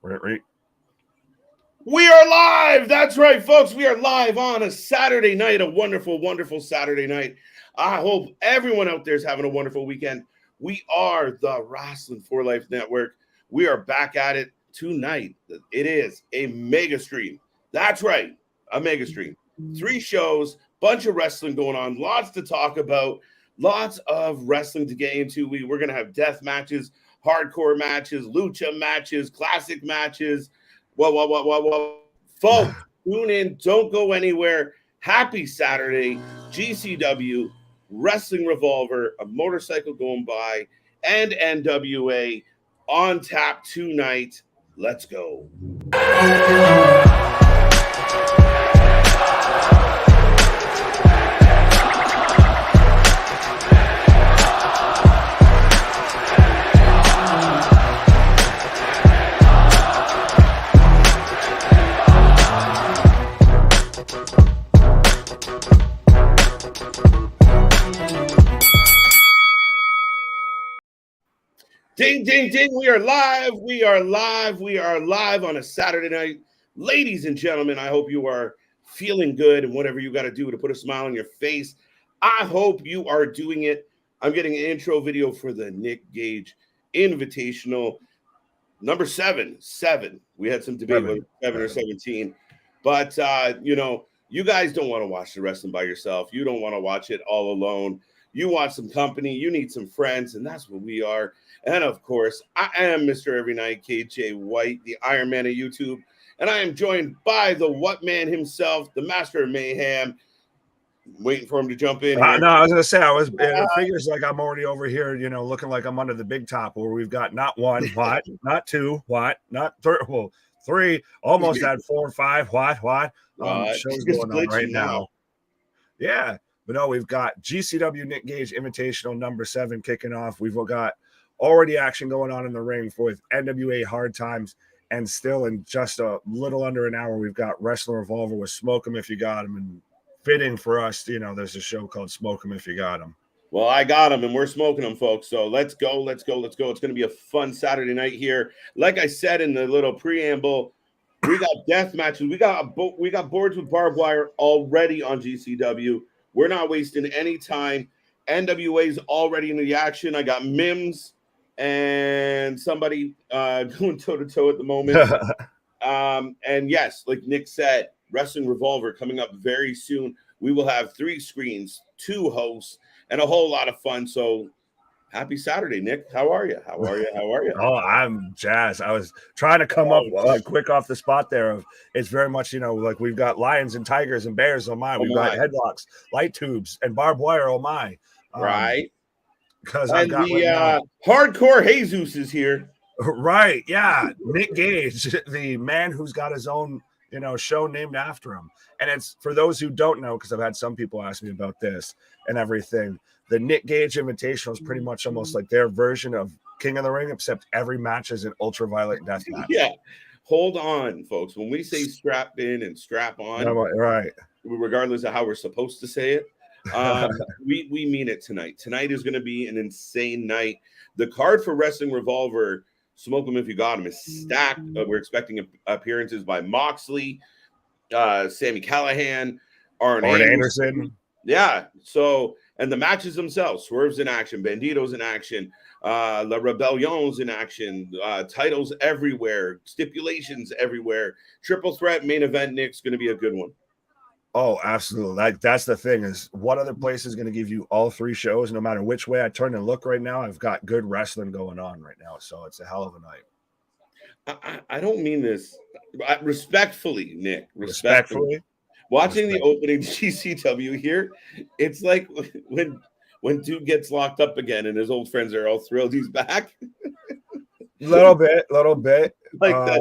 We are live. That's right, folks. We are live on a Saturday night, a wonderful, wonderful Saturday night. I hope everyone out there is having a wonderful weekend. We are the Wrasslin for Life Network. We are back at it tonight. It is a mega stream. That's right, a mega stream. 3 shows, bunch of wrestling going on, lots to talk about, lots of wrestling to get into. We're going to have death matches, hardcore matches, lucha matches, classic matches. Well, folks, tune in. Don't go anywhere. Happy Saturday. GCW, Wrestling Revolver, a motorcycle going by, and NWA on tap tonight. Let's go. Ding, ding, ding. We are live. We are live. We are live on a Saturday night. Ladies and gentlemen, I hope you are feeling good and whatever you got to do to put a smile on your face. I hope you are doing it. I'm getting an intro video for the Nick Gage Invitational. Number 7. We had some debate whether 7 or 17. But, you guys don't want to watch the wrestling by yourself. You don't want to watch it all alone. You want some company. You need some friends, and that's what we are. And, of course, I am Mr. Every Night, KJ White, the Iron Man of YouTube. And I am joined by the What Man himself, the Master of Mayhem. Waiting for him to jump in here. No, I was going to say, it figures like I'm already over here, looking like I'm under the big top where we've got not 1, what, not 2, what, not 3, well, 3, almost at 4 or 5, what, shows going on right now. Yeah. But no, we've got GCW Nick Gage Invitational number 7 kicking off. We've got already action going on in the ring with NWA Hard Times, and still in just a little under an hour, we've got Wrestling Revolver with Smoke 'em If You Got 'em, and fitting for us, there's a show called Smoke 'em If You Got 'em. Well, I got them, and we're smoking them, folks. So let's go. It's going to be a fun Saturday night here. Like I said in the little preamble, we got death matches. We got boards with barbed wire already on GCW. We're not wasting any time. NWA's already in the action. I got Mims and somebody going toe-to-toe at the moment. And yes, like Nick said, Wrestling Revolver coming up very soon. We will have 3 screens, 2 hosts, and a whole lot of fun. So happy Saturday, Nick. How are you? Oh, I'm jazzed. I was trying to come up quick off the spot there. It's very much, like we've got lions and tigers and bears, oh my. We've got headlocks, light tubes, and barbed wire, oh my. Right. Because I got hardcore Jesus is here. Right. Yeah. Nick Gage, the man who's got his own, show named after him. And it's for those who don't know, because I've had some people ask me about this and everything. The Nick Gage Invitational is pretty much almost like their version of King of the Ring, except every match is an ultraviolet death match. Yeah. Hold on, folks. When we say strap in and strap on, right, regardless of how we're supposed to say it, we mean it tonight. Tonight is going to be an insane night. The card for Wrestling Revolver, Smoke 'em If You Got 'em, is stacked. We're expecting appearances by Moxley, Sami Callihan, Arn Anderson. Yeah. So, and the matches themselves, Swerve's in action, Bandito's in action, La Rebellion's in action, titles everywhere, stipulations everywhere. Triple threat main event, Nick's going to be a good one. Oh, absolutely. That's the thing is what other place is going to give you all 3 shows, no matter which way I turn and look right now. I've got good wrestling going on right now. So it's a hell of a night. I don't mean this respectfully, Nick. Respectfully. Watching the opening GCW here, it's like when dude gets locked up again and his old friends are all thrilled he's back. little bit. Like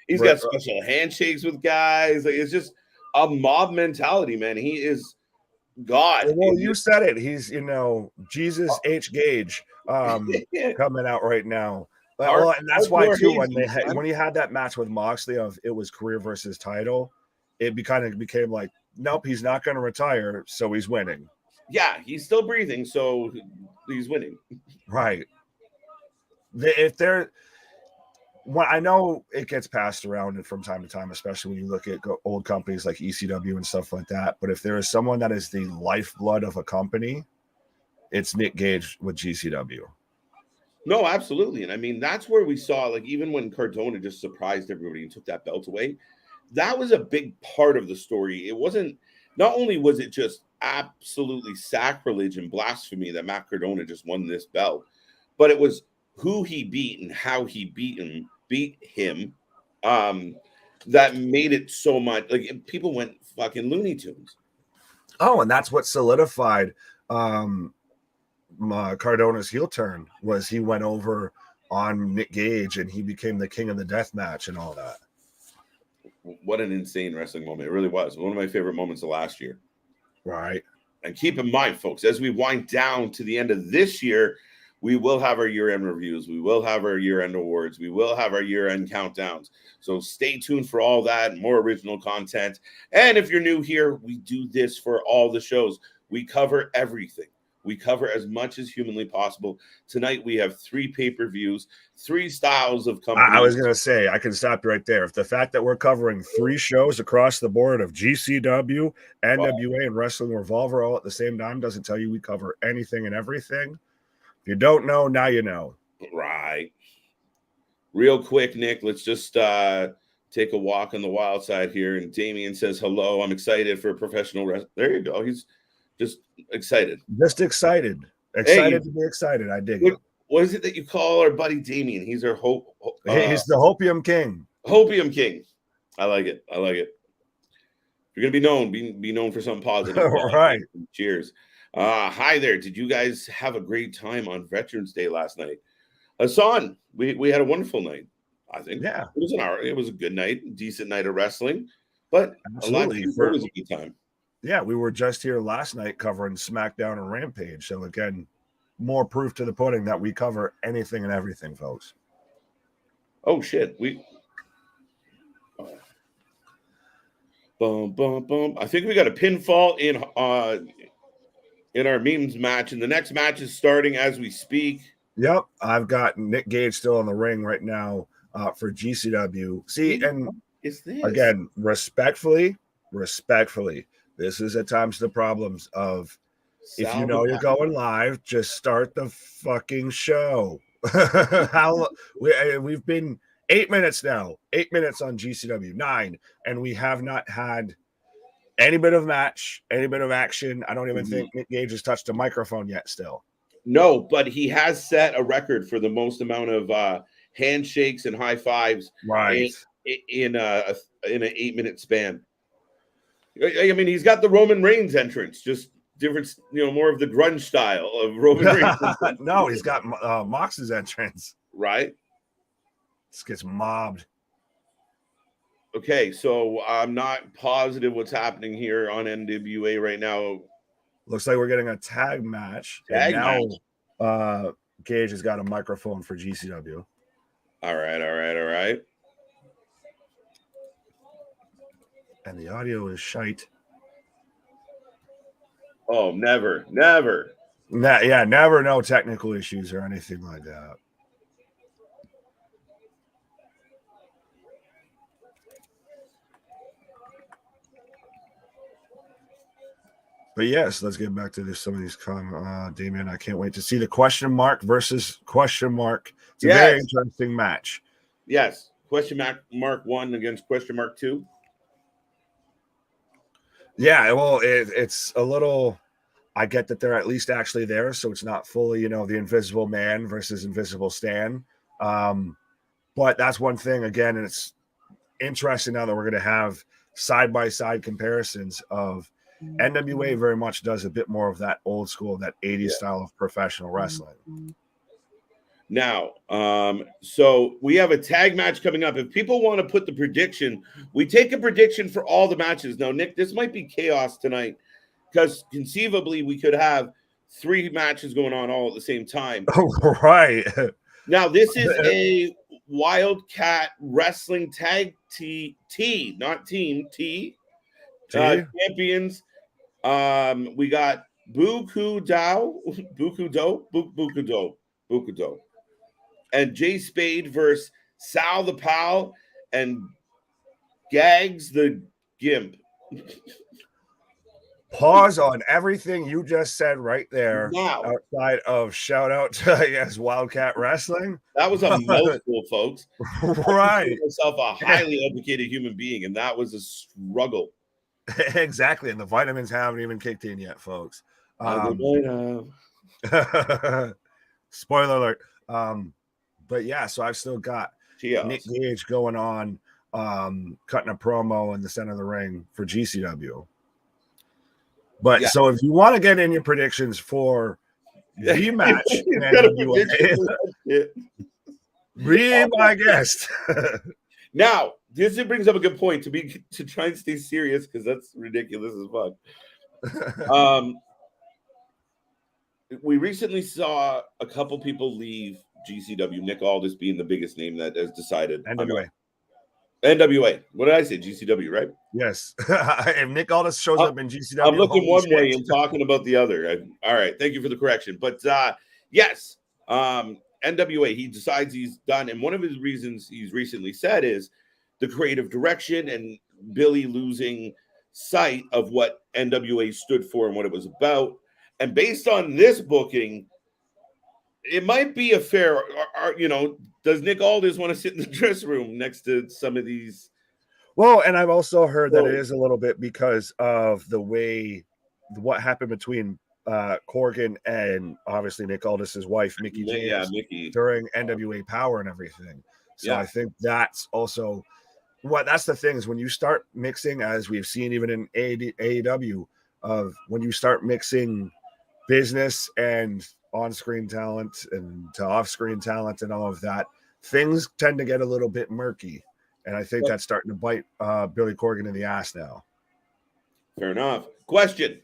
he's got special handshakes with guys. Like it's just a mob mentality, man. He is God. Well, you said it. He's, Jesus H. Gage coming out right now. Well, and that's why too when he had that match with Moxley of it was career versus title, it became like, nope, he's not going to retire, so he's winning. Yeah, he's still breathing, so he's winning. Right. If they're I know it gets passed around from time to time, especially when you look at old companies like ECW and stuff like that. But if there is someone that is the lifeblood of a company, it's Nick Gage with GCW. No, absolutely. And I mean, that's where we saw, like, even when Cardona just surprised everybody and took that belt away, that was a big part of the story. It wasn't, not only was it just absolutely sacrilege and blasphemy that Matt Cardona just won this belt, but it was who he beat and how he beat him, that made it so much, like, people went fucking Looney Tunes. Oh, and that's what solidified Cardona's heel turn, was he went over on Nick Gage and he became the king of the death match and all that. What an insane wrestling moment. It really was one of my favorite moments of last year. Right. And keep in mind, folks, as we wind down to the end of this year, we will have our year-end reviews. We will have our year-end awards. We will have our year-end countdowns. So stay tuned for all that and more original content. And if you're new here, we do this for all the shows. We cover everything. We cover as much as humanly possible. Tonight, we have 3 pay-per-views, 3 styles of companies. I was going to say, I can stop you right there. If the fact that we're covering 3 shows across the board of GCW, NWA, and Wrestling Revolver all at the same time doesn't tell you we cover anything and everything. If you don't know, now you know. Right. Real quick, Nick, let's just take a walk on the wild side here. And Damien says, hello, I'm excited for professional wrestling. There you go. He's just excited. Just excited. Excited to be excited. I dig it. What is it that you call our buddy Damien? He's our hope. He's the Hopium King. Hopium King. I like it. I like it. You're going to be known. Be known for something positive. Right. Cheers. Hi there. Did you guys have a great time on Veterans Day last night? Hassan, we had a wonderful night, I think. Yeah. It was a good night, decent night of wrestling, but absolutely. It was a good time. Yeah, we were just here last night covering SmackDown and Rampage. So again, more proof to the pudding that we cover anything and everything, folks. Oh shit. Boom, boom, boom. I think we got a pinfall in our memes match, and the next match is starting as we speak. Yep, I've got Nick Gage still in the ring right now for GCW. See, and is this again, respectfully, this is at times the problems of if you know you're going live, just start the fucking show. We've been 8 minutes now, 8 minutes on GCW, 9, and we have not had any bit of match, any bit of action. I don't even think Nick Gage has touched a microphone yet still. No, but he has set a record for the most amount of handshakes and high fives in an 8-minute span. I mean, he's got the Roman Reigns entrance, just different, more of the grunge style of Roman Reigns. No, he's got Mox's entrance. Right. This gets mobbed. Okay, so I'm not positive what's happening here on NWA right now. Looks like we're getting a tag match. Now Gage has got a microphone for GCW. All right. And the audio is shite. Oh, never. Never no technical issues or anything like that. But yes, let's get back to some of these comments. Damien, I can't wait to see the question mark versus question mark. It's a very interesting match. Yes. Question mark 1 against question mark 2. Yeah, well, it's a little. I get that they're at least actually there, so it's not fully, the Invisible Man versus Invisible Stan. But that's one thing, again, and it's interesting now that we're going to have side-by-side comparisons of NWA very much does a bit more of that old school, that 80s style of professional wrestling. Now, so we have a tag match coming up. If people want to put the prediction, we take a prediction for all the matches. Now, Nick, this might be chaos tonight because conceivably we could have 3 matches going on all at the same time. Oh, right. Now, this is a Wildcat Wrestling Tag not Team T. Champions. We got Bukudo, and Jay Spade versus Sal the Pal, and Gags the Gimp. Pause on everything you just said right there. Now, outside of shout out to Wildcat Wrestling. That was a mouthful, folks. Right. I myself a highly educated human being, and that was a struggle. Exactly. And the vitamins haven't even kicked in yet, folks. Spoiler alert. But yeah, so I've still got Nick Gage going on, cutting a promo in the center of the ring for GCW. But so if you want to get in your predictions for the match, be my guest. Now, this brings up a good point to try and stay serious, because that's ridiculous as fuck. We recently saw a couple people leave GCW. Nick Aldis being the biggest name that has decided. NWA. What did I say? GCW, right? Yes. If Nick Aldis shows up in GCW, I'm looking one way and talking about the other. All right. Thank you for the correction. But yes, NWA, he decides he's done. And one of his reasons he's recently said is the creative direction and Billy losing sight of what NWA stood for and what it was about. And based on this booking, it might be a fair, does Nick Aldis want to sit in the dressing room next to some of these? Well, and I've also heard that it is a little bit because of what happened between Corgan and obviously Nick Aldis's wife, Mickey James, during NWA Power and everything. So I think that's also that's the thing is when you start mixing, as we've seen even in AEW, of when you start mixing business and on-screen talent and to off-screen talent and all of that, things tend to get a little bit murky. And I think that's starting to bite Billy Corgan in the ass now. Fair enough. Question.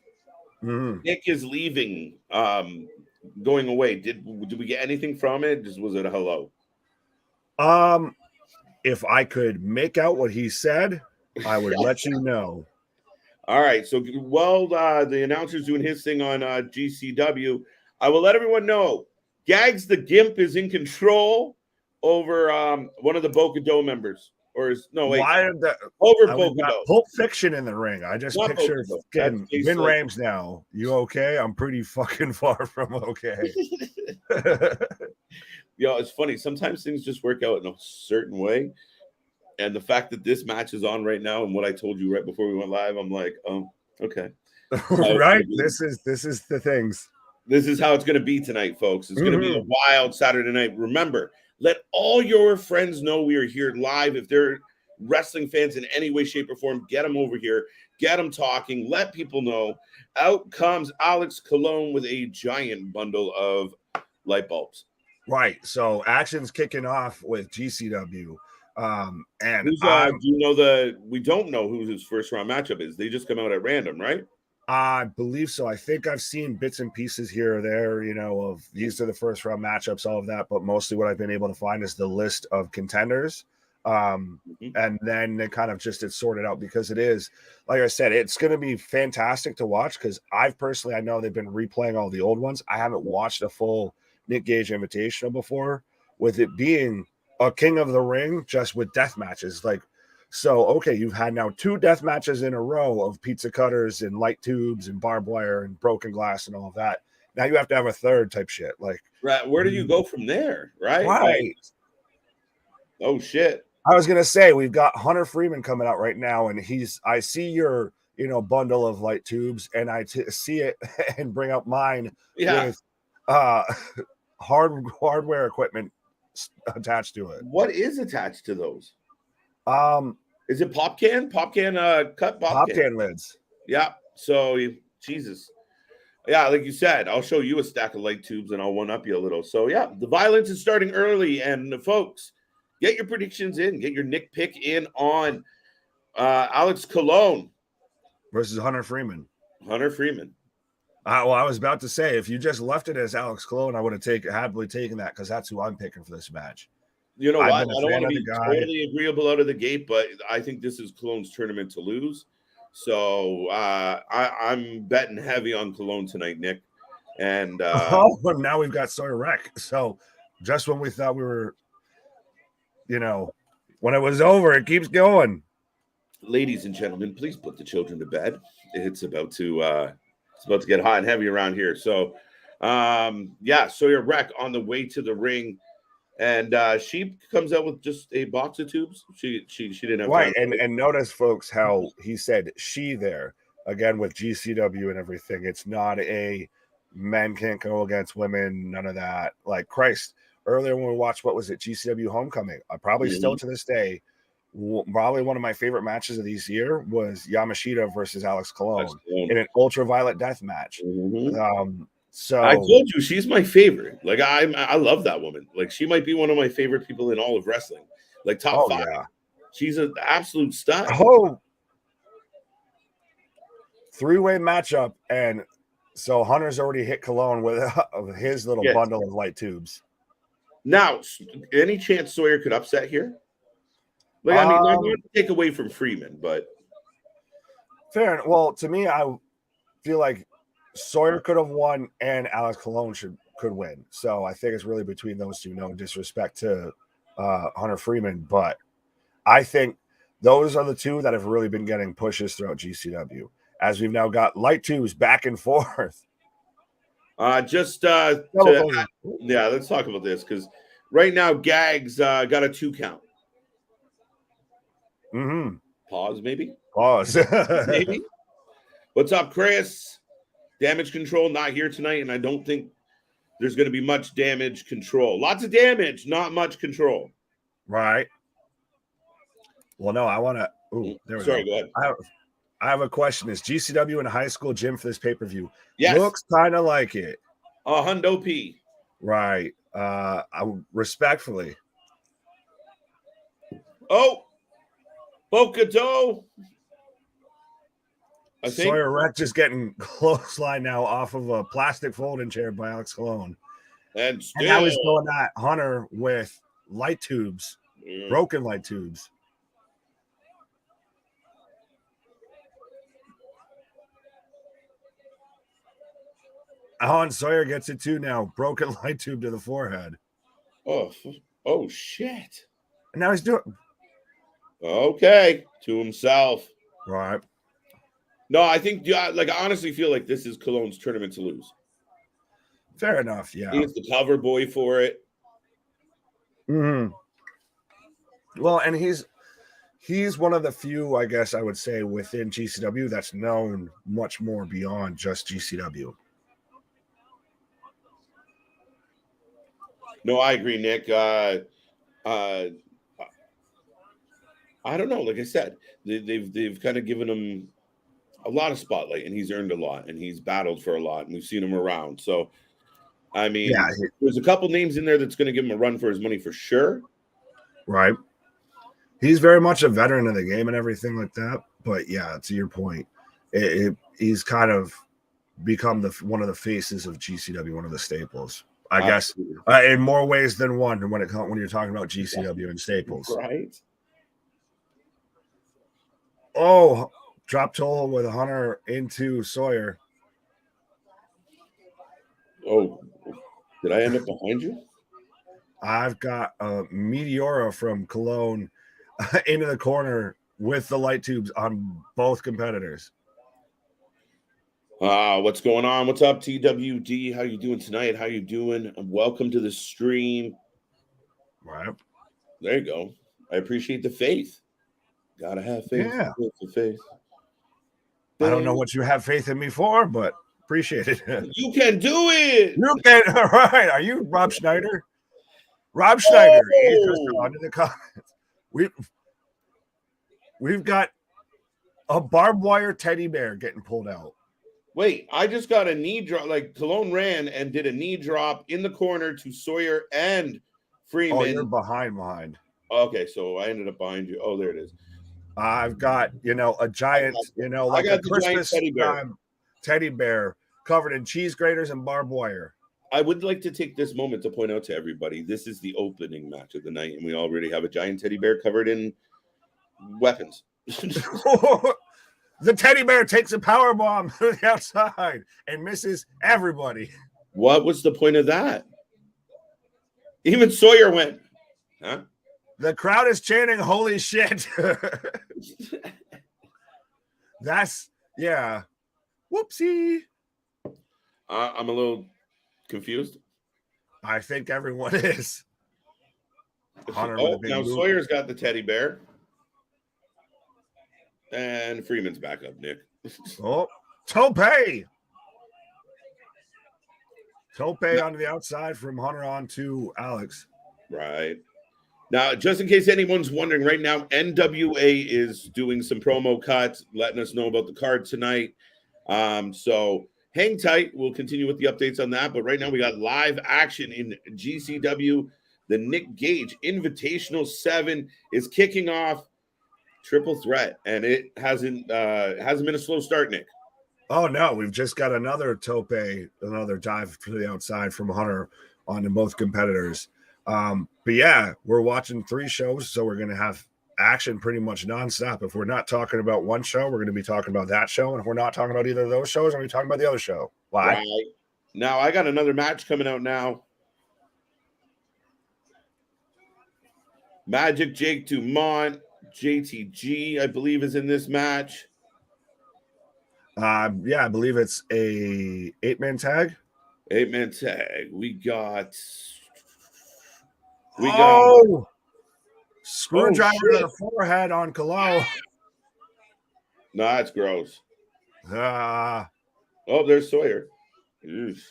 Nick is leaving, going away. Did we get anything from it? Was it a hello? If I could make out what he said, I would let you know. All right. So while the announcer's doing his thing on GCW, I will let everyone know Gags the Gimp is in control over one of the Boca Do members. Or is over Boca Do. Pulp Fiction in the ring. I just picture getting Vin Rames now. You okay? I'm pretty fucking far from okay. It's funny. Sometimes things just work out in a certain way. And the fact that this match is on right now and what I told you right before we went live, I'm like, oh, okay. Right? This is the things. This is how it's going to be tonight, folks. It's going to be a wild Saturday night. Remember, let all your friends know we are here live. If they're wrestling fans in any way, shape, or form, get them over here. Get them talking. Let people know. Out comes Alex KiLynn with a giant bundle of light bulbs. Right. So action's kicking off with GCW. And we don't know who his first round matchup is. They just come out at random, right? I believe so. I think I've seen bits and pieces here or there, of these are the first round matchups, all of that. But mostly what I've been able to find is the list of contenders. And then they kind of it's sorted out because it is, like I said, it's going to be fantastic to watch because I know they've been replaying all the old ones. I haven't watched a full Nick Gage Invitational before, with it being a King of the Ring just with death matches. Okay, you've had now 2 death matches in a row of pizza cutters and light tubes and barbed wire and broken glass and all of that. Now you have to have a third type shit. Right, where do you go from there? Right. Oh shit. I was gonna say we've got Hunter Freeman coming out right now, and I see your bundle of light tubes, and I see it and bring up mine with hardware equipment attached to it. What is attached to those? Is it pop can cut pop can lids? Yeah. So Jesus. Yeah, like you said, I'll show you a stack of light tubes and I'll one up you a little. So yeah, the violence is starting early, and folks, get your predictions in, get your Nick pick in on Alex KiLynn versus Hunter Freeman. Well, I was about to say, if you just left it as Alex KiLynn, I would have happily taken that because that's who I'm picking for this match. You know what? I don't want to be totally agreeable out of the gate, but I think this is KiLynn's tournament to lose. So I'm betting heavy on KiLynn tonight, Nick. And now we've got Sawyer Wreck. So just when we thought we were when it was over, it keeps going. Ladies and gentlemen, please put the children to bed. It's about to get hot and heavy around here. So, Sawyer Wreck on the way to the ring, and she comes out with just a box of tubes. She didn't have right. time. And notice, folks, how he said she there again with GCW and everything. It's not a men can't go against women, none of that. Like Christ. Earlier when we watched, what was it, GCW Homecoming? Probably still to this day, probably one of my favorite matches of this year was Yamashita versus Alex Colon in an ultraviolet death match. So I told you she's my favorite. Like I love that woman. Like she might be one of my favorite people in all of wrestling. Like top 5. Yeah. She's an absolute stud. Oh, 3-way matchup, and so Hunter's already hit Cologne with his little bundle of light tubes. Now, any chance Sawyer could upset here? Like, I mean, I'm going to take away from Freeman, but fair. Well, to me, I feel like Sawyer could have won, and Alex Colon could win. So I think it's really between those two. No disrespect to Hunter Freeman, but I think those are the two that have really been getting pushes throughout GCW. As we've now got light tubes back and forth. Let's talk about this because right now Gags got a 2 count. Pause, maybe. Pause. Maybe. What's up, Chris? Damage control not here tonight, and I don't think there's going to be much damage control. Lots of damage, not much control. Right. Well, no, I want to. Sorry, go ahead. I have a question. Is GCW in a high school gym for this pay-per-view? Yes. Looks kind of like it. Hundo P. Right. I respectfully. Oh, Bocato. I think Sawyer Wreck just getting clothesline now off of a plastic folding chair by Alex Colon. And now he's going at Hunter with light tubes, broken light tubes. And Sawyer gets it too now. Broken light tube to the forehead. Oh shit. And now he's doing okay to himself. Right. No, I think I honestly feel like this is Cologne's tournament to lose. Fair enough, yeah. He's the cover boy for it. Well, and he's one of the few, I guess I would say, within GCW that's known much more beyond just GCW. No, I agree, Nick. I don't know. Like I said, they've kind of given him a lot of spotlight, and he's earned a lot, and he's battled for a lot, and we've seen him around. So, I mean, there's a couple names in there that's going to give him a run for his money for sure. Right. He's very much a veteran of the game and everything like that. But yeah, to your point, he's kind of become one of the faces of GCW, one of the staples. I guess in more ways than one when you're talking about GCW and staples. Right. Oh, drop toe with Hunter into Sawyer. Oh, did I end up behind you? I've got a Meteora from Cologne into the corner with the light tubes on both competitors. What's going on? What's up, TWD? How you doing tonight? How you doing? Welcome to the stream. Right. There you go. I appreciate the faith. Gotta have faith. Yeah. The faith. I don't know what you have faith in me for, but appreciate it. You can do it. You can. All right. Are you Rob Schneider? Rob Schneider is just under the comments. We've got a barbed wire teddy bear getting pulled out. Wait, I just got a knee drop. Like Colon ran and did a knee drop in the corner to Sawyer and Freeman. Oh, you're behind. Okay, so I ended up behind you. Oh, there it is. I've got, a giant, like a Christmas teddy bear covered in cheese graters and barbed wire. I would like to take this moment to point out to everybody, this is the opening match of the night, and we already have a giant teddy bear covered in weapons. The teddy bear takes a power bomb through the outside and misses everybody. What was the point of that? Even Sawyer went, huh? The crowd is chanting, holy shit. That's, yeah. Whoopsie. I'm a little confused. I think everyone is. Hunter with a big now move. Sawyer's got the teddy bear. And Freeman's back up, Nick. Oh, Tope. Tope on the outside from Hunter on to Alex. Right. Now, just in case anyone's wondering, right now, NWA is doing some promo cuts, letting us know about the card tonight. So hang tight. We'll continue with the updates on that. But right now, we got live action in GCW. The Nick Gage Invitational 7 is kicking off. Triple threat, and it hasn't been a slow start, Nick. Oh no, we've just got another Tope, another dive to the outside from Hunter onto both competitors. But yeah, we're watching 3 shows, so we're gonna have action pretty much nonstop. If we're not talking about one show, we're gonna be talking about that show, and if we're not talking about either of those shows, we're gonna be talking about the other show. Why? Right. Now I got another match coming out now. Magic Jake Dumont. JTG, I believe, is in this match. Yeah, I believe it's a 8-man tag. 8-man tag. We got screwdriver to the forehead on KiLynn. No, that's gross. Oh, there's Sawyer. Eesh.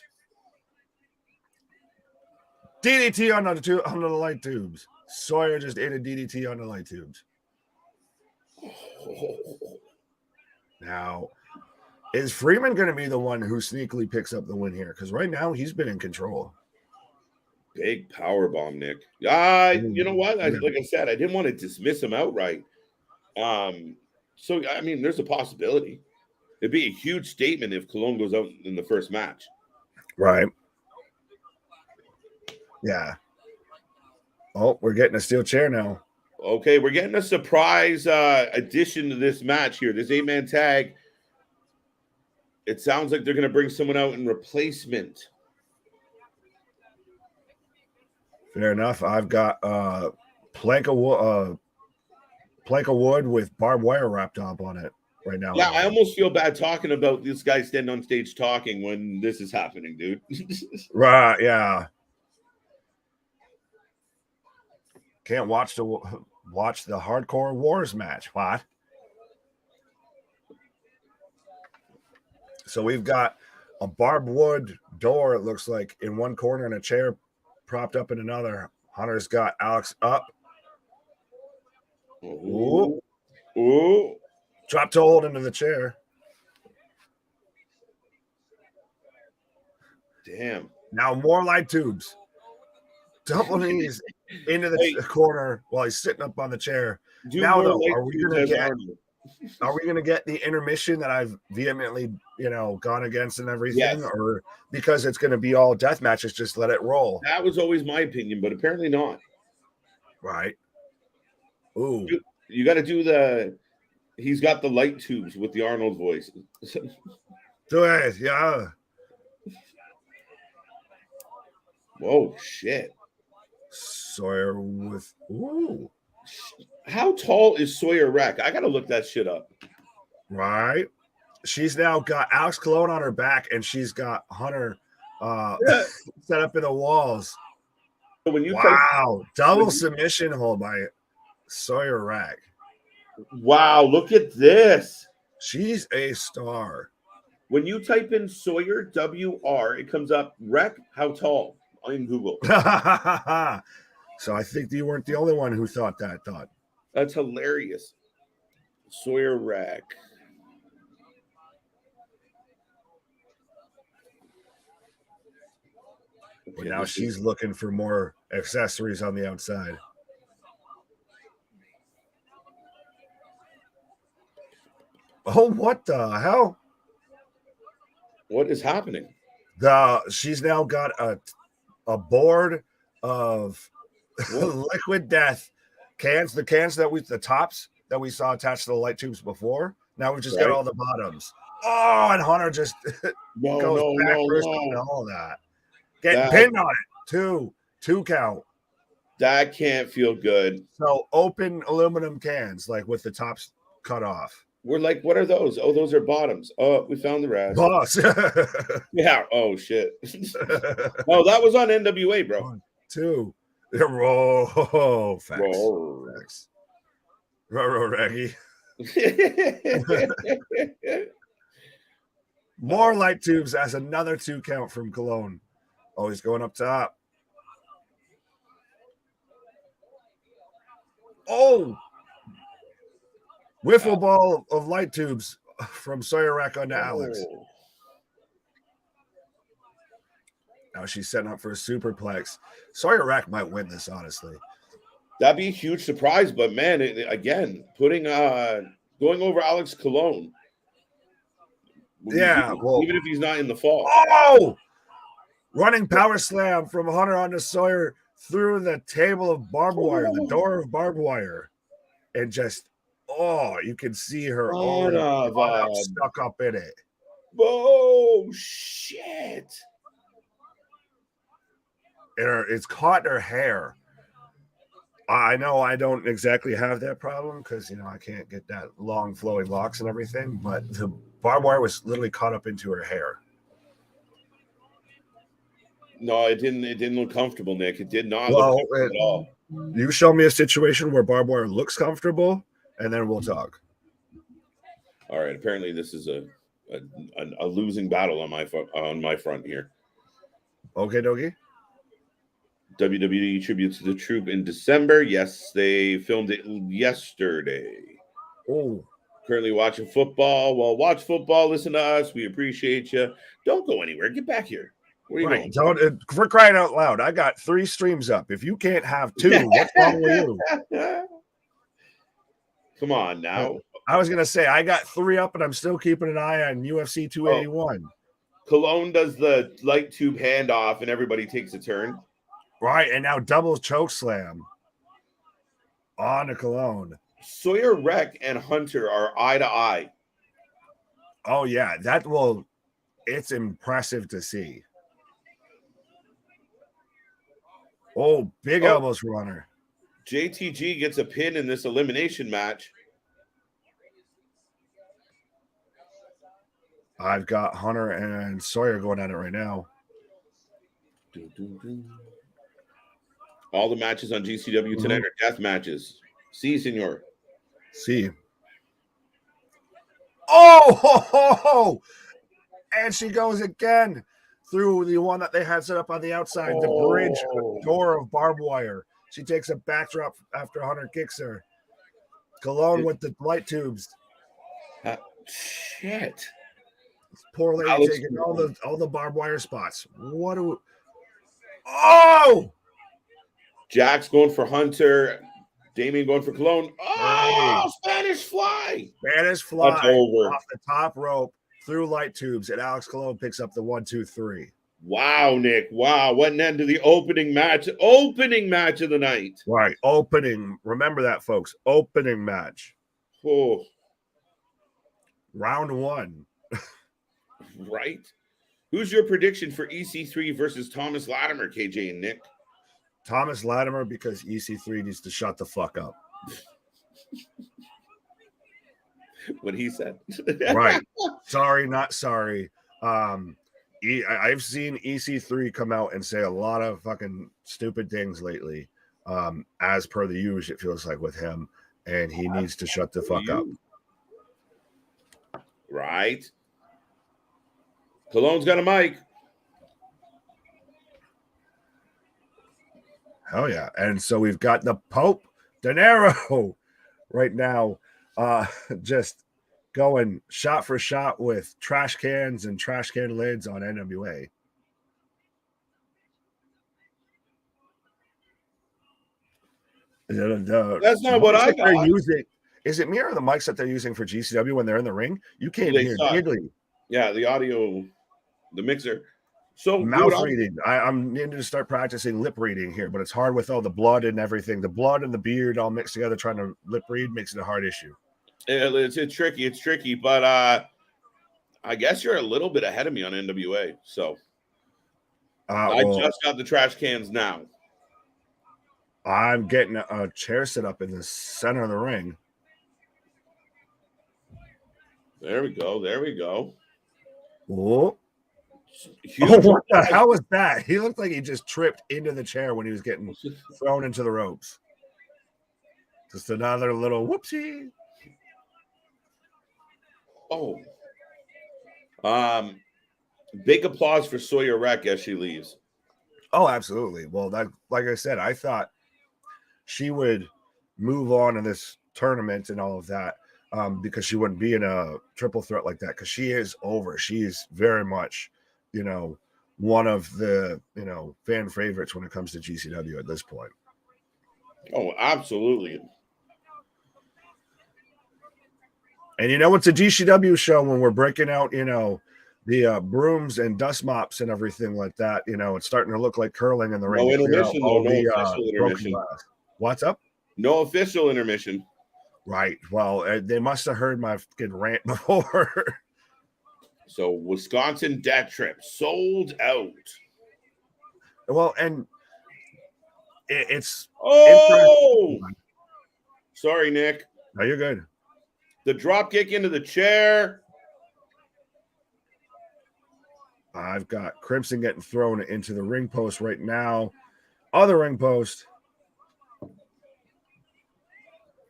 DDT on the light tubes. Sawyer just ate a DDT on the light tubes. Now, is Freeman going to be the one who sneakily picks up the win here? Because right now he's been in control. Big power bomb, Nick. You know what? Like I said, I didn't want to dismiss him outright. So I mean, there's a possibility. It'd be a huge statement if KiLynn goes out in the first match. Right. Yeah. Oh, we're getting a steel chair now. Okay, we're getting a surprise addition to this match here. This 8-man tag. It sounds like they're going to bring someone out in replacement. Fair enough. I've got plank of wood with barbed wire wrapped up on it right now. Yeah, I almost feel bad talking about this guy standing on stage talking when this is happening, dude. Right, yeah. Can't watch the Hardcore Wars match. What? So we've got a barbed wood door, it looks like, in one corner and a chair propped up in another. Hunter's got Alex up. Ooh. Ooh. Drop to hold into the chair. Damn. Now more light tubes. Double knees into the corner while he's sitting up on the chair. Now, though, are we going to get the intermission that I've vehemently, gone against and everything? Yes. Or because it's going to be all death matches, just let it roll? That was always my opinion, but apparently not. Right. Ooh. You got to do he's got the light tubes with the Arnold voice. Do it, yeah. Whoa, shit. Sawyer with How tall is Sawyer Wreck? I gotta look that shit up. Right. She's now got Alex KiLynn on her back, and she's got Hunter set up in the walls. So when you double submission hold by Sawyer Wreck. Wow, look at this. She's a star. When you type in Sawyer WR, it comes up Wreck how tall in Google. So I think you weren't the only one who thought that thought. That's hilarious. Sawyer Wreck. Okay, now she's looking for more accessories on the outside. Oh, what the hell? What is happening? She's now got a board of liquid death cans, the tops that we saw attached to the light tubes before. Now we've just got all the bottoms. Oh, and Hunter just goes back first on all that. Getting pinned on it. Two count. That can't feel good. So open aluminum cans, like with the tops cut off. We're like, what are those? Oh, those are bottoms. Oh, we found the rest. Boss. Yeah. Oh, shit. Oh, that was on NWA, bro. 1, 2. Roll. Facts. Roll. Facts. Roll, Reggie. More light tubes as another 2 count from Cologne. Oh, he's going up top. Oh, wiffle ball of light tubes from Sawyer onto Alex. Now she's setting up for a superplex. Sawyer might win this, honestly. That'd be a huge surprise, but man, again, putting going over Alex Cologne. Yeah, even if he's not in the fall. Oh, running power slam from Hunter onto Sawyer through the table of barbed wire, the door of barbed wire, and just you can see her stuck up in it. Oh shit! It's caught in her hair. I know I don't exactly have that problem because I can't get that long flowing locks and everything, but the barbed wire was literally caught up into her hair. No, it didn't look comfortable, Nick. It did not look comfortable at all. You show me a situation where barbed wire looks comfortable, and then we'll talk. All right. Apparently, this is a losing battle on my front here. Okay, Dogie. WWE tribute to the Troop in December. Yes, they filmed it yesterday. Oh. Currently watching football. Well, watch football. Listen to us. We appreciate you. Don't go anywhere. Get back here. Where are you going? For crying out loud, I got 3 streams up. If you can't have 2, what's wrong with you? Come on now. I was going to say, I got 3 up, and I'm still keeping an eye on UFC 281. Cologne does the light tube handoff, and everybody takes a turn. Right, and now double choke slam on a Cologne. Sawyer and Hunter are eye to eye. Oh, yeah. It's impressive to see. Oh, big elbows for Hunter. JTG gets a pin in this elimination match. I've got Hunter and Sawyer going at it right now. All the matches on GCW tonight are death matches. See, senor. See. Oh! And she goes again through the one that they had set up on the outside, the bridge door of barbed wire. She takes a backdrop after Hunter kicks her. Cologne with the light tubes. Shit. This poor lady taking all the barbed wire spots. Oh! Jack's going for Hunter. Damien going for Cologne. Oh, Spanish fly. Spanish fly. That's over. Off the top rope through light tubes, and Alex Cologne picks up the 1, 2, 3. Wow, Nick. Wow. What an end to the opening match. Opening match of the night. Right. Opening. Remember that, folks. Opening match. Oh. Round 1. Right. Who's your prediction for EC3 versus Thomas Latimer, KJ and Nick? Thomas Latimer, because EC3 needs to shut the fuck up. What he said. Right. Sorry, not sorry. I've seen EC3 come out and say a lot of fucking stupid things lately, as per the usual, it feels like, with him, and he needs to shut the fuck up. Right. Cologne's got a mic. Hell yeah. And so we've got the Pope De Niro right now, just going shot for shot with trash cans and trash can lids on NWA. That's not what I got. Is it me or the mics that they're using for GCW when they're in the ring? You can't hear diddly. Yeah, the audio, the mixer. So mouth reading. I'm needing to start practicing lip reading here, but it's hard with all the blood and everything. The blood and the beard all mixed together. Trying to lip read makes it a hard issue. It's tricky. It's tricky, but I guess you're a little bit ahead of me on NWA. So I just got the trash cans now. I'm getting a chair set up in the center of the ring. There we go. There we go. Oh, Huge what the hell was that? He looked like he just tripped into the chair when he was getting thrown into the ropes. Just another little whoopsie. Oh. Big applause for Sawyer Wreck as she leaves. Oh, absolutely. Well, that, like I said, I thought she would move on in this tournament and all of that because she wouldn't be in a triple threat like that, because she is over. She's very much, one of the, fan favorites when it comes to GCW at this point. Oh, absolutely. And it's a GCW show when we're breaking out, the brooms and dust mops and everything like that. It's starting to look like curling in the ring. No intermission, though. No official intermission. What's up? No official intermission. Right. Well, they must have heard my fucking rant before. So, Wisconsin Death Trip sold out. Well, and it's... Oh! Sorry, Nick. No, you're good. The drop kick into the chair. I've got Crimson getting thrown into the ring post right now. Other ring post.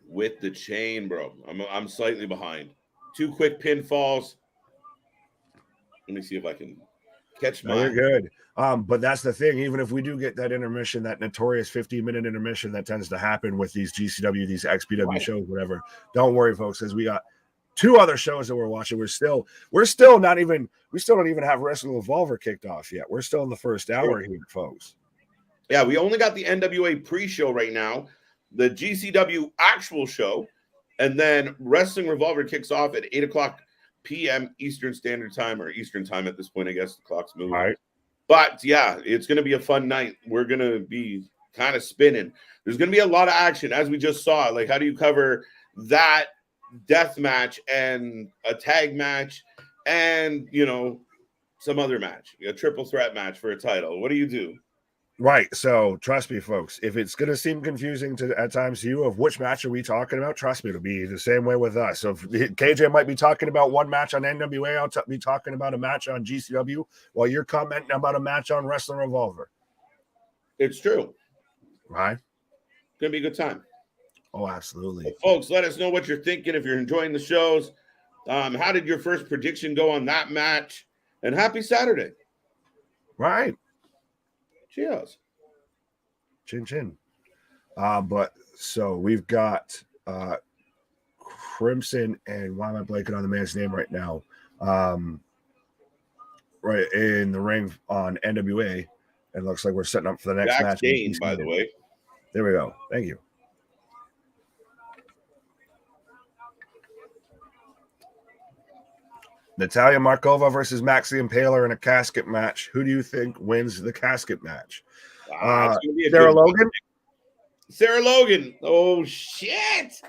With the chain, bro. I'm slightly behind. 2 quick pinfalls. Let me see if I can catch mine. You're good. But that's the thing. Even if we do get that intermission, that notorious 15-minute intermission that tends to happen with these GCW, these XPW shows, whatever, don't worry, folks, because we got 2 other shows that we're watching. We still don't even have Wrestling Revolver kicked off yet. We're still in the first hour here, folks. Yeah, we only got the NWA pre-show right now, the GCW actual show, and then Wrestling Revolver kicks off at 8:00 p.m. Eastern Standard Time, or Eastern Time at this point, I guess the clock's moving. All right. But yeah, it's going to be a fun night. We're going to be kind of spinning. There's going to be a lot of action, as we just saw. Like, how do you cover that death match and a tag match and, some other match, a triple threat match for a title? What do you do? Right. So trust me, folks, if it's going to seem confusing at times to you of which match are we talking about, trust me, it'll be the same way with us. So if KJ might be talking about one match on NWA, I'll be talking about a match on GCW while you're commenting about a match on Wrestling Revolver. It's true. Right. It's going to be a good time. Oh, absolutely. Well, folks, let us know what you're thinking if you're enjoying the shows. How did your first prediction go on that match? And happy Saturday. Right. Cheers. Chin chin. But so we've got Crimson, and why am I blanking on the man's name right now? Right in the ring on NWA. It looks like we're setting up for the next match. Dane, by the way. There we go. Thank you. Natalia Markova versus Maxie Impaler in a casket match. Who do you think wins the casket match? Sarah Logan? Sarah Logan. Oh, shit.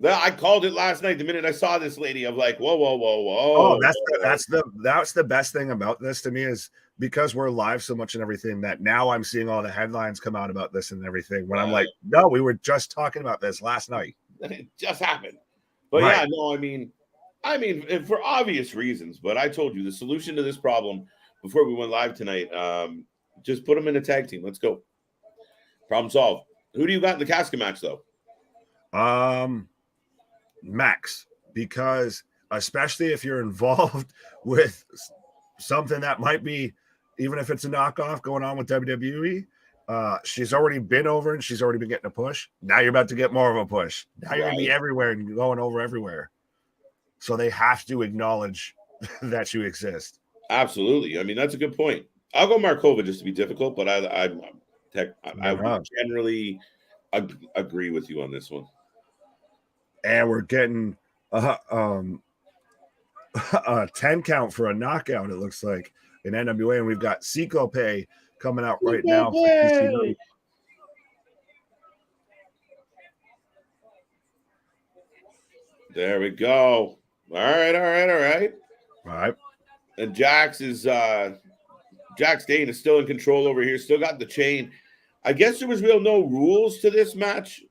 I called it last night. The minute I saw this lady, I'm like, whoa. Oh, that's the best thing about this to me, is because we're live so much and everything, that now I'm seeing all the headlines come out about this and everything, when I'm like, no, we were just talking about this last night. It just happened. But right. Yeah, no, I mean, for obvious reasons, but I told you the solution to this problem before we went live tonight, just put them in a tag team. Let's go. Problem solved. Who do you got in the casket match, though? Max, because especially if you're involved with something that might be, even if it's a knockoff going on with WWE, she's already been over and she's already been getting a push. Now you're about to get more of a push. Now you're going to be everywhere and going over everywhere. So they have to acknowledge that you exist. Absolutely. I mean, that's a good point. I'll go Markova just to be difficult, but I generally agree with you on this one. And we're getting a 10 count for a knockout, it looks like, in NWA. And we've got Cyclope coming out right now for GCW. There we go. All right. And Jax Dane is still in control over here. Still got the chain. I guess there was no rules to this match.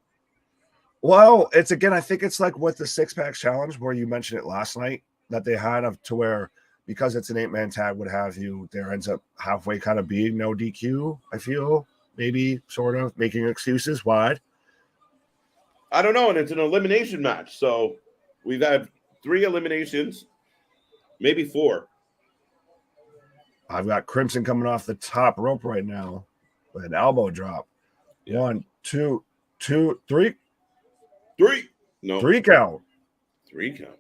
Well, it's again, I think it's like with the 6-pack challenge where you mentioned it last night that they had to where because it's an 8-man tag would have you there ends up halfway kind of being no DQ. I feel maybe sort of making excuses. Why? I don't know, and it's an elimination match, so we've had 3 eliminations, maybe 4. I've got Crimson coming off the top rope right now with an elbow drop. Yeah. 1, 2, 2, 3. 3. No. 3 count. 3 count.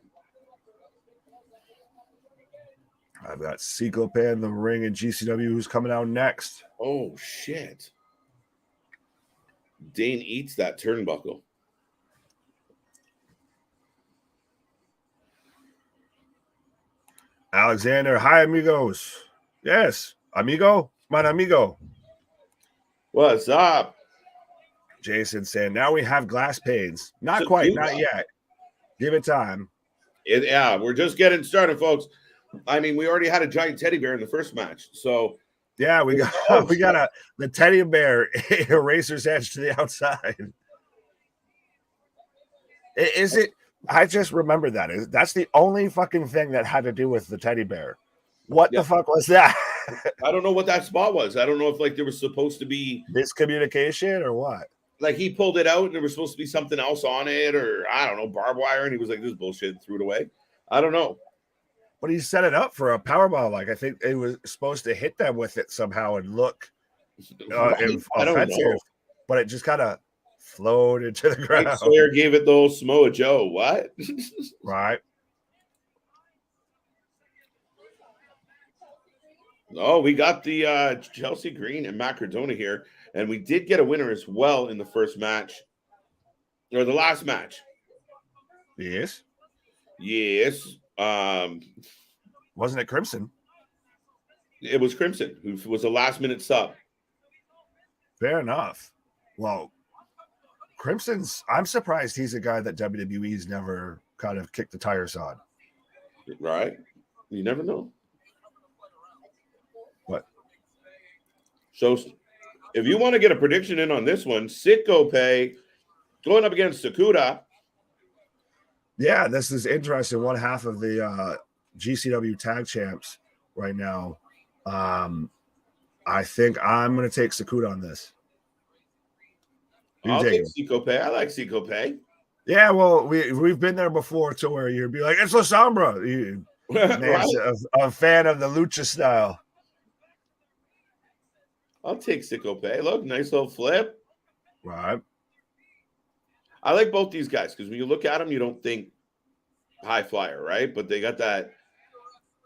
I've got Cyclope in the ring and GCW who's coming out next. Oh, shit. Dane eats that turnbuckle. Alexander, hi, amigos. Yes, amigo, my amigo. What's up? Jason saying, now we have glass panes. Not quite, not yet. Give it time. Yeah, we're just getting started, folks. I mean, we already had a giant teddy bear in the first match, so yeah, we got the teddy bear eraser's edge to the outside. Is it? I just remember that's the only fucking thing that had to do with the teddy bear. What the fuck was that? I don't know what that spot was. I don't know if like there was supposed to be miscommunication or what. Like he pulled it out and there was supposed to be something else on it, or I don't know, barbed wire, and he was like, "This is bullshit," and threw it away. I don't know. But he set it up for a powerbomb. Like I think it was supposed to hit them with it somehow and look offensive, but it just kind of flowed into the ground. Mike Sawyer gave it the old Samoa Joe. What? Right. Oh, we got the Chelsea Green and Matt Cardona here, and we did get a winner as well in the first match, or the last match. Yes. Yes. Wasn't it Crimson? It was Crimson, who was a last-minute sub. Fair enough. Well, Crimson's, I'm surprised he's a guy that WWE's never kind of kicked the tires on. Right? You never know. What? So, if you want to get a prediction in on this one, Cyclope going up against Sakuda. Yeah, this is interesting. One half of the GCW tag champs right now. I think I'm going to take Sakuda on this. I'll take Cyclope. I like Cyclope. Yeah, well, we've been there before to where you'd be like, it's La Sombra. Right. a fan of the lucha style. I'll take Cyclope. Look, nice little flip. Right. I like both these guys because when you look at them, you don't think high flyer, right? But they got that,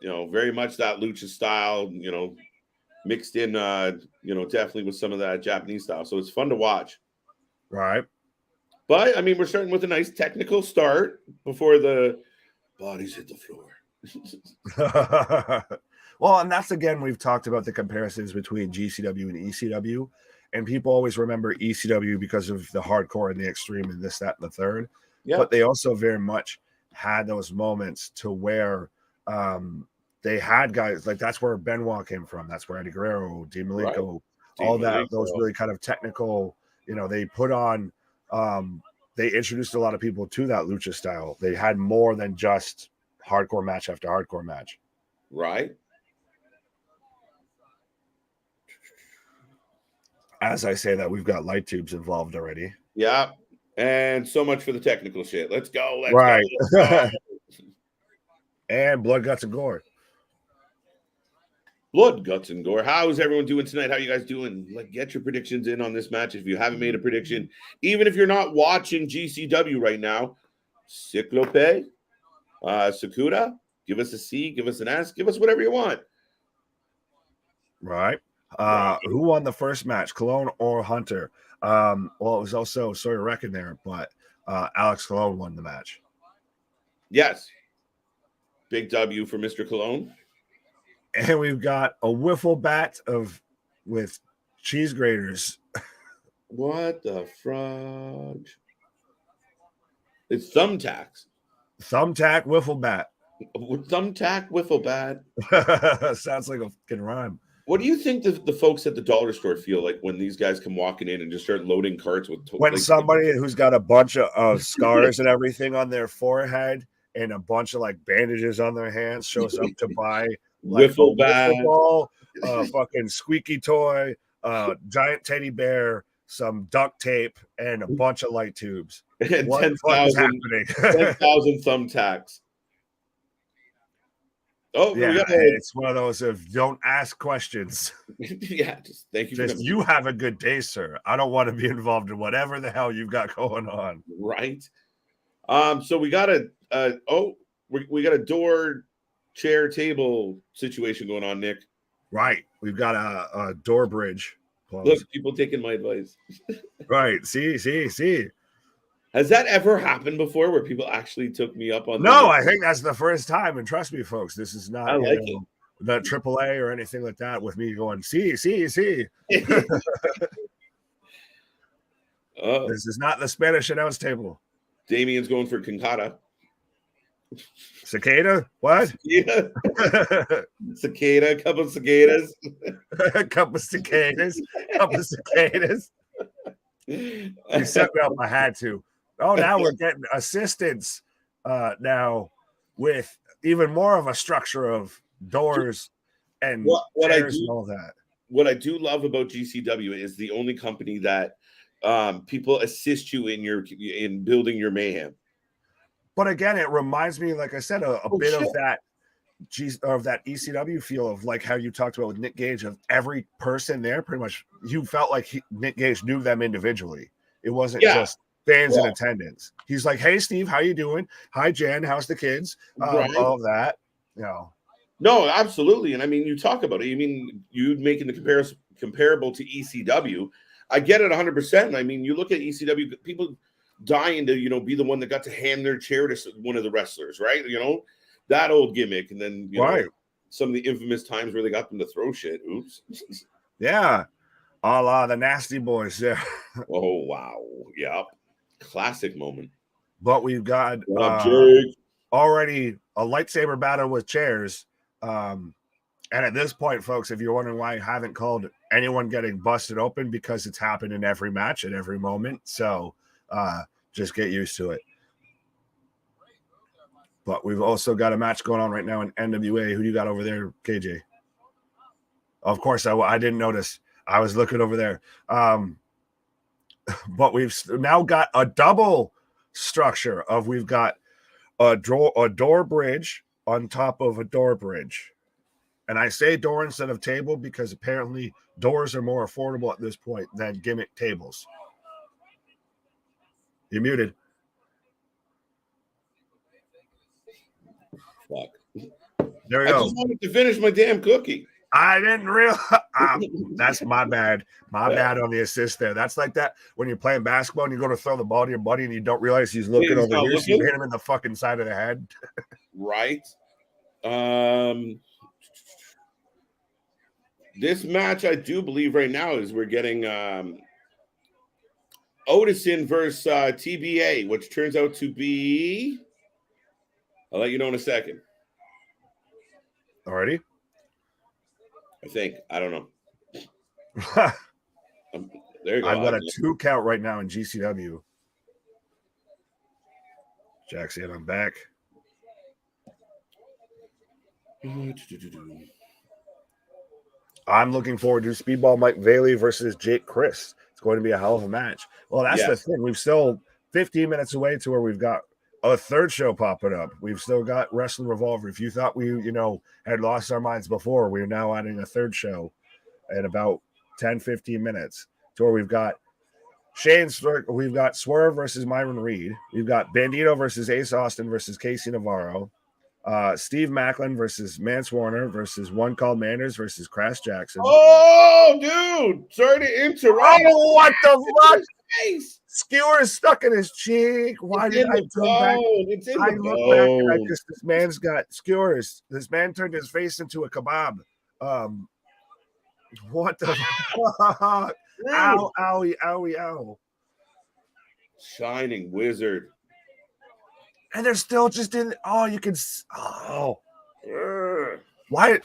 very much that lucha style, mixed in, definitely with some of that Japanese style. So it's fun to watch. Right. But, I mean, we're starting with a nice technical start before the bodies hit the floor. Well, and that's, again, we've talked about the comparisons between GCW and ECW. And people always remember ECW because of the hardcore and the extreme and this, that, and the third. Yep. But they also very much had those moments to where they had guys like that's where Benoit came from. That's where Eddie Guerrero, Dean Malenko, all that, those really kind of technical, they put on, they introduced a lot of people to that lucha style. They had more than just hardcore match after hardcore match. Right. As I say that, we've got light tubes involved already. Yeah. And so much for the technical shit. Let's go. Let's go. And blood, guts, and gore. Blood, guts, and gore. How is everyone doing tonight? How are you guys doing? Get your predictions in on this match. If you haven't made a prediction, even if you're not watching GCW right now, Cyclope, Sakuda, give us a C, give us an S, give us whatever you want. Right. Who won the first match, KiLynn or Hunter? Well, it was also Sawyer Reckon there, but Alex KiLynn won the match. Yes. Big W for Mr. KiLynn. And we've got a wiffle bat with cheese graters. What the frog? It's thumbtacks. Thumbtack wiffle bat. Thumbtack wiffle bat. Sounds like a fucking rhyme. What do you think the folks at the dollar store feel like when these guys come walking in and just start loading carts with when somebody who's got a bunch of scars and everything on their forehead and a bunch of like bandages on their hands shows up to buy like wiffle a wiffle ball, fucking squeaky toy, giant teddy bear, some duct tape, and a bunch of light tubes? and What the fuck is happening? 10,000 thumbtacks. Oh, yeah, it's one of those of don't ask questions. Yeah, just thank you. Just you have a good day, sir. I don't want to be involved in whatever the hell you've got going on. Right. So we got we got a door, chair, table situation going on, Nick. Right. We've got a door bridge. Closed. Look, people taking my advice. Right. See. Has that ever happened before where people actually took me up on No, I think that's the first time. And trust me, folks, this is not the AAA or anything like that with me going, see. This is not the Spanish announce table. Damien's going for Kinkata. Cicada? What? Yeah. Cicada, a couple of cicadas. A couple of cicadas. You set me up. I had to. Oh, now we're getting assistance now with even more of a structure of doors and chairs and all that. What I do love about GCW is the only company that people assist you in building your mayhem. But again, it reminds me, like I said, a bit of that ECW feel of like how you talked about with Nick Gage, of every person there. Pretty much, you felt like Nick Gage knew them individually. It wasn't just fans in attendance. He's like, "Hey, Steve, how you doing? Hi, Jen, how's the kids?" All of that, No, absolutely. And I mean, you talk about it. You mean you making the comparable to ECW? I get it 100%. I mean, you look at ECW, people dying to be the one that got to hand their chair to one of the wrestlers, right? That old gimmick, and then some of the infamous times where they got them to throw shit. Oops. Yeah, a la the Nasty Boys there. Oh wow, yep, classic moment. But we've got already a lightsaber battle with chairs. And at this point, folks, if you're wondering why I haven't called anyone getting busted open, because it's happened in every match at every moment. So just get used to it. But we've also got a match going on right now in NWA. Who do you got over there, KJ? Of course, I didn't notice. I was looking over there. But we've now got a double structure of we've got a door bridge on top of a door bridge. And I say door instead of table because apparently doors are more affordable at this point than gimmick tables. You're muted. Fuck. There we go. I just wanted to finish my damn cookie. I didn't realize. That's my bad. My bad on the assist there. That's like that when you're playing basketball and you go to throw the ball to your buddy and you don't realize he's looking over here. So you hit him in the fucking side of the head. Right. This match, I do believe right now is we're getting Odison versus TBA, which turns out to be. I'll let you know in a second. Alrighty. I think. I don't know. There you go. I've got a 2 count right now in GCW. Jackson, I'm back. I'm looking forward to Speedball Mike Bailey versus Jake Chris. It's going to be a hell of a match. Well, that's the thing. We've still 15 minutes away to where we've got a third show popping up. We've still got Wrestling Revolver. If you thought we, had lost our minds before, we're now adding a third show in about 10, 15 minutes to where we've got we've got Swerve versus Myron Reed. We've got Bandito versus Ace Austin versus Casey Navarro. Steve Macklin versus Mance Warner versus One Called Manners versus Crash Jackson. Oh, dude. Sorry to interrupt. Oh, what the fuck? Skewer is stuck in his cheek. Why did I turn back? I look back and this man's got skewers. This man turned his face into a kebab. What the fuck? Ow, owie, owie, ow. Shining Wizard. And they're still just in. Oh, you can. Oh. Why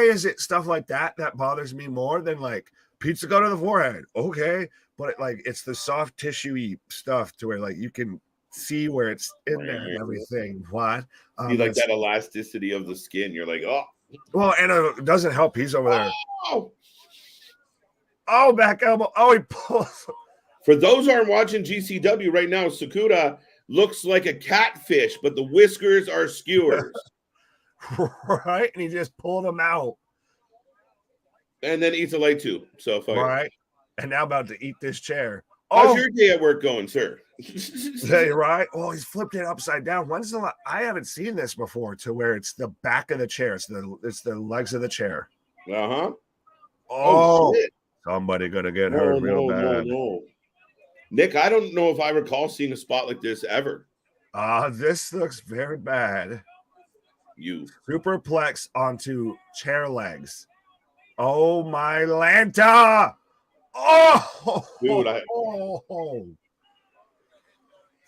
is it stuff like that bothers me more than like pizza go to the forehead? Okay, but it's the soft tissue stuff to where like you can see where it's in there and everything. What? You like that elasticity of the skin? You're like, oh, well, and it doesn't help. He's over there. Oh, back elbow. Oh, he pulls. For those who aren't watching GCW right now, Sakuda looks like a catfish, but the whiskers are skewers. Right, and he just pulled them out. And then eats a light too. So fuck right. And now about to eat this chair. How's your day at work going, sir? Right. Oh, he's flipped it upside down. I haven't seen this before to where it's the back of the chair. It's the legs of the chair. Uh-huh. Oh shit. Somebody gonna get hurt real bad. No. Nick, I don't know if I recall seeing a spot like this ever. This looks very bad. You superplex onto chair legs. Oh my Lanta! Oh, dude!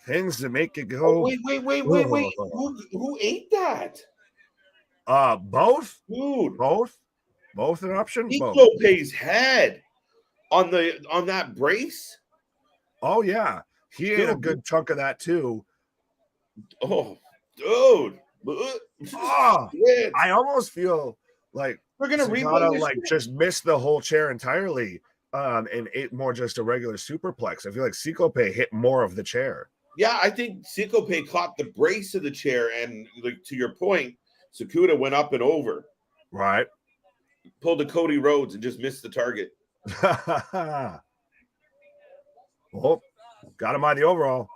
Things to make it go. Oh, wait! Who ate that? Both. Dude, both an option. Lopez's head on that brace. Oh yeah, he ate a good chunk of that too. Oh, dude. Oh, I almost feel like we're gonna replay just missed the whole chair entirely, and ate more just a regular superplex. I feel like Cyclope hit more of the chair. Yeah, I think Cyclope caught the brace of the chair, and like to your point, Sakuda went up and over. Right. Pulled a Cody Rhodes and just missed the target. Oh, got him on the overall.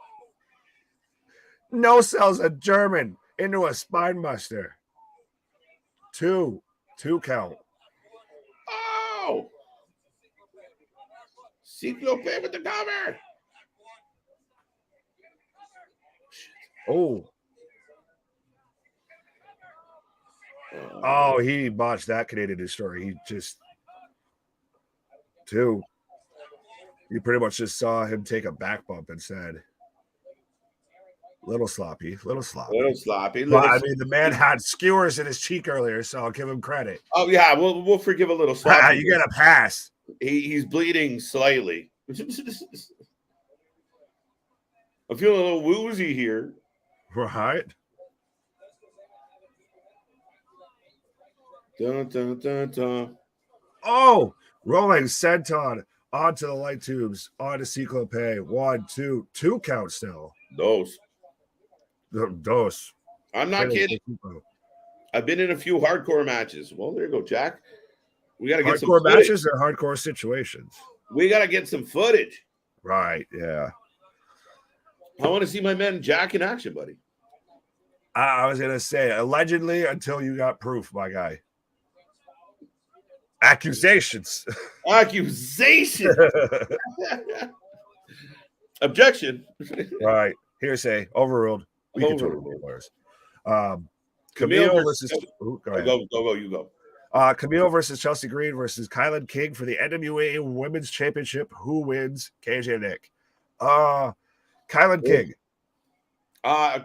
No sells a German into a spine buster. Two count. Oh! Cyclope with the cover. Oh, he botched that Canadian Destroyer. He just you pretty much just saw him take a back bump and said, little sloppy. But, I mean, the man had skewers in his cheek earlier, so I'll give him credit. Oh, yeah, we'll forgive a little sloppy. You get a pass. He's bleeding slightly. I feel a little woozy here. Right. Dun, dun, dun, dun. Oh, rolling senton onto the light tubes, onto Cyclope. 1, 2 count still. Those. I'm not kidding. I've been in a few hardcore matches. Well, there you go, Jack. We got to get some hardcore matches or hardcore situations. We got to get some footage. Right. Yeah. I want to see my man Jack in action, buddy. I was gonna say allegedly until you got proof, my guy. Accusations. Objection. Right. Hearsay. Overruled. We can totally roll ours. Kamille versus go. You go. Kamille versus Chelsea Green versus KiLynn King for the NWA Women's Championship. Who wins? KJ and Nick. KiLynn King. I'm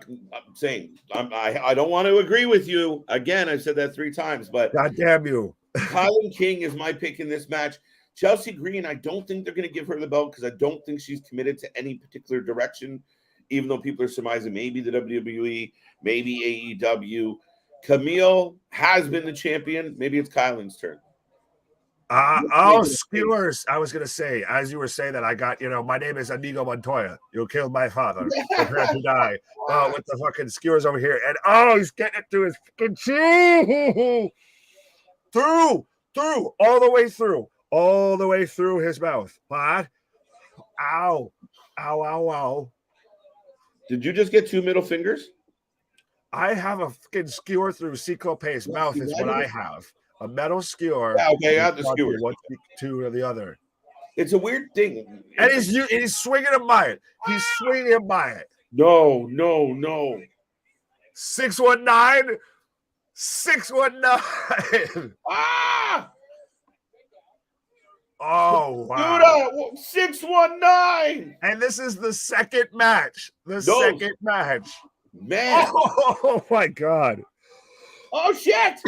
saying I don't want to agree with you. Again, I've said that 3 times, but God damn you. KiLynn King is my pick in this match. Chelsea Green, I don't think they're going to give her the belt because I don't think she's committed to any particular direction, even though people are surmising maybe the WWE, maybe AEW. Kamille has been the champion. Maybe it's KiLynn's turn. Skewers. I was going to say, as you were saying that, I got, my name is Inigo Montoya. You killed my father. Prepare to die. With the fucking skewers over here. And, he's getting it through his fucking cheek. Through, all the way through his mouth. What? Ow. Did you just get 2 middle fingers? I have a fucking skewer through Cyclope's mouth is what I have. A metal skewer. Yeah, okay, I have the skewer. One to the other. It's a weird thing. And he's swinging him by it. He's swinging him by it. No. 619. 619. Oh, wow. Dude, 619. And this is the second match. Second match. Man. Oh, my God. Oh, shit.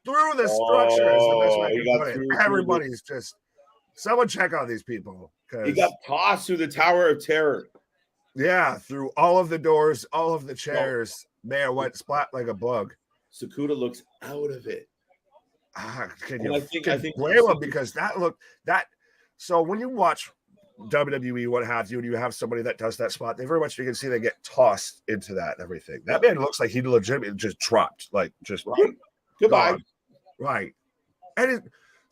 through the structure is the best way he to got put it. through Everybody's just someone check on these people. He got tossed through the Tower of Terror. Yeah, through all of the doors, all of the chairs. Man went splat like a bug. Sakuda looks out of it. Can you blame him? Because that. So when you watch WWE, what have you, and you have somebody that does that spot, they very much you can see they get tossed into that and everything. That man looks like he legitimately just dropped, like just goodbye. Gone. Right. And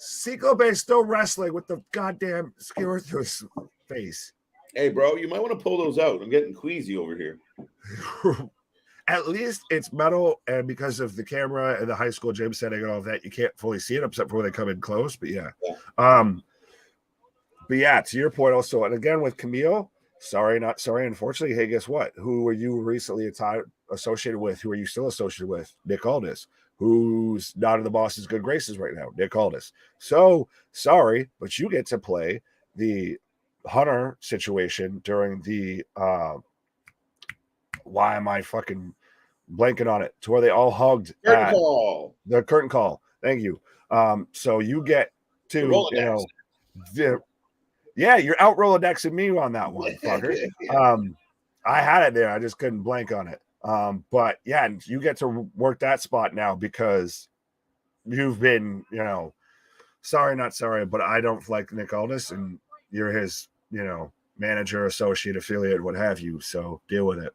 Seiko Bay still wrestling with the goddamn skewer through his face. Hey, bro, you might want to pull those out. I'm getting queasy over here. At least it's metal, and because of the camera and the high school gym setting and all of that, you can't fully see it except for when they come in close. But yeah. But yeah, to your point also, and again with Kamille, sorry, not sorry. Unfortunately, hey, guess what? Who were you recently associated with? Who are you still associated with? Nick Aldis, who's not in the boss's good graces right now. Nick Aldis. So sorry, but you get to play the Hunter situation during the why am I fucking blanking on it? To where they all hugged the curtain call. Thank you. So you get to yeah, you're out Rolodexing me on that one, fucker. I had it there. I just couldn't blank on it. But yeah, you get to work that spot now because you've been, sorry, not sorry, but I don't like Nick Aldis and you're his, manager, associate, affiliate, what have you. So deal with it.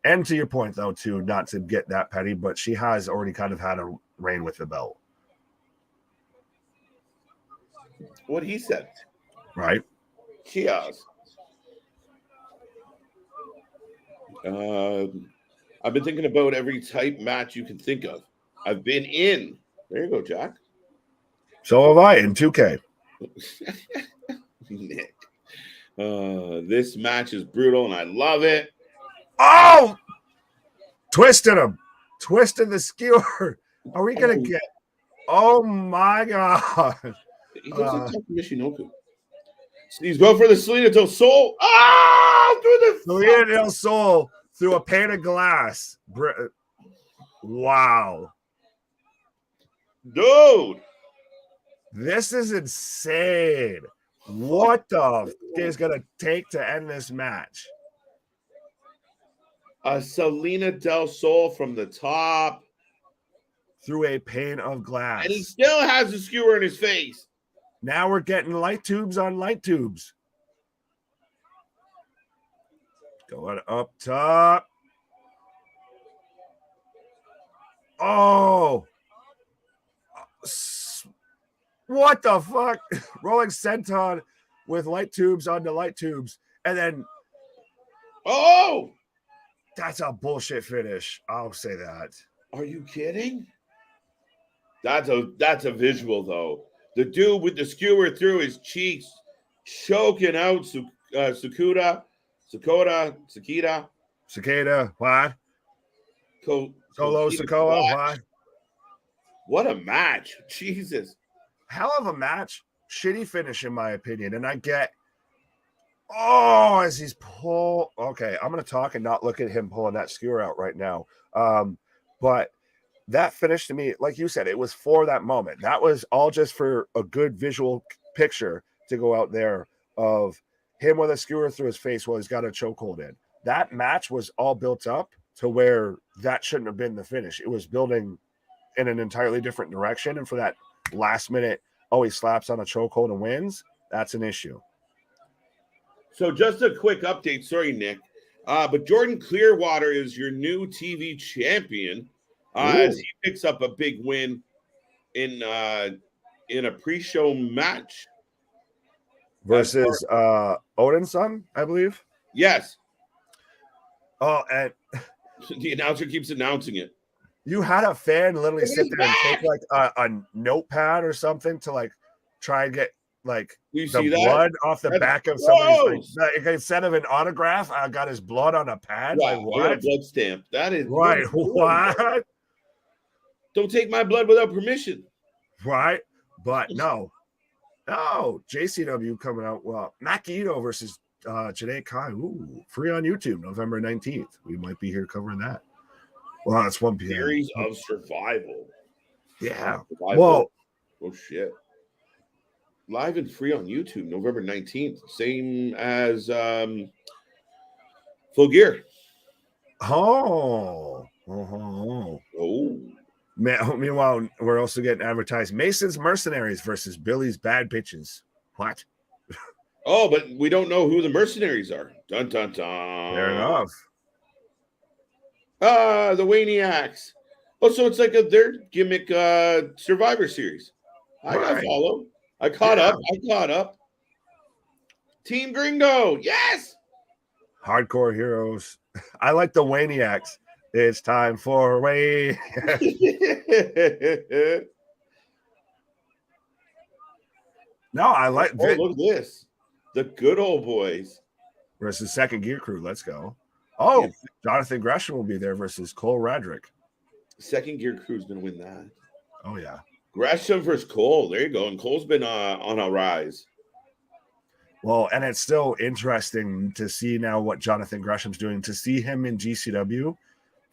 And to your point, though, too, not to get that petty, but she has already kind of had a reign with the belt. What he said. Right. She has. I've been thinking about every type match you can think of. I've been in. There you go, Jack. So have I in 2K. Nick. This match is brutal, and I love it. Oh! Twisted him. Twisted the skewer. Are we going to get... Oh, my God. He looks like Mishinoku. He's going for the Salida del Sol. Ah! Through the Salida del Sol through a pane of glass. Wow. Dude. This is insane. What the is going to take to end this match? A Salida del Sol from the top. Through a pane of glass. And he still has a skewer in his face. Now we're getting light tubes on light tubes. Going up top. Oh. What the fuck? Rolling senton with light tubes onto light tubes. And then. Oh. That's a bullshit finish. I'll say that. Are you kidding? That's a visual, though. The dude with the skewer through his cheeks, choking out Sakita, what? Solo Sikoa, what? What a match. Jesus. Hell of a match. Shitty finish, in my opinion. And I get, as he's okay, I'm going to talk and not look at him pulling that skewer out right now. But that finish to me, like you said, it was for that moment. That was all just for a good visual picture to go out there of him with a skewer through his face while he's got a chokehold in. That match was all built up to where that shouldn't have been the finish. It was building in an entirely different direction. And for that last minute, he slaps on a chokehold and wins. That's an issue. So just a quick update. Sorry, Nick. But Jordan Clearwater is your new TV champion. As he picks up a big win in a pre-show match versus Odin's son, I believe. Yes. Oh, and the announcer keeps announcing it. You had a fan literally sit there and take like a notepad or something to like try and get like you the see blood that? off the That's back of gross. somebody's like, instead of an autograph, I got his blood on a pad. Yeah, like what? A blood stamp. That is right. What? Don't take my blood without permission. Right. But no, JCW coming out. Well, Makito versus Janae Kai. Ooh, free on YouTube, November 19th. We might be here covering that. Well, it's 1 p.m. Series of survival. Yeah. Live Well, oh shit. Live and free on YouTube, November 19th. Same as Full Gear. oh. Oh. Meanwhile, we're also getting advertised Mason's Mercenaries versus Billy's Bad Bitches. What? Oh, but we don't know who the mercenaries are. Dun dun dun. Fair enough. The Waniacs. Oh, so it's like their gimmick Survivor Series. I follow. I caught up. Team Gringo. Yes. Hardcore heroes. I like the Waniacs. It's time for Way. No, I like. Oh, look at this. The good old boys versus Second Gear Crew. Let's go. Oh, yeah. Jonathan Gresham will be there versus Cole Radrick. Second Gear Crew's going to win that. Oh, yeah. Gresham versus Cole. There you go. And Cole's been on a rise. Well, and it's still interesting to see now what Jonathan Gresham's doing. To see him in GCW,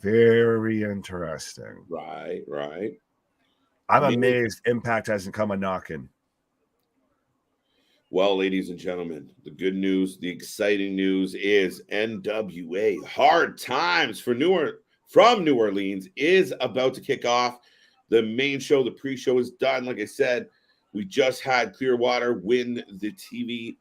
very interesting. Right. I'm amazed Impact hasn't come a knocking. Well, ladies and gentlemen, the good news, the exciting news is NWA Hard Times from New Orleans is about to kick off. The main show, the pre-show is done. Like I said, we just had Clearwater win the TV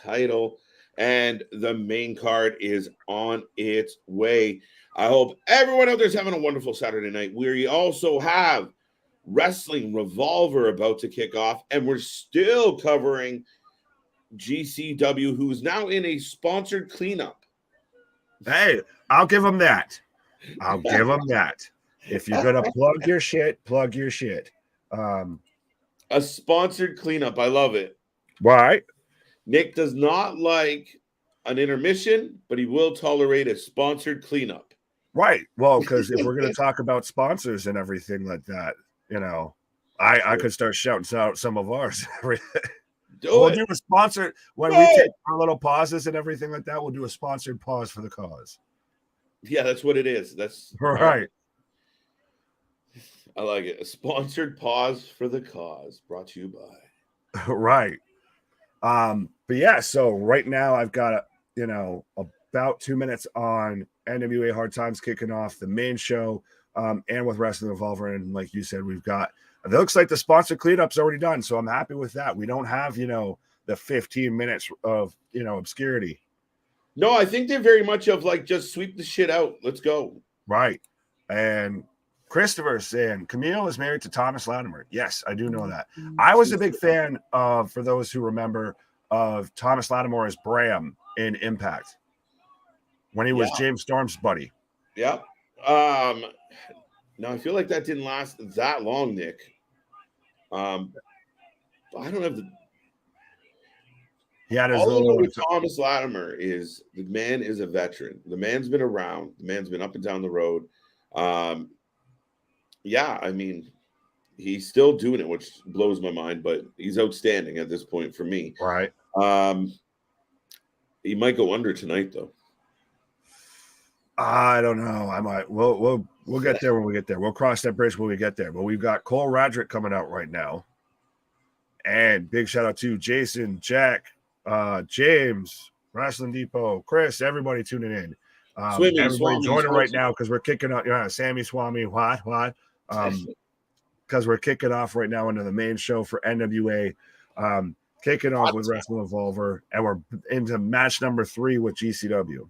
title, and the main card is on its way. I hope everyone out there is having a wonderful Saturday night. We also have Wrestling Revolver about to kick off, and we're still covering GCW, who's now in a sponsored cleanup. Hey, I'll give them that. If you're gonna plug your shit, plug your shit. A sponsored cleanup. I love it. Right. Nick does not like an intermission, but he will tolerate a sponsored cleanup. Right. Well, because if we're going to talk about sponsors and everything like that, you know, I could start shouting out some of ours. We'll do a sponsor when we take our little pauses and everything like that. We'll do a sponsored pause for the cause. Yeah, that's what it is. That's right. I like it. A sponsored pause for the cause, brought to you by. Right. But yeah, so right now I've got about 2 minutes on NWA Hard Times kicking off the main show, and with Wrestling Revolver, and like you said, we've got. It looks like the sponsor cleanup's already done, so I'm happy with that. We don't have the 15 minutes of obscurity. No, I think they're very much of like just sweep the shit out. Let's go. Right, and Christopher saying Kamille is married to Thomas Latimer. Yes, I do know that. I was a big fan of, for those who remember, of Thomas Latimer as Bram in Impact when he was James Storm's buddy. Yep. Now I feel like that didn't last that long, Nick. I don't have the. He had his all little. With Thomas Latimer is the man is a veteran. The man's been around. The man's been up and down the road. Yeah, I mean, he's still doing it, which blows my mind, but he's outstanding at this point for me. Right. He might go under tonight, though. I don't know. I might. We'll get there when we get there. We'll cross that bridge when we get there. But we've got Cole Radrick coming out right now, and big shout out to Jason, Jack, James, Wrestling Depot, Chris, everybody tuning in. Everybody joining right now because we're kicking out. Sammy Swami, what? Because we're kicking off right now into the main show for NWA. Kicking off with Wrestling Revolver, and we're into match number 3 with GCW.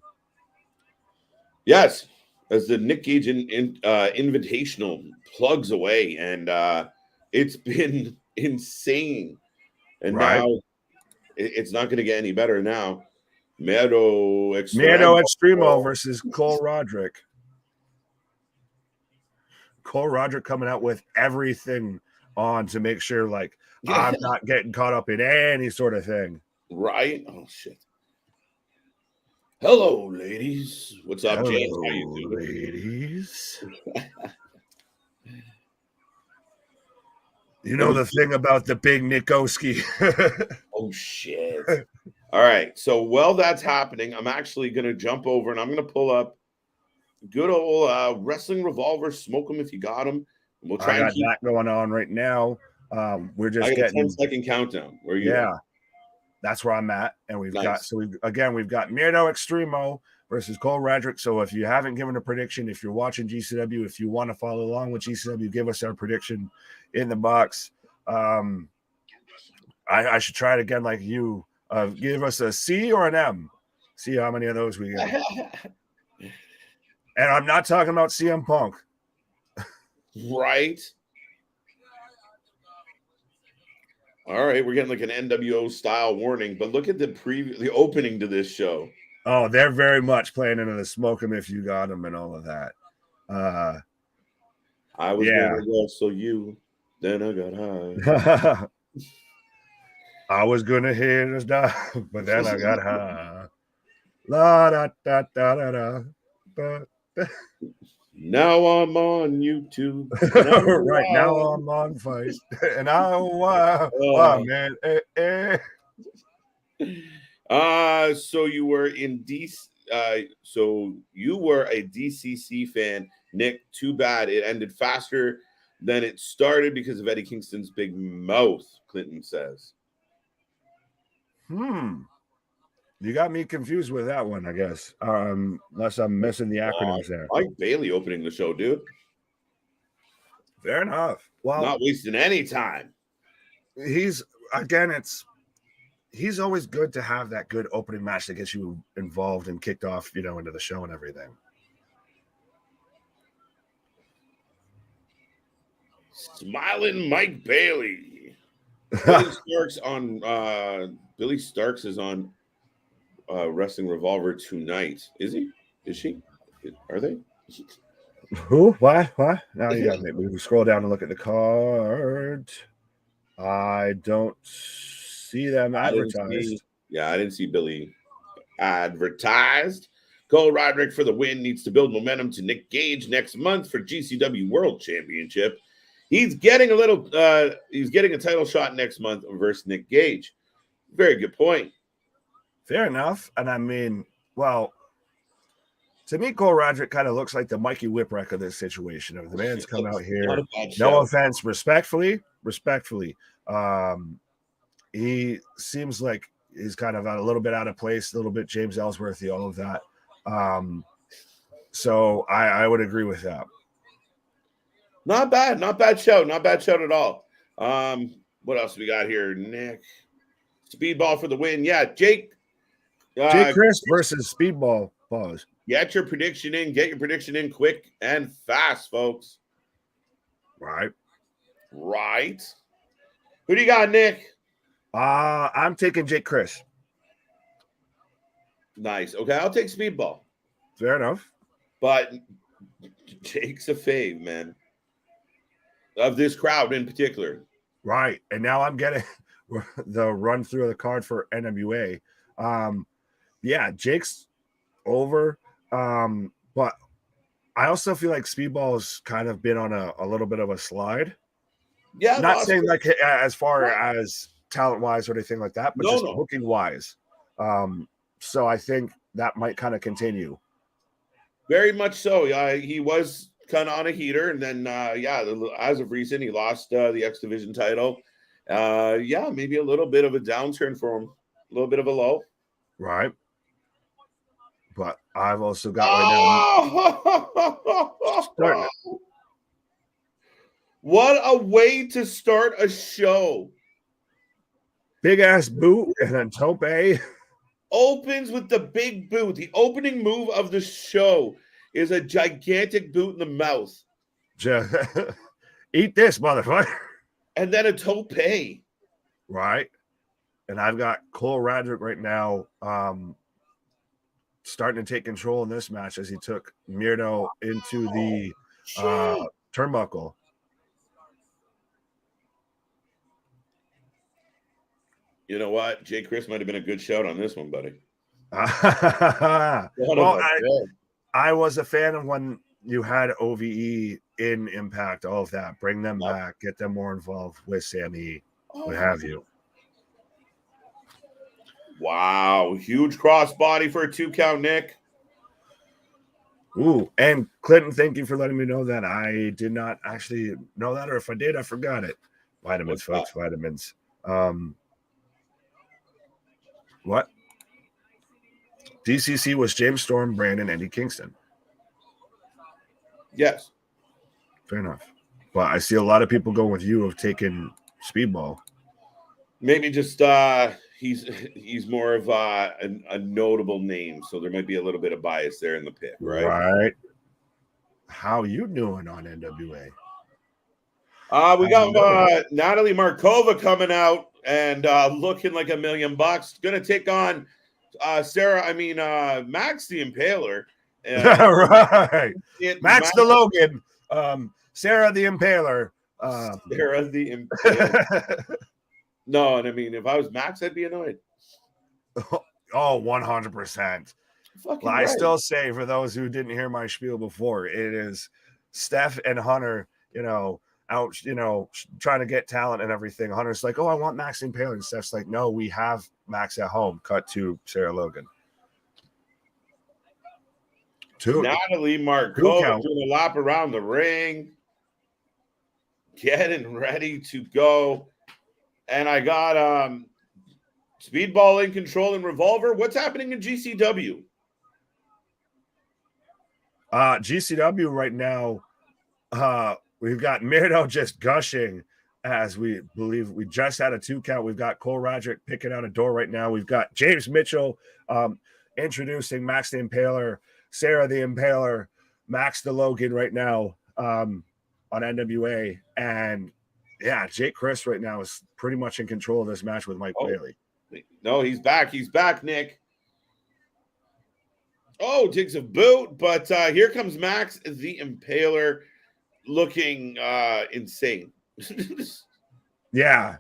Yes, as the Nick Gage Invitational plugs away, and it's been insane. And now it's not going to get any better now. Murdoch Extremo versus Cole Radrick. Cole Radrick coming out with everything on to make sure, like, I'm not getting caught up in any sort of thing. Right? Oh, shit. Hello, ladies. What's up, James? How you doing? Ladies. You know the thing about the big Nikoski. Oh, shit. All right. So while that's happening, I'm actually going to jump over and I'm going to pull up good old Wrestling Revolver. Smoke them if you got them. We'll I try and got keep. that going on right now. We're I just got a getting 10-second countdown. Where are you? yeah. At? That's where I'm at, and we've Nice. got Murdoch Extremo versus Cole Radrick. So if you haven't given a prediction, if you're watching GCW, if you want to follow along with GCW, give us our prediction in the box. I should try it again, like you. Give us a C or an M. See how many of those we get. And I'm not talking about CM Punk. Right. All right, we're getting like an NWO style warning, but look at the opening to this show. Oh, they're very much playing into the smoke 'em if you got them and all of that. I was gonna wrestle you, then I got high. I was gonna hit us down, but then I got high. La da da da da da. Now I'm on YouTube. Right now I'm on Fight, and man. So you were in DC. So you were a DCC fan, Nick. Too bad it ended faster than it started because of Eddie Kingston's big mouth. Clinton says. You got me confused with that one, I guess. Unless I'm missing the acronyms there. Mike Bailey opening the show, dude. Fair enough. Well, not wasting any time. He's always good to have that good opening match that gets you involved and kicked off, into the show and everything. Smiling Mike Bailey. Billy Starks is on Wrestling Revolver tonight. Is he? Is she? Are they? Who? What? Now you got me. We scroll down and look at the card. I don't see them advertised. I didn't see Billy advertised. Cole Roderick for the win needs to build momentum to Nick Gage next month for GCW World Championship. He's getting a title shot next month versus Nick Gage. Very good point. Fair enough. And I mean, well, to me, Cole Roderick kind of looks like the Mikey Whipwreck of this situation. If the man's come out here, no offense, respectfully, he seems like he's kind of a little bit out of place, a little bit James Ellsworthy, all of that. So I would agree with that. Not bad show at all. What else we got here, Nick? Speedball for the win. Yeah, Jake Chris versus Speedball. Pause. Get your prediction in quick and fast, folks. Right. Who do you got, Nick? I'm taking Jake Chris. Nice. Okay, I'll take Speedball. Fair enough. But Jake's a fave, man. Of this crowd in particular. Right. And now I'm getting the run through of the card for NWA. Jake's over. But I also feel like Speedball has kind of been on a little bit of a slide. Yeah. Not saying like as far as talent-wise or anything like that, but just booking-wise. So I think that might kind of continue. Very much so. He was kind of on a heater, and then as of recent, he lost the X Division title. Maybe a little bit of a downturn for him, a little bit of a low. Right. But I've also got right now. What a way to start a show! Big ass boot and then tope. Opens with the big boot. The opening move of the show is a gigantic boot in the mouth. Eat this, motherfucker. And then a tope. Right. And I've got Cole Radrick right now starting to take control in this match as he took Murdoch into the turnbuckle. You know what? Jay Chris might have been a good shout on this one, buddy. I was a fan of when you had OVE in Impact, all of that. Bring them back, get them more involved with Sammy, what have you. Wow, huge crossbody for a 2 count, Nick. Ooh, and Clinton, thank you for letting me know that. I did not actually know that, or if I did, I forgot it. Vitamins, What's folks, vitamins. What? DCC was James Storm, Brandon, Eddie Kingston. Yes. Fair enough. But I see a lot of people going with you of taking Speedball. Maybe just he's more of a notable name, so there might be a little bit of bias there in the pick, right? Right. How you doing on NWA? We got Natalie Markova coming out and looking like $1 million. Gonna take on Max the Impaler. Right. Max the Logan. Sarah the Impaler. Sarah the Impaler. No, and I mean, if I was Max, I'd be annoyed. Oh, 100%. Well, I still say, for those who didn't hear my spiel before, it is Steph and Hunter, out, trying to get talent and everything. Hunter's like, oh, I want Max the Impaler. And Steph's like, no, we have Max at home. Cut to Sarah Logan. Natalie Markova doing a lap around the ring, getting ready to go. And I got Speedball in control and Revolver. What's happening in GCW? GCW right now, we've got Murdoch just gushing as we believe we just had a 2 count. We've got Cole Roderick picking out a door right now. We've got James Mitchell introducing Max the Impaler, Sarah the Impaler, Max the Logan right now on NWA. And yeah, Jake Chris right now is pretty much in control of this match with Mike Bailey. No, he's back. He's back, Nick. Oh, takes a boot, but here comes Max the Impaler looking insane. Yeah.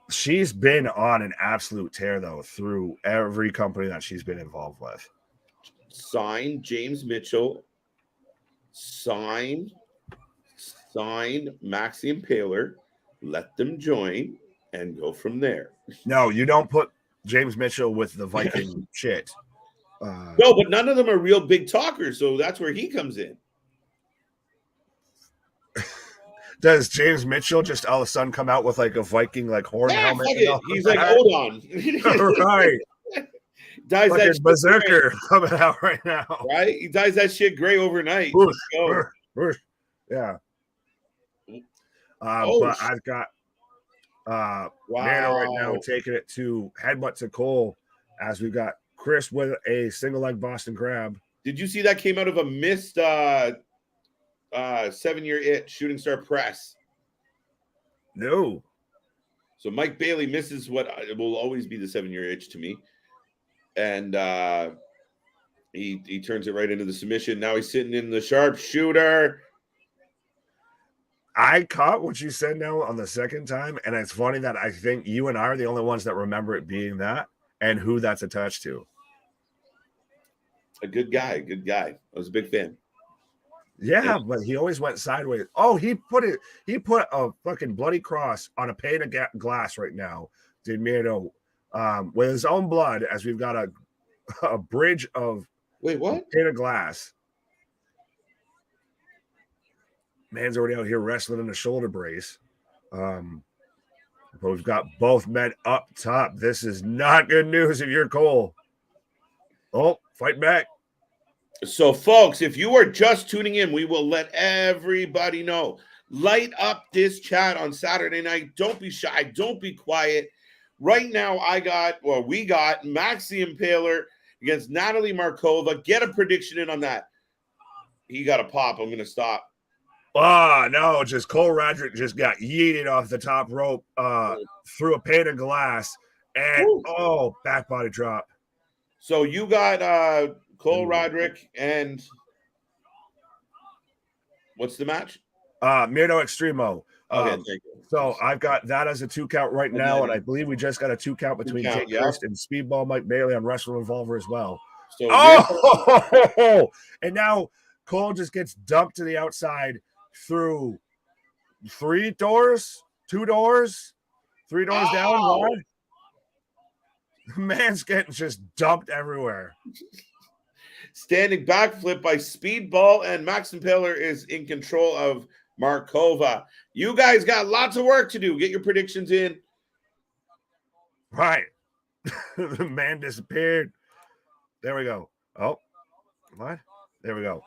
She's been on an absolute tear, though, through every company that she's been involved with. Sign James Mitchell. Sign Max the Impaler. Let them join and go from there. No, you don't put James Mitchell with the Viking shit. No, but none of them are real big talkers, so that's where he comes in. Does James Mitchell just all of a sudden come out with like a Viking helmet? He's like, hold on. Right. Dyes that berserker coming out right now. Right? He dyes that shit gray overnight. Yeah. But I've got Nano right now taking it to headbutt to Cole as we've got Chris with a single leg Boston Crab. Did you see that came out of a missed 7-year it shooting star press? No. So Mike Bailey misses what will always be the 7-year itch to me. And he turns it right into the submission. Now he's sitting in the sharpshooter. I caught what you said now on the second time, and it's funny that I think you and I are the only ones that remember it being that and who that's attached to. A good guy. I was a big fan. Yeah, but he always went sideways. Oh, he put a fucking bloody cross on a pane of glass right now, did Murdoch, with his own blood, as we've got a bridge of pane of glass. Man's already out here wrestling in a shoulder brace. But we've got both men up top. This is not good news if you're Cole. Oh, fight back. So, folks, if you are just tuning in, we will let everybody know. Light up this chat on Saturday night. Don't be shy. Don't be quiet. Right now, we got Max the Impaler against Natalie Markova. Get a prediction in on that. He got a pop. I'm going to stop. No, just Cole Roderick just got yeeted off the top rope through a pane of glass. And, back body drop. So you got Cole Roderick and what's the match? Murdo Extremo. Okay, thank you. So I've got that as a 2 count right now, and I believe we just got a 2 count between Jake Hurst and Speedball Mike Bailey on Wrestling Revolver as well. So and now Cole just gets dumped to the outside through 2 doors down. Man's getting just dumped everywhere. Standing backflip by Speedball, and Max Impaler is in control of Markova. You guys got lots of work to do. Get your predictions in. Right. The man disappeared. There we go. Oh, what? There we go.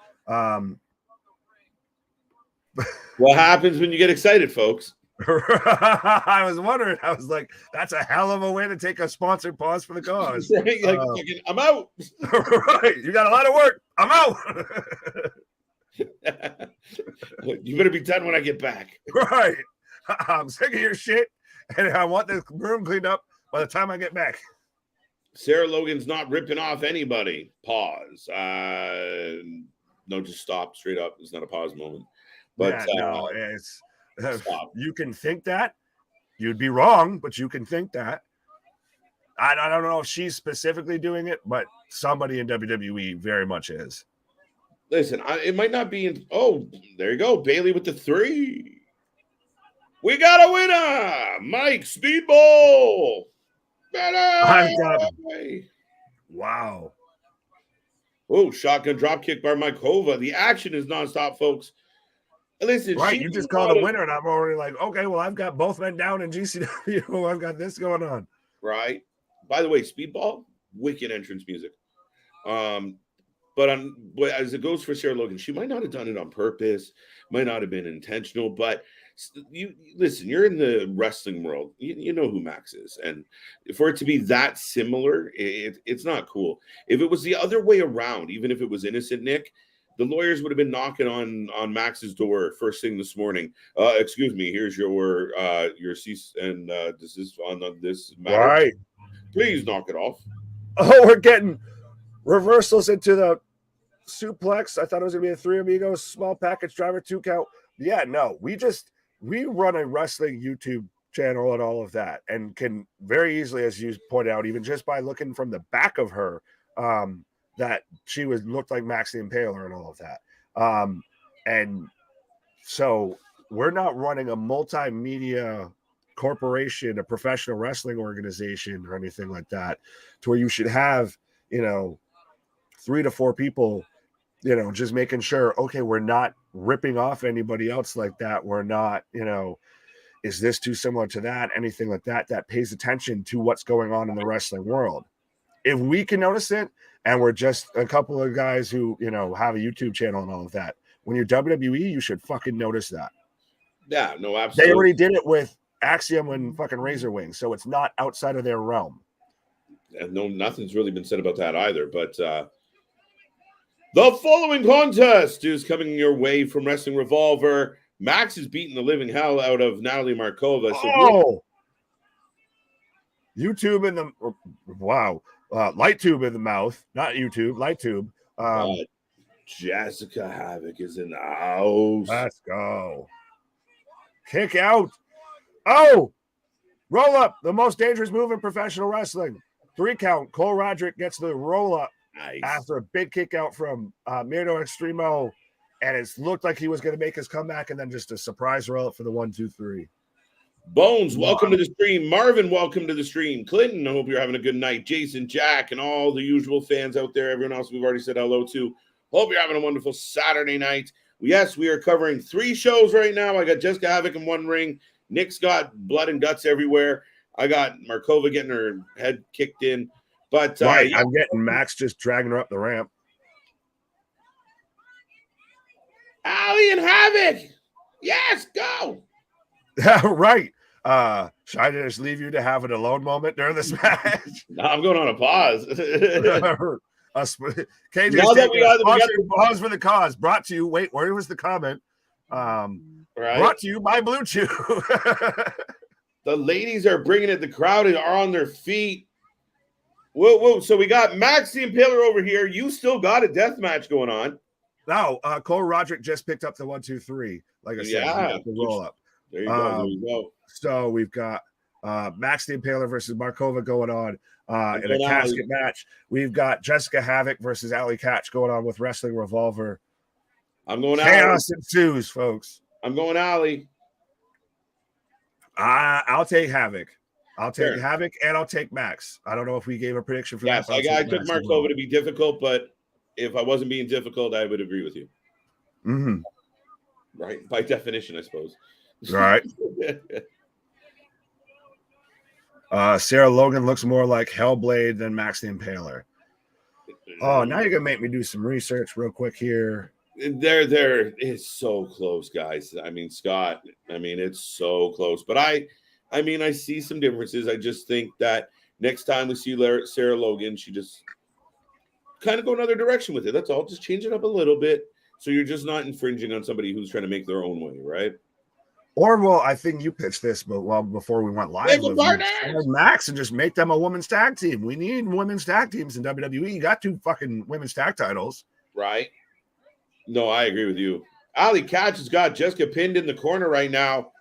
What happens when you get excited, folks? I was wondering. I was like, that's a hell of a way to take a sponsored pause for the cause. Right? Like, I'm out. Right. You got a lot of work. I'm out. You better be done when I get back. Right. I'm sick of your shit, and I want this room cleaned up by the time I get back. Sarah Logan's not ripping off anybody. Pause. No, just stop straight up. It's not a pause moment. But yeah, no, it's you can think that. You'd be wrong, but you can think that. I don't know if she's specifically doing it, but somebody in WWE very much is. Listen, it might not be in. Oh, there you go. Bailey with the 3. We got a winner. Mike Speedball. Wow. Oh, shotgun drop kick by Markova. The action is nonstop, folks. Listen, right, you just called a winner, and I'm already like, okay, well, I've got both men down in GCW. I've got this going on. Right. By the way, Speedball, wicked entrance music. But as it goes for Sarah Logan, she might not have done it on purpose, might not have been intentional, but you listen, you're in the wrestling world. You know who Max is. And for it to be that similar, it's not cool. If it was the other way around, even if it was innocent Nick, the lawyers would have been knocking on Max's door first thing this morning. Excuse me, here's your cease and desist on this matter. Right. Please knock it off. Oh, we're getting reversals into the suplex. I thought it was going to be a 3 amigos, small package driver, 2 count. Yeah, no, we run a wrestling YouTube channel and all of that, and can very easily, as you pointed out, even just by looking from the back of her, that she looked like Max the Impaler and all of that. And so we're not running a multimedia corporation, a professional wrestling organization or anything like that, to where you should have, 3 to 4 people, just making sure, okay, we're not ripping off anybody else like that. We're not, is this too similar to that? Anything like that pays attention to what's going on in the wrestling world. If we can notice it, and we're just a couple of guys who, have a YouTube channel and all of that, when you're WWE, you should fucking notice that. Yeah, no, absolutely. They already did it with Axiom and fucking Razor Wing, so it's not outside of their realm. And no, nothing's really been said about that either. But the following contest is coming your way from Wrestling Revolver. Max is beating the living hell out of Natalie Markova. So YouTube in the light tube in the mouth, not YouTube, light tube. Jessica Havoc is in the house. Let's go. Kick out. Oh, roll up. The most dangerous move in professional wrestling. 3 count. Cole Roderick gets the roll up after a big kick out from Murdoch Extremo. And it looked like he was going to make his comeback, and then just a surprise roll up for the 1, 2, 3. Bones, welcome to the stream. Marvin, welcome to the stream. Clinton, I hope you're having a good night. Jason, Jack, and all the usual fans out there. Everyone else we've already said hello to. Hope you're having a wonderful Saturday night. Yes, we are covering 3 shows right now. I got Jessica Havoc in one ring. Nick's got blood and guts everywhere. I got Markova getting her head kicked in. But I'm getting Max just dragging her up the ramp. Allie and Havoc. Yes, go. Right. Should I just leave you to have an alone moment during this match? No, I'm going on a pause. KJ, now that we got pause for the cause. Brought to you. Wait, where was the comment? Brought to you by Blue Chew. The ladies are bringing it. The crowd are on their feet. Whoa. So we got Max the Impaler over here. You still got a death match going on. No, Cole Roderick just picked up the 1, 2, 3. Like I said, the roll up. There you go. There you go. So we've got Max the Impaler versus Markova going on in a casket match. We've got Jessica Havoc versus Allie Katch going on with Wrestling Revolver. I'm going Chaos ensues, folks. I'm going Allie. I'll take Havoc. I'll take Havoc and I'll take Max. I don't know if we gave a prediction for that. Yes, I took Markova to be difficult, but if I wasn't being difficult, I would agree with you. Mm-hmm. Right? By definition, I suppose. Right. Sarah Logan looks more like Hellblade than Max the Impaler. Oh, now you're gonna make me do some research real quick here. There is so close, guys. I mean, Scott. I mean, it's so close. But I see some differences. I just think that next time we see Sarah Logan, she just kind of go another direction with it. That's all. Just change it up a little bit, so you're just not infringing on somebody who's trying to make their own way, right? Or, well, I think you pitched this, but before we went live, Max and just make them a women's tag team. We need women's tag teams in WWE. You got 2 fucking women's tag titles, right? No, I agree with you. Ali Catch has got Jessica pinned in the corner right now.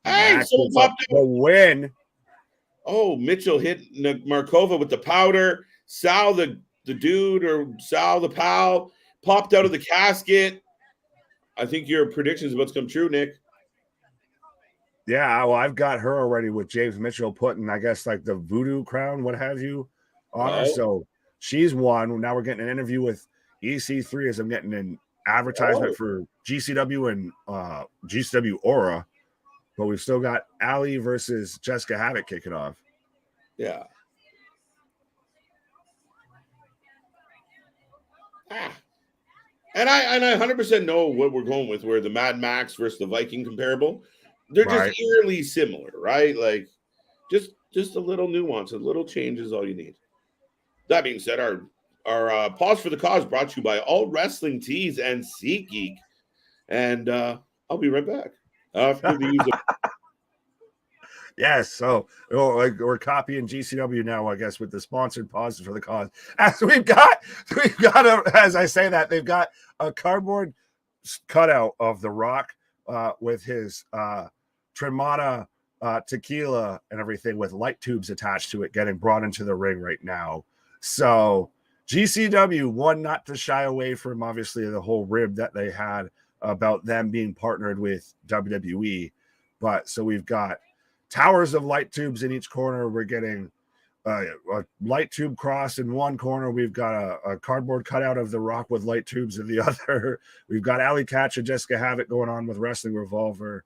Hey, so popped the win. Oh, Mitchell hit Markova with the powder. Sal, the dude, or Sal, the pal, popped out of the casket. I think your prediction is about to come true, Nick. Yeah, well, I've got her already with James Mitchell putting, I guess, like the voodoo crown, what have you, on her. So she's won. Now we're getting an interview with EC3 as I'm getting an advertisement for GCW and GCW Aura. But we've still got Ali versus Jessica Havoc kicking off. Yeah. And I 100% know what we're going with, where the Mad Max versus the Viking comparable. They're just eerily similar, right? Like just a little nuance, a little change is all you need. That being said, our pause for the cause brought to you by All Wrestling Tees and SeatGeek. And I'll be right back after the use of Yes, so we're copying GCW now, I guess, with the sponsored pauses for the cause. As we've got as I say that, they've got a cardboard cutout of The Rock with his Tremana tequila and everything with light tubes attached to it, getting brought into the ring right now. So GCW, one, not to shy away from obviously the whole rib that they had about them being partnered with WWE, but so we've got towers of light tubes in each corner. We're getting a light tube cross in one corner. We've got a cardboard cutout of The Rock with light tubes in the other. We've got Ali Catch and Jessica Havoc going on with Wrestling Revolver.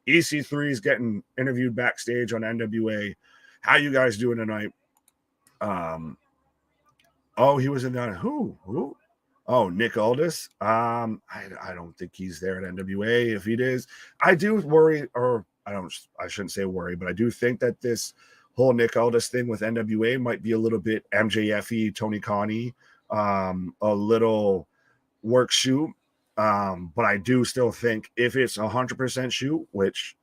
EC3 is getting interviewed backstage on NWA. How you guys doing tonight? He was in that. Who? Oh, Nick Aldis. I don't think he's there at NWA. If he is, I do worry, or I shouldn't say worry, but I do think that this whole Nick Aldis thing with NWA might be a little bit MJF-y, Tony Khan-y, a little work shoot. But I do still think if it's 100% shoot, which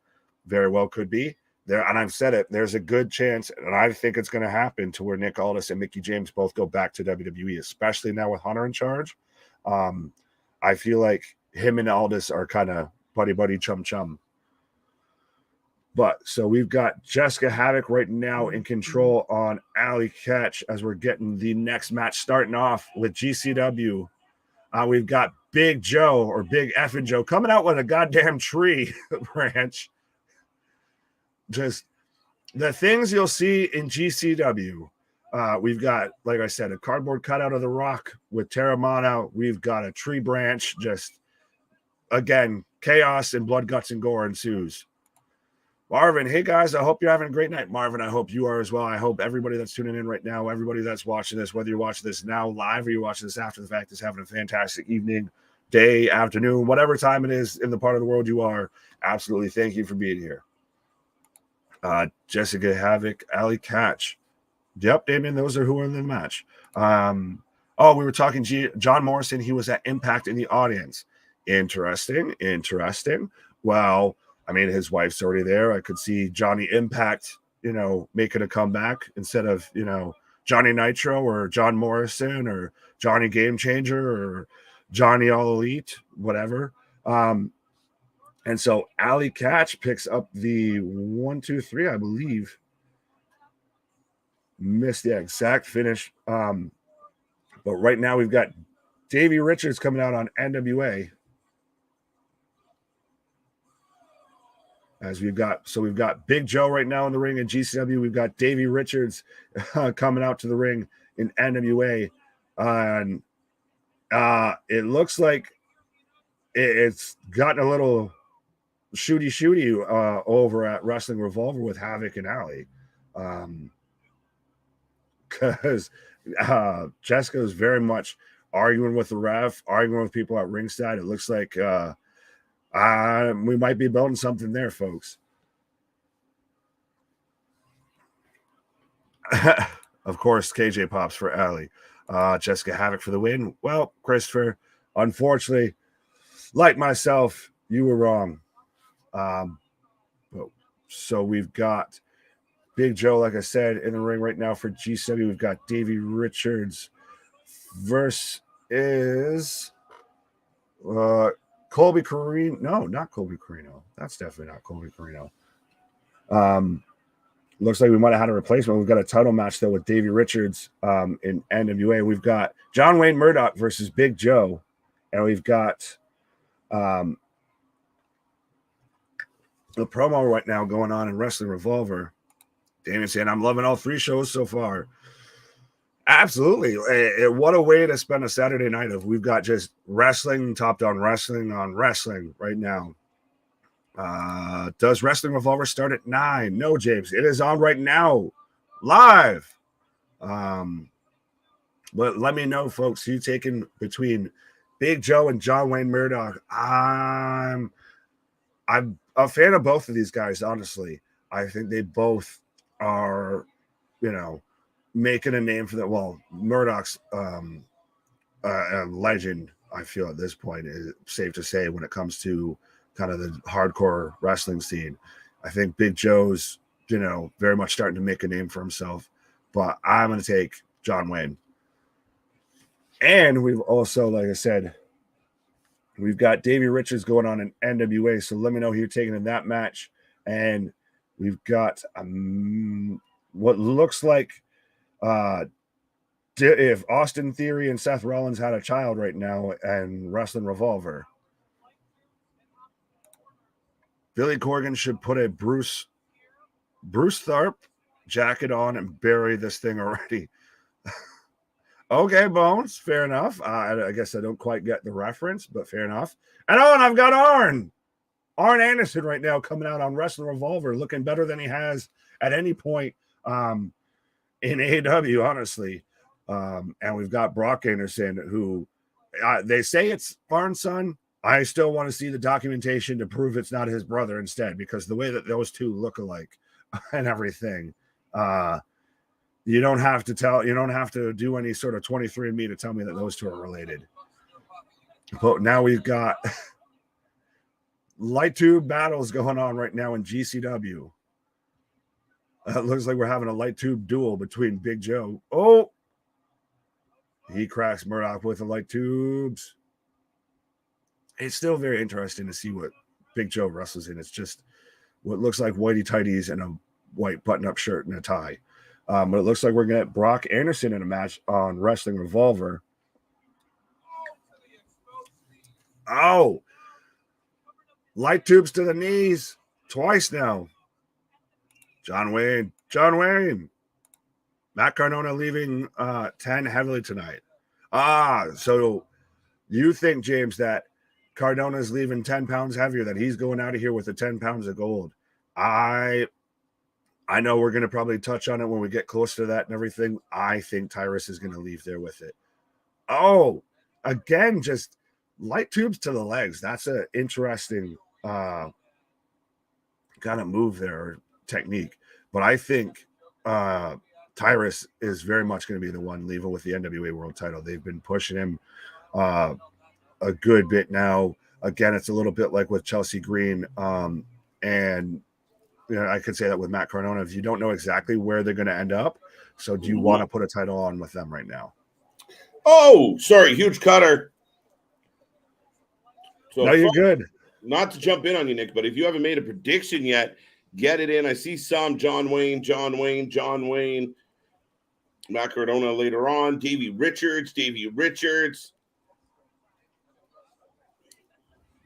very well could be there, and I've said it, there's a good chance, and I think it's going to happen to where Nick Aldis and Mickie James both go back to WWE, especially now with Hunter in charge. I feel like him and Aldis are kind of buddy, chum. But so we've got Jessica Havoc right now in control on Ali Catch as we're getting the next match starting off with GCW. We've got Big Joe or Big Effin' Joe coming out with a goddamn tree branch. Just the things you'll see in GCW. We've got, like I said, a cardboard cutout of The Rock with Terramana. We've got a tree branch. Just, again, chaos and blood, guts, and gore ensues. Marvin, hey guys, I hope you're having a great night. Marvin, I hope you are as well. I hope everybody that's tuning in right now, everybody that's watching this, whether you're watching this now live or you're watching this after the fact, is having a fantastic evening, day, afternoon, whatever time it is in the part of the world you are. Absolutely. Thank you for being here. Jessica Havoc, Ali Catch. Yep, Damien, those are who are in the match. We were talking John Morrison. He was at Impact in the audience. Interesting. Well, I mean, his wife's already there. I could see Johnny Impact, making a comeback instead of, Johnny Nitro or John Morrison or Johnny Game Changer or Johnny All Elite, whatever. And so Ali Catch picks up the 1, 2, 3, I believe. Missed the exact finish. But right now we've got Davey Richards coming out on NWA. As we've got Big Joe right now in the ring in GCW. We've got Davey Richards coming out to the ring in NWA. And it looks like it's gotten a little shooty over at Wrestling Revolver with Havoc and Alley. Because Jessica is very much arguing with the ref, arguing with people at ringside. It looks like we might be building something there, folks. Of course, KJ pops for Alley. Jessica Havoc for the win. Well, Christopher, unfortunately, like myself, you were wrong. So we've got Big Joe, like I said, in the ring right now for GCW. We've got Davey Richards versus Colby Carino. No, not Colby Carino. That's definitely not Colby Carino. Looks like we might have had a replacement. We've got a title match, though, with Davey Richards in NWA. We've got John Wayne Murdoch versus Big Joe. And we've got the promo right now going on in Wrestling Revolver. Damien saying, I'm loving all 3 shows so far. Absolutely. What a way to spend a Saturday night of. We've got just wrestling, top-down wrestling on wrestling right now. Does Wrestling Revolver start at 9? No, James. It is on right now, live. But let me know, folks, who you taking between Big Joe and John Wayne Murdoch. I'm a fan of both of these guys, honestly. I think they both are, making a name for that. Well, Murdoch's a legend, I feel, at this point. Is safe to say when it comes to kind of the hardcore wrestling scene. I think Big Joe's, very much starting to make a name for himself. But I'm going to take John Wayne. And we've also, like I said, we've got Davey Richards going on in NWA. So let me know who you're taking in that match. And we've got what looks like if Austin Theory and Seth Rollins had a child right now and Wrestling Revolver. Billy Corgan should put a Bruce Tharp jacket on and bury this thing already. Okay, Bones, fair enough. I guess I don't quite get the reference, but fair enough. And I've got Arn Anderson right now coming out on Wrestling Revolver, looking better than he has at any point in AEW, honestly. And we've got Brock Anderson, who they say it's Arn's son. I still want to see the documentation to prove it's not his brother instead, because the way that those two look alike and everything, you don't have to do any sort of 23andMe to tell me that those two are related. But now we've got light tube battles going on right now in GCW. It looks like we're having a light tube duel between Big Joe. Oh, he cracks Murdoch with the light tubes. It's still very interesting to see what Big Joe wrestles in. It's just what looks like whitey tighties and a white button-up shirt and a tie. But it looks like we're going to get Brock Anderson in a match on Wrestling Revolver. Oh, light tubes to the knees twice now. John Wayne. Matt Cardona leaving 10 heavily tonight. So you think, James, that Cardona's leaving 10 pounds heavier, that he's going out of here with the 10 pounds of gold? I know we're going to probably touch on it when we get close to that and everything. I think Tyrus is going to leave there with it. Oh, again, just light tubes to the legs. That's an interesting kind of move there, or technique. But I think Tyrus is very much going to be the one leaving with the NWA World title. They've been pushing him a good bit now. Again, it's a little bit like with Chelsea Green. And I could say that with Matt Cardona, if you don't know exactly where they're going to end up. So do you want to put a title on with them right now? Oh, sorry. Huge cutter. So no, you're good. Not to jump in on you, Nick, but if you haven't made a prediction yet, get it in. I see some John Wayne, Matt Cardona later on, Davey Richards.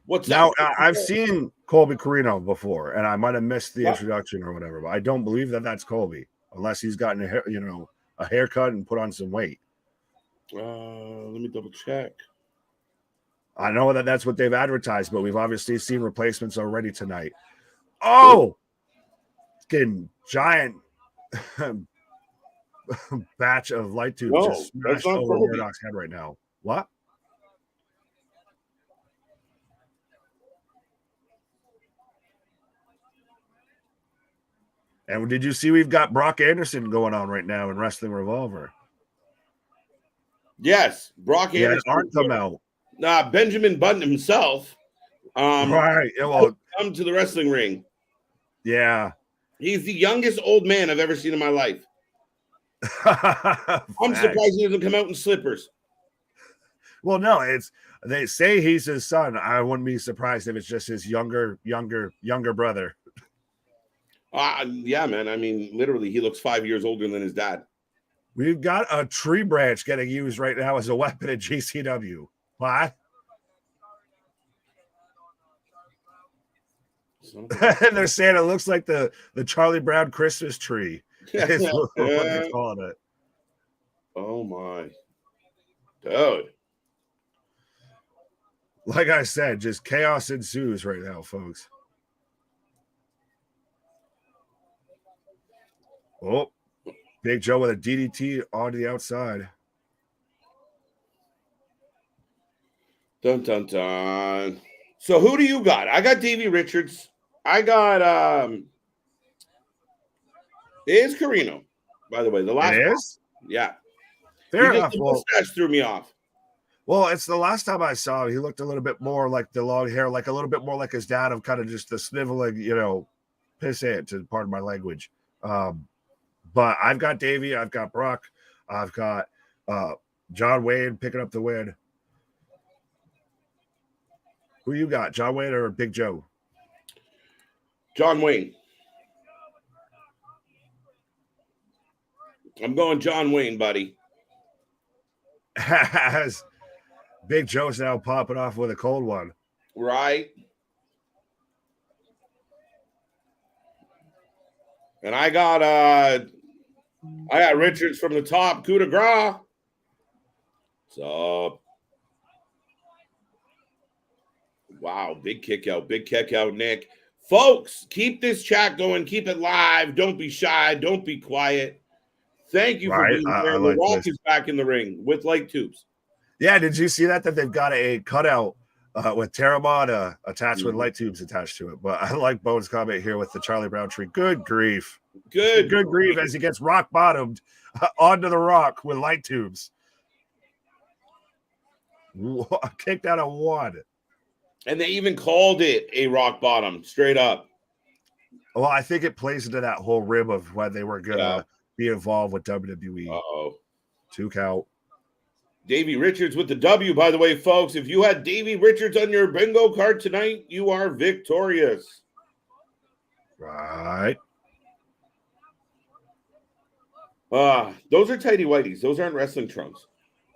What's now? I've seen Colby Carino before, and I might have missed the What? introduction or whatever, but I don't believe that that's Colby, unless he's gotten a haircut and put on some weight. Let me double check. I know that that's what they've advertised, but we've obviously seen replacements already tonight. Oh, getting giant batch of light tubes No, just that's smashed not over Colby. Murdoch's head right now. What? And did you see we've got Brock Anderson going on right now in Wrestling Revolver? Yes, Brock He had Anderson. Art come out. Benjamin Button himself. Right. Yeah, well, come to the wrestling ring. Yeah. He's the youngest old man I've ever seen in my life. I'm surprised he doesn't come out in slippers. Well, no, they say he's his son. I wouldn't be surprised if it's just his younger brother. Yeah, man. I mean, literally, he looks 5 years older than his dad. We've got a tree branch getting used right now as a weapon at GCW. What? And they're saying it looks like the Charlie Brown Christmas tree. Is what they're calling it. Oh my, dude! Like I said, just chaos ensues right now, folks. Oh, Big Joe with a DDT onto the outside. Dun dun dun. So who do you got? I got Davey Richards. I got it is Carino, by the way. The last it is? Yeah. Fair enough. The mustache threw me off. Well, it's the last time I saw him, he looked a little bit more like the long hair, like a little bit more like his dad of kind of just the sniveling, pissant, to pardon my language. But I've got Davey, I've got Brock, I've got John Wayne picking up the win. Who you got, John Wayne or Big Joe? John Wayne. I'm going John Wayne, buddy. As Big Joe's now popping off with a cold one. Right. And I got Richards from the top, coup de grace. So wow, big kick out, Nick. Folks, keep this chat going, keep it live. Don't be shy, don't be quiet. Thank you for being here. The Rock is back in the ring with light tubes. Yeah, did you see that they've got a cutout with Terramana attached with light tubes attached to it? But I like Bones' comment here with the Charlie Brown tree. Good grief. Good grief as he gets rock bottomed onto the rock with light tubes. Kicked out of one. And they even called it a rock bottom, straight up. Well, I think it plays into that whole rib of when they were going to be involved with WWE. Uh-oh. 2 count. Davey Richards with the W, by the way, folks. If you had Davey Richards on your bingo card tonight, you are victorious. Right. Those are tighty whities. Those aren't wrestling trunks.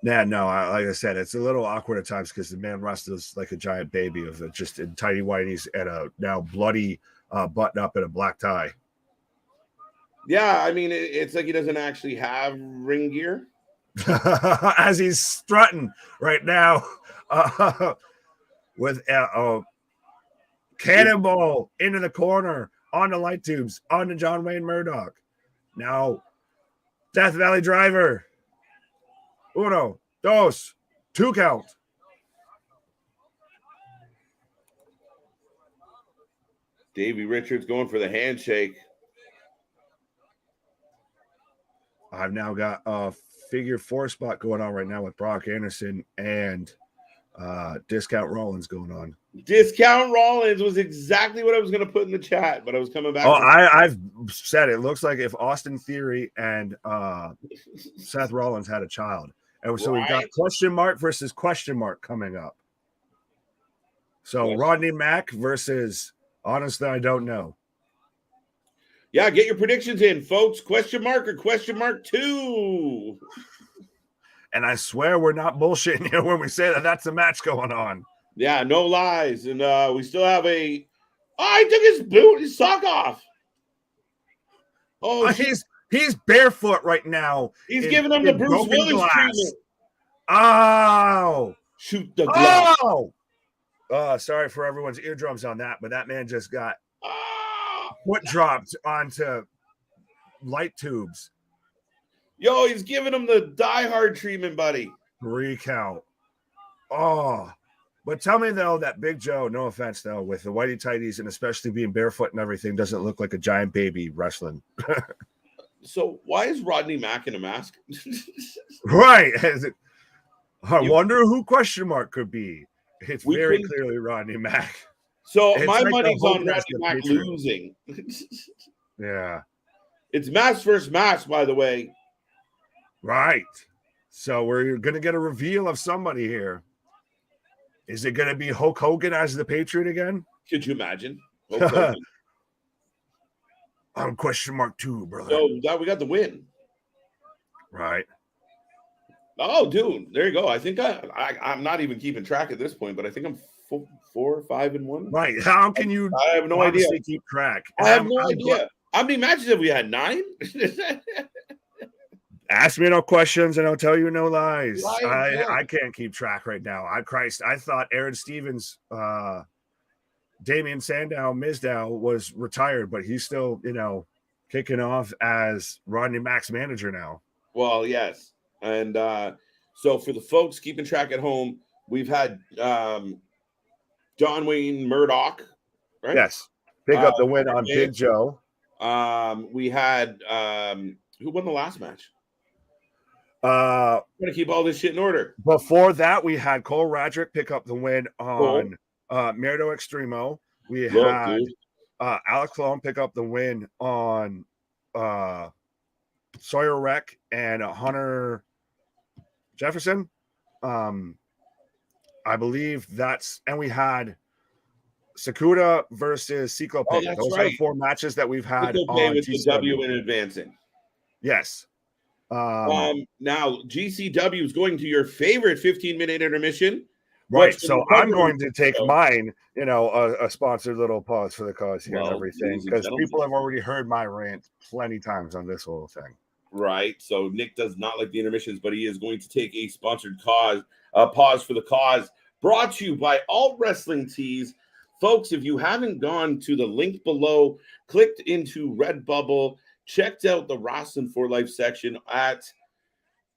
Yeah, no, like I said, it's a little awkward at times because the man wrestles like a giant baby of just in tighty whities and a now bloody button up and a black tie. Yeah, I mean, it's like he doesn't actually have ring gear. As he's strutting right now with cannonball into the corner, on the light tubes, on to John Wayne Murdoch. Now, Death Valley Driver. 1, 2, 2 count. Davey Richards going for the handshake. I've now got a figure 4 spot going on right now with Brock Anderson and Discount Rollins going on. Discount Rollins was exactly what I was going to put in the chat, but I was coming back. I've said it looks like if Austin Theory and Seth Rollins had a child. And so we've got question mark versus question mark coming up. So Rodney Mack versus, honestly, I don't know. Yeah, get your predictions in, folks. Question mark or question mark 2. And I swear we're not bullshitting here when we say that that's a match going on. Yeah, no lies. And we still have a Oh, he took his sock off. Oh, he's barefoot right now. He's giving him the Bruce Willis glass. treatment. Oh, shoot the glass. Oh, sorry for everyone's eardrums on that, but that man just got foot dropped onto light tubes. Yo, he's giving him the Die Hard treatment, buddy. 3 count. Oh, but tell me though that Big Joe, no offense though, with the whitey tighties and especially being barefoot and everything, doesn't look like a giant baby wrestling. So why is Rodney Mack in a mask? Right. I wonder who question mark could be. It's very clearly Rodney Mack. So my money's on Rodney Mack losing. Yeah. It's mask versus mask, by the way. Right. So we're going to get a reveal of somebody here. Is it going to be Hulk Hogan as the Patriot again? Could you imagine? Hulk Hogan. I'm question mark 2, brother. So we got the win. Right. Oh, dude, there you go. I think I'm not even keeping track at this point, but I think I'm 4, 5, and 1. Right. How can you? I have no idea. Keep track. I have no idea. How many matches have we had? 9? Ask me no questions and I'll tell you no lies. I can't keep track right now. I thought Aaron Stevens, Damian Sandow, Mizdow was retired, but he's still, kicking off as Rodney Mack's manager now. Well, yes. And so for the folks keeping track at home, we've had John Wayne Murdoch, right? Yes. Pick up the win on Big Joe. We had who won the last match? I'm gonna keep all this shit in order. Before that, we had Cole Radrick pick up the win on Murdo Extremo. We had Alec Clone pick up the win on Sawyer Wreck and Hunter Jefferson. I believe and we had Sakuda versus Cyclope. Those are the 4 matches that we've had on with the W in advancing. Yes. Now GCW is going to your favorite 15-minute intermission. Right. So I'm going to take mine, a sponsored little pause for the cause here and everything, because people have already heard my rant plenty times on this whole thing. Right. So Nick does not like the intermissions, but he is going to take a sponsored pause for the cause, brought to you by Alt Wrestling Tees. Folks, if you haven't gone to the link below, clicked into Redbubble, checked out the Wrasslin for Life section at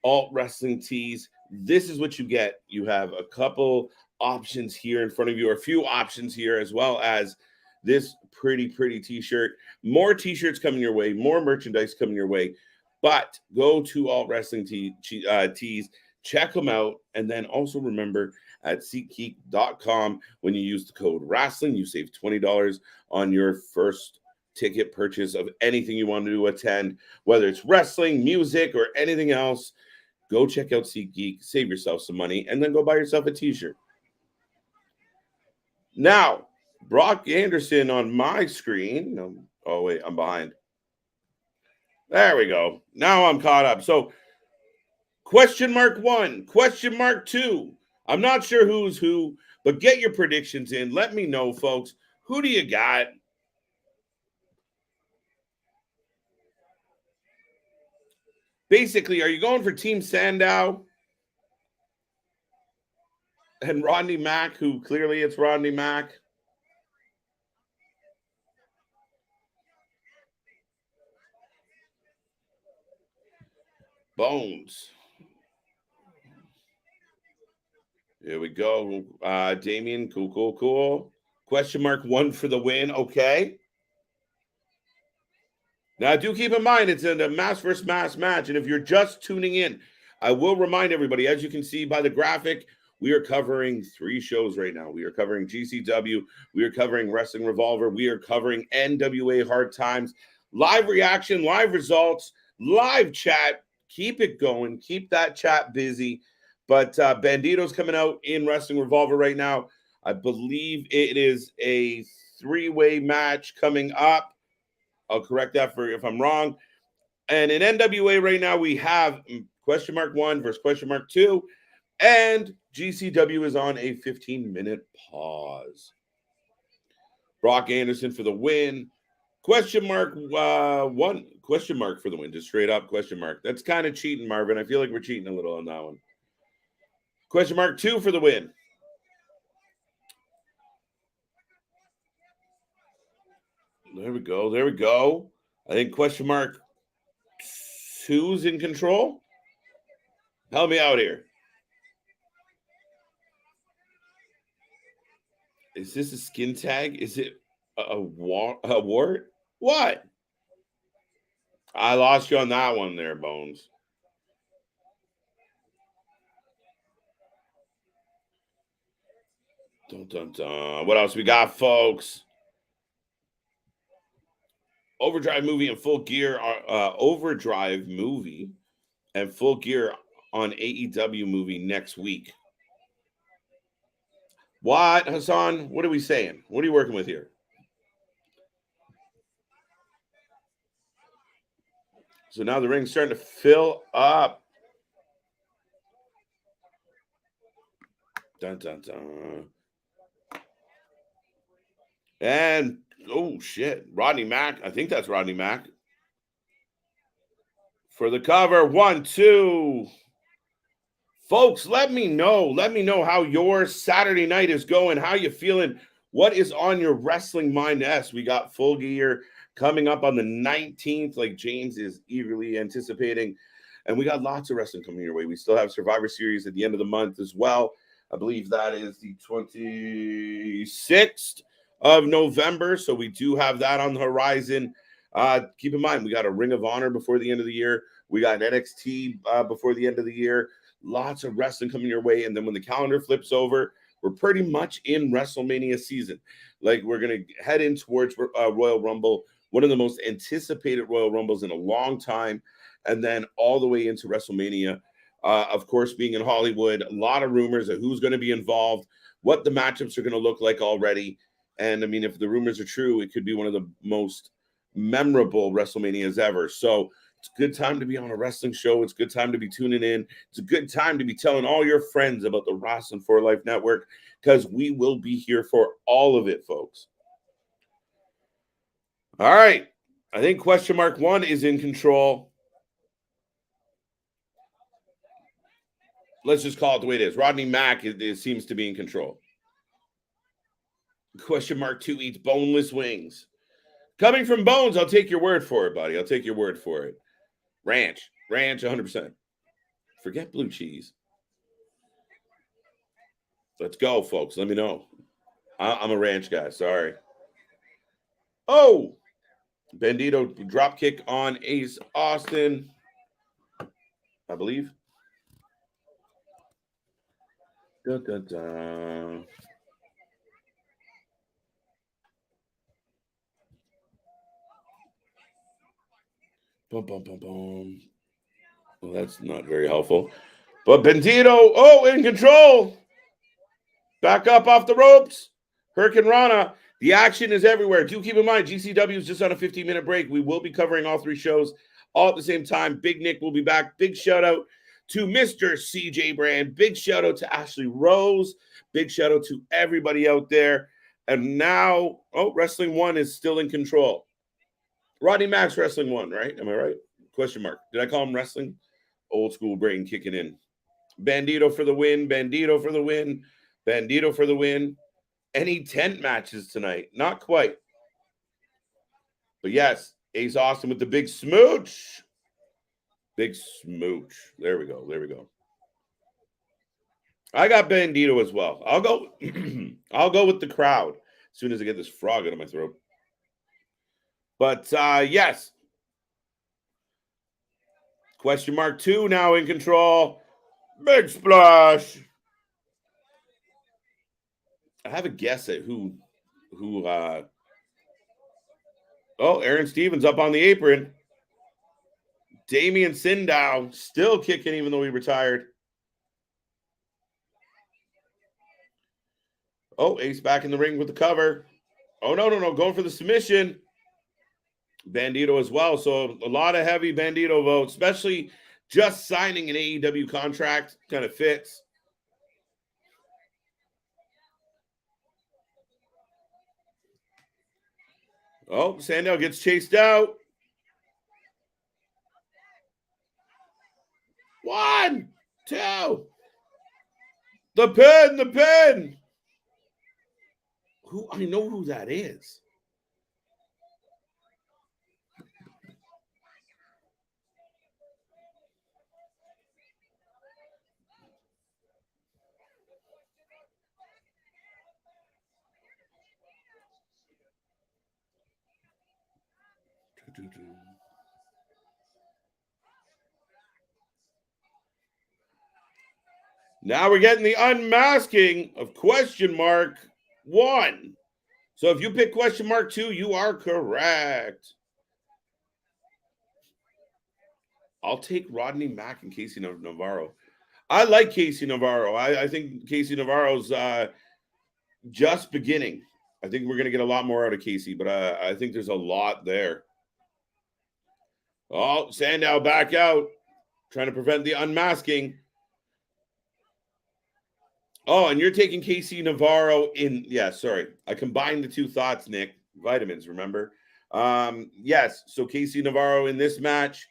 Alt Wrestling Tees, this is what you get. You have a couple options here in front of you, or a few options here, as well as this pretty t-shirt. More t-shirts coming your way, more merchandise coming your way. But go to Alt Wrestling Tees, check them out, and then also remember at SeatGeek.com, when you use the code Wrasslin, you save $20 on your first ticket purchase of anything you want to attend, whether it's wrestling, music, or anything else. Go check out SeatGeek, save yourself some money, and then go buy yourself a t-shirt. Now, Brock Anderson on my screen. Oh, wait, I'm behind. There we go. Now I'm caught up. So, question mark 1, question mark 2. I'm not sure who's who, but get your predictions in. Let me know, folks. Who do you got? Basically, are you going for Team Sandow and Rodney Mack, who clearly it's Rodney Mack? Bones. Here we go. Damien, cool. Question mark 1 for the win. Okay. Now, do keep in mind, it's a mass versus mass match. And if you're just tuning in, I will remind everybody, as you can see by the graphic, we are covering 3 shows right now. We are covering GCW. We are covering Wrestling Revolver. We are covering NWA Hard Times. Live reaction, live results, live chat. Keep it going. Keep that chat busy. But Bandito's coming out in Wrestling Revolver right now. I believe it is a 3-way match coming up. I'll correct that if I'm wrong. And in NWA right now, we have question mark 1 versus question mark 2. And GCW is on a 15-minute pause. Brock Anderson for the win. Question mark one. Question mark for the win. Just straight up question mark. That's kind of cheating, Marvin. I feel like we're cheating a little on that one. Question mark 2 for the win. There we go. There we go. I think question mark 2's in control. Help me out here. Is this a skin tag? Is it a wart? What? I lost you on that one there, Bones. Dun, dun, dun. What else we got, folks? Overdrive movie and Full Gear. Overdrive movie and Full Gear on AEW movie next week. What, Hassan? What are we saying? What are you working with here? So now the ring's starting to fill up. Dun, dun, dun. And, oh, shit. Rodney Mack. I think that's Rodney Mack. For the cover. 1, 2. Folks, let me know. Let me know how your Saturday night is going. How you feeling? What is on your wrestling mind? Yes, we got Full Gear coming up on the 19th, like James is eagerly anticipating. And we got lots of wrestling coming your way. We still have Survivor Series at the end of the month as well. I believe that is the 26th of November. So we do have that on the horizon. Keep in mind, we got a Ring of Honor before the end of the year. We got NXT before the end of the year. Lots of wrestling coming your way. And then when the calendar flips over, we're pretty much in WrestleMania season. Like, we're going to head in towards Royal Rumble, one of the most anticipated Royal Rumbles in a long time. And then all the way into WrestleMania. Of course, being in Hollywood, a lot of rumors of who's going to be involved, what the matchups are going to look like already. And, I mean, if the rumors are true, it could be one of the most memorable WrestleManias ever. So it's a good time to be on a wrestling show. It's a good time to be tuning in. It's a good time to be telling all your friends about the Wrasslin for Life Network, because we will be here for all of it, folks. All right. I think question mark 1 is in control. Let's just call it the way it is. Rodney Mack seems to be in control. Question mark 2 eats boneless wings. Coming from Bones, I'll take your word for it, buddy. I'll take your word for it. Ranch, 100%. Forget blue cheese. Let's go, folks. Let me know. I'm a ranch guy. Sorry. Oh, Bandito drop kick on Ace Austin, I believe. Dun, dun, dun. Boom, boom, boom, boom. Well, that's not very helpful. But Bandito, in control. Back up off the ropes. Hurricane Rana. The action is everywhere. Do keep in mind, GCW is just on a 15-minute break. We will be covering all 3 shows all at the same time. Big Nick will be back. Big shout out to Mr. CJ Brand. Big shout out to Ashley Rose. Big shout out to everybody out there. And now, Wrestling 1 is still in control. Rodney Mack's Wrestling 1, right? Am I right? Question mark. Did I call him wrestling? Old school brain kicking in. Bandito for the win. Bandito for the win. Bandito for the win. Any tent matches tonight? Not quite. But yes, Ace Austin with the big smooch. Big smooch. There we go. There we go. I got Bandito as well. I'll go I'll go with the crowd as soon as I get this frog out of my throat. But yes. Question mark 2 now in control. Big splash. I have a guess at who Aaron Stevens up on the apron. Damian Sandow still kicking even though he retired. Ace back in the ring with the cover. No. Going for the submission. Bandito as well. So a lot of heavy Bandito votes, especially just signing an AEW contract kind of fits. Oh, Sandow gets chased out. 1, 2. The pin. I know who that is. Now we're getting the unmasking of question mark 1. So if you pick question mark 2, you are correct. I'll take Rodney Mack and Casey Navarro. I like Casey Navarro. I think Casey Navarro's just beginning. I think we're going to get a lot more out of Casey, but I think there's a lot there. Oh, Sandow back out, trying to prevent the unmasking. Oh, and you're taking Casey Navarro in. Yeah, sorry. I combined the two thoughts, Nick. Vitamins, remember? Yes, so Casey Navarro in this match.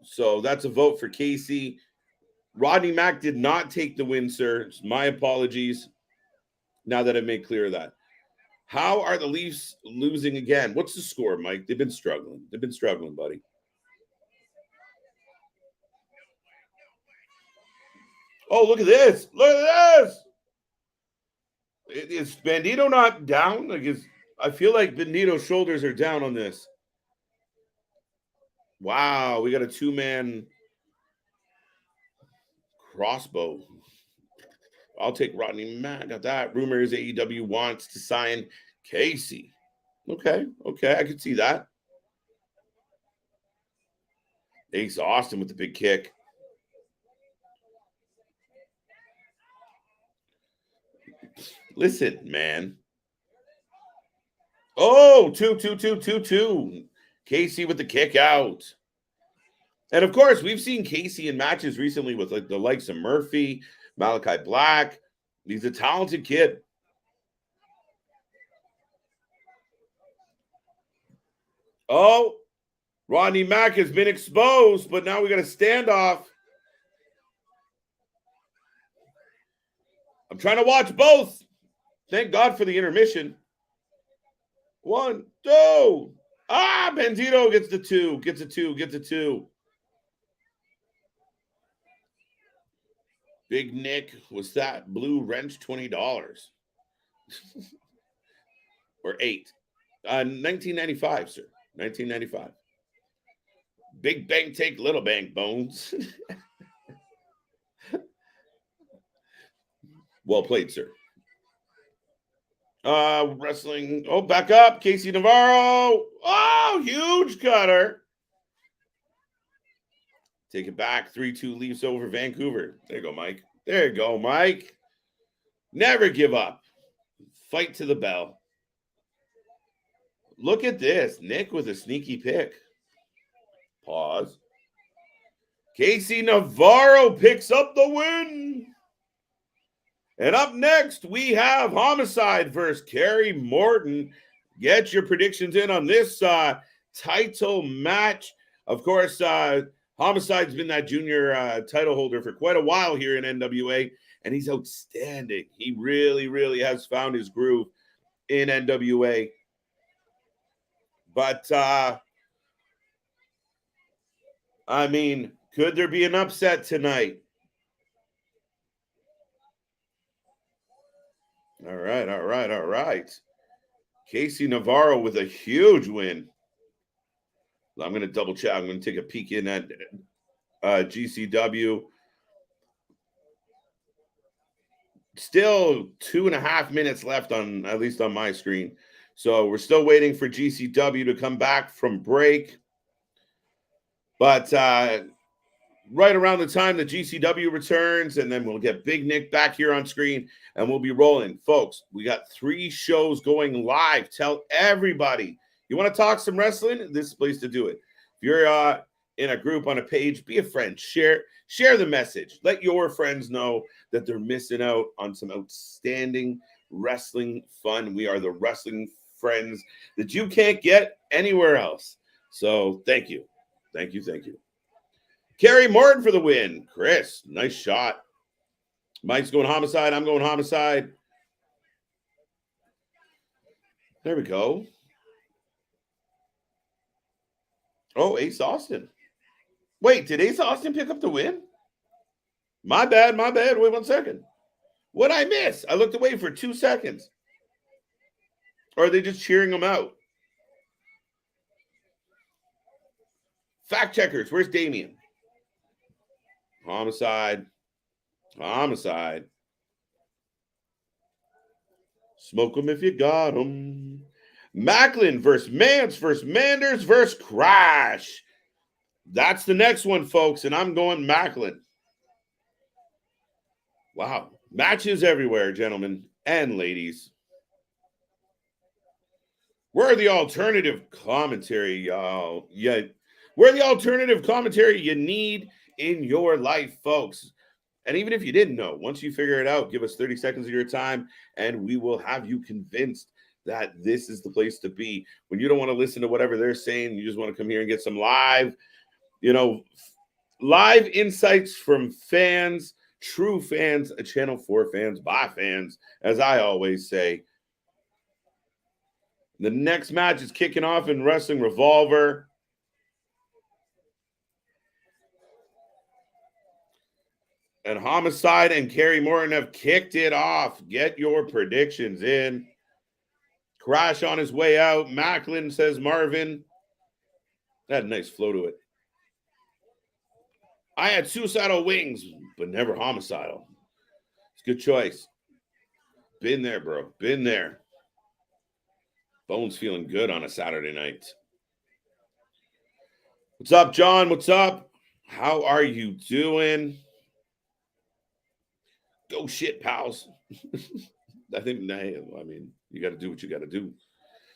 So that's a vote for Casey. Rodney Mack did not take the win, sir. My apologies. Now that I've made clear of that. How are the Leafs losing again? What's the score, Mike? They've been struggling, buddy. Oh, look at this. Is Bandito not down? I feel like Bandito's shoulders are down on this. Wow, we got a 2-man crossbow. I'll take Rodney Mack. Got that. Rumors AEW wants to sign Casey. Okay, I can see that. Ace Austin with the big kick. Listen, man. Oh, 2. Casey with the kick out. And of course, we've seen Casey in matches recently with the likes of Murphy, Malachi Black. He's a talented kid. Oh, Rodney Mack has been exposed, but now we got a standoff. I'm trying to watch both. Thank God for the intermission. 1, 2. Bandito gets the 2. Gets a 2. Big Nick, was that blue wrench $20? Or 8? 1995, sir. 1995. Big bank take little bank bones. Well played, sir. Wrestling. Oh, back up. Casey Navarro. Oh, huge cutter. Take it back. 3-2 Leafs over Vancouver. There you go, Mike. Never give up. Fight to the bell. Look at this. Nick with a sneaky pick. Pause. Casey Navarro picks up the win. And up next, we have Homicide versus Kerry Morton. Get your predictions in on this title match. Of course, Homicide's been that junior title holder for quite a while here in NWA, and he's outstanding. He really, really has found his groove in NWA. But, I mean, could there be an upset tonight? All right. Casey Navarro with a huge win. I'm going to double check. I'm going to take a peek in at GCW. Still 2.5 minutes left at least on my screen. So we're still waiting for GCW to come back from break. But right around the time that GCW returns, and then we'll get Big Nick back here on screen, and we'll be rolling. Folks, we got 3 shows going live. Tell everybody. You want to talk some wrestling? This is the place to do it. If you're in a group on a page, be a friend. Share the message. Let your friends know that they're missing out on some outstanding wrestling fun. We are the wrestling friends that you can't get anywhere else. So thank you. Thank you. Thank you. Kerry Morton for the win. Chris, nice shot. Mike's going Homicide. I'm going Homicide. There we go. Oh, Ace Austin. Wait, did Ace Austin pick up the win? My bad. Wait 1 second. What'd I miss? I looked away for 2 seconds. Or are they just cheering him out? Fact checkers, where's Damien? Homicide. Smoke him if you got him. Macklin versus Mance versus Manders versus Crash. That's the next one, folks, and I'm going Macklin. Wow. Matches everywhere, gentlemen and ladies. We're the alternative commentary, y'all. Yeah, we're the alternative commentary you need in your life, folks. And even if you didn't know, once you figure it out, give us 30 seconds of your time, and we will have you convinced that this is the place to be. When you don't want to listen to whatever they're saying, you just want to come here and get some live, live insights from fans, true fans, Channel 4 fans, by fans, as I always say. The next match is kicking off in Wrestling Revolver. And Homicide and Kerry Morton have kicked it off. Get your predictions in. Crash on his way out. Macklin, says Marvin. That had a nice flow to it. I had suicidal wings, but never homicidal. It's a good choice. Been there, bro. Been there. Bones feeling good on a Saturday night. What's up, John? What's up? How are you doing? Go shit, pals. I mean, you got to do what you got to do.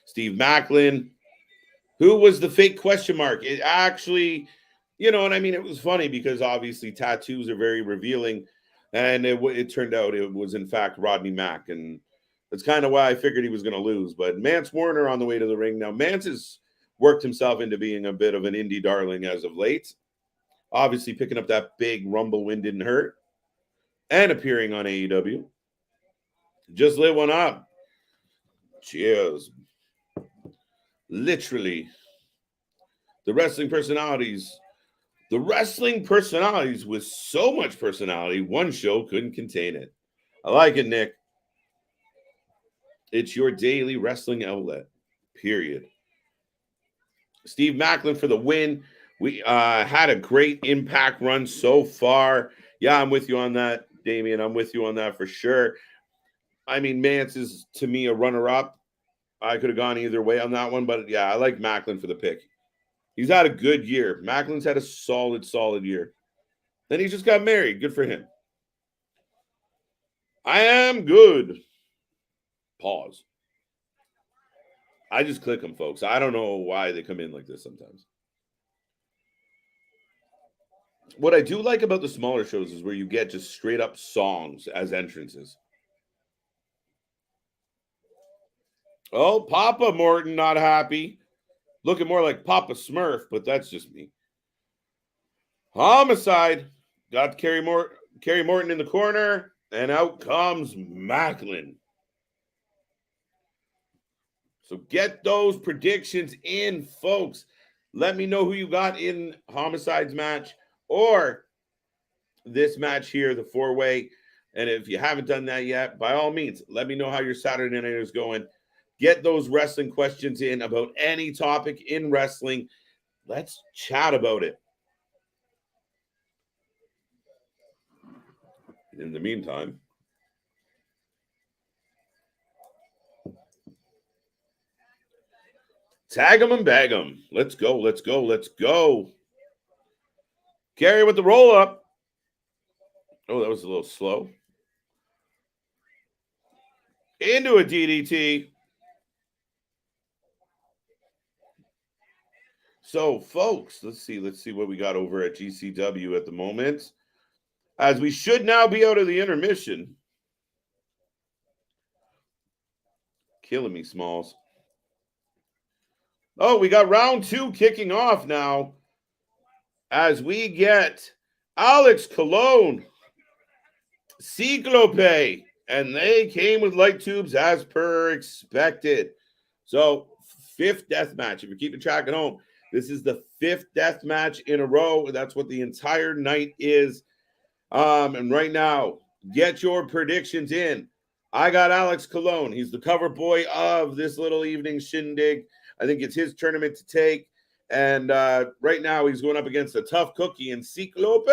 Steve Macklin. Who was the fake question mark? It actually, you know what I mean? It was funny because obviously tattoos are very revealing. And it turned out it was, in fact, Rodney Mack. And that's kind of why I figured he was going to lose. But Mance Warner on the way to the ring. Now, Mance has worked himself into being a bit of an indie darling as of late. Obviously, picking up that big Rumble win didn't hurt. And appearing on AEW. Just lit one up. Cheers. Literally. The wrestling personalities with so much personality, one show couldn't contain it. I like it, Nick. It's your daily wrestling outlet, period. Steve Macklin for the win. We had a great Impact run so far. Yeah, I'm with you on that, Damien. I'm with you on that for sure. I mean, Mance is, to me, a runner-up. I could have gone either way on that one, but yeah, I like Macklin for the pick. He's had a good year. Macklin's had a solid year. Then he just got married. Good for him. I am good. Pause. I just click them, folks. I don't know why they come in like this sometimes. What I do like about the smaller shows is where you get just straight up songs as entrances. Oh, Papa Morton not happy. Looking more like Papa Smurf, but that's just me. Homicide. Got Kerry Morton in the corner, and out comes Macklin. So get those predictions in, folks. Let me know who you got in Homicide's match or this match here, the four-way. And if you haven't done that yet, by all means, let me know how your Saturday night is going. Get those wrestling questions in about any topic in wrestling. Let's chat about it. In the meantime, tag them and bag them. Let's go. Kerry with the roll up. Oh, that was a little slow. Into a DDT. So, folks, let's see what we got over at GCW at the moment. As we should now be out of the intermission. Killing me, Smalls. Oh, we got round 2 kicking off now as we get Alex Colon, Cyclope, and they came with light tubes as per expected. So, 5th death match. If you're keeping track at home, this is the 5th death match in a row. That's what the entire night is. And right now, get your predictions in. I got Alex Colon. He's the cover boy of this little evening shindig. I think it's his tournament to take. And right now, he's going up against a tough cookie in Cyclope.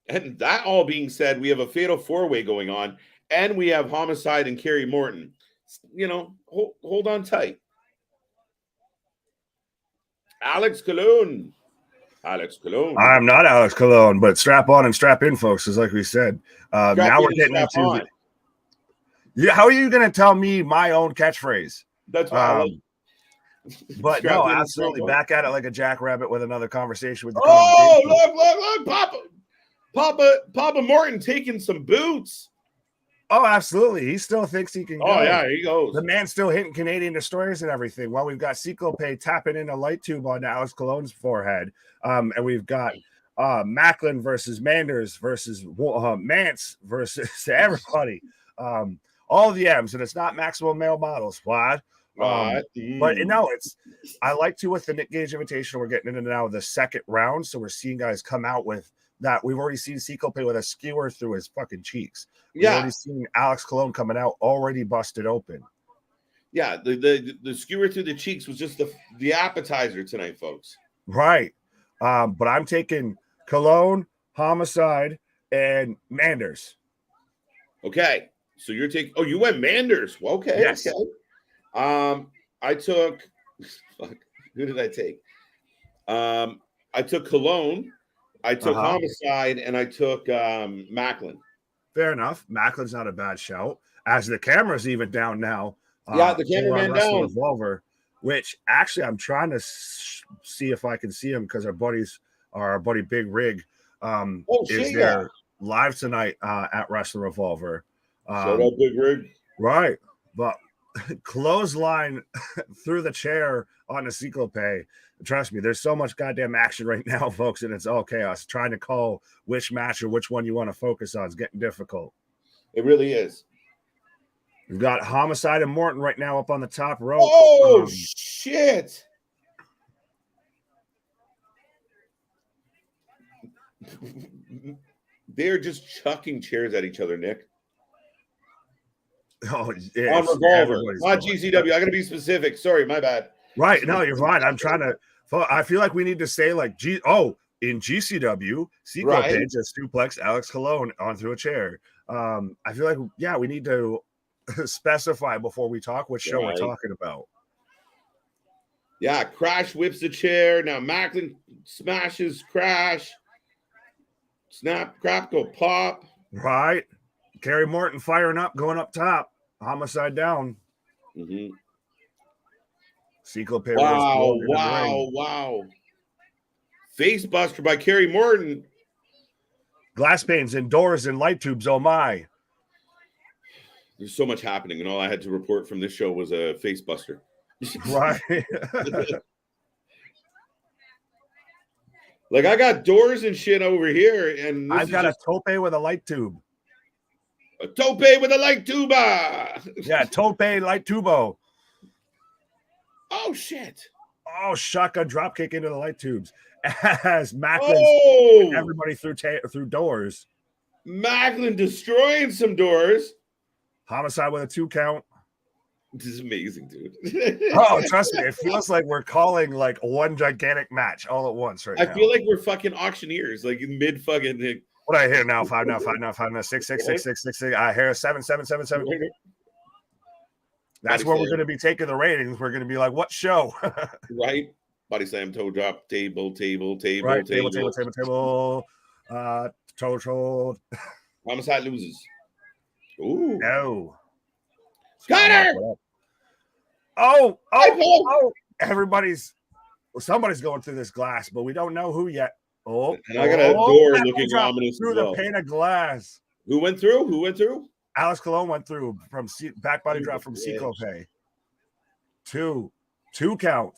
And that all being said, we have a fatal 4-way going on. And we have Homicide and Kerry Morton. You know, hold on tight. Alex Colon. I'm not Alex Colon, but strap on and strap in, folks, is like we said. Now we're getting into how are you going to tell me my own catchphrase? That's why but no, absolutely. Back at it like a jackrabbit with another conversation with the look, Papa Morton taking some boots. Oh, absolutely. He still thinks he can go. Oh, yeah, he goes. The man's still hitting Canadian destroyers and everything. Well, we've got Cyclope tapping in a light tube on Alex Colon's forehead. And we've got Macklin versus Manders versus Mance versus everybody. All the M's, and it's not maximum male models. What? But no, I like to with the Gage Invitational. We're getting into now the second round. So we're seeing guys come out with that. We've already seen Cyclope with a skewer through his fucking cheeks. We've already seen Alex Colon coming out already busted open. Yeah, the skewer through the cheeks was just the appetizer tonight, folks. Right. But I'm taking Colon, Homicide, and Manders. Okay. So you're taking you went Manders. Well, okay. Yes. Okay. I took who did I take? I took Colon, I took Homicide, and I took Macklin. Fair enough. Macklin's not a bad shout. As the camera's even down now. The cameraman down. Revolver, which actually I'm trying to see if I can see him because our buddy Big Rig is there live tonight at Wrasslin Revolver. Shout out Big Rig. Right. But clothesline through the chair on the Cyclope. Trust me, there's so much goddamn action right now, folks, and it's all chaos. Trying to call which match or which one you want to focus on is getting difficult. It really is. We've got Homicide and Morton right now up on the top rope. Oh, shit. They're just chucking chairs at each other, Nick. Oh, on Revolver, not GCW. I got to be specific. Sorry, my bad. Right. No, you're fine. I'm trying to. I feel like we need to say like in GCW, Cyclope just suplex Alex Colon onto a chair. I feel like we need to specify before we talk which show we're talking about. Yeah, Crash whips the chair. Now Macklin smashes Crash. Snap, crap, go pop. Right. Kerry Morton firing up, going up top. Homicide down. Mm-hmm. Cyclope. Wow. Face buster by Kerry Morton. Glass panes and doors and light tubes. Oh, my. There's so much happening, and all I had to report from this show was a face buster. Right. Like, I got doors and shit over here, and I've got a tope with a light tube. A tope with a light tuba. Yeah, tope light tubo. Oh, shit. Oh, shotgun drop kick into the light tubes. As Macklin everybody through doors. Macklin destroying some doors. Homicide with a 2 count. This is amazing, dude. Oh, trust me. It feels like we're calling like one gigantic match all at once right now. I feel like we're fucking auctioneers, like in mid fucking. What do I hear now? 5 now, 5 now, 5 now, 6, 6, 6, 6, 6, 6. I hear 7, 7, 7, 7. That's where we're going to be taking the ratings. We're going to be like, what show? Right. Body slam, toe drop, table. Right, table. Toe. Homicide loses. Ooh. No. Got her. Oh. Somebody's going through this glass, but we don't know who yet. Oh, and I got a door looking ominous through the pane of glass. Who went through? Alex KiLynn went through from back body drop from Cyclope. Two count.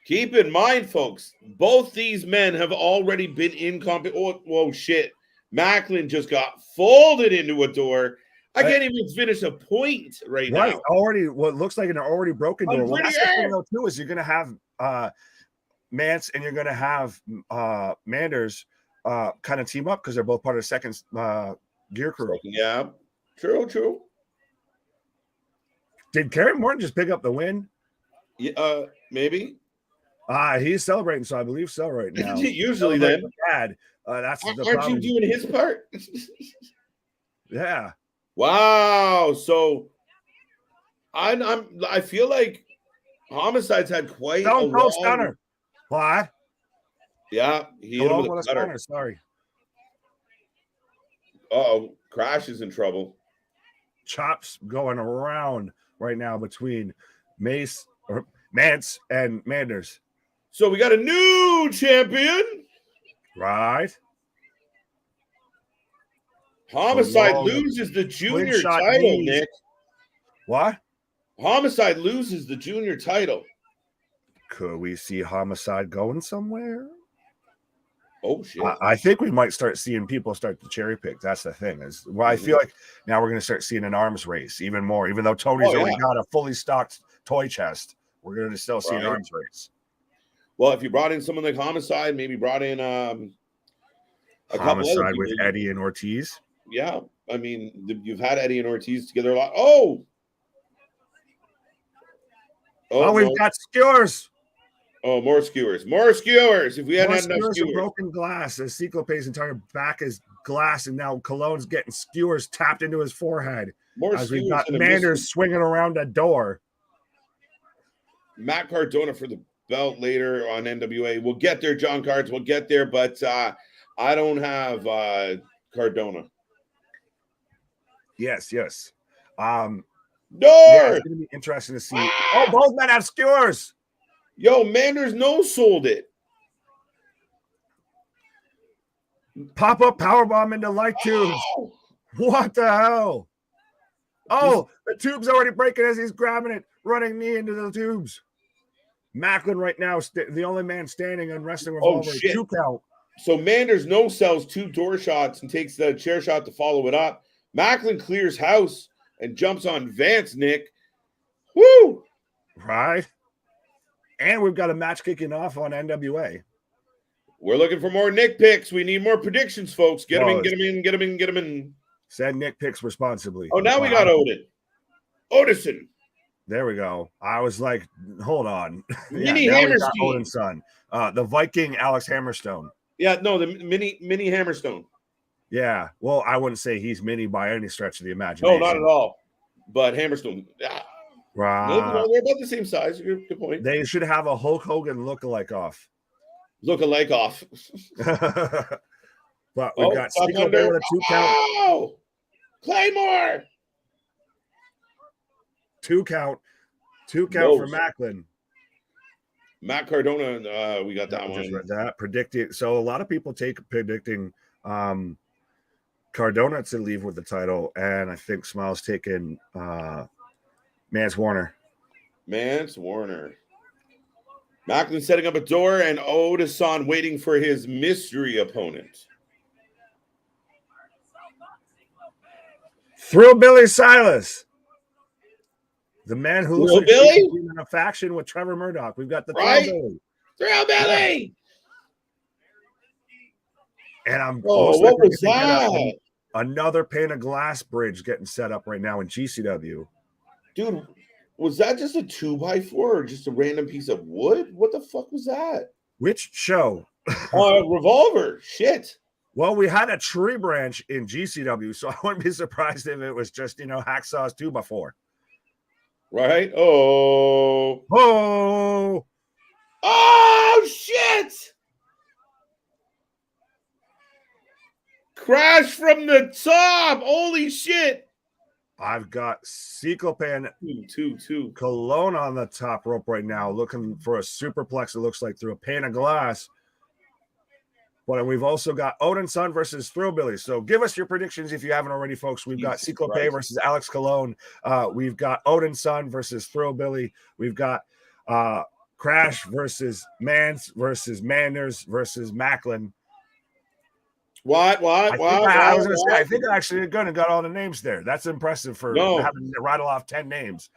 Keep in mind, folks, both these men have already been in competition. Oh, shit. Macklin just got folded into a door. I can't even finish a point right now. Already, what looks like an already broken door. Well, that's the thing, though, too, is you're going to have Mance and you're going to have Manders kind of team up because they're both part of the second gear crew. Yeah, true. Did Kerry Morton just pick up the win? Yeah, maybe. He's celebrating, so I believe so right now. Usually then. That's the Aren't problem. you doing his part? Yeah. Wow. So I feel like Homicide's had quite a long... stunner. What? Yeah, he hit him with a stunner. Sorry. Uh-oh, Crash is in trouble. Chops going around right now between Mance and Manders. So we got a new champion. Right. Homicide loses the junior title, Nick. What? Homicide loses the junior title. Could we see Homicide going somewhere? Oh, shit. I think we might start seeing people start to cherry pick. That's the thing. I feel like now we're going to start seeing an arms race even more. Even though Tony's already got a fully stocked toy chest, we're going to still see an arms race. Well, if you brought in someone like Homicide, maybe brought in a Homicide with Eddie and Ortiz. Yeah, I mean, you've had Eddie and Ortiz together a lot. Oh, we've got skewers. Oh, more skewers. If we hadn't had enough skewers. Broken glass. As Cyclope's entire back is glass, and now KiLynn's getting skewers tapped into his forehead. As we've got Manders swinging around a door. Matt Cardona for the belt later on NWA. We'll get there, John Cards. We'll get there, but I don't have Cardona. Yes. Door! Yeah, it's going to be interesting to see. Oh, both men have skewers. Yo, Manders no-sold it. Pop-up powerbomb into light tubes. What the hell? Oh, the tube's already breaking as he's grabbing it, running knee into the tubes. Macklin right now, the only man standing on Wrestling Revolver. 2 count. So Manders no-sells 2 door shots and takes the chair shot to follow it up. Macklin clears house and jumps on Vance, Nick. Woo! Right. And we've got a match kicking off on NWA. We're looking for more Nick picks. We need more predictions, folks. Get them in. Said Nick picks responsibly. Oh, now we got Odison. There we go. I was like, hold on. Mini Hammerstone. Odin's son. The Viking Alex Hammerstone. Yeah, no, the mini Hammerstone. Yeah. Well, I wouldn't say he's mini by any stretch of the imagination. No, not at all. But Hammerstone. Right. They're about the same size. Good point. They should have a Hulk Hogan look-alike off. Look-alike off. But we've got Stickle there with a 2 count. Oh! Claymore! 2 count. 2 count for Macklin. Matt Cardona, we got that one. Read that. Predicting. So a lot of people predicting Cardona to leave with the title, and I think Smile's taking Mance Warner. Macklin setting up a door, and Odison waiting for his mystery opponent. Thrill Billy Silas. The man who looks like he's in a faction with Trevor Murdoch. We've got the Thrill Billy. And what was that? Another pane of glass bridge getting set up right now in GCW. Dude, was that just a 2x4 or just a random piece of wood? What the fuck was that? Which show? Revolver. Shit. Well, we had a tree branch in GCW, so I wouldn't be surprised if it was just, Hacksaw's 2x4. Right? Oh, shit! Crash from the top! Holy shit! I've got Cyclopan two. KiLynn on the top rope right now, looking for a superplex. It looks like through a pane of glass. But we've also got Odin Sun versus Thrillbilly. So give us your predictions if you haven't already, folks. We've got Cyclope versus Alex Colon. We've got Odin Sun versus Thrillbilly. We've got Crash versus Mance versus Manders versus Macklin. I think I actually got all the names there. That's impressive for having to rattle off 10 names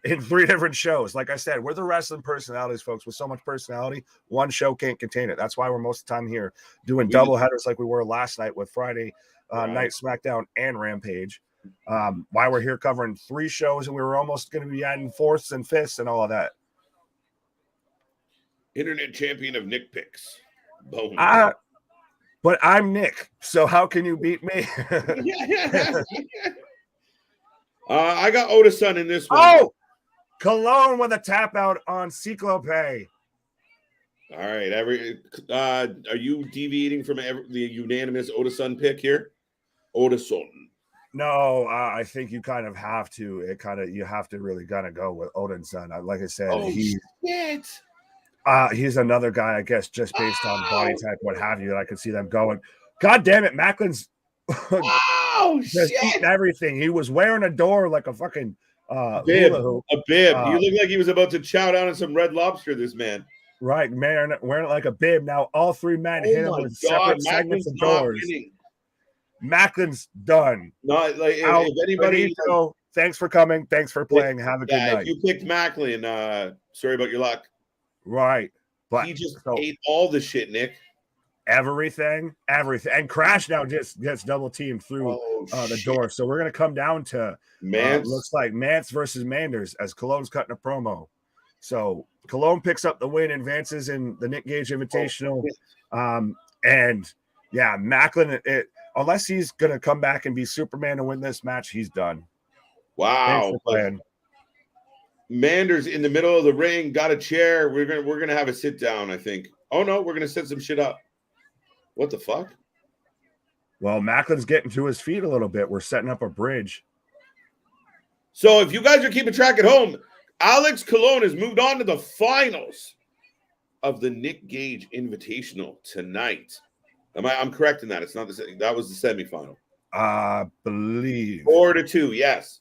in 3 different shows. Like I said, we're the wrestling personalities, folks, with so much personality. One show can't contain it. That's why we're most of the time here doing double headers like we were last night with Friday night SmackDown and Rampage. Why we're here covering 3 shows, and we were almost going to be adding 4ths and 5ths and all of that. Internet champion of Nick Picks. Boom. But I'm Nick, so how can you beat me? I got Otis Sun in this one. Oh, Cologne with a tap out on Cyclope. All right. Are you deviating from the unanimous Otis Sun pick here? Otis Sun. No, I think you kind of have to. You have to really go with Odin Sun. Like I said, he's another guy, I guess, just based on body type, what have you, that I could see them going. God damn it, Macklin's just eating everything. He was wearing a door like a fucking bib. A bib. He looked like he was about to chow down on some Red Lobster, this man. Right, wearing it like a bib. Now all 3 men hit him with separate segments of doors. Macklin's done. Not like if anybody. Thanks for coming. Thanks for playing. Have a good night. If you picked Macklin, sorry about your luck. Right. But he just ate all the shit, Nick. Everything. And Crash now just gets double teamed through the door. So we're going to come down to looks like Mance versus Manders as Cologne's cutting a promo. So Cologne picks up the win, advances in the Nick Gage Invitational. And yeah, Macklin, unless he's going to come back and be Superman and win this match, he's done. Wow. Manders in the middle of the ring, got a chair. We're gonna have a sit down, I think. Oh no, we're gonna set some shit up. What the fuck? Well, Macklin's getting to his feet a little bit. We're setting up a bridge. So if you guys are keeping track at home, Alex Colon has moved on to the finals of the Nick Gage Invitational tonight. I'm correct in that. It's not that was the semifinal. I believe 4-2, yes.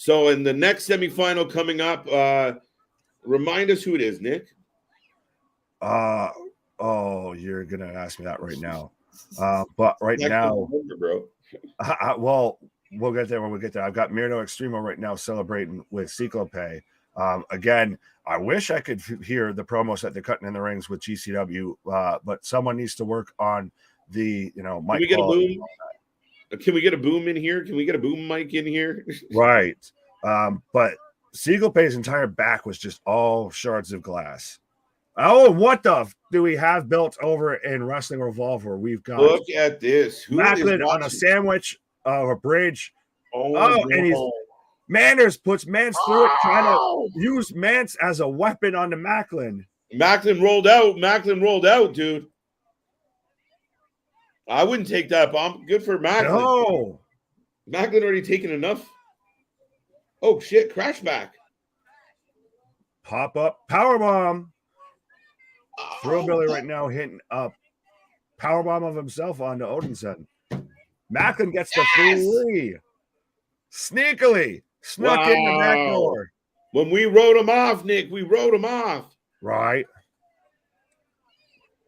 So in the next semifinal coming up, remind us who it is, Nick. You're gonna ask me that right now. But right now, bro. Well, we'll get there when we get there. I've got Murdoch Extremo right now celebrating with Cyclope. Again, I wish I could hear the promos that they're cutting in the rings with GCW, but someone needs to work on the, mic. Can we get a boom? Can we get a boom in here? Can we get a boom mic in here? Right. But Cyclope's entire back was just all shards of glass. Oh, what the do we have built over in Wrestling Revolver? We've got look at this. Macklin on a sandwich of a bridge. And Manders puts Mance through it, trying to use Mance as a weapon onto Macklin. Macklin rolled out, dude. I wouldn't take that bump. Good for Macklin. No. Macklin already taken enough. Oh, shit. Crash back. Pop up. Powerbomb. Thrillbilly right now hitting up. Powerbomb of himself onto Odinson. Macklin gets the 3. Sneakily. Snuck in the back door. When we wrote him off, Nick, we wrote him off. Right.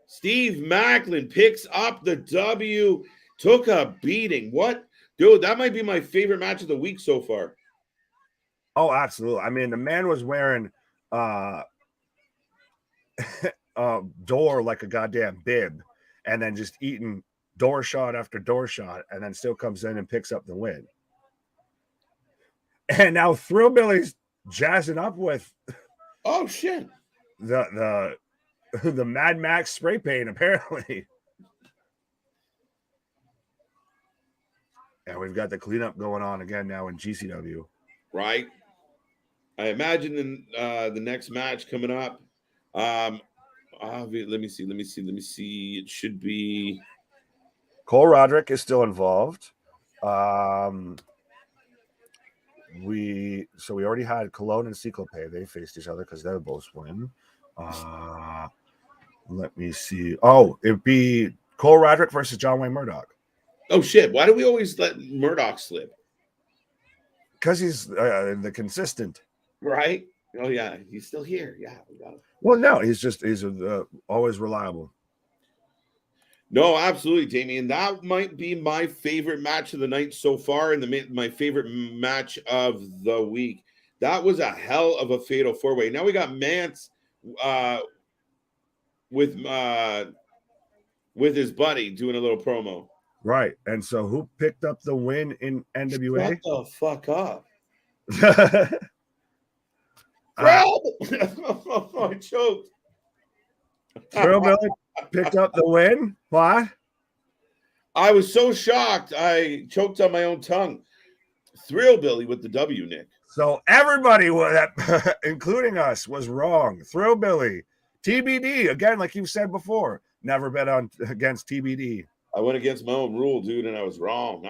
Steve Macklin picks up the W. Took a beating. What? Dude, that might be my favorite match of the week so far. Oh, absolutely. I mean, the man was wearing door like a goddamn bib and then just eating door shot after door shot and then still comes in and picks up the win. And now Thrillbilly's jazzing up with shit. The Mad Max spray paint, apparently. And we've got the cleanup going on again now in GCW. Right. I imagine the next match coming up. Let me see. It should be Cole Roderick is still involved. We already had Cologne and Cyclope. They faced each other because they both win. Let me see. Oh, it'd be Cole Radrick versus John Wayne Murdoch. Oh, shit. Why do we always let Murdoch slip? Because he's the consistent. Right? Oh, yeah. He's still here. Yeah. Well, no, he's always reliable. No, absolutely, Damien. That might be my favorite match of the night so far, and my favorite match of the week. That was a hell of a fatal four-way. Now we got Mance with his buddy doing a little promo. Right. And so who picked up the win in NWA? Shut the fuck up. I choked. Thrillbilly picked up the win. What? I was so shocked. I choked on my own tongue. Thrillbilly with the W, Nick. So everybody, including us, was wrong. Thrillbilly. TBD, again, like you said before, never bet against TBD. I went against my own rule, dude, and I was wrong.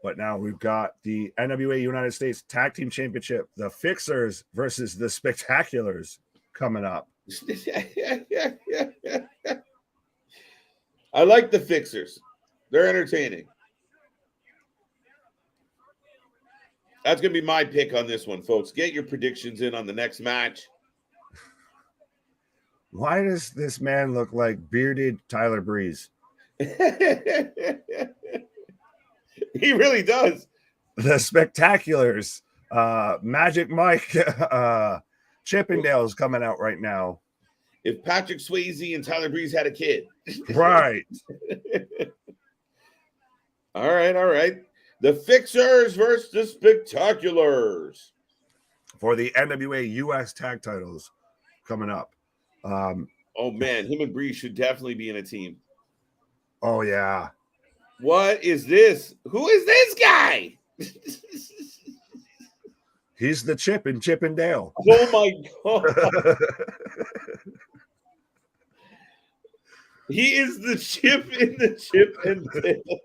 But now we've got the NWA United States Tag Team Championship, the Fixers versus the Spectaculars coming up. I like the Fixers. They're entertaining. That's going to be my pick on this one, folks. Get your predictions in on the next match. Why does this man look like bearded Tyler Breeze? He really does. The Spectaculars, Magic Mike, Chippendale's coming out right now. If Patrick Swayze and Tyler Breeze had a kid. Right. All right. The Fixers versus the Spectaculars. For the NWA US tag titles coming up. Oh, man. Him and Breeze should definitely be in a team. Oh, yeah. What is this? Who is this guy? He's the Chip in Chippendale. Oh, my God. He is the Chip in the Chippendale.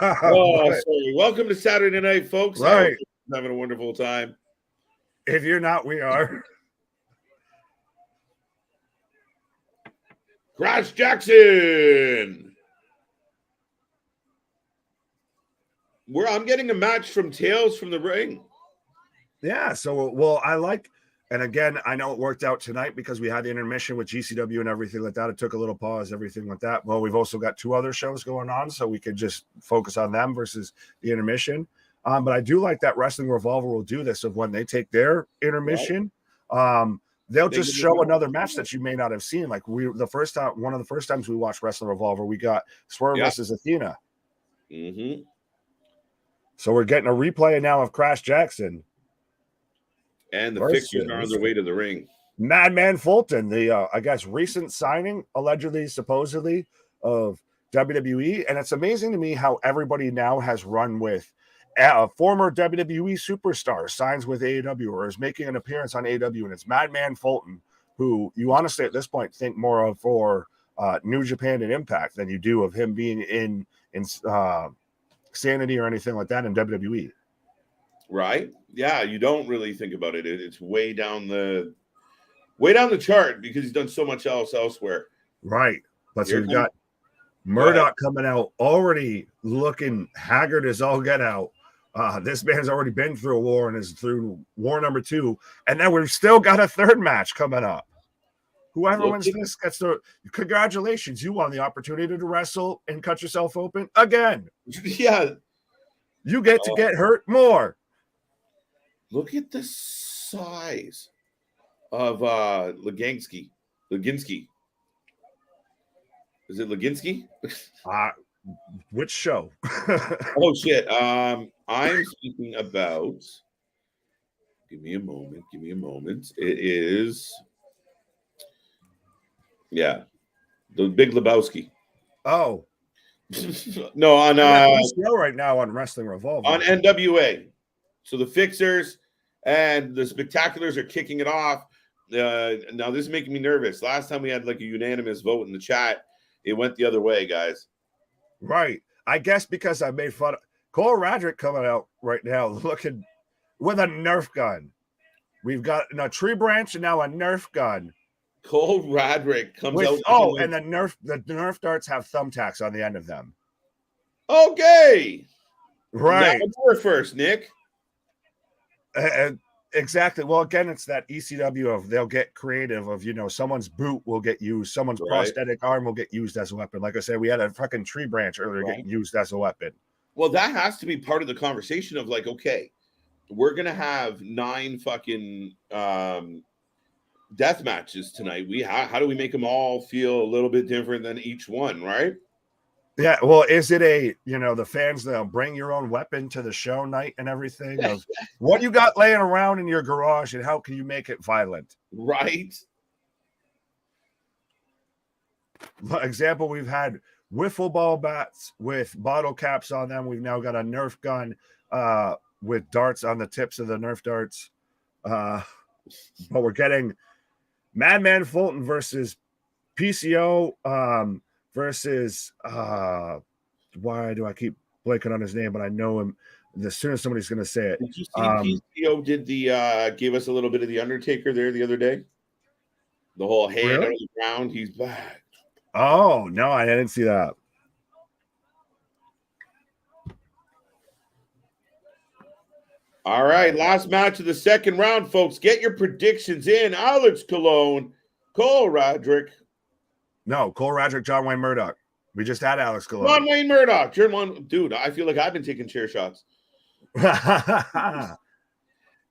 Oh, sorry. Welcome to Saturday night, folks. Right. Having a wonderful time. If you're not, we are. Crash Jackson. I'm getting a match from Tales from the Ring. Yeah, so, well, I like, and again, I know it worked out tonight because we had the intermission with GCW and everything like that. It took a little pause, everything like that. Well, we've also got 2 other shows going on, so we could just focus on them versus the intermission. But I do like that Wrestling Revolver will do this of when they take their intermission, they'll just show another match that you may not have seen. Like one of the first times we watched Wrestling Revolver, we got Swerve versus Athena. Mm-hmm. So we're getting a replay now of Crash Jackson. And the Fixers are on their way to the ring. Madman Fulton, the I guess recent signing, allegedly, supposedly, of WWE. And it's amazing to me how everybody now has run with a former WWE superstar signs with AEW or is making an appearance on AEW, and it's Madman Fulton, who you honestly at this point think more of for New Japan and Impact than you do of him being in Sanity or anything like that in WWE. Right? Yeah, you don't really think about it. It's way down the chart because he's done so much else elsewhere. Right. But so we've got Murdoch coming out already looking haggard as all get out. This man's already been through a war and is through war number 2. And then we've still got a 3rd match coming up. Whoever wins this gets the congratulations. You won the opportunity to wrestle and cut yourself open again. Yeah. You get to get hurt more. Look at the size of Leginsky. Is it Leginsky? Which show? Oh shit. I'm speaking about. Give me a moment. It is. Yeah, the Big Lebowski. Oh. No, on show right now on Wrestling Revolver on NWA. So the Fixers and the Spectaculars are kicking it off. Now this is making me nervous. Last time we had like a unanimous vote in the chat, it went the other way, guys. Right. I guess because I made fun of Cole Radrick coming out right now looking with a Nerf gun. We've got a tree branch and now a Nerf gun. Cole Radrick comes with, out. Oh, and the Nerf darts have thumbtacks on the end of them. Okay. Right. Now you're first, Nick. Exactly. Well, again, it's that ECW of they'll get creative of, someone's boot will get used, someone's prosthetic arm will get used as a weapon. Like I said, we had a fucking tree branch earlier getting used as a weapon. Well, that has to be part of the conversation of like, okay, we're gonna have 9 fucking death matches tonight. How do we make them all feel a little bit different than each one, right? Yeah, well, is it the fans they'll bring your own weapon to the show night and everything of what you got laying around in your garage and how can you make it violent? Right. Example, we've had wiffle ball bats with bottle caps on them. We've now got a Nerf gun with darts on the tips of the Nerf darts. But we're getting Madman Fulton versus PCO versus why do I keep blanking on his name, but I know him as soon as somebody's going to say it. Did you see PCO did gave us a little bit of the Undertaker there the other day? The whole hand on the ground. He's back. Oh, no, I didn't see that. All right, last match of the second round, folks. Get your predictions in. Alex Colon, Cole Radrick. No, Cole Radrick, John Wayne Murdoch. We just had Alex Colon. John Wayne Murdoch. Dude, I feel like I've been taking chair shots.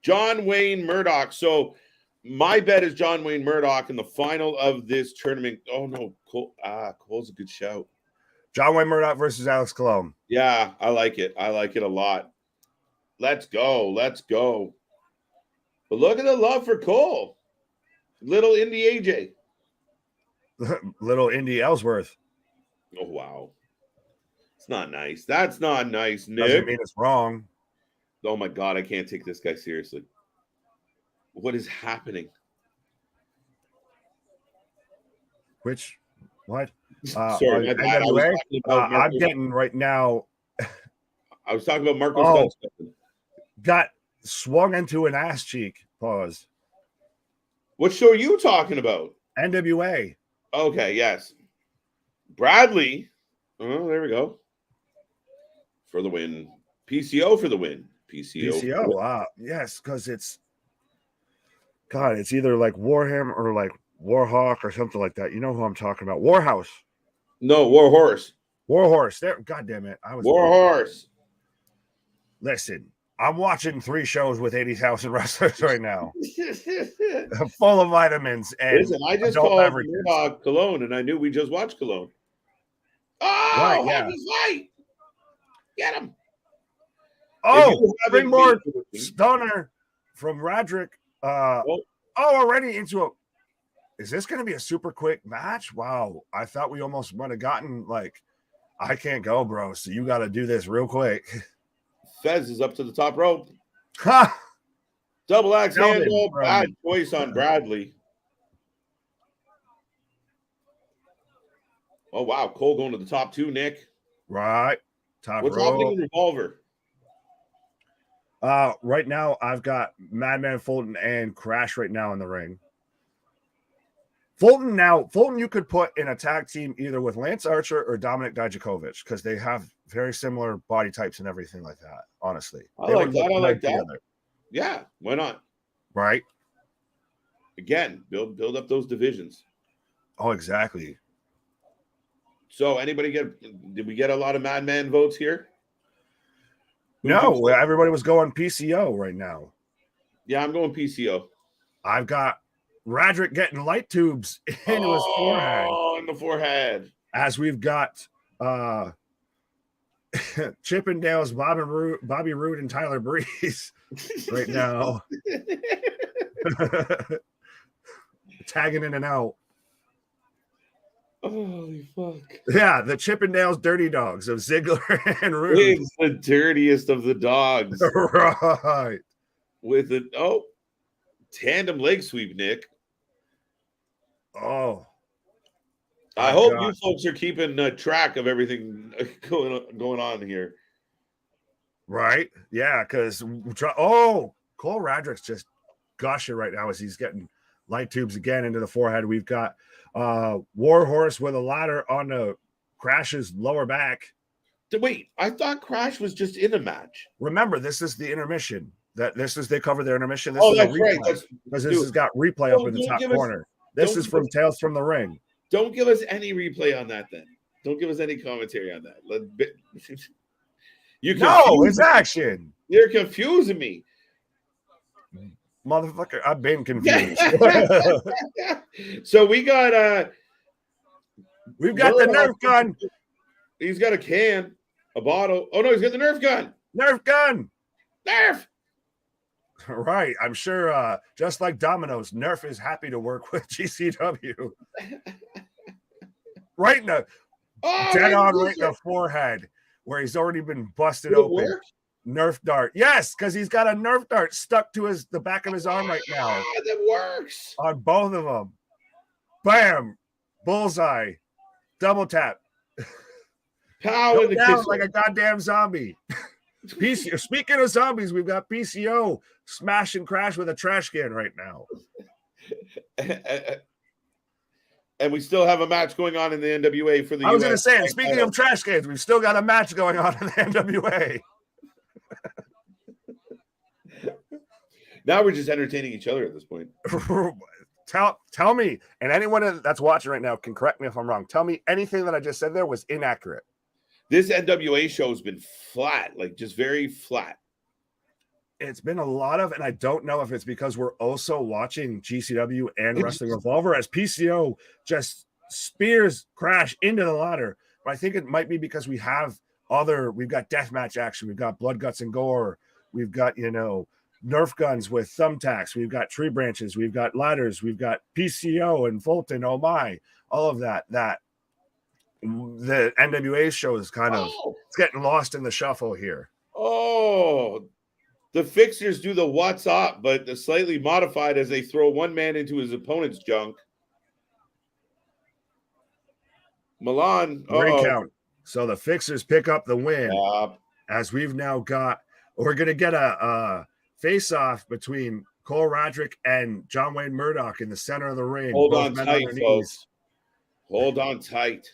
John Wayne Murdoch. So my bet is John Wayne Murdoch in the final of this tournament. Oh, no. Cole's a good shout. John Wayne Murdoch versus Alex Colon. Yeah, I like it. I like it a lot. Let's go. Let's go. But look at the love for Cole. Little Indy AJ. Little Indy Ellsworth. Oh, wow. It's not nice. That's not nice, Nick. Doesn't mean it's wrong. Oh, my God. I can't take this guy seriously. What is happening? What? Sorry, my bad. I'm getting right now. I was talking about Marco. Got swung into an ass cheek. Pause. What show are you talking about? NWA. Okay, yes. Bradley. Oh, there we go. For the win. PCO for the win. PCO. Yes, because it's either like Warham or like Warhawk or something like that. You know who I'm talking about? Warhouse. No, Warhorse. Warhorse. There. God damn it. I was Warhorse. Listen, I'm watching 3 shows with 80,000 wrestlers right now. Full of vitamins. And listen, I just called Murdoch Cologne, and I knew we just watched Cologne. Oh, right, yeah. Fight. Get him. Oh, bring more stunner from Radrick. Already into a... Is this going to be a super quick match? Wow. I thought we almost might have gotten, like, I can't go, bro, so you got to do this real quick. Fez is up to the top rope. Ha! Double axe handle. Bad choice on Bradley. Oh, wow. Cole going to the top 2, Nick. Right. Top What's rope. happening in Revolver? Right now, I've got Madman Fulton and Crash right now in the ring. Fulton, you could put in a tag team either with Lance Archer or Dominic Dijakovic because they have very similar body types and everything like that. Honestly, I like that. Together. Yeah, why not? Right. Again, build up those divisions. Oh, exactly. So, did we get a lot of Madman votes here? No, everybody was going PCO right now. Yeah, I'm going PCO. I've got Radrick getting light tubes into his forehead. Oh, in the forehead. As we've got Chippendale's Bobby Roode and Tyler Breeze right now. Tagging in and out. Holy fuck. Yeah, the Chippendales Dirty Dogs of Ziggler and Roode. It's the dirtiest of the dogs. Right. With an tandem leg sweep, Nick. Oh. I hope you folks are keeping track of everything going on here. Right? Yeah, because Cole Radrick's just gushing right now as he's getting light tubes again into the forehead. We've got Warhorse with a ladder on the Crash's lower back. Wait, I thought Crash was just in a match. Remember, this is the intermission. They cover their intermission. This is that's right. Because this has got replay up in the top corner. This is from Tales from the Ring. Don't give us any replay on that then. Don't give us any commentary on that. It's action. You're confusing me. Motherfucker, I've been confused. So we've got the Nerf gun. He's got a can, a bottle. Oh no, he's got the Nerf gun. Nerf. Right. I'm sure just like Domino's, Nerf is happy to work with GCW. Right in the right in the forehead where he's already been busted open. Work? Nerf dart. Yes, because he's got a Nerf dart stuck to the back of his arm right now. That works. On both of them. Bam. Bullseye. Double tap. Pow in the down like a goddamn zombie. Speaking of zombies, we've got PCO smash and crash with a trash can right now. And we still have a match going on in the NWA for the I was going to say, speaking of trash cans, we've still got a match going on in the NWA. Now we're just entertaining each other at this point. Tell me, and anyone that's watching right now can correct me if I'm wrong. Tell me anything that I just said there was inaccurate. This NWA show has been flat, like just very flat. It's been a lot of, and I don't know if it's because we're also watching GCW and Wrestling Revolver as PCO just spears Crash into the ladder. But I think it might be because we've got deathmatch action, we've got blood, guts, and gore, we've got, Nerf guns with thumbtacks, we've got tree branches, we've got ladders, we've got PCO and Fulton, oh my, all of that the NWA show is kind of it's getting lost in the shuffle here. Oh, the Fixers do the what's up, but the slightly modified as they throw one man into his opponent's junk. Milan. Recount. So the Fixers pick up the win as we're going to get a face-off between Cole Radrick and John Wayne Murdoch in the center of the ring. Hold on tight, folks. Hold on tight.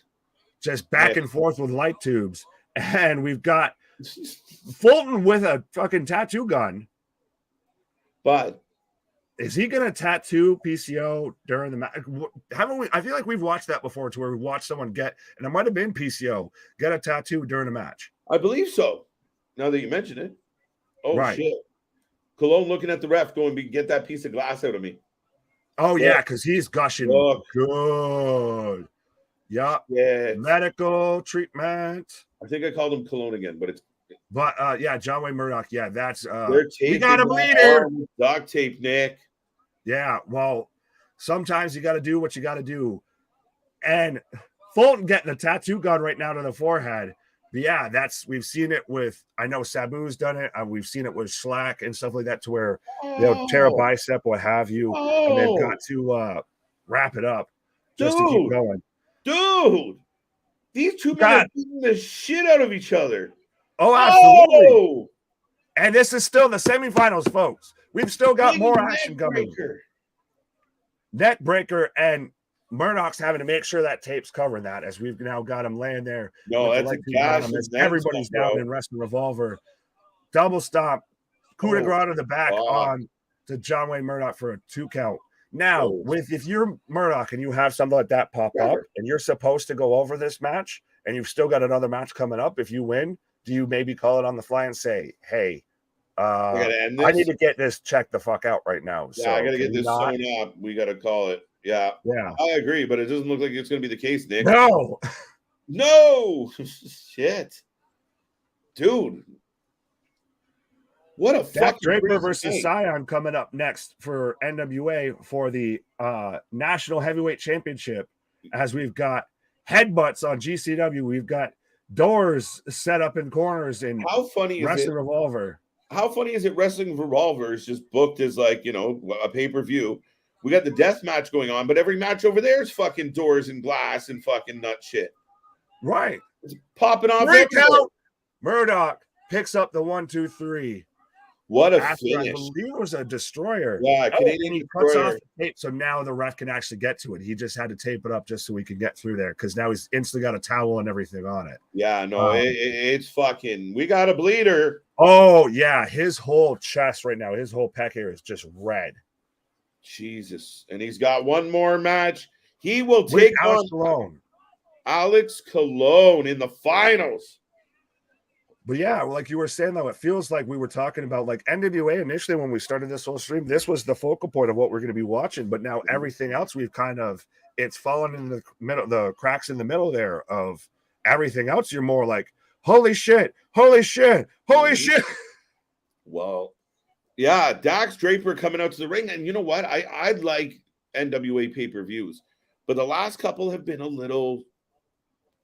Just back and forth with light tubes. And we've got Fulton with a fucking tattoo gun. But is he going to tattoo PCO during the match? Haven't we? I feel like we've watched that before to where we watched someone and it might have been PCO, get a tattoo during a match. I believe so. Now that you mention it. Oh, right. Shit. Cologne looking at the ref going, get that piece of glass out of me. Oh, yeah, because he's gushing good. Yep. Yeah. Medical treatment. I think I called him Cologne again, but it's. But John Wayne Murdoch. Yeah, that's. We got a bleeder. Duct tape, Nick. Yeah. Well, sometimes you got to do what you got to do, and Fulton getting a tattoo gun right now to the forehead. But yeah, we've seen it with. I know Sabu's done it. We've seen it with Slack and stuff like that, to where they'll tear a bicep, what have you, and they've got to wrap it up just to keep going. Dude, these two men are beating the shit out of each other. Oh, absolutely. Oh! And this is still the semifinals, folks. We've still got more action coming. Neck breaker, and Murdoch's having to make sure that tape's covering that, as we've now got him laying there. No, that's everybody's down in Wrestling Revolver. Double stop, coup de grace to the back on to John Wayne Murdoch for a 2 count. Now, if you're Murdoch and you have something like that pop up, and you're supposed to go over this match, and you've still got another match coming up, if you win, do you maybe call it on the fly and say, "Hey, I need to get this checked the fuck out right now"? Yeah, so I got to get this sewn up. We got to call it. Yeah, I agree, but it doesn't look like it's going to be the case, Nick. No, shit, dude. What a Dak Draper versus Cyon coming up next for NWA for the National Heavyweight Championship. As we've got headbutts on GCW, we've got doors set up in corners in Wrestling Revolver. How funny is it? Wrestling Revolver is just booked as a pay-per-view. We got the death match going on, but every match over there is fucking doors and glass and fucking nut shit. Right. It's popping off. Recount. Murdoch picks up the 1, 2, 3. What a After, finish. I believe it was a destroyer. Yeah, Canadian and he cuts off the tape, so now the ref can actually get to it. He just had to tape it up just so we could get through there because now he's instantly got a towel and everything on it. Yeah, no, it's fucking. We got a bleeder. Oh yeah, his whole chest right now, his whole pec area is just red. Jesus, and he's got one more match. He will take on Alex Colon in the finals. But yeah, like you were saying, though, it feels like we were talking about like NWA initially when we started this whole stream. This was the focal point of what we're going to be watching. But now everything else we've it's fallen in the middle, the cracks in the middle there of everything else. You're more like, holy shit, holy shit, holy shit. Well, yeah, Dak Draper coming out to the ring. And you know what? I'd like NWA pay-per-views. But the last couple have been a little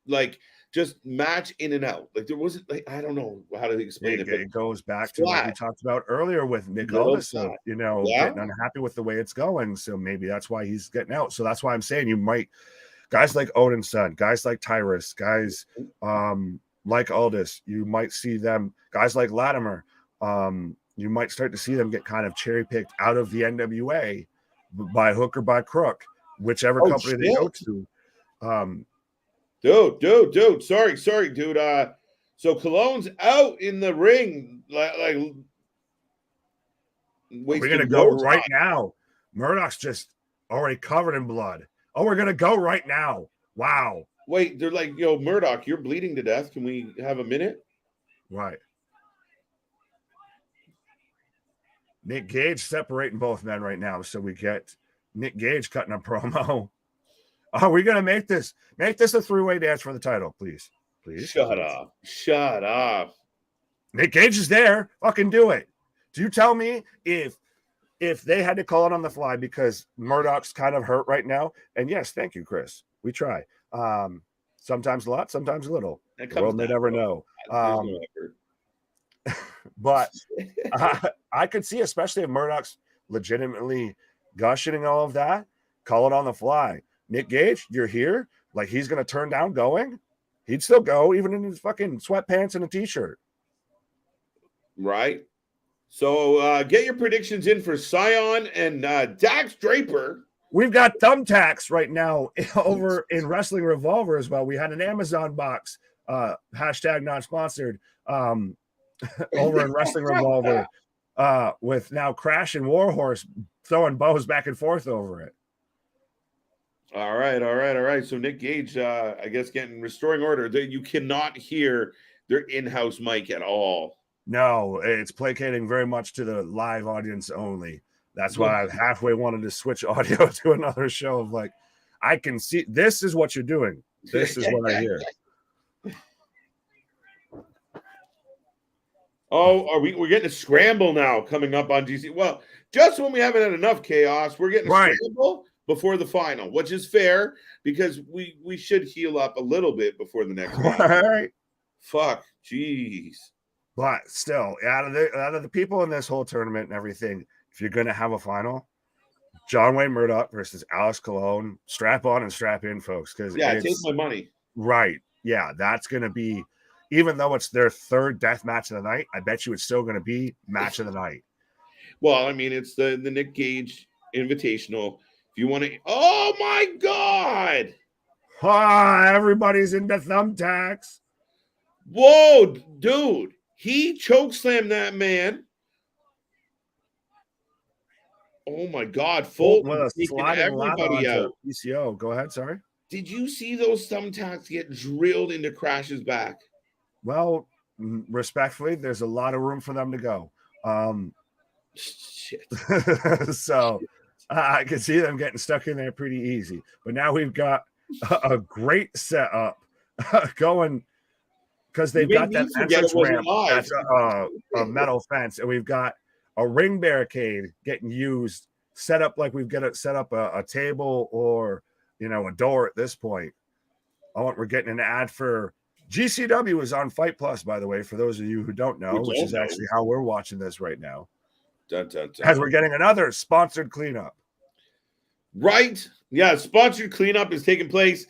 like just match in and out. Like there wasn't like I don't know how to explain it. But it goes back to what we talked about earlier with Nick Aldis, getting unhappy with the way it's going. So maybe that's why he's getting out. So that's why I'm saying you might guys like Odin's son, guys like Tyrus, guys like Aldis, you might see them, guys like Latimer, you might start to see them get kind of cherry picked out of the NWA by hook or by crook, whichever company they go to. Dude. Sorry, dude. So Cologne's out in the ring. We're gonna go right now. Murdoch's just already covered in blood. Oh, we're gonna go right now. Wow. Wait, they're like, yo, Murdoch, you're bleeding to death. Can we have a minute? Right. Nick Gage separating both men right now. So we get Nick Gage cutting a promo. Are we gonna make this a three-way dance for the title, please? Please. Shut up. Nick Gage is there. Fucking do it. Do you tell me if they had to call it on the fly because Murdoch's kind of hurt right now? And yes, thank you, Chris. We try. Sometimes a lot, sometimes a little. The world may never know. But I could see, especially if Murdoch's legitimately gushing and all of that, call it on the fly. Nick Gage, you're here. Like he's going to turn down going. He'd still go even in his fucking sweatpants and a t-shirt. Right. So get your predictions in for Cyon and Dak Draper. We've got thumbtacks right now over in Wrestling Revolver as well. We had an Amazon box, hashtag not sponsored, over in Wrestling Revolver with now Crash and Warhorse throwing bows back and forth over it. All right. So Nick Gage, I guess, restoring order. You cannot hear their in-house mic at all. No, it's placating very much to the live audience only. That's why I halfway wanted to switch audio to another show of like, I can see this is what you're doing. This is what I hear. Oh, we're getting a scramble now coming up on GC. Well, just when we haven't had enough chaos, we're getting a scramble before the final, which is fair because we should heal up a little bit before the next one. All right. Fuck, jeez. But still, out of the people in this whole tournament and everything, if you're going to have a final, John Wayne Murdoch versus Alex Colon, strap on and strap in, folks. Because take my money. Right. Yeah, that's going to be, even though it's their third death match of the night, I bet you it's still going to be match of the night. Well, I mean, it's the Nick Gage Invitational. If you want to, oh my God. Everybody's into thumbtacks. Whoa, dude. He chokeslammed that man. Oh my God! Fulton taking everybody out. PCO. Go ahead. Sorry. Did you see those thumbtacks get drilled into Crash's back? Well, respectfully, there's a lot of room for them to go. Shit. So I can see them getting stuck in there pretty easy. But now we've got a great setup going. Because they've got that entrance ramp, that's a metal fence, and we've got a ring barricade getting used, set up like we've got it set up a table or a door at this point. We're getting an ad for GCW is on Fight Plus, by the way, for those of you who don't know, which is actually how we're watching this right now. As we're getting another sponsored cleanup. Right? Yeah, sponsored cleanup is taking place.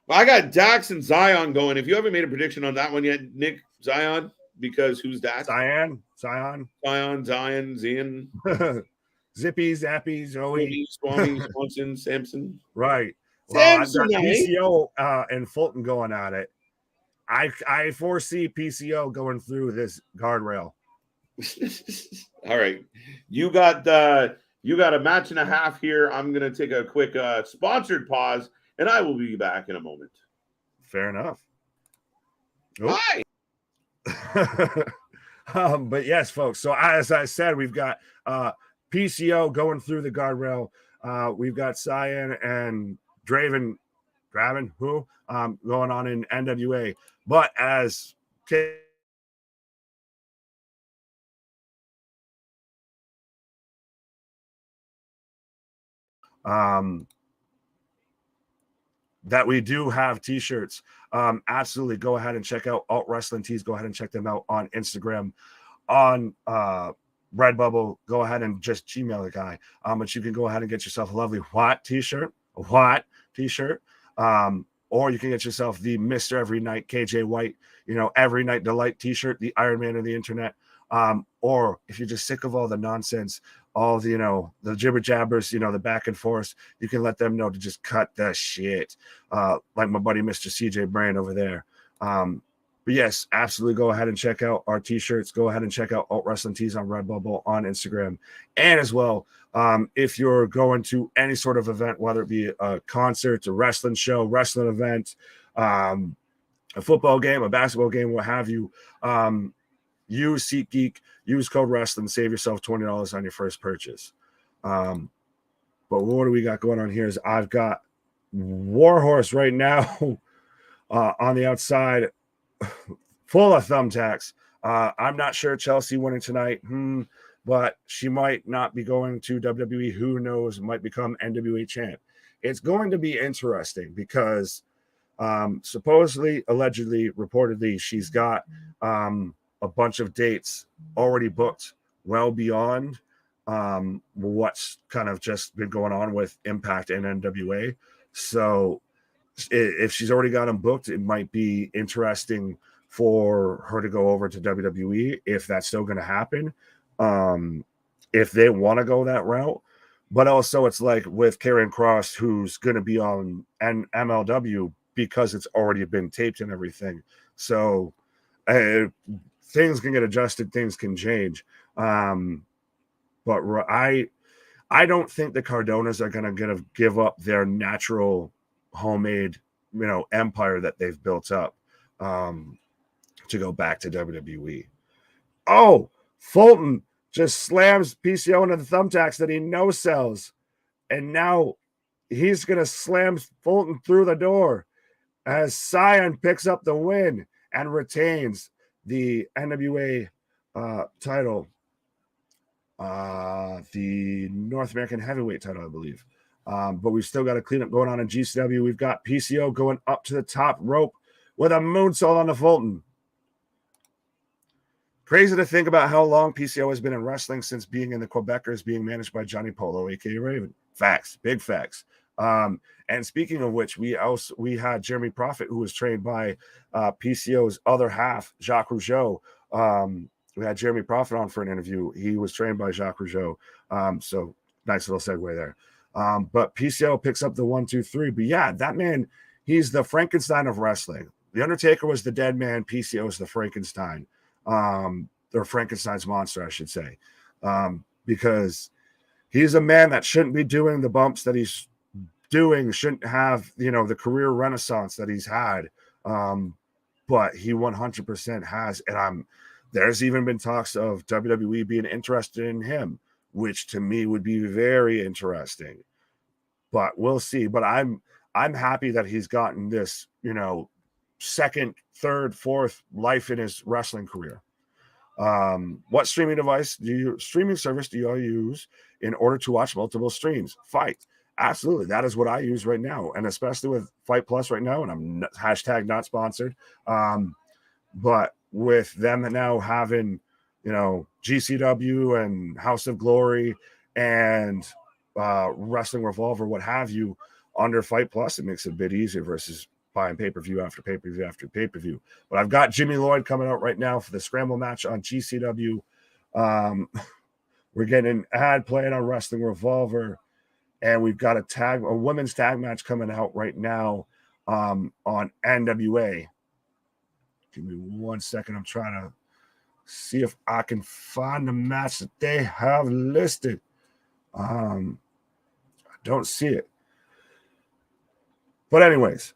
I got Dax and Cyon going. If you haven't made a prediction on that one yet, Nick, Cyon? because who's that? Cyon. Zion, Zion. Zippy, Zappy, Zoe. Swami, Swanson, Samson. Right. Well, I've got Samsonite. PCO and Fulton going at it. I foresee PCO going through this guardrail. All right. You got a match and a half here. I'm going to take a quick sponsored pause, and I will be back in a moment. Fair enough. Hi. But yes, folks. So as I said, we've got PCO going through the guardrail. We've got Cyon and Draven, who going on in NWA. But as that we do have t-shirts. Absolutely go ahead and check out Alt Wrasslin Tees. Go ahead and check them out on Instagram, on Redbubble. Go ahead and just Gmail the guy. But you can go ahead and get yourself a lovely t-shirt, or you can get yourself the Mr. Every Night KJ White, Every Night Delight t-shirt, the Iron Man of the internet. Or if you're just sick of all the nonsense, all the, the jibber jabbers, the back and forth, you can let them know to just cut the shit. Like my buddy, Mr. CJ Brand over there. But yes, absolutely go ahead and check out our t-shirts. Go ahead and check out Alt Wrasslin Tees on Redbubble, on Instagram. And as well, if you're going to any sort of event, whether it be a concert, a wrestling show, wrestling event, a football game, a basketball game, what have you, use SeatGeek, use code Wrasslin, save yourself $20 on your first purchase. But what do we got going on here is I've got Warhorse right now on the outside, full of thumbtacks. I'm not sure Chelsea winning tonight, but she might not be going to WWE. Who knows? Might become NWA champ. It's going to be interesting because supposedly, allegedly, reportedly, she's got a bunch of dates already booked well beyond what's kind of just been going on with Impact and NWA. So if she's already got them booked, it might be interesting for her to go over to WWE if that's still going to happen. If they want to go that route. But also it's like with Karrion Kross, who's going to be on MLW because it's already been taped and everything. So things can get adjusted, things can change. But I don't think the Cardonas are going to give up their natural homemade, empire that they've built up to go back to WWE. Oh, Fulton just slams PCO into the thumbtacks that he no-sells. And now he's going to slam Fulton through the door as Cyon picks up the win and retains the NWA title, the North American Heavyweight title, I believe. But we've still got a cleanup going on in GCW. We've got PCO going up to the top rope with a moonsault on the Fulton. Crazy to think about how long PCO has been in wrestling since being in the Quebecers, being managed by Johnny Polo, aka Raven. Facts, big facts. And speaking of which, we had Jeremy Prophet, who was trained by PCO's other half, Jacques Rougeau. We had Jeremy Prophet on for an interview. He was trained by Jacques Rougeau. So nice little segue there. But PCO picks up the 1, 2, 3. But yeah, that man, he's the Frankenstein of wrestling. The Undertaker was the dead man. PCO is the Frankenstein. Or Frankenstein's monster, I should say. Because he's a man that shouldn't be doing the bumps that he's doing, shouldn't have, the career renaissance that he's had. But he 100% has. And there's even been talks of WWE being interested in him, which to me would be very interesting. But we'll see. But I'm happy that he's gotten this, second, third, fourth life in his wrestling career. What streaming service do you use in order to watch multiple streams? Fight. Absolutely. That is what I use right now. And especially with Fight Plus right now, and I'm hashtag not sponsored. But with them now having, GCW and House of Glory and Wrestling Revolver, what have you, under Fight Plus, it makes it a bit easier versus buying pay-per-view after pay-per-view after pay-per-view. But I've got Jimmy Lloyd coming out right now for the scramble match on GCW. We're getting an ad playing on Wrestling Revolver, and we've got a women's tag match coming out right now on NWA. Give me 1 second. I'm trying to see if I can find the match that they have listed. I don't see it. But anyways,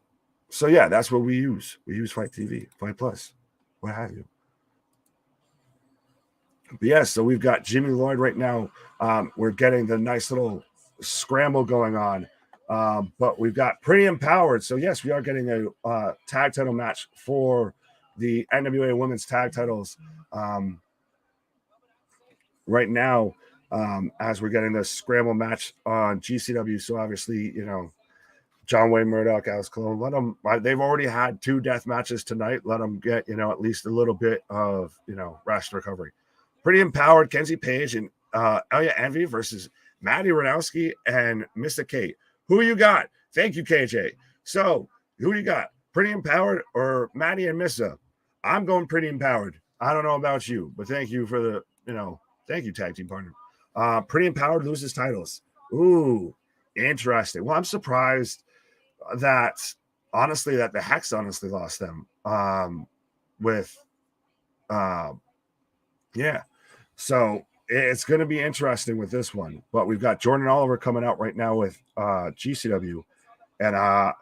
so yeah, that's what we use. We use Fight TV, Fight Plus, what have you. But yeah, so we've got Jimmy Lloyd right now. We're getting the nice little scramble going on. But we've got Pretty Empowered. So yes, we are getting a tag title match for the NWA women's tag titles right now, as we're getting this scramble match on GCW. So obviously, John Wayne, Murdoch, Alex Colon, let them. They've already had 2 death matches tonight. Let them get at least a little bit of rest recovery. Pretty Empowered, Kenzie Page and Elia Envy versus Maddie Ranowski and Mr. Kate. Who you got? Thank you, KJ. So who you got? Pretty Empowered or Maddie and Missa? I'm going Pretty Empowered. I don't know about you, but thank you for the thank you, tag team partner. Pretty Empowered loses titles. Ooh, interesting. Well, I'm surprised that the Hex honestly lost them. So it's going to be interesting with this one. But we've got Jordan Oliver coming out right now with GCW, and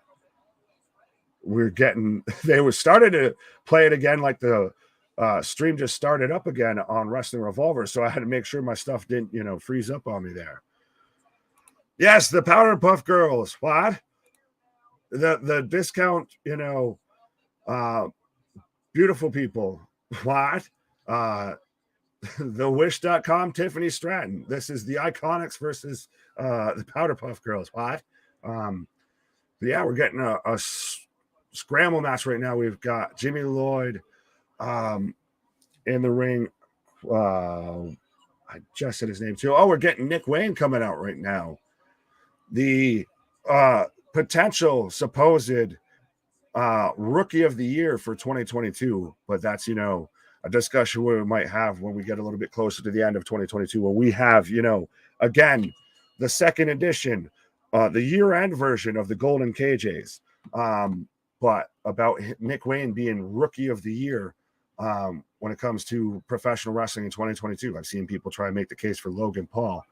they were started to play it again, like the stream just started up again on Wrestling Revolver, so I had to make sure my stuff didn't freeze up on me there. Yes, the Powder Puff Girls. What? The discount, beautiful people. What? The Wish.com, Tiffany Stratton. This is the Iconics versus the Powder Puff Girls. What? But yeah, we're getting a scramble match right now. We've got Jimmy Lloyd in the ring. I just said his name too. Oh, we're getting Nick Wayne coming out right now. The potential supposed rookie of the year for 2022, but that's a discussion we might have when we get a little bit closer to the end of 2022, where we have again the second edition, the year-end version of the Golden KJs, but about Nick Wayne being rookie of the year when it comes to professional wrestling in 2022. I've seen people try and make the case for Logan Paul.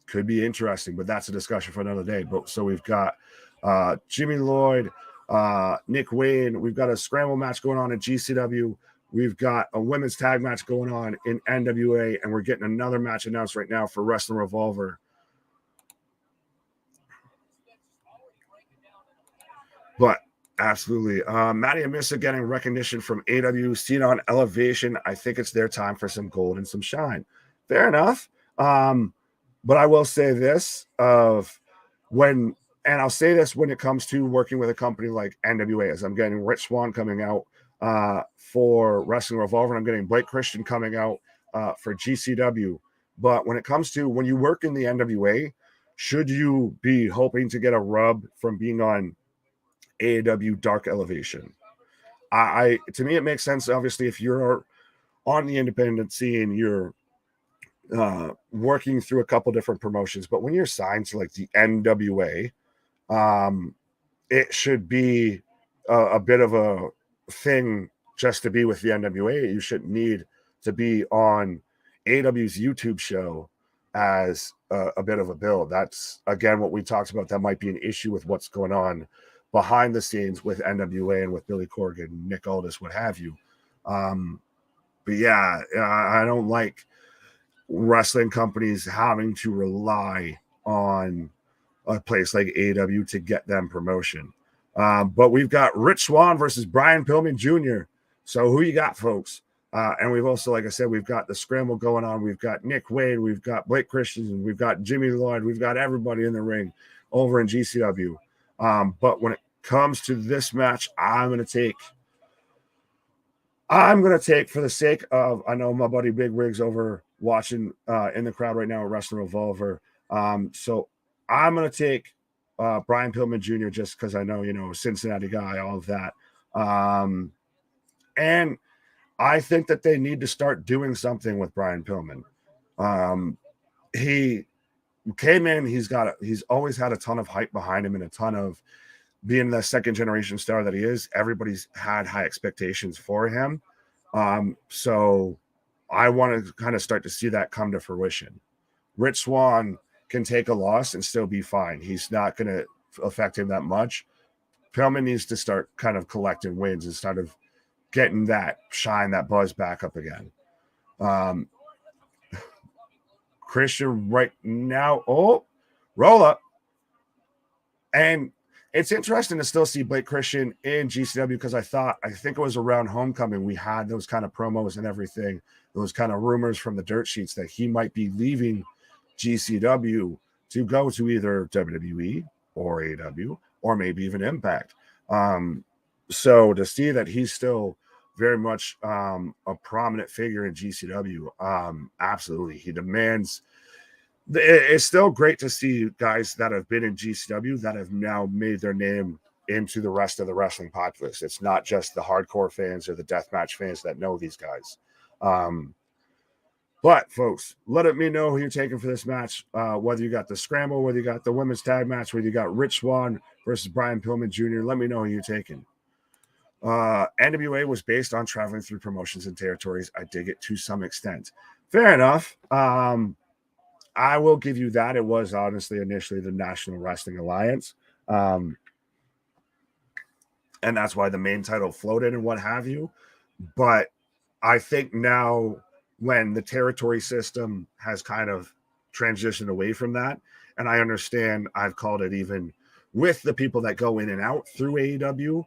Could be interesting, but that's a discussion for another day. But so we've got Jimmy Lloyd, Nick Wayne. We've got a scramble match going on in GCW. We've got a women's tag match going on in NWA, and we're getting another match announced right now for Wrestling Revolver. But absolutely, Maddie and Missa getting recognition from AW, Cyon, Elevation. I think it's their time for some gold and some shine. Fair enough. But I will say this and I'll say this when it comes to working with a company like NWA, as I'm getting Rich Swann coming out for Wrestling Revolver, and I'm getting Blake Christian coming out for GCW. But when it comes to when you work in the NWA, should you be hoping to get a rub from being on AEW Dark Elevation? To me, it makes sense. Obviously, if you're on the independent scene, you're working through a couple different promotions, but when you're signed to like the NWA, it should be a bit of a thing just to be with the NWA. You shouldn't need to be on AW's YouTube show as a bit of a build. That's again what we talked about. That might be an issue with what's going on behind the scenes with NWA and with Billy Corgan, Nick Aldis, what have you. But yeah, I don't like wrestling companies having to rely on a place like AEW to get them promotion. But we've got Rich Swann versus Brian Pillman Jr. So who you got, folks? And we've also, like I said, we've got the scramble going on. We've got Nick Wade, we've got Blake Christian, we've got Jimmy Lloyd, we've got everybody in the ring over in GCW. But when it comes to this match, I'm going to take, for the sake of, I know my buddy Big Riggs over watching in the crowd right now at Wrestling Revolver. So I'm going to take Brian Pillman Jr. just because I know, Cincinnati guy, all of that. And I think that they need to start doing something with Brian Pillman. He came in, he's always had a ton of hype behind him and a ton of being the second generation star that he is. Everybody's had high expectations for him. So I want to kind of start to see that come to fruition. Rich Swann can take a loss and still be fine. He's not going to affect him that much. Pillman needs to start kind of collecting wins instead of getting that shine, that buzz back up again. Christian right now, roll up. And it's interesting to still see Blake Christian in GCW because I think it was around Homecoming we had those kind of promos and everything, those kind of rumors from the dirt sheets that he might be leaving GCW to go to either WWE or AEW or maybe even Impact. So to see that he's still very much a prominent figure in GCW, absolutely. He demands. It's still great to see guys that have been in GCW that have now made their name into the rest of the wrestling populace. It's not just the hardcore fans or the deathmatch fans that know these guys. But folks, let me know who you're taking for this match. Whether you got the scramble, whether you got the women's tag match, whether you got Rich Swann versus Brian Pillman Jr. Let me know who you're taking. NWA was based on traveling through promotions and territories. I dig it to some extent. Fair enough. I will give you that. It was honestly initially the National Wrestling Alliance. And that's why the main title floated and what have you. But I think now when the territory system has kind of transitioned away from that, and I understand I've called it even with the people that go in and out through AEW,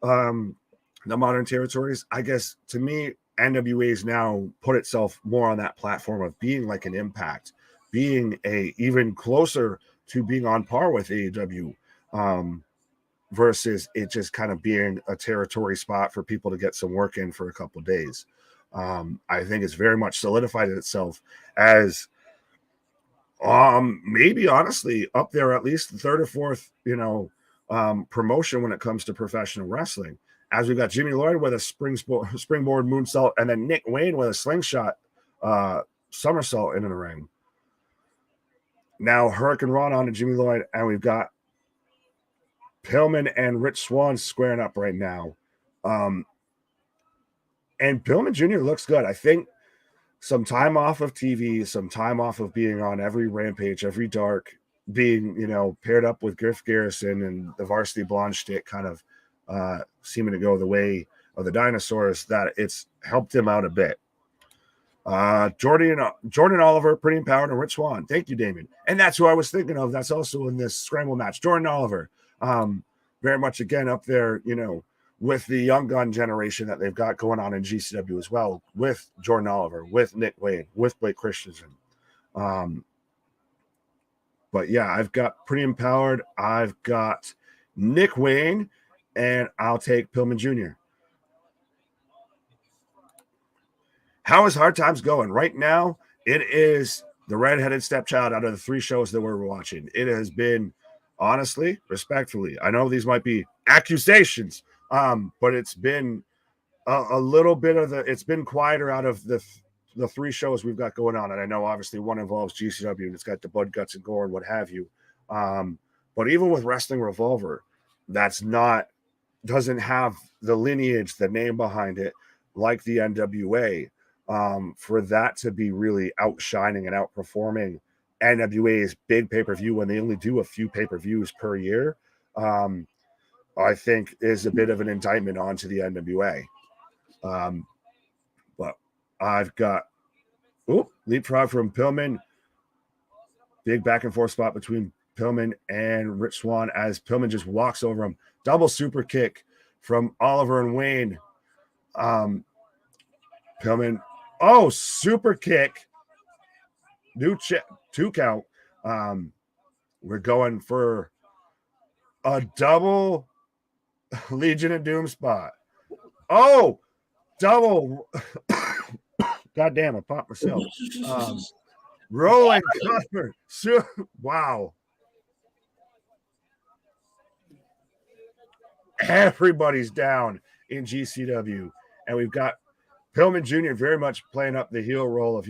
the modern territories, I guess to me, NWA has now put itself more on that platform of being like an Impact, being even closer to being on par with AEW, versus it just kind of being a territory spot for people to get some work in for a couple of days. I think it's very much solidified itself as maybe honestly up there at least the third or fourth, promotion when it comes to professional wrestling. As we got Jimmy Lloyd with a springboard moonsault, and then Nick Wayne with a slingshot somersault into the ring. Now Hurricane Ron on to Jimmy Lloyd, and we've got Pillman and Rich Swann squaring up right now. And Pillman Jr. looks good. I think some time off of TV, some time off of being on every Rampage, every Dark, being, paired up with Griff Garrison and the Varsity Blonde shtick kind of seeming to go the way of the dinosaurs, that it's helped him out a bit. Jordan Oliver, Pretty Empowered, and Rich Swann. Thank you, Damon. And that's who I was thinking of. That's also in this scramble match. Jordan Oliver, very much again up there, with the young gun generation that they've got going on in GCW as well, with Jordan Oliver, with Nick Wayne, with Blake Christensen. But yeah, I've got Pretty Empowered. I've got Nick Wayne, and I'll take Pillman Jr. How is Hard Times going? Right now, it is the redheaded stepchild out of the 3 shows that we're watching. It has been, honestly, respectfully, I know these might be accusations, but it's been a little bit of it's been quieter out of the 3 shows we've got going on. And I know obviously one involves GCW and it's got the blood, guts, and gore and what have you. But even with Wrestling Revolver, doesn't have the lineage, the name behind it, like the NWA. For that to be really outshining and outperforming NWA's big pay-per-view when they only do a few pay-per-views per year, I think is a bit of an indictment onto the NWA. But I've got leapfrog from Pillman. Big back and forth spot between Pillman and Rich Swann as Pillman just walks over him. Double super kick from Oliver and Wayne. Pillman, super kick. New 2 count. We're going for a double Legion of Doom spot. Double. God damn, I popped myself. Rolling cover. Wow. everybody's down in GCW. And we've got Pillman Jr. very much playing up the heel role of,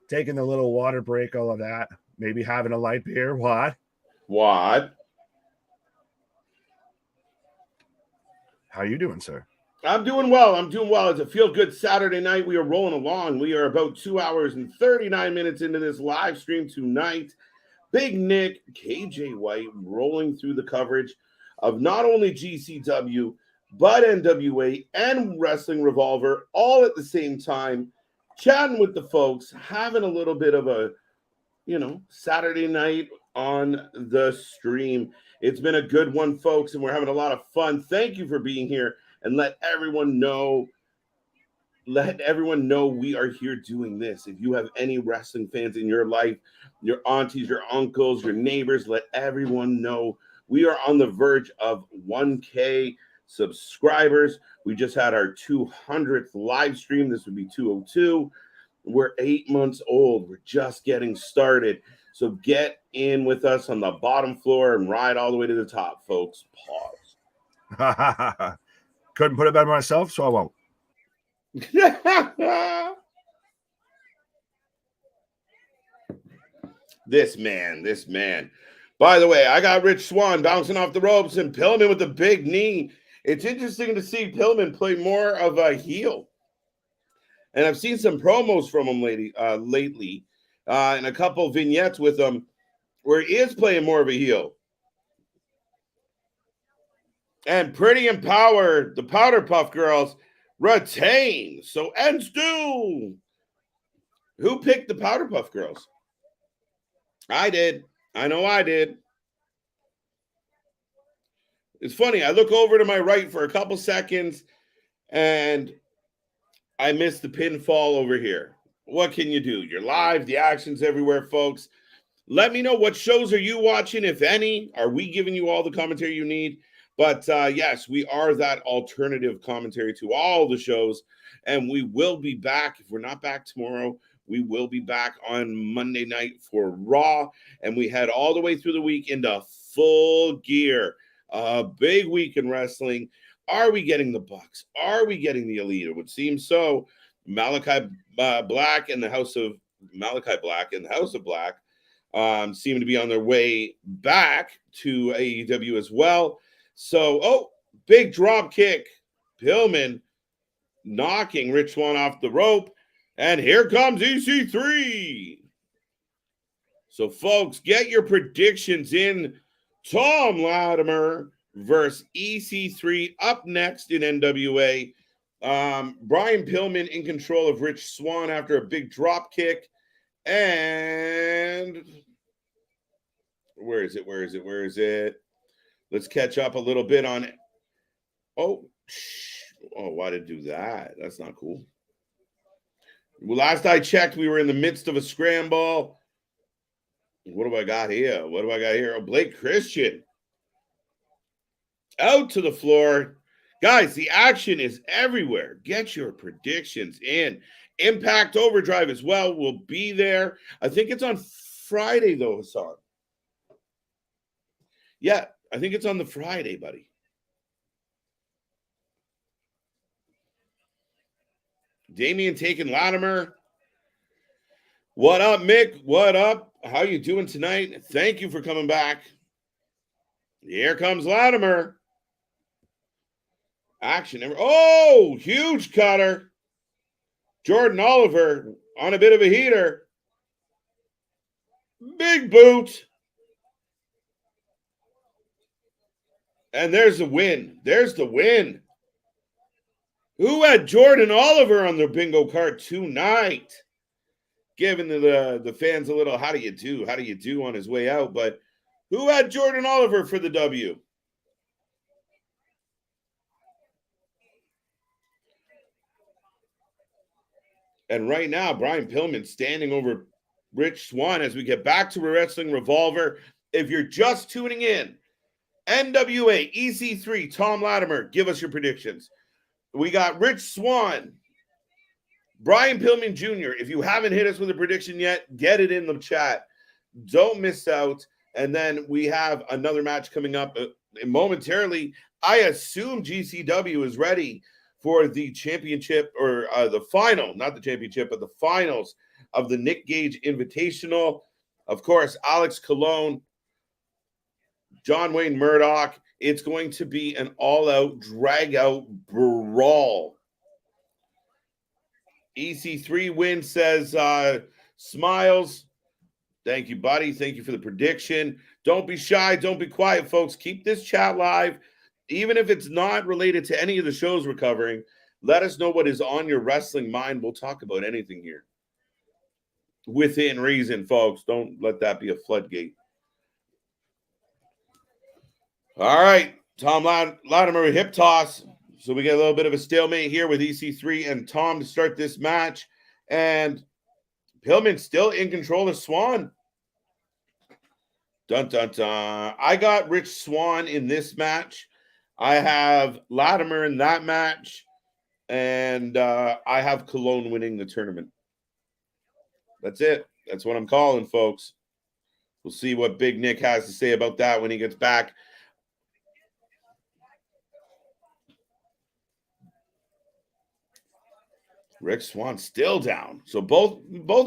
taking the little water break, all of that, maybe having a light beer. What? How you doing, sir? I'm doing well. It's a feel-good Saturday night. We are rolling along. We are about 2 hours and 39 minutes into this live stream tonight. Big Nick, KJ White rolling through the coverage of not only GCW, but NWA and Wrestling Revolver all at the same time, chatting with the folks, having a little bit of a, Saturday night on the stream. It's been a good one, folks, and we're having a lot of fun. Thank you for being here, and let everyone know we are here doing this. If you have any wrestling fans in your life, your aunties, your uncles, your neighbors, let everyone know we are on the verge of 1K subscribers. We just had our 200th live stream. This would be 202. We're 8 months old. We're just getting started. So get in with us on the bottom floor and ride all the way to the top, folks. Pause. Couldn't put it better myself, so I won't. This man. By the way, I got Rich Swann bouncing off the ropes and Pillman with a big knee. It's interesting to see Pillman play more of a heel. And I've seen some promos from him lately, and a couple vignettes with him where he is playing more of a heel. And Pretty Empowered, the Powder Puff Girls, retain. So ends do. Who picked the Powder Puff Girls? I did. I know I did. It's funny. I look over to my right for a couple seconds, and I missed the pinfall over here. What can you do? You're live. The action's everywhere, folks. Let me know what shows are you watching, if any. Are we giving you all the commentary you need? But yes, we are that alternative commentary to all the shows, and we will be back. If we're not back tomorrow, we will be back on Monday night for Raw, and we head all the way through the week into full gear. A big week in wrestling. Are we getting the Bucks? Are we getting the Elite? It would seem so. Malachi Black and the House of Black seem to be on their way back to AEW as well. So, big drop kick. Pillman knocking Rich Swann off the rope. And here comes EC3. So, folks, get your predictions in. Tom Latimer versus EC3 up next in NWA. Brian Pillman in control of Rich Swann after a big drop kick. And where is it? Let's catch up a little bit on it. Oh, why did it do that? That's not cool. Well, last I checked, we were in the midst of a scramble. What do I got here? Oh, Blake Christian out to the floor. Guys, the action is everywhere. Get your predictions in. Impact Overdrive as well will be there. I think it's on Friday, though, Hassan. Yeah, I think it's on the Friday, buddy. Damian taking Latimer. What up, Mick? What up? How you doing tonight? Thank you for coming back. Here comes Latimer. Action. Oh, huge cutter. Jordan Oliver on a bit of a heater. Big boot. And there's the win. Who had Jordan Oliver on their bingo card tonight? Giving the fans a little how do you do on his way out. But who had Jordan Oliver for the W? And right now, Brian Pillman standing over Rich Swann as we get back to Wrestling Revolver. If you're just tuning in, NWA, EC3, Tom Latimer, give us your predictions. We got Rich Swann, Brian Pillman Jr. If you haven't hit us with a prediction yet, get it in the chat. Don't miss out. And then we have another match coming up momentarily, I assume GCW is ready for the championship or the final, not the championship, but the finals of the Nick Gage Invitational. Of course, Alex Colon, John Wayne Murdoch. It's going to be an all-out, drag-out brawl. EC3 win says, smiles. Thank you, buddy. Thank you for the prediction. Don't be shy. Don't be quiet, folks. Keep this chat live. Even if it's not related to any of the shows we're covering, let us know what is on your wrestling mind. We'll talk about anything here. Within reason, folks. Don't let that be a floodgate. All right. Tom Latimer hip toss. So we get a little bit of a stalemate here with EC3 and Tom to start this match. And Pillman still in control of Swan. Dun, dun, dun. I got Rich Swan in this match. I have Latimer in that match. And I have Cologne winning the tournament. That's it. That's what I'm calling, folks. We'll see what Big Nick has to say about that when he gets back. Rick Swan still down. So both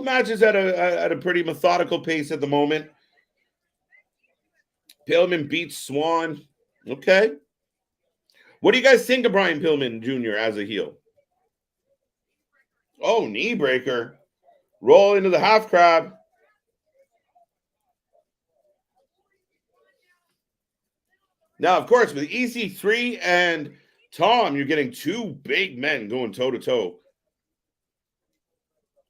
matches at a pretty methodical pace at the moment. Pillman beats Swan. Okay. What do you guys think of Brian Pillman Jr. as a heel? Oh, knee breaker. Roll into the half crab. Now, of course, with EC3 and Tom, you're getting two big men going toe-to-toe.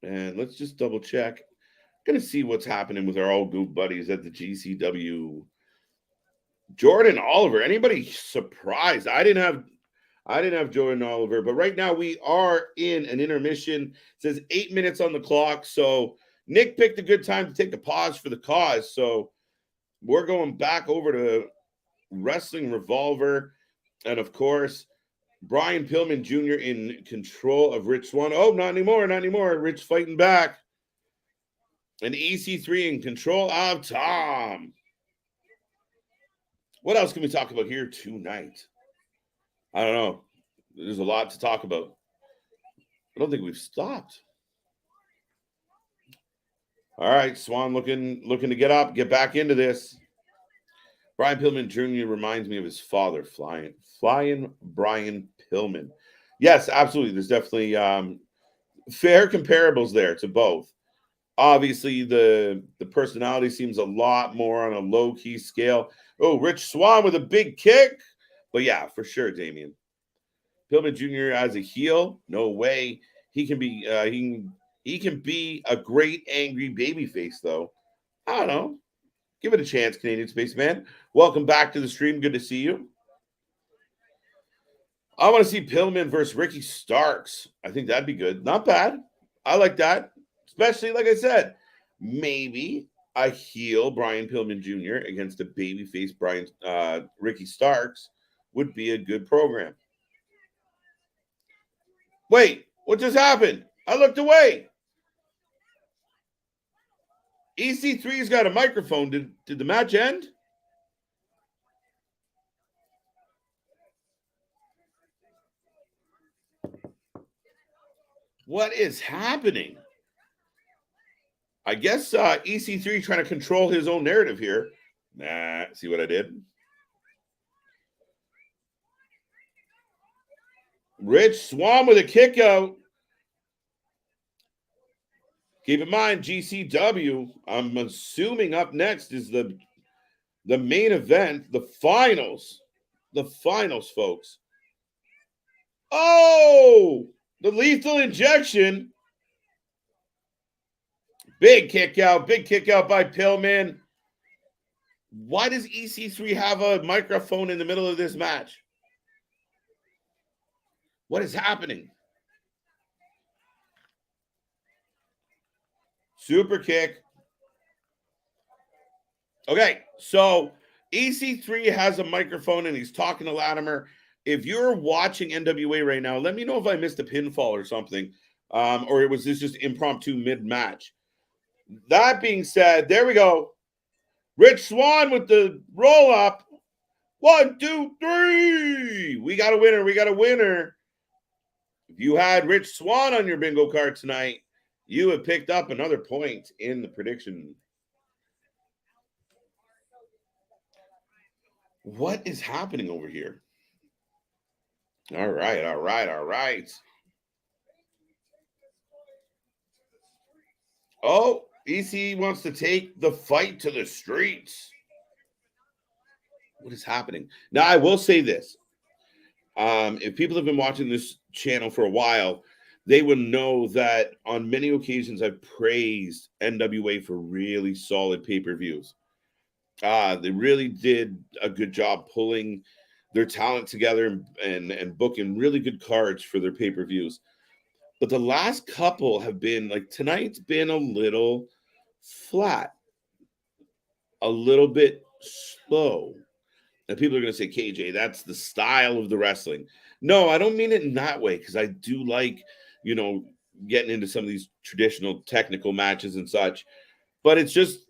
And let's just double check. Going to see what's happening with our old goop buddies at the GCW. Jordan Oliver. Anybody surprised? I didn't have Jordan Oliver, but right now we are in an intermission. It says 8 minutes on the clock. So Nick picked a good time to take a pause for the cause. So we're going back over to Wrestling Revolver. And of course, Brian Pillman Jr. in control of Rich Swan. Oh, not anymore. Rich fighting back. And EC3 in control of Tom. What else can we talk about here tonight? I don't know. There's a lot to talk about. I don't think we've stopped. All right, Swan looking to get up, get back into this. Brian Pillman Jr. reminds me of his father, Flying Brian Pillman. Yes, absolutely. There's definitely fair comparables there to both. Obviously, the personality seems a lot more on a low-key scale. Oh, Rich Swan with a big kick. But yeah, for sure, Damian. Pillman Jr. as a heel, no way. He can be he can be a great angry babyface, though. I don't know. Give it a chance, Canadian Spaceman. Welcome back to the stream. Good to see you. I want to see Pillman versus Ricky Starks. I think that'd be good. Not bad. I like that. Especially, like I said, maybe a heel Brian Pillman Jr. against a babyface Ricky Starks would be a good program. Wait, what just happened? I looked away. EC3's got a microphone. Did the match end? What is happening? I guess EC3 trying to control his own narrative here. Nah, see what I did? Rich Swan with a kick out. Keep in mind, GCW, I'm assuming up next is the main event, the finals. The finals, folks. Oh, the lethal injection. Big kick out by Pillman. Why does EC3 have a microphone in the middle of this match? What is happening? Super kick. Okay, so EC3 has a microphone and he's talking to Latimer. If you're watching NWA right now, let me know if I missed a pinfall or something, or was this just impromptu mid-match? That being said, there we go. Rich Swan with the roll-up. 1, 2, 3. We got a winner. We got a winner. If you had Rich Swan on your bingo card tonight, you have picked up another point in the prediction. What is happening over here? All right, all right, all right. Oh, EC wants to take the fight to the streets. What is happening? Now, I will say this. If people have been watching this channel for a while, they would know that on many occasions I've praised NWA for really solid pay-per-views. They really did a good job pulling their talent together and booking really good cards for their pay-per-views. But the last couple have been, like, tonight's been a little flat, a little bit slow. And people are going to say, KJ, that's the style of the wrestling. No, I don't mean it in that way, because I do like, getting into some of these traditional technical matches and such. But it's just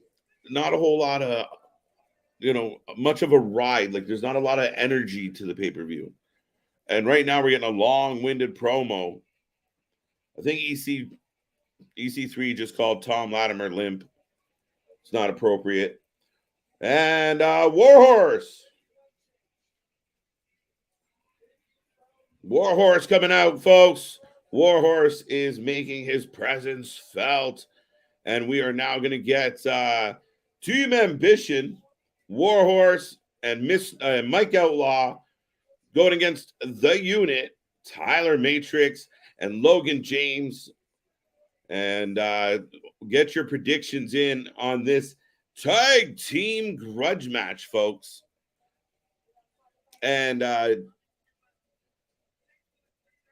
not a whole lot of, much of a ride. Like, there's not a lot of energy to the pay-per-view. And right now we're getting a long-winded promo. I think EC3 just called Tom Latimer limp. It's not appropriate. And Warhorse coming out, folks. Warhorse is making his presence felt. And we are now going to get Team Ambition, Warhorse, and Mike Outlaw going against the Unit, Tyler Matrix, and Logan James. And get your predictions in on this tag team grudge match, folks. And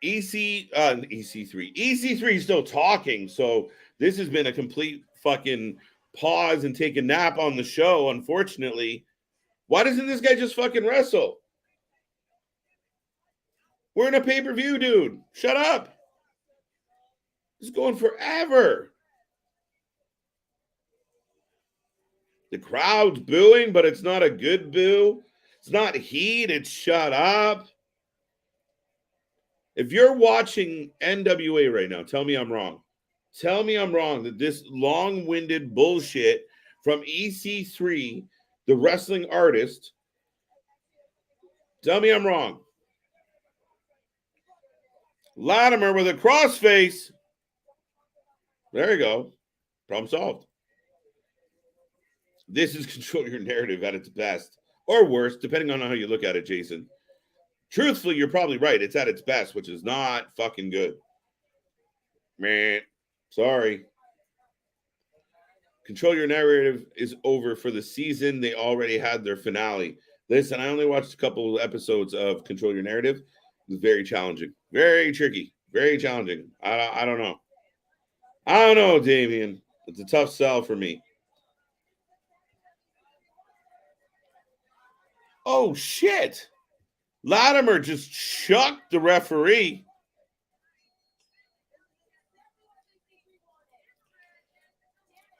EC3 is still talking, so this has been a complete fucking pause and take a nap on the show, unfortunately. Why doesn't this guy just fucking wrestle? We're in a pay-per-view, dude. Shut up. It's going forever. The crowd's booing, but it's not a good boo. It's not heat, it's shut up. If you're watching NWA right now, tell me I'm wrong. Tell me I'm wrong that this long-winded bullshit from EC3, the wrestling artist, tell me I'm wrong. Latimer with a crossface. There you go. Problem solved. This is Control Your Narrative at its best, or worst, depending on how you look at it, Jason. Truthfully, you're probably right. It's at its best, which is not fucking good. Man, sorry. Control Your Narrative is over for the season. They already had their finale. Listen, I only watched a couple of episodes of Control Your Narrative. It was very challenging. Very tricky. Very challenging. I don't know. I don't know, Damian. It's a tough sell for me. Oh, shit. Latimer just chucked the referee.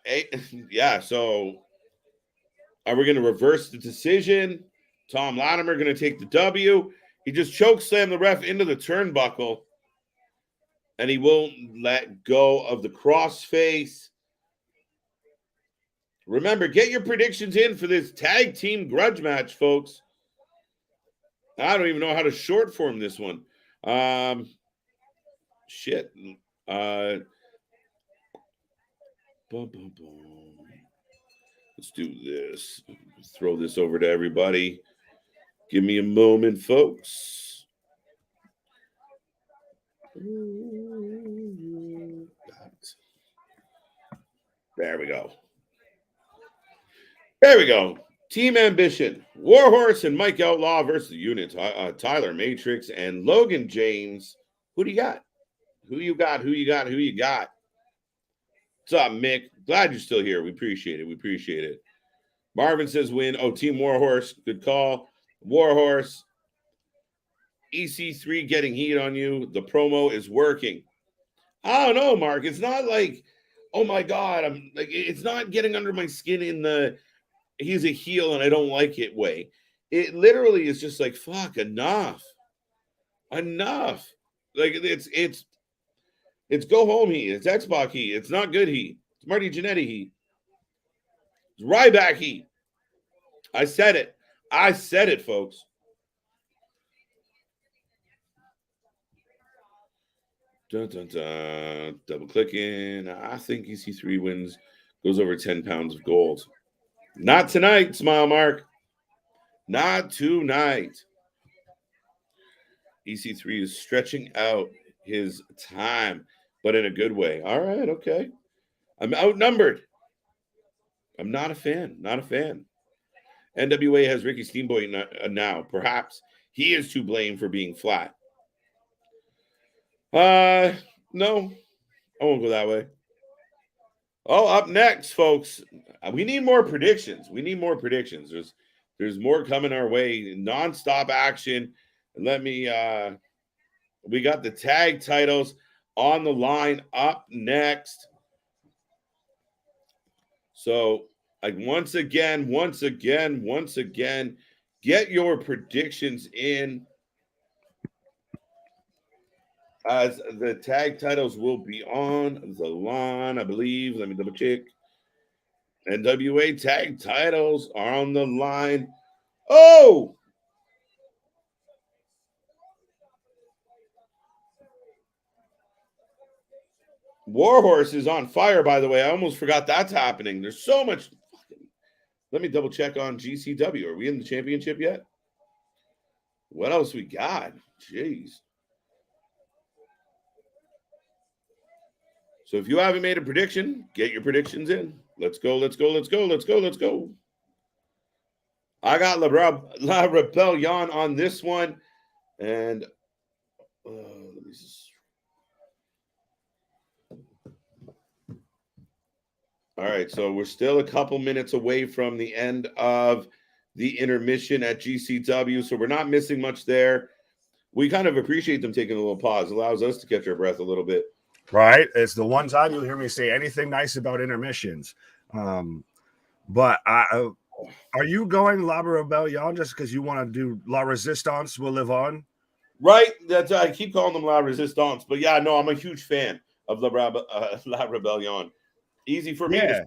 Hey, yeah, so are we going to reverse the decision? Tom Latimer going to take the W. He just choke slammed the ref into the turnbuckle, and he won't let go of the crossface. Remember, get your predictions in for this tag team grudge match, folks. I don't even know how to short form this one. Shit. Boom, boom, boom. Let's do this. Throw this over to everybody. Give me a moment, folks. There we go. There we go. Team Ambition. Warhorse and Mike Outlaw versus the Unit. Tyler Matrix and Logan James. Who do you got? Who you got? Who you got? Who you got? What's up, Mick? Glad you're still here. We appreciate it. We appreciate it. Marvin says win. Oh, Team Warhorse. Good call. Warhorse. EC3 getting heat on you. The promo is working. I don't know, Mark. It's not like, oh my God, I'm like, it's not getting under my skin in the he's a heel and I don't like it way. it literally is just like, fuck, enough. Like it's go home heat. It's Xbox heat. It's not good heat. It's Marty Jannetty heat. It's Ryback heat. I said it, folks. Dun, dun, dun. Double clicking. I think EC3 wins, goes over 10 pounds of gold. Not tonight, Smile Mark. Not tonight. EC3 is stretching out his time, but in a good way. All right, okay. I'm outnumbered. I'm not a fan. Not a fan. NWA has Ricky Steamboy now. Perhaps he is to blame for being flat. No, I won't go that way. Oh, up next, folks. We need more predictions. There's more coming our way. Non-stop action. Let me we got the tag titles on the line up next. So once again, get your predictions in, as the tag titles will be on the line, I believe. Let me double check. NWA tag titles are on the line. Oh! Warhorse is on fire, by the way. I almost forgot that's happening. There's so much. Let me double check on GCW. Are we in the championship yet? What else we got? Jeez. So if you haven't made a prediction, get your predictions in. Let's go. I got La Rebellion on this one. And let me just. All right, so we're still a couple minutes away from the end of the intermission at GCW, so we're not missing much there. We kind of appreciate them taking a little pause. It allows us to catch our breath a little bit. Right? It's the one time you'll hear me say anything nice about intermissions. But are you going La Rebellion just because you want to do La Resistance will live on? Right. That's I keep calling them La Resistance, but yeah, no, I'm a huge fan of La Rebellion. Easy for me. Yeah.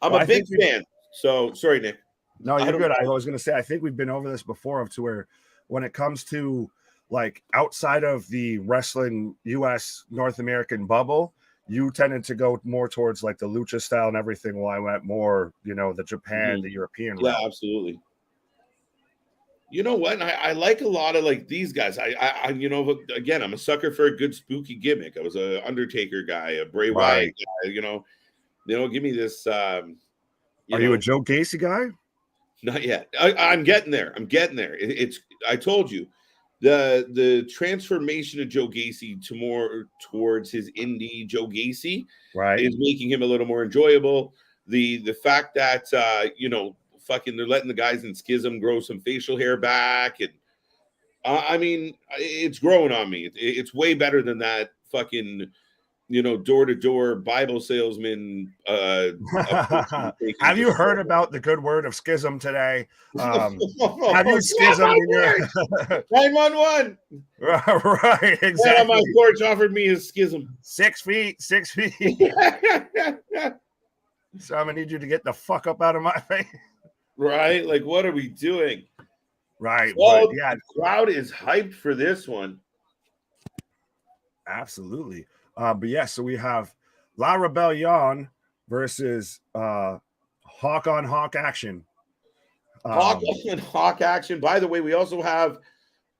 I'm a big fan. So sorry, Nick. No, you're good. I was going to say, I think we've been over this before, to where when it comes to like outside of the wrestling US North American bubble, you tended to go more towards like the lucha style and everything, while I went more, the Japan, the European realm. Yeah, absolutely. You know what? I like a lot of like these guys. I again, I'm a sucker for a good spooky gimmick. I was an Undertaker guy, a Bray Wyatt guy, give me this. Are you a Joe Gacy guy? Not yet. I'm getting there. I told you, the transformation of Joe Gacy to more towards his indie Joe Gacy is making him a little more enjoyable. The fact that fucking they're letting the guys in Schism grow some facial hair back, and I mean, it's growing on me. It's way better than that fucking door-to-door Bible salesman. Have you heard about the good word of schism today? Have you schism in your 911? Right, exactly. Man on my porch offered me his schism. 6 feet. So I'm gonna need you to get the fuck up out of my face. Right? Like, what are we doing? Right. Well, but yeah, the crowd is hyped for this one. Absolutely. But yeah, so we have La Rebellion versus Hawk on Hawk action. Hawk on Hawk action. By the way, we also have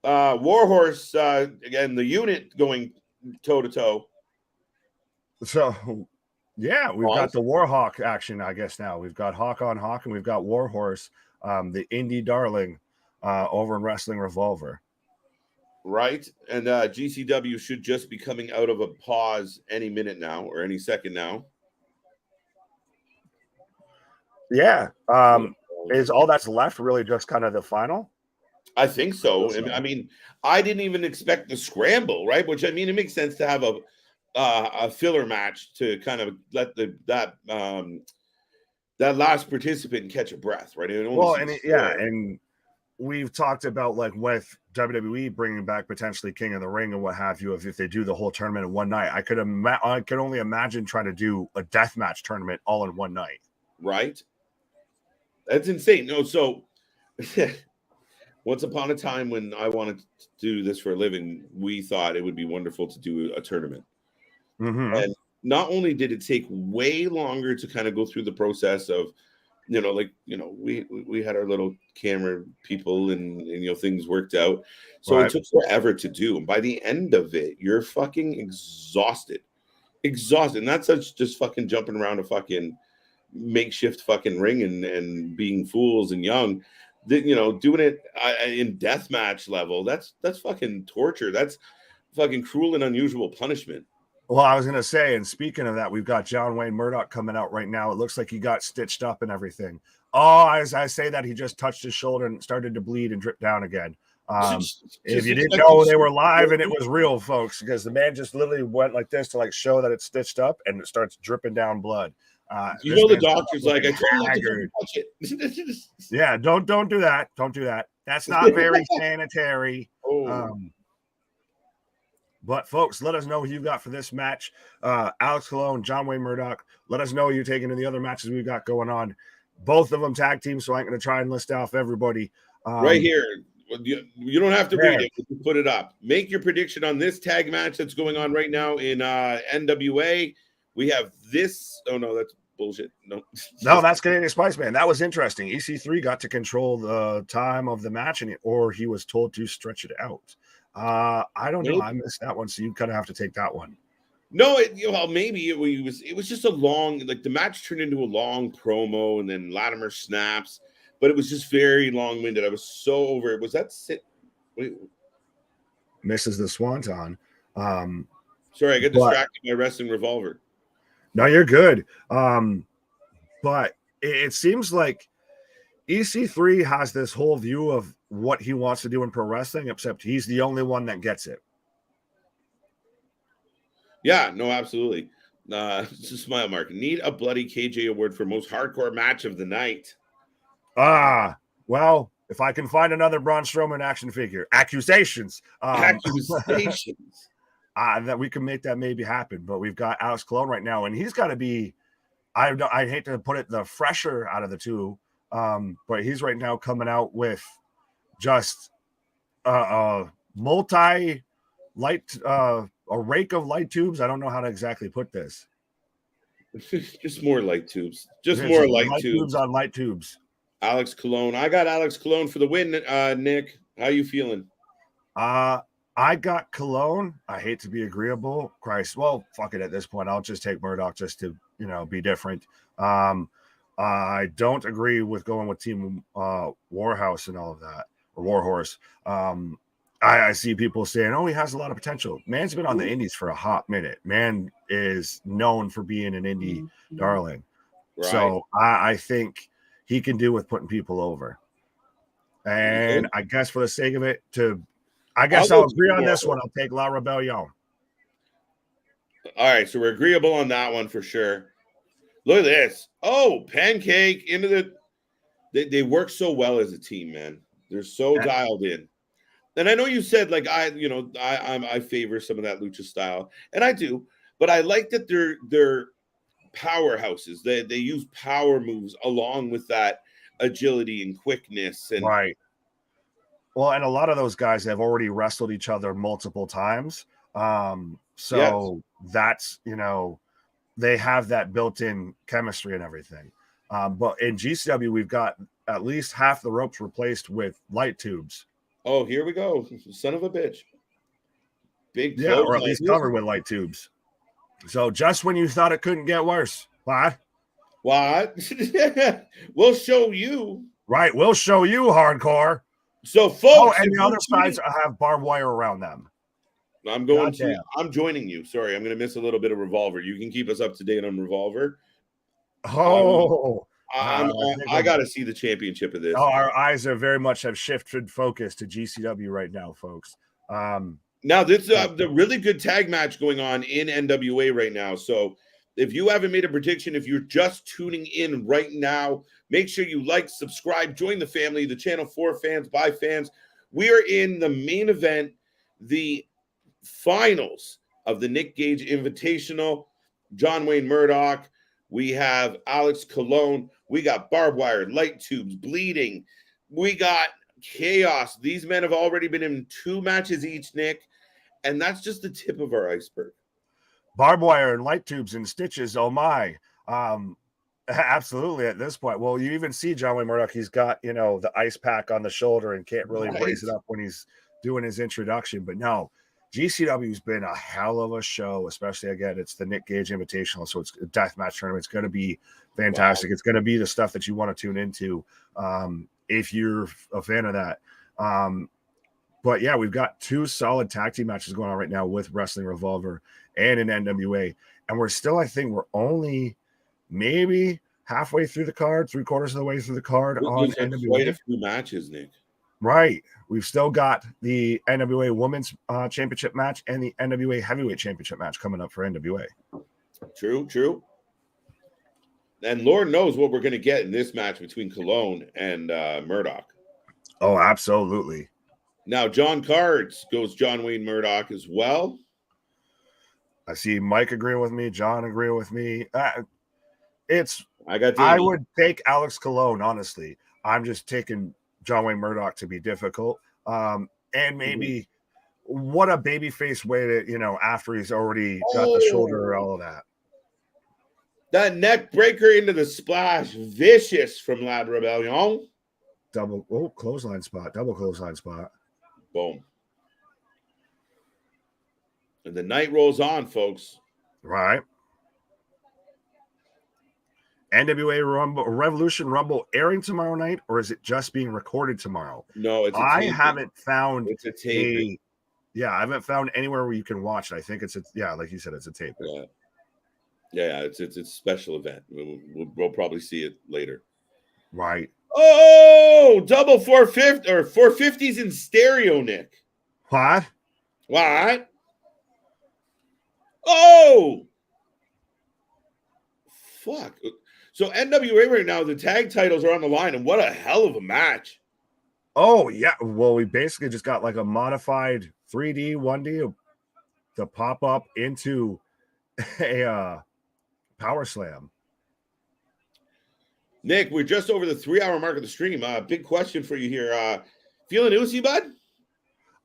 Warhorse, again, the unit going toe-to-toe. So, yeah, we've got the Warhawk action, I guess, now. We've got Hawk on Hawk, and we've got Warhorse, the indie darling, over in Wrestling Revolver. Right, and GCW should just be coming out of a pause any minute now, or any second now. Yeah, is all that's left really just kind of the final? I think so. I mean, I didn't even expect the scramble, right? Which, I mean, it makes sense to have a filler match to kind of let that last participant catch a breath, right? And we've talked about, like, with WWE bringing back potentially King of the Ring and what have you, if they do the whole tournament in one night. I could only imagine trying to do a death match tournament all in one night. Right? That's insane. No, so once upon a time when I wanted to do this for a living, we thought it would be wonderful to do a tournament. Mm-hmm. And not only did it take way longer to kind of go through the process of, we had our little camera people and things worked out. So Right. It took forever to do. And by the end of it, you're fucking exhausted. And that's just fucking jumping around a fucking makeshift fucking ring and being fools and young. Doing it in deathmatch level, that's fucking torture. That's fucking cruel and unusual punishment. Well, I was going to say, and speaking of that, we've got John Wayne Murdoch coming out right now. It looks like he got stitched up and everything. Oh, as I say that, he just touched his shoulder and started to bleed and drip down again. If you didn't know they were live and it was real, folks, because the man just literally went like this to like show that it's stitched up and it starts dripping down blood. The doctor's like, I told you to touch it. Yeah, don't do that. Don't do that. That's not very sanitary. But folks, let us know who you got for this match. Alex KiLynn, John Wayne Murdoch. Let us know who you're taking in the other matches we've got going on. Both of them tag teams, so I ain't going to try and list off everybody. Right here. You don't have to read it. You put it up. Make your prediction on this tag match that's going on right now in NWA. We have this. Oh, no, that's bullshit. No, that's Canadian Spice Man. That was interesting. EC3 got to control the time of the match, or he was told to stretch it out. I don't know. I missed that one, so you kind of have to take that one. No, maybe it was just a long, like the match turned into a long promo, and then Latimer snaps, but it was just very long-winded. I was so over it. Was that sit? Wait. Misses the swanton. Sorry, I got distracted by wrestling Revolver. No, you're good. But it seems like EC3 has this whole view of what he wants to do in pro wrestling, except he's the only one that gets it. Yeah, no, absolutely. It's a smile mark. Need a bloody KJ award for most hardcore match of the night. Well, if I can find another Braun Strowman action figure, accusations. Accusations. That we can make that maybe happen. But we've got Alex KiLynn right now, and he's got to be, I hate to put it, the fresher out of the two. But he's right now coming out with just multi-light, a rake of light tubes. I don't know how to exactly put this. Just more light tubes. Just more light tubes on light tubes. Alex KiLynn. I got Alex KiLynn for the win. Nick, how you feeling? I got KiLynn. I hate to be agreeable. Christ. Well, fuck it at this point. I'll just take Murdoch just to, be different. I don't agree with going with Team Warhouse and all of that, or Warhorse. I see people saying, oh, he has a lot of potential. Man's been on the indies for a hot minute. Man is known for being an indie darling. Right. So I think he can do with putting people over. And I guess for the sake of it, I'll agree on this one. I'll take La Rebellion. All right, so we're agreeable on that one for sure. Look at this. Oh, Pancake into the. They work so well as a team, man. They're so dialed in. And I know you said like I favor some of that lucha style, and I do, but I like that they're powerhouses. They use power moves along with that agility and quickness, and right. Well, and a lot of those guys have already wrestled each other multiple times, so that's they have that built-in chemistry and everything. But in GCW, we've got at least half the ropes replaced with light tubes. Oh, here we go. Son of a bitch. Big or at least covered with light tubes. So just when you thought it couldn't get worse. What? We'll show you. Right. We'll show you hardcore. So, folks. And the other sides have barbed wire around them. I'm joining you. Sorry, I'm going to miss a little bit of Revolver. You can keep us up to date on Revolver. I got to see the championship of this. Oh, our eyes are very much have shifted focus to GCW right now, folks. Now, this the really good tag match going on in NWA right now. So If you haven't made a prediction, if you're just tuning in right now, make sure you like, subscribe, join the family, the channel for fans, by fans. We are in the main event, the finals of the Nick Gage Invitational. John Wayne Murdoch. We have Alex KiLynn. We got barbed wire, light tubes, bleeding. We got chaos. These men have already been in 2 matches each, Nick, and that's just the tip of our iceberg. Barbed wire and light tubes and stitches. Oh my. Absolutely at this point. Well, you even see John Wayne Murdoch. He's got, the ice pack on the shoulder and can't really raise it up when he's doing his introduction. But no, GCW's been a hell of a show, especially, again, it's the Nick Gage Invitational, so it's a deathmatch tournament. It's going to be fantastic. Wow. It's going to be the stuff that you want to tune into if you're a fan of that. But, yeah, we've got 2 solid tag team matches going on right now with Wrasslin, Revolver, and an NWA. And we're still, I think, we're only maybe halfway through the card, 3/4 of the way through the card on NWA. Quite a few matches, Nick. Right. We've still got the NWA Women's Championship match and the NWA Heavyweight Championship match coming up for NWA. True. And Lord knows what we're going to get in this match between KiLynn and Murdoch. Oh, absolutely. Now, John Cards goes John Wayne Murdoch as well. I see Mike agreeing with me. John agreeing with me. I would take Alex KiLynn, honestly. I'm just taking John Wayne Murdoch to be difficult. And maybe what a babyface way to, after he's already got the shoulder, all of that. That neck breaker into the splash. Vicious from Lad Rebellion. Double clothesline spot. Boom. And the night rolls on, folks. Right. NWA Revolution Rumble airing tomorrow night, or is it just being recorded tomorrow? No, I haven't found it's a tape. I haven't found anywhere where you can watch it. I think it's like you said, it's a tape. Yeah, it's a special event. We'll probably see it later. Right. Oh, double 450 or 450s in stereo, Nick. What? Oh, fuck. So NWA right now, the tag titles are on the line, and what a hell of a match. Oh, yeah. Well, we basically just got like a modified 3D, 1D to pop up into a power slam. Nick, we're just over the 3-hour mark of the stream. Big question for you here. Feeling oozy, bud?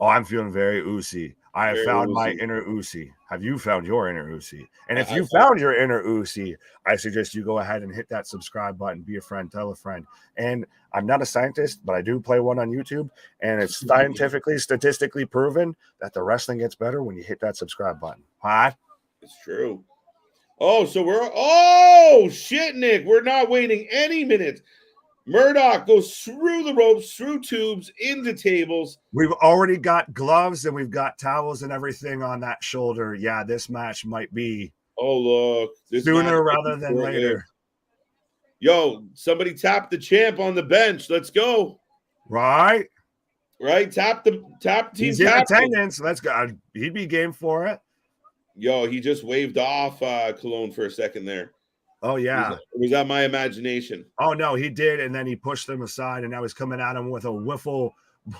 Oh, I'm feeling very oozy. I have found my inner oozy. Have you found your inner oozy? And if you found your inner oozy, I suggest you go ahead and hit that subscribe button, be a friend, tell a friend. And I'm not a scientist, but I do play one on YouTube. And it's statistically proven that the wrestling gets better when you hit that subscribe button. Huh? It's true. Oh, shit, Nick. We're not waiting any minutes. Murdoch goes through the ropes, through tubes, into tables. We've already got gloves and we've got towels and everything on that shoulder. Yeah, this match might be sooner rather than later. Yo, somebody tap the champ on the bench. Let's go. Right. Tap team. He's in attendance. Let's go. He'd be game for it. Yo, he just waved off KiLynn for a second there. Oh, yeah. Was that my imagination? Oh, no, he did. And then he pushed them aside, and now he's coming at him with a wiffle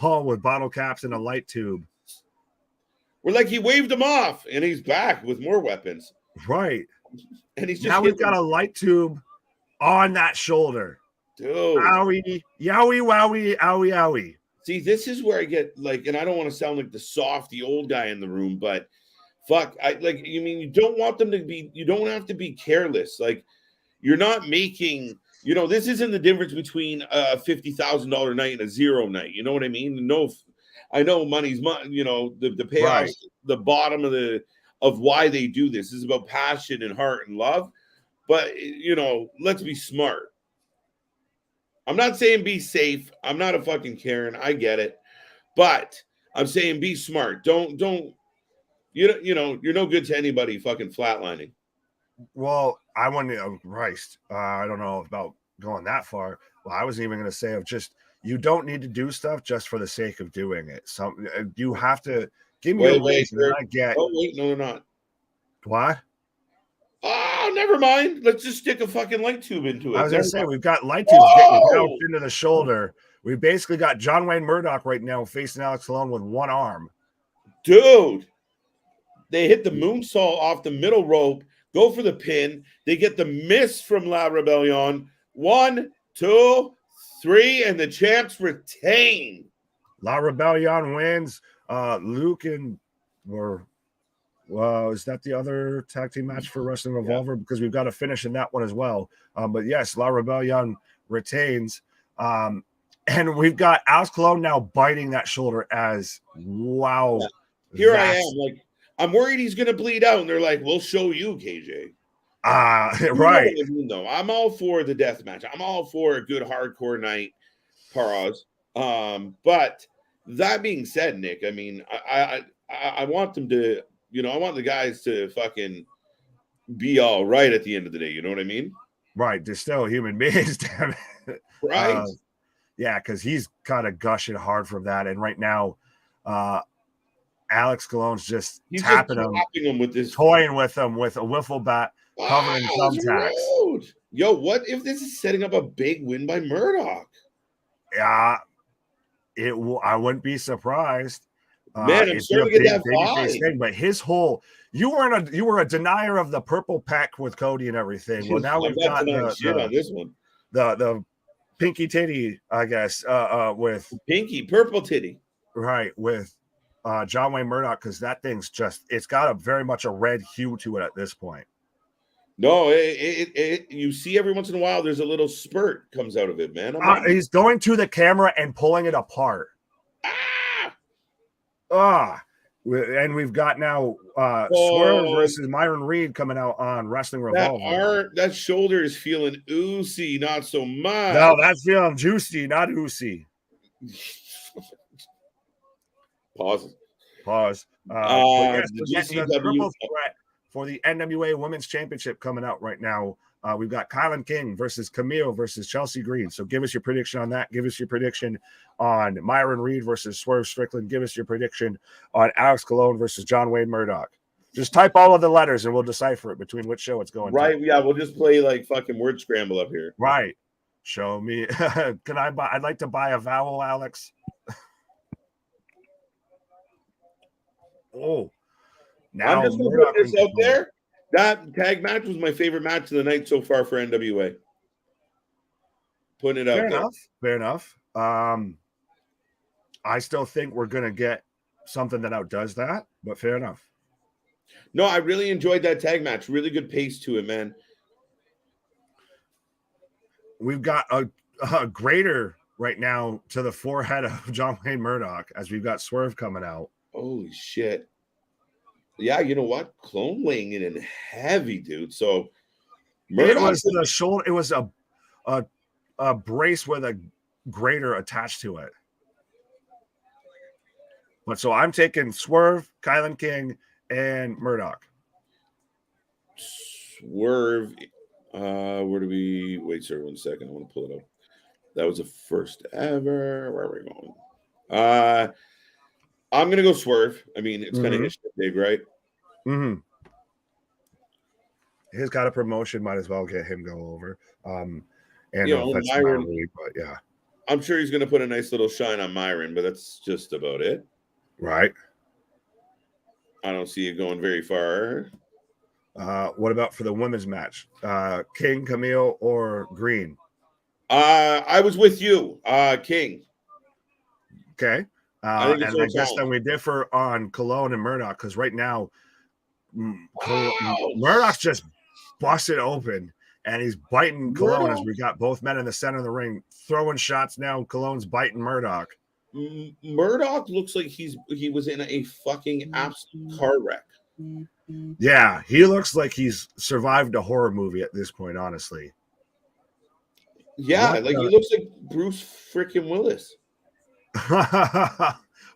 ball with bottle caps and a light tube. We're like, he waved him off, and he's back with more weapons. Right. And he's just now we've got a light tube on that shoulder. Dude. Owie, yowie, wowie, owie, owie. See, this is where I get like, and I don't want to sound like the softy old guy in the room, but fuck, you don't want them to be, you don't have to be careless. Like, you're not making, this isn't the difference between a $50,000 night and a zero night. You know what I mean? No, I know money's money, the payoffs, right. The bottom of why they do this is about passion and heart and love. But, let's be smart. I'm not saying be safe. I'm not a fucking Karen. I get it. But I'm saying be smart. Don't, you're no good to anybody fucking flatlining. Well, I wouldn't, Christ. I don't know about going that far. Well, I wasn't even going to say of just, you don't need to do stuff just for the sake of doing it. You have to give me a reason. I get. Oh, wait, no, they're not. What? Oh, never mind. Let's just stick a fucking light tube into it. I was going to say, we've got light tubes getting Whoa! gouged into the shoulder. We basically got John Wayne Murdoch right now facing Alex Colon with one arm. Dude, they hit the moonsault off the middle rope, go for the pin. They get the miss from La Rebellion. 1, 2, 3, and the champs retain. La Rebellion wins. Luke and is that the other tag team match for Wrestling Revolver? Yeah. Because we've got a finish in that one as well. But yes, La Rebellion retains. And we've got Alex Colon now biting that shoulder as wow. Yeah. Here I am. Like, I'm worried he's going to bleed out. And they're like, we'll show you, KJ. Right. You know what I mean, though? I'm all for the death match. I'm all for a good hardcore night, Paras. But that being said, Nick, I mean, I want them to, I want the guys to fucking be all right at the end of the day. You know what I mean? Right. They're still human beings, damn it. Right. Yeah, because he's kind of gushing hard from that. And right now, Alex Colon's just tapping him with this, toying with him with a wiffle bat, covering thumbtacks. Yo, what if this is setting up a big win by Murdoch? Yeah, I wouldn't be surprised. Man, I'm starting to get that vibe. Thing, but his whole you were a denier of the purple pack with Cody and everything. Well, now we've got shit on this one. The pinky titty, I guess, with pinky purple titty, right, with John Wayne Murdoch, because that thing's it's got very much a red hue to it at this point. No, you see every once in a while there's a little spurt comes out of it, man. He's going to the camera and pulling it apart. And we've got now Swerve versus Myron Reed coming out on Wrestling Revolver. That shoulder is feeling oozy, not so much. No, that's feeling juicy, not oozy. Pause. Yes, the triple threat for the NWA Women's Championship coming out right now. We've got KiLynn versus Kamille versus Chelsea Green. So give us your prediction on that. Give us your prediction on Myron Reed versus Swerve Strickland. Give us your prediction on Alex Colon versus John Wayne Murdoch. Just type all of the letters and we'll decipher it between which show it's going right, to. Yeah, we'll just play like fucking word scramble up here. Right. Show me. I'd like to buy a vowel, Alex. Now I'm just going to put this out there. That tag match was my favorite match of the night so far for NWA. Putting it out there. Fair enough. I still think we're going to get something that outdoes that, but fair enough. No, I really enjoyed that tag match. Really good pace to it, man. We've got a grater right now to the forehead of John Wayne Murdoch as we've got Swerve coming out. Holy shit. Yeah, you know what? Clone weighing in heavy, dude. So Murdoch, it was the shoulder. It was a brace with a grater attached to it. But so I'm taking Swerve, KiLynn, and Murdoch. Swerve. Where do we wait, sir? 1 second. I want to pull it up. That was the first ever. Where are we going? I'm gonna go Swerve. I mean, it's kind of his big, right? Mm-hmm. He's got a promotion. Might as well get him go over. And that's Myron, but yeah, I'm sure he's gonna put a nice little shine on Myron, but that's just about it. Right. I don't see it going very far. What about for the women's match? King, Kamille, or Green? I was with you, King. Okay. And I guess then we differ on Colon and Murdoch because right now Murdoch's just busted open and he's biting Colon as we got both men in the center of the ring throwing shots now. Colon's biting Murdoch. Murdoch looks like he was in a fucking absolute car wreck. Yeah, he looks like he's survived a horror movie at this point, honestly. Yeah, he looks like Bruce freaking Willis.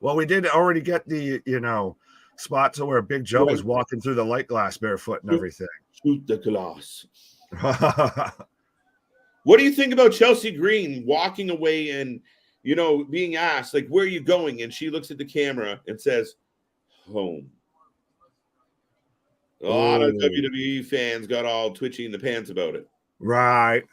Well, we did already get the spot to where Big Joe was walking through the light glass barefoot and everything. Shoot the glass. What do you think about Chelsea Green walking away and being asked like, where are you going? And she looks at the camera and says, home. A lot of Ooh. WWE fans got all twitchy in the pants about it. Right.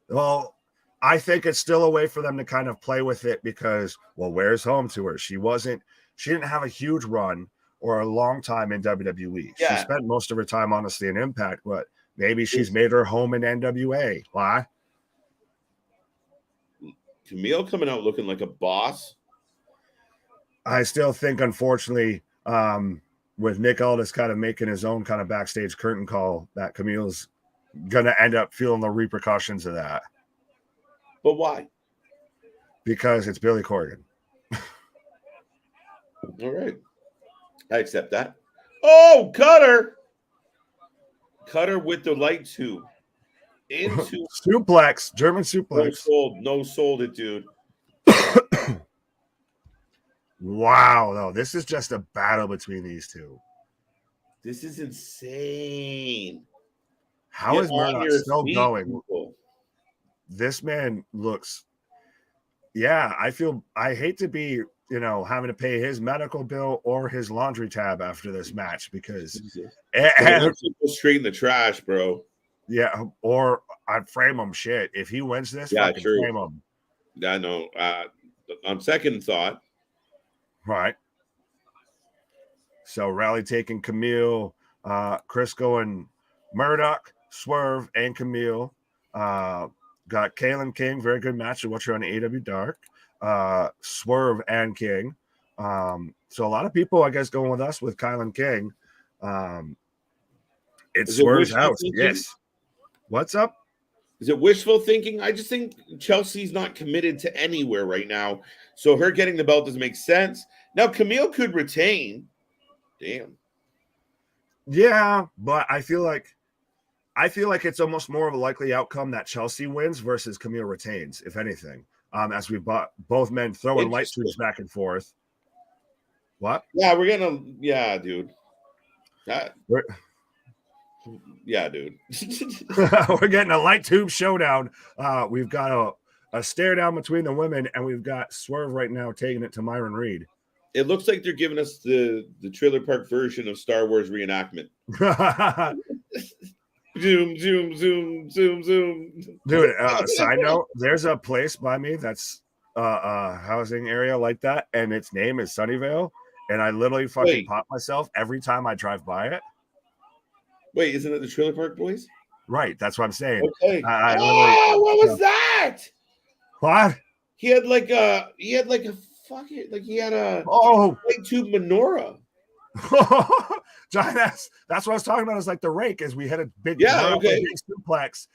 Well, I think it's still a way for them to kind of play with it because, well, where's home to her? She didn't have a huge run or a long time in WWE. Yeah. She spent most of her time, honestly, in Impact, but maybe she's made her home in NWA. Why? Kamille coming out looking like a boss. I still think, unfortunately, with Nick Aldis kind of making his own kind of backstage curtain call, that Camille's going to end up feeling the repercussions of that. But why? Because it's Billy Corgan. All right. I accept that. Oh, Cutter with the light tube. Into suplex, German suplex. No sold it, dude. Wow, though. This is just a battle between these two. This is insane. How is Murdoch still going? People. This man looks, I hate to be, having to pay his medical bill or his laundry tab after this match because go straight in the trash, bro. Yeah, or I'd frame him shit. If he wins this, fucking true. Frame him. I know. On second thought. Right. So Rally taking Kamille, Chris going Murdoch, Swerve, and Kamille. Got KiLynn King, very good match to watch her on AEW Dark. Swerve and King. So a lot of people, I guess, going with us with KiLynn King. It's Swerve's house. Yes. What's up? Is it wishful thinking? I just think Chelsea's not committed to anywhere right now. So her getting the belt doesn't make sense. Now Kamille could retain. Damn. Yeah, but I feel like it's almost more of a likely outcome that Chelsea wins versus Kamille retains, if anything. As we both men throwing light tubes back and forth. What? Yeah, dude. Yeah, dude. We're getting a light tube showdown. We've got a stare down between the women, and we've got Swerve right now taking it to Myron Reed. It looks like they're giving us the trailer park version of Star Wars reenactment. Zoom, zoom, zoom, zoom, zoom. Dude, side note, there's a place by me that's a housing area like that, and its name is Sunnyvale, and I literally fucking pop myself every time I drive by it. Wait, isn't it the Trailer Park Boys? Right, that's what I'm saying. Okay. What was that? What? He had like a light tube menorah. John, that's what I was talking about. Is like the rake as we had a big suplex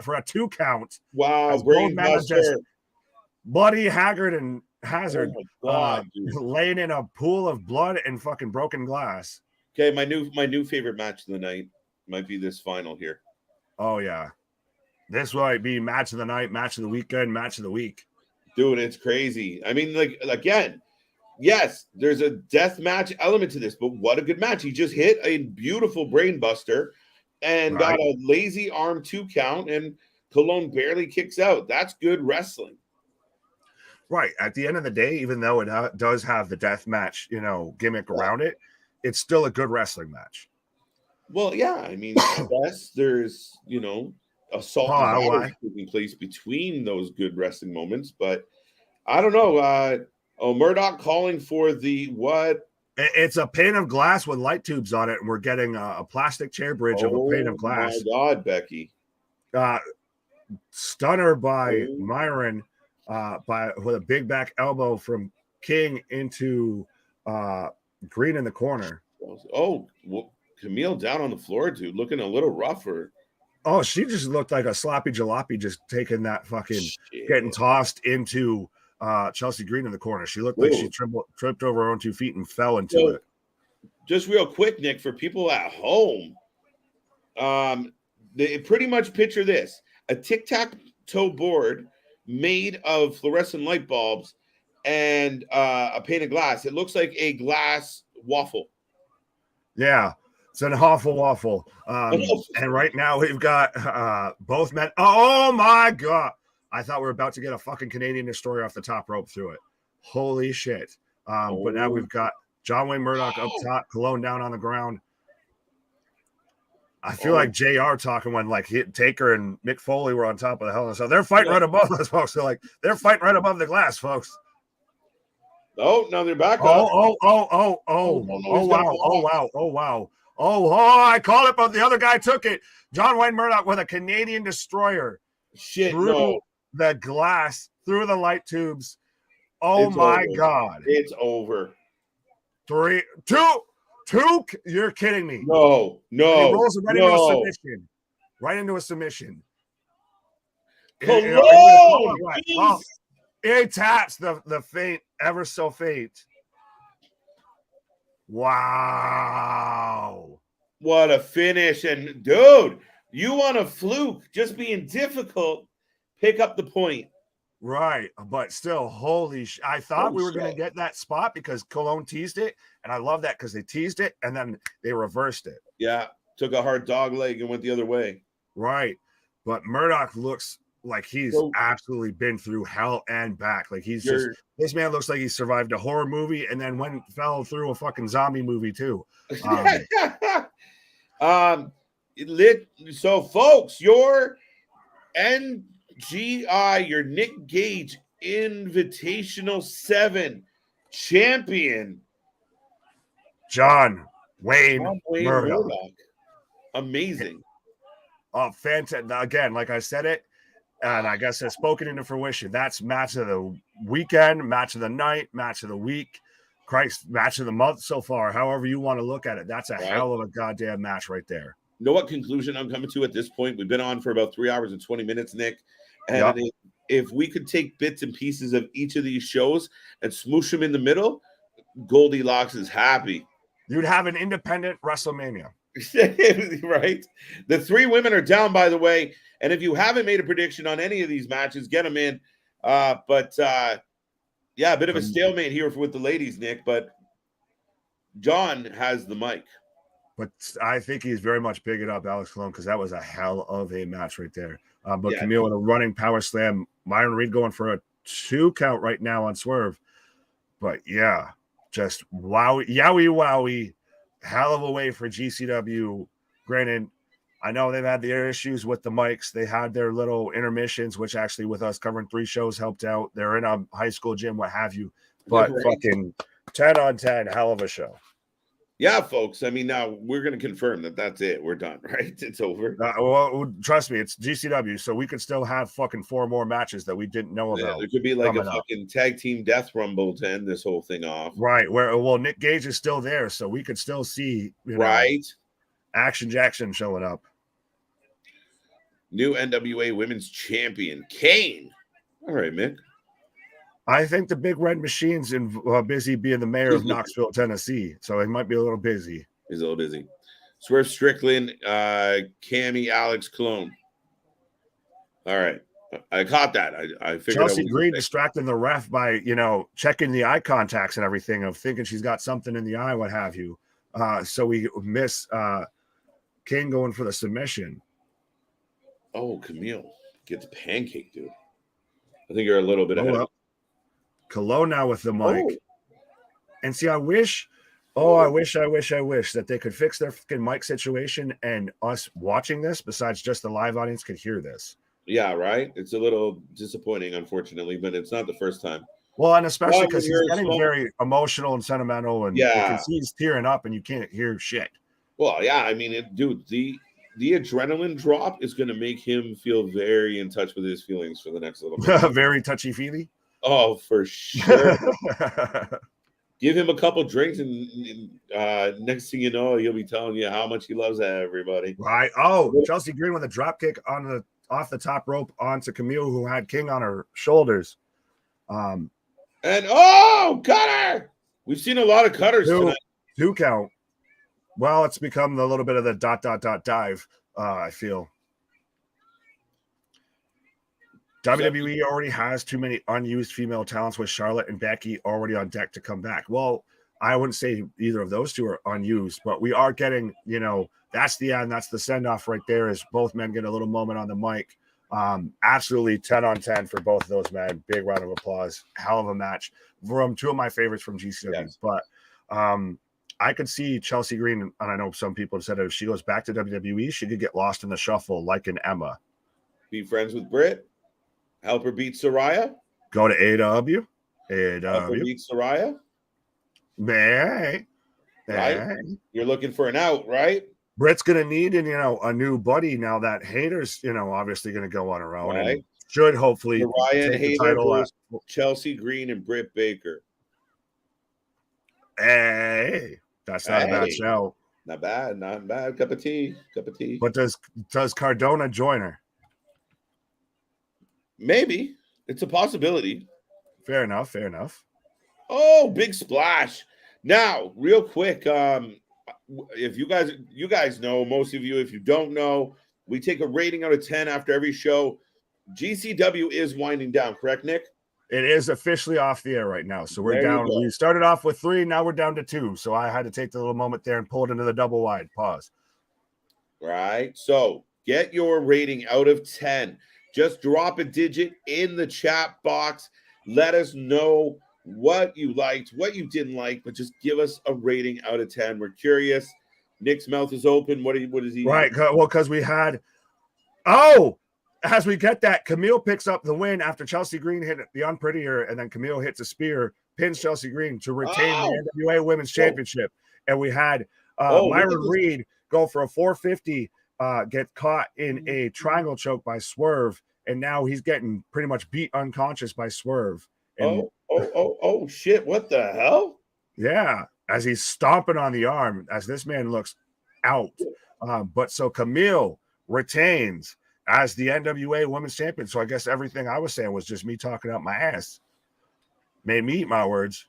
for a 2 count. Wow, brain buster. Bloody Haggard and Hazard laying in a pool of blood and fucking broken glass. Okay, my new favorite match of the night might be this final here. Oh yeah, this might be match of the night, match of the weekend, match of the week. Dude, it's crazy. I mean, like again. Yes, there's a death match element to this, but what a good match. He just hit a beautiful brain buster and got a lazy arm 2 count, and KiLynn barely kicks out. That's good wrestling. Right. At the end of the day, even though it does have the death match, gimmick around it, it's still a good wrestling match. Well, yeah. I mean, yes, there's, assault taking place between those good wrestling moments, but I don't know. Murdoch calling for the what? It's a pane of glass with light tubes on it, and we're getting a plastic chair bridge of a pane of glass. Oh, my God, Becky. Stunner by Myron with a big back elbow from King into Green in the corner. Oh, well, Kamille down on the floor, dude, looking a little rougher. Oh, she just looked like a sloppy jalopy just taking that fucking getting tossed into Chelsea Green in the corner. She looked like she tripped over her own 2 feet and fell into it. Just real quick, Nick, for people at home, they pretty much picture this: a tic-tac-toe board made of fluorescent light bulbs and a pane of glass. It looks like a glass waffle. Yeah, it's an awful waffle. And right now we've got both men. Oh my God. I thought we were about to get a fucking Canadian destroyer off the top rope through it. Holy shit. But now we've got John Wayne Murdoch up top, KiLynn down on the ground. I feel like JR talking when like Taker and Mick Foley were on top of the Hell in a Cell. They're fighting right above us, folks. They're fighting right above the glass, folks. Oh, now they're back up. Wow. I called it, but the other guy took it. John Wayne Murdoch with a Canadian destroyer. Shit, through the glass, through the light tubes. Oh my God. It's over. 3, 2. You're kidding me. No. He rolls right into a submission. Right into a submission. It taps the feint ever so faint. Wow. What a finish. And dude, you want a fluke just being difficult, pick up the point. Right, but still, holy I thought we were going to get that spot because KiLynn teased it, and I love that because they teased it, and then they reversed it. Yeah, took a hard dog leg and went the other way. Right, but Murdoch looks like he's absolutely been through hell and back. Like this man looks like he survived a horror movie and then fell through a fucking zombie movie too. So folks, your NGI, your Nick Gage Invitational 7 champion, John Wayne Murdoch. Amazing. Oh, fantastic. Again, like I said it, and I guess it's spoken into fruition. That's match of the weekend, match of the night, match of the week, match of the month so far. However you want to look at it, that's a hell of a goddamn match right there. You know what conclusion I'm coming to at this point? We've been on for about 3 hours and 20 minutes, Nick. And if we could take bits and pieces of each of these shows and smoosh them in the middle, Goldilocks is happy. You'd have an independent WrestleMania. Right? The 3 women are down, by the way. And if you haven't made a prediction on any of these matches, get them in. A bit of a stalemate here with the ladies, Nick. But John has the mic. But I think he's very much bigging up Alex Colon because that was a hell of a match right there. Kamille with a running power slam. Myron Reed going for a 2 count right now on Swerve. But yeah, just wowie. Hell of a way for GCW. Granted, I know they've had their issues with the mics. They had their little intermissions, which actually with us covering 3 shows helped out. They're in a high school gym, what have you. But fucking 10 on 10, hell of a show. Yeah, folks. I mean, now we're going to confirm that that's it. We're done, right? It's over. Well, trust me, it's GCW, so we could still have fucking 4 more matches that we didn't know about. There could be like a fucking tag team death rumble to end this whole thing off. Right. Nick Gage is still there, so we could still see Action Jackson showing up. New NWA Women's Champion, Kane. All right, Mick. I think the Big Red Machine's busy being the mayor of Knoxville, Tennessee, so he might be a little busy. He's a little busy. Swerve Strickland, Cammy, Alex Cologne. All right. I caught that. I figured Chelsea Green distracting the ref by, checking the eye contacts and everything of thinking she's got something in the eye, what have you. So we miss King going for the submission. Oh, Kamille gets pancake, dude. I think you're a little bit ahead of Cologne now with the mic. And see, I wish that they could fix their fucking mic situation and us watching this, besides just the live audience, could hear this. Yeah, right? It's a little disappointing, unfortunately, but it's not the first time. Well, and especially because he's getting very emotional and sentimental, and you can see he's tearing up and you can't hear shit. Well, yeah, I mean, dude, the adrenaline drop is going to make him feel very in touch with his feelings for the next little bit. Very touchy-feely? Oh, for sure. Give him a couple drinks, and next thing you know, he'll be telling you how much he loves everybody. Right. Oh, Chelsea Green with a drop kick off the top rope onto Kamille, who had King on her shoulders. Cutter! We've seen a lot of cutters tonight. 2 count. Well, it's become a little bit of the ... dive, I feel. WWE already has too many unused female talents with Charlotte and Becky already on deck to come back. Well, I wouldn't say either of those 2 are unused, but we are getting, that's the end. That's the send-off right there, as both men get a little moment on the mic. Absolutely 10 on 10 for both of those men. Big round of applause. Hell of a match. From 2 of my favorites from GCW. Yes. But I could see Chelsea Green, and I know some people have said if she goes back to WWE, she could get lost in the shuffle like an Emma. Be friends with Britt. Help her beat Saraya. Go to AEW. Help her beat Saraya. Right. You're looking for an out, right? Britt's going to need, a new buddy now that Hayter's, obviously going to go on her own and should hopefully Saraya and take the Hayter title. versus Chelsea Green and Britt Baker. Hey, that's not a bad show. Not bad. Cup of tea. But does Cardona join her? Maybe. It's a possibility. Fair enough. Oh, big splash. Now, real quick, if you guys know, most of you, if you don't know, we take a rating out of 10 after every show. GCW is winding down, correct, Nick? It is officially off the air right now. So we're down. We started off with 3. Now we're down to 2. So I had to take the little moment there and pull it into the double wide. Pause. Right. So get your rating out of 10. Just drop a digit in the chat box. Let us know what you liked, what you didn't like, but just give us a rating out of 10. We're curious. Nick's mouth is open. What is he? Right. Well, because we had. As we get that, Kamille picks up the win after Chelsea Green hit the unprettier, and then Kamille hits a spear, pins Chelsea Green to retain the NWA Women's Championship. And we had Myron Reed go for a 450, get caught in a triangle choke by Swerve, and now he's getting pretty much beat unconscious by Swerve. And, shit, what the hell? Yeah, as he's stomping on the arm, as this man looks out. But so Kamille retains as the NWA Women's Champion. So I guess everything I was saying was just me talking out my ass. Made me eat my words.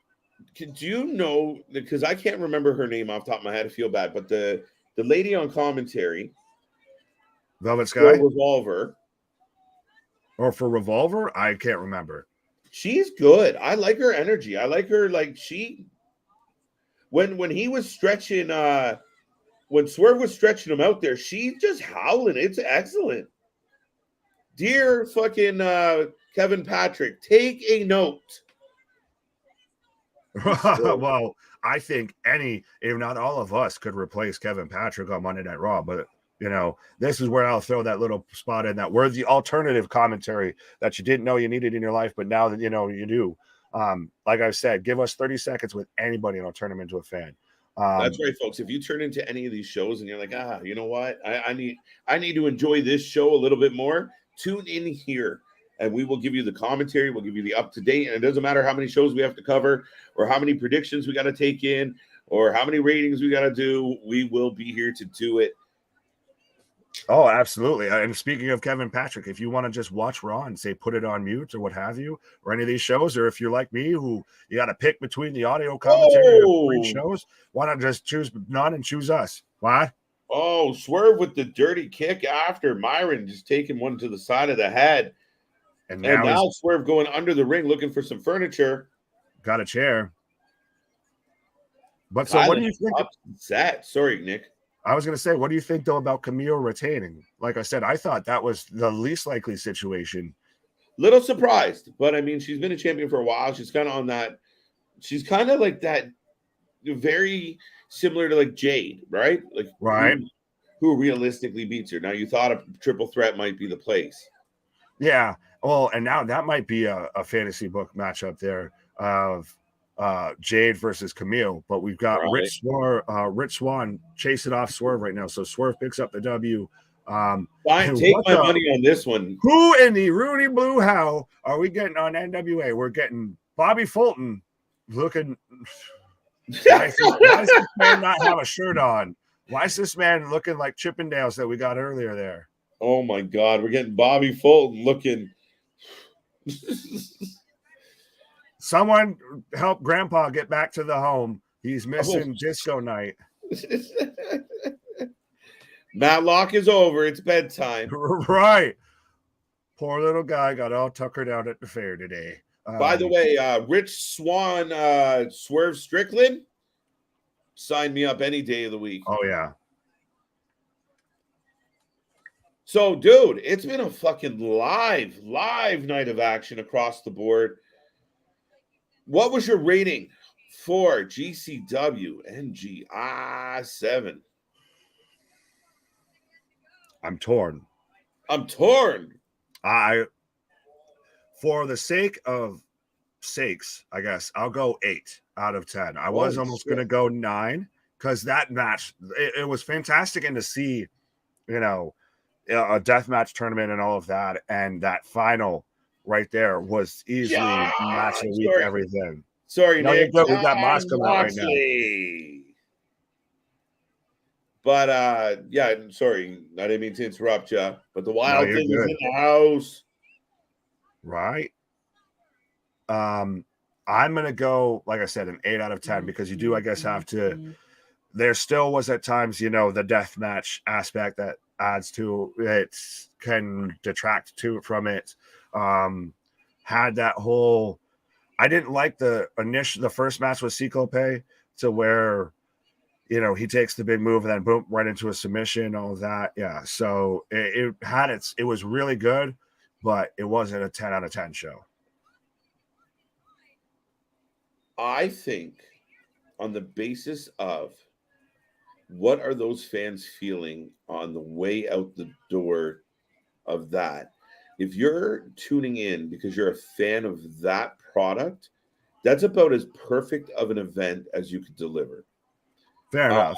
Do you know, because I can't remember her name off the top of my head, I feel bad, but the lady on commentary, Velvet Sky? Revolver. Or for Revolver? I can't remember. She's good. I like her energy. I like her, like, when he was stretching, when Swerve was stretching him out there, she's just howling. It's excellent. Dear fucking Kevin Patrick, take a note. Well, I think any, if not all of us, could replace Kevin Patrick on Monday Night Raw. But, this is where I'll throw that little spot in that we're the alternative commentary that you didn't know you needed in your life, but now that you do. Like I've said, give us 30 seconds with anybody and I'll turn them into a fan. That's right, folks. If you turn into any of these shows and you're like, you know what? I need to enjoy this show a little bit more. Tune in here and we will give you the commentary. We'll give you the up-to-date. And it doesn't matter how many shows we have to cover or how many predictions we got to take in or how many ratings we got to do. We will be here to do it. Oh, absolutely. And speaking of Kevin Patrick, if you want to just watch Raw and say put it on mute or what have you, or any of these shows, or if you're like me who you got to pick between the audio commentary or 3 shows, why not just choose none and choose us? Why? Oh, Swerve with the dirty kick after Myron just taking one to the side of the head. And now Swerve going under the ring looking for some furniture. Got a chair. But so what do you think? Sorry, Nick. I was going to say, what do you think, though, about Kamille retaining? Like I said, I thought that was the least likely situation. Little surprised, but I mean, she's been a champion for a while. She's kind of on that. She's kind of like that, very similar to like Jade, right? Like, right. Who realistically beats her? Now, you thought a triple threat might be the place. Yeah. Well, and now that might be a fantasy book matchup there of Jade versus Kamille, but we've got Rich Swann chasing off Swerve right now. So Swerve picks up the W. Fine, take my money on this one. Who in the Rudy Blue How are we getting on NWA? We're getting Bobby Fulton looking. Why does this man not have a shirt on? Why is this man looking like Chippendales that we got earlier there? Oh my God, we're getting Bobby Fulton looking. Someone help Grandpa get back to the home. He's missing disco night. Matlock is over. It's bedtime. Right. Poor little guy got all tuckered out at the fair today. By the way, Rich Swann, Swerve Strickland, sign me up any day of the week. Oh, yeah. So, dude, it's been a fucking live night of action across the board. What was your rating for GCW NGI7. I'm torn. For the sake of sakes, I guess I'll go 8 out of 10. I was almost going to go 9 because that match, it was fantastic, and to see, a deathmatch tournament and all of that, and that final right there was easily match of the week, everything. Sorry, Nick. We got Moss coming out right now. But sorry, I didn't mean to interrupt you. But the Wild Thing is in the house. Right. I'm gonna go, like I said, an 8 out of 10 because you do, I guess, have to. There still was at times, the death match aspect that adds to it, can detract from it. Had that whole. I didn't like the first match with Cyclope to where, he takes the big move and then boom, right into a submission, all of that. Yeah. So it was really good, but it wasn't a 10 out of 10 show. I think on the basis of what are those fans feeling on the way out the door of that, if you're tuning in because you're a fan of that product, that's about as perfect of an event as you could deliver. Fair enough.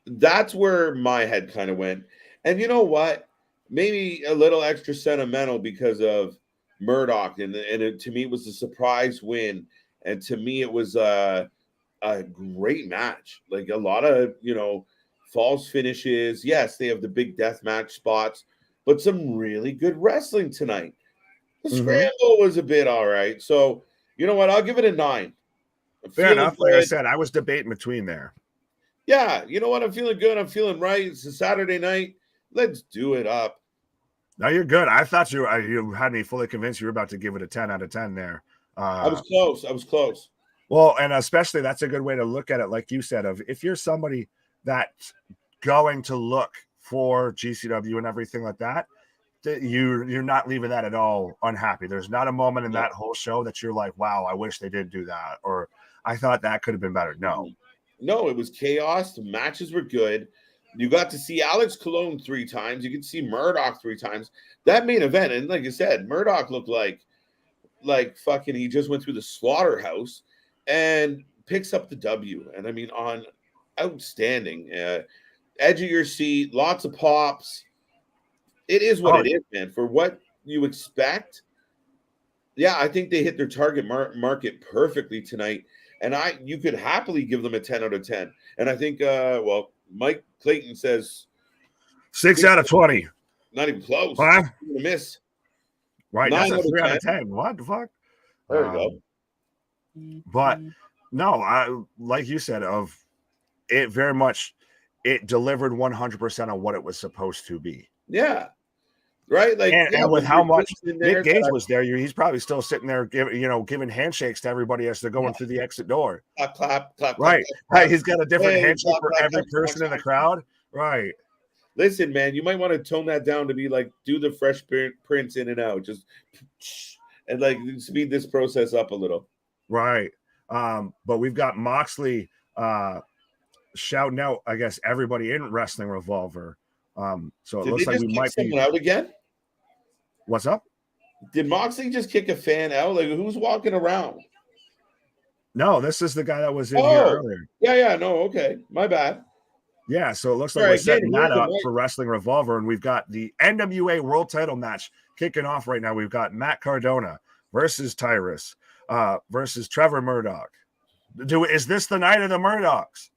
That's where my head kind of went. And you know what? Maybe a little extra sentimental because of Murdoch. And to me, it was a surprise win. And to me, it was a great match. Like a lot of, false finishes. Yes, they have the big death match spots, but some really good wrestling tonight. The scramble was a bit all right. So, you know what? I'll give it a 9. Fair enough. Like I said, I was debating between there. Yeah, you know what? I'm feeling good. I'm feeling right. It's a Saturday night. Let's do it up. No, you're good. I thought you had me fully convinced you were about to give it a 10 out of 10 there. I was close. Well, and especially that's a good way to look at it, like you said, of if you're somebody that's going to look for GCW and everything like that, you're not leaving that at all unhappy. There's not a moment in that whole show that you're like, wow, I wish they did do that, or I thought that could have been better. No, it was chaos. The matches were good. You got to see Alex Cologne 3 times. You could see Murdoch 3 times. That main event, and like I said, Murdoch looked like fucking he just went through the slaughterhouse and picks up the W. And I mean, on outstanding. Edge of your seat, lots of pops. It is what it is, man. For what you expect, I think they hit their target market perfectly tonight. And you could happily give them a 10 out of 10. And I think, Mike Clayton says 6 out of 20. Not even close. Huh? You're gonna miss. Right, that's a 3 out of 10. What the fuck? There you go. But no, like you said, of it very much, it delivered 100% on what it was supposed to be. Yeah. Right, like and with how much Nick Gage was there, he's probably still sitting there giving handshakes to everybody as they're going through the exit door. Clap. Right, he's got a different handshake for every person in the crowd. Right. Listen, man, you might want to tone that down to be like, do the Fresh Prince in and out, just and like speed this process up a little. Right. But we've got Moxley shouting out, I guess, everybody in Wrestling Revolver. So it looks like we might be out again. What's up? Did Moxley just kick a fan out? Like, who's walking around? No, this is the guy that was in here earlier. Yeah. No, okay. My bad. Yeah, so it looks like we're setting that up for Wrestling Revolver, and we've got the NWA World Title match kicking off right now. We've got Matt Cardona versus Tyrus versus Trevor Murdoch. Is this the night of the Murdochs?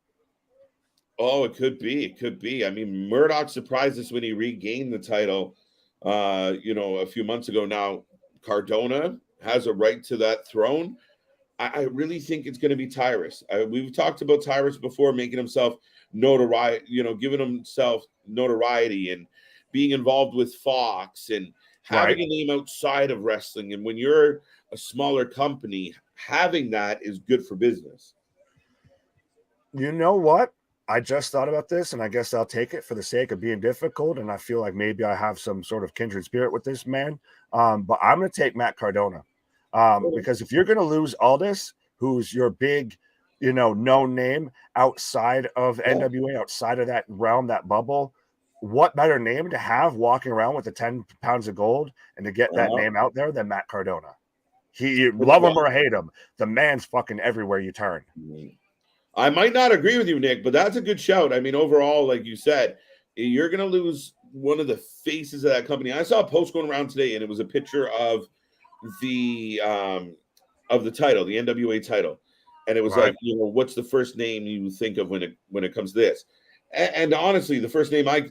Oh, it could be. It could be. I mean, Murdoch surprised us when he regained the title, a few months ago. Now, Cardona has a right to that throne. I really think it's going to be Tyrus. We've talked about Tyrus before, making himself notoriety, giving himself notoriety and being involved with Fox and having a name outside of wrestling. And when you're a smaller company, having that is good for business. You know what? I just thought about this, and I guess I'll take it for the sake of being difficult. And I feel like maybe I have some sort of kindred spirit with this man. But I'm going to take Matt Cardona because if you're going to lose Aldis, who's your big known name outside of NWA, outside of that realm, that bubble. What better name to have walking around with the 10 pounds of gold and to get that name out there than Matt Cardona? He love him or hate him, the man's fucking everywhere you turn. I might not agree with you, Nick, but that's a good shout. I mean, overall, like you said, you're going to lose one of the faces of that company. I saw a post going around today, and it was a picture of the title, the NWA title, and it was like, what's the first name you think of when it comes to this? And honestly, the first name I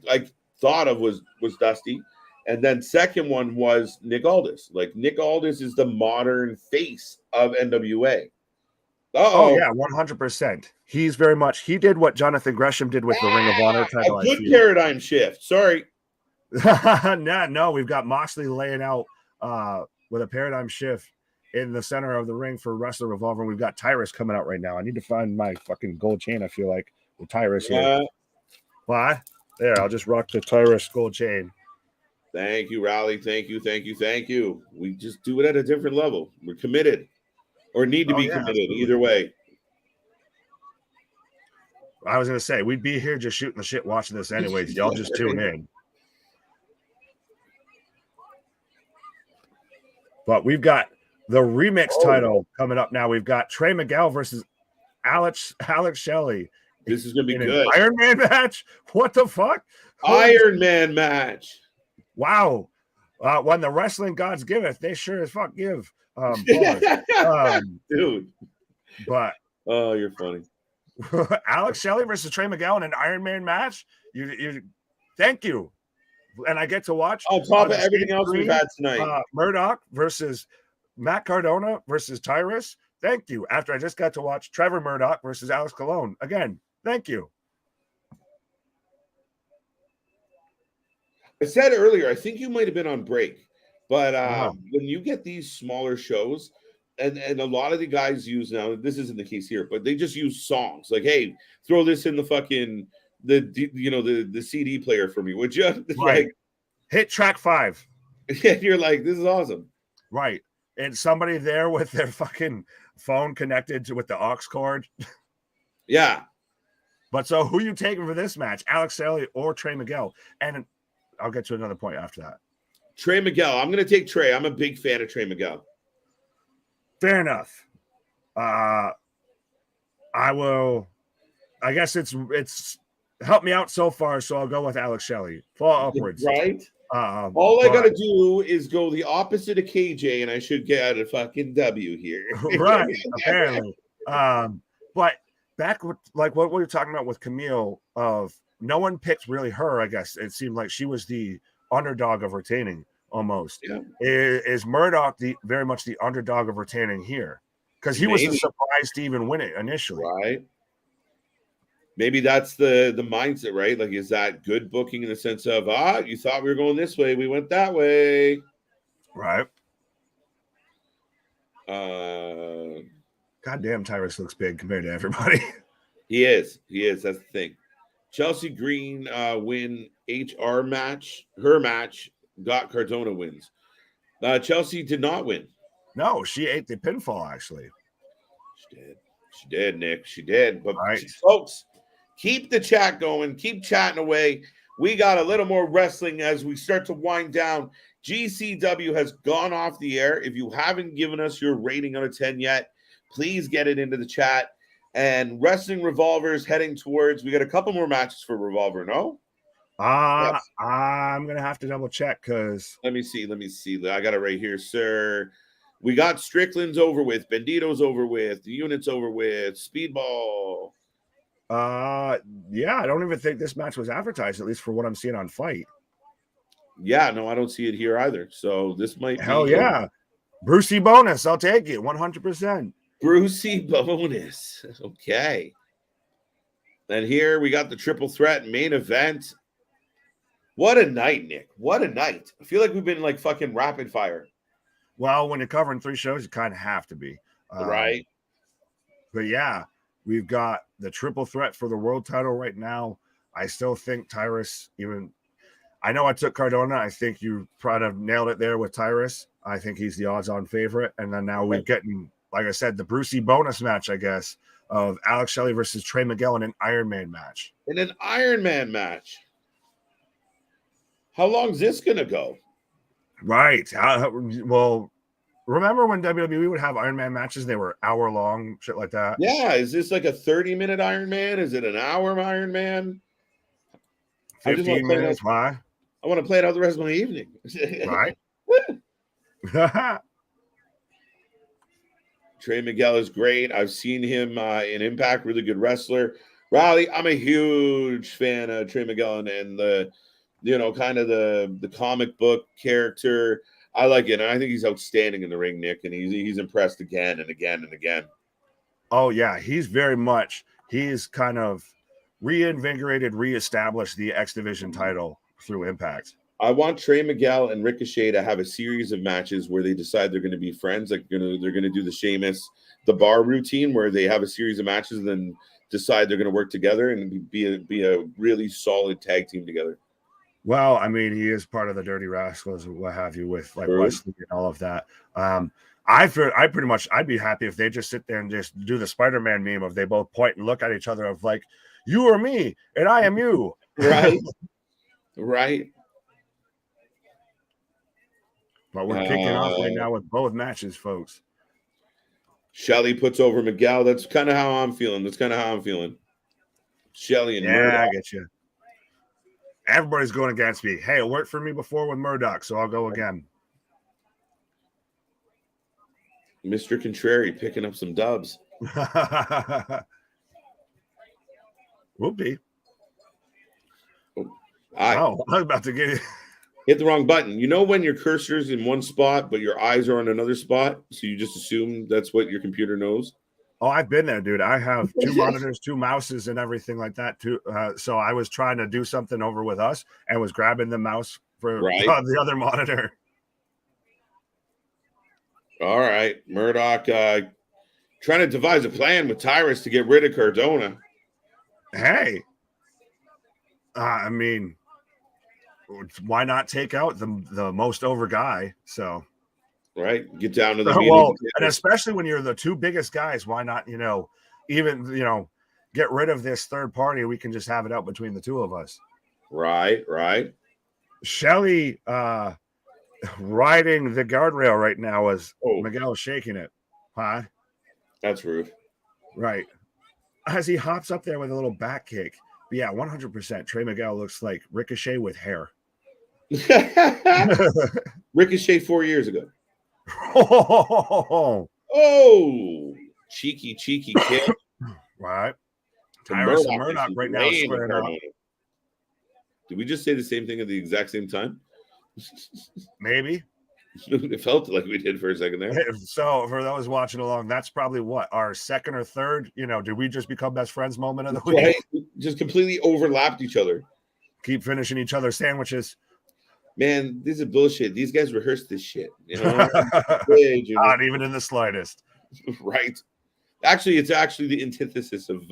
thought of was Dusty, and then second one was Nick Aldis. Like Nick Aldis is the modern face of NWA. Oh yeah, 100%. He's very much. He did what Jonathan Gresham did with the Ring of Honor title. A good paradigm shift. Sorry. No, we've got Moxley laying out with a paradigm shift in the center of the ring for Wrestler Revolver. And we've got Tyrus coming out right now. I need to find my fucking gold chain. I feel like with Tyrus here. What? There, I'll just rock the Tyrus gold chain. Thank you, Raleigh. Thank you. We just do it at a different level. We're committed, or need to be committed. Absolutely. Either way. I was gonna say we'd be here just shooting the shit watching this anyways. Y'all just tune in. But we've got the remix title coming up now. We've got Trey Miguel versus Alex Shelley. This is gonna be good. Iron Man match. What the fuck? Iron Man match. Wow. When the wrestling gods giveth, they sure as fuck give. Dude. But you're funny. Alex Shelley versus Trey Miguel in an Iron Man match. You thank you. And I get to watch on top of everything else we've had tonight. Murdoch versus Matt Cardona versus Tyrus. Thank you. After I just got to watch Trevor Murdoch versus Alex Colon. Again, thank you. I said earlier, I think you might have been on break, but when you get these smaller shows, and a lot of the guys use now, this isn't the case here, but they just use songs like, "Hey, throw this in the fucking the CD player for me, would you?" Right. Like, hit track 5. And you're like, "This is awesome." Right. And somebody there with their fucking phone connected with the aux cord. Yeah. But so who you taking for this match? Alex Shelley or Trey Miguel? And I'll get to another point after that. Trey Miguel. I'm going to take Trey. I'm a big fan of Trey Miguel. Fair enough. I will. I guess it's helped me out so far, so I'll go with Alex Shelley. Fall upwards. Right? All I got to do is go the opposite of KJ, and I should get a fucking W here. Right, apparently. But back with like what we were talking about with Kamille, of no one picked really her, I guess. It seemed like she was the underdog of retaining almost. Yeah. Is Murdoch very much the underdog of retaining here? Because he was surprised to even win it initially. Right. Maybe that's the mindset, right? Like, is that good booking in the sense of, you thought we were going this way, we went that way. Right. Goddamn, Tyrus looks big compared to everybody. He is. That's the thing. Chelsea Green win HR match. Her match got Cardona wins. Chelsea did not win. No, she ate the pinfall, actually. She did, Nick. She did. But folks, keep the chat going. Keep chatting away. We got a little more wrestling as we start to wind down. GCW has gone off the air. If you haven't given us your rating out of 10 yet, please get it into the chat. And Wrestling Revolver's heading towards, we got a couple more matches for Revolver, no? Yes. I'm going to have to double check because. Let me see. I got it right here, sir. We got Strickland's over with, Bandito's over with, the Unit's over with, Speedball. Yeah, I don't even think this match was advertised, at least for what I'm seeing on Fight. Yeah, no, I don't see it here either. So this might be yeah. Brucey bonus, I'll take it 100%. Brucey bonus. Okay. And here we got the triple threat main event. What a night, Nick. What a night. I feel like we've been like fucking rapid fire. Well, when you're covering 3 shows, you kind of have to be. Right. But yeah, we've got the triple threat for the world title right now. I still think Tyrus, I know I took Cardona. I think you probably nailed it there with Tyrus. I think he's the odds-on favorite. And then now we're getting like I said, the Brucey bonus match, I guess, of Alex Shelley versus Trey Miguel in an Iron Man match. In an Iron Man match. How long's this gonna go? Right. Well, remember when WWE would have Iron Man matches? They were hour long, shit like that. Yeah, is this like a 30-minute Iron Man? Is it an hour Iron Man? 15 minutes. Why? I want to play it out the rest of my evening. Right. Trey Miguel is great. I've seen him in Impact, really good wrestler. Riley, I'm a huge fan of Trey Miguel and the, kind of the comic book character. I like it, and I think he's outstanding in the ring, Nick, and he's impressed again and again and again. Oh, yeah, he's kind of reinvigorated, reestablished the X Division title through Impact. I want Trey Miguel and Ricochet to have a series of matches where they decide they're going to be friends. Like they're going to do the Sheamus, the bar routine where they have a series of matches and then decide they're going to work together and be a really solid tag team together. Well, I mean, he is part of the Dirty Rascals and what have you with like Wesley and all of that. I'd be happy if they just sit there and just do the Spider-Man meme of they both point and look at each other of like, you are me and I am you. Right. Right. But we're kicking off right now with both matches, folks. Shelley puts over Miguel. That's kind of how I'm feeling. Shelley and Murdoch. I get you. Everybody's going against me. Hey, it worked for me before with Murdoch, so I'll go again. Mr. Contrary picking up some dubs. Whoopie. I was about to get hit the wrong button. You know when your cursor's in one spot, but your eyes are on another spot? So you just assume that's what your computer knows? Oh, I've been there, dude. I have 2 monitors, 2 mouses, and everything like that, too. So I was trying to do something over with us and was grabbing the mouse for the other monitor. All right. Murdoch trying to devise a plan with Tyrus to get rid of Cardona. Hey. I mean, why not take out the most over guy? So, right, get down to the and especially when you're the 2 biggest guys, why not? Even get rid of this third party. We can just have it out between the 2 of us. Right. Shelley riding the guardrail right now as Miguel shaking it. Huh? That's rude. Right. As he hops up there with a little back kick. But yeah, 100%. Trey Miguel looks like Ricochet with hair. Ricochet 4 years ago. Cheeky kid. Right. Tyrus and Murdoch right now squaring up. Did we just say the same thing at the exact same time? Maybe. It felt like we did for a second there. So for those watching along, that's probably what our second or third, did we just become best friends moment of the week? Right. Just completely overlapped each other. Keep finishing each other's sandwiches. Man, this is bullshit. These guys rehearsed this shit. Not even in the slightest. Right. Actually, it's actually the antithesis of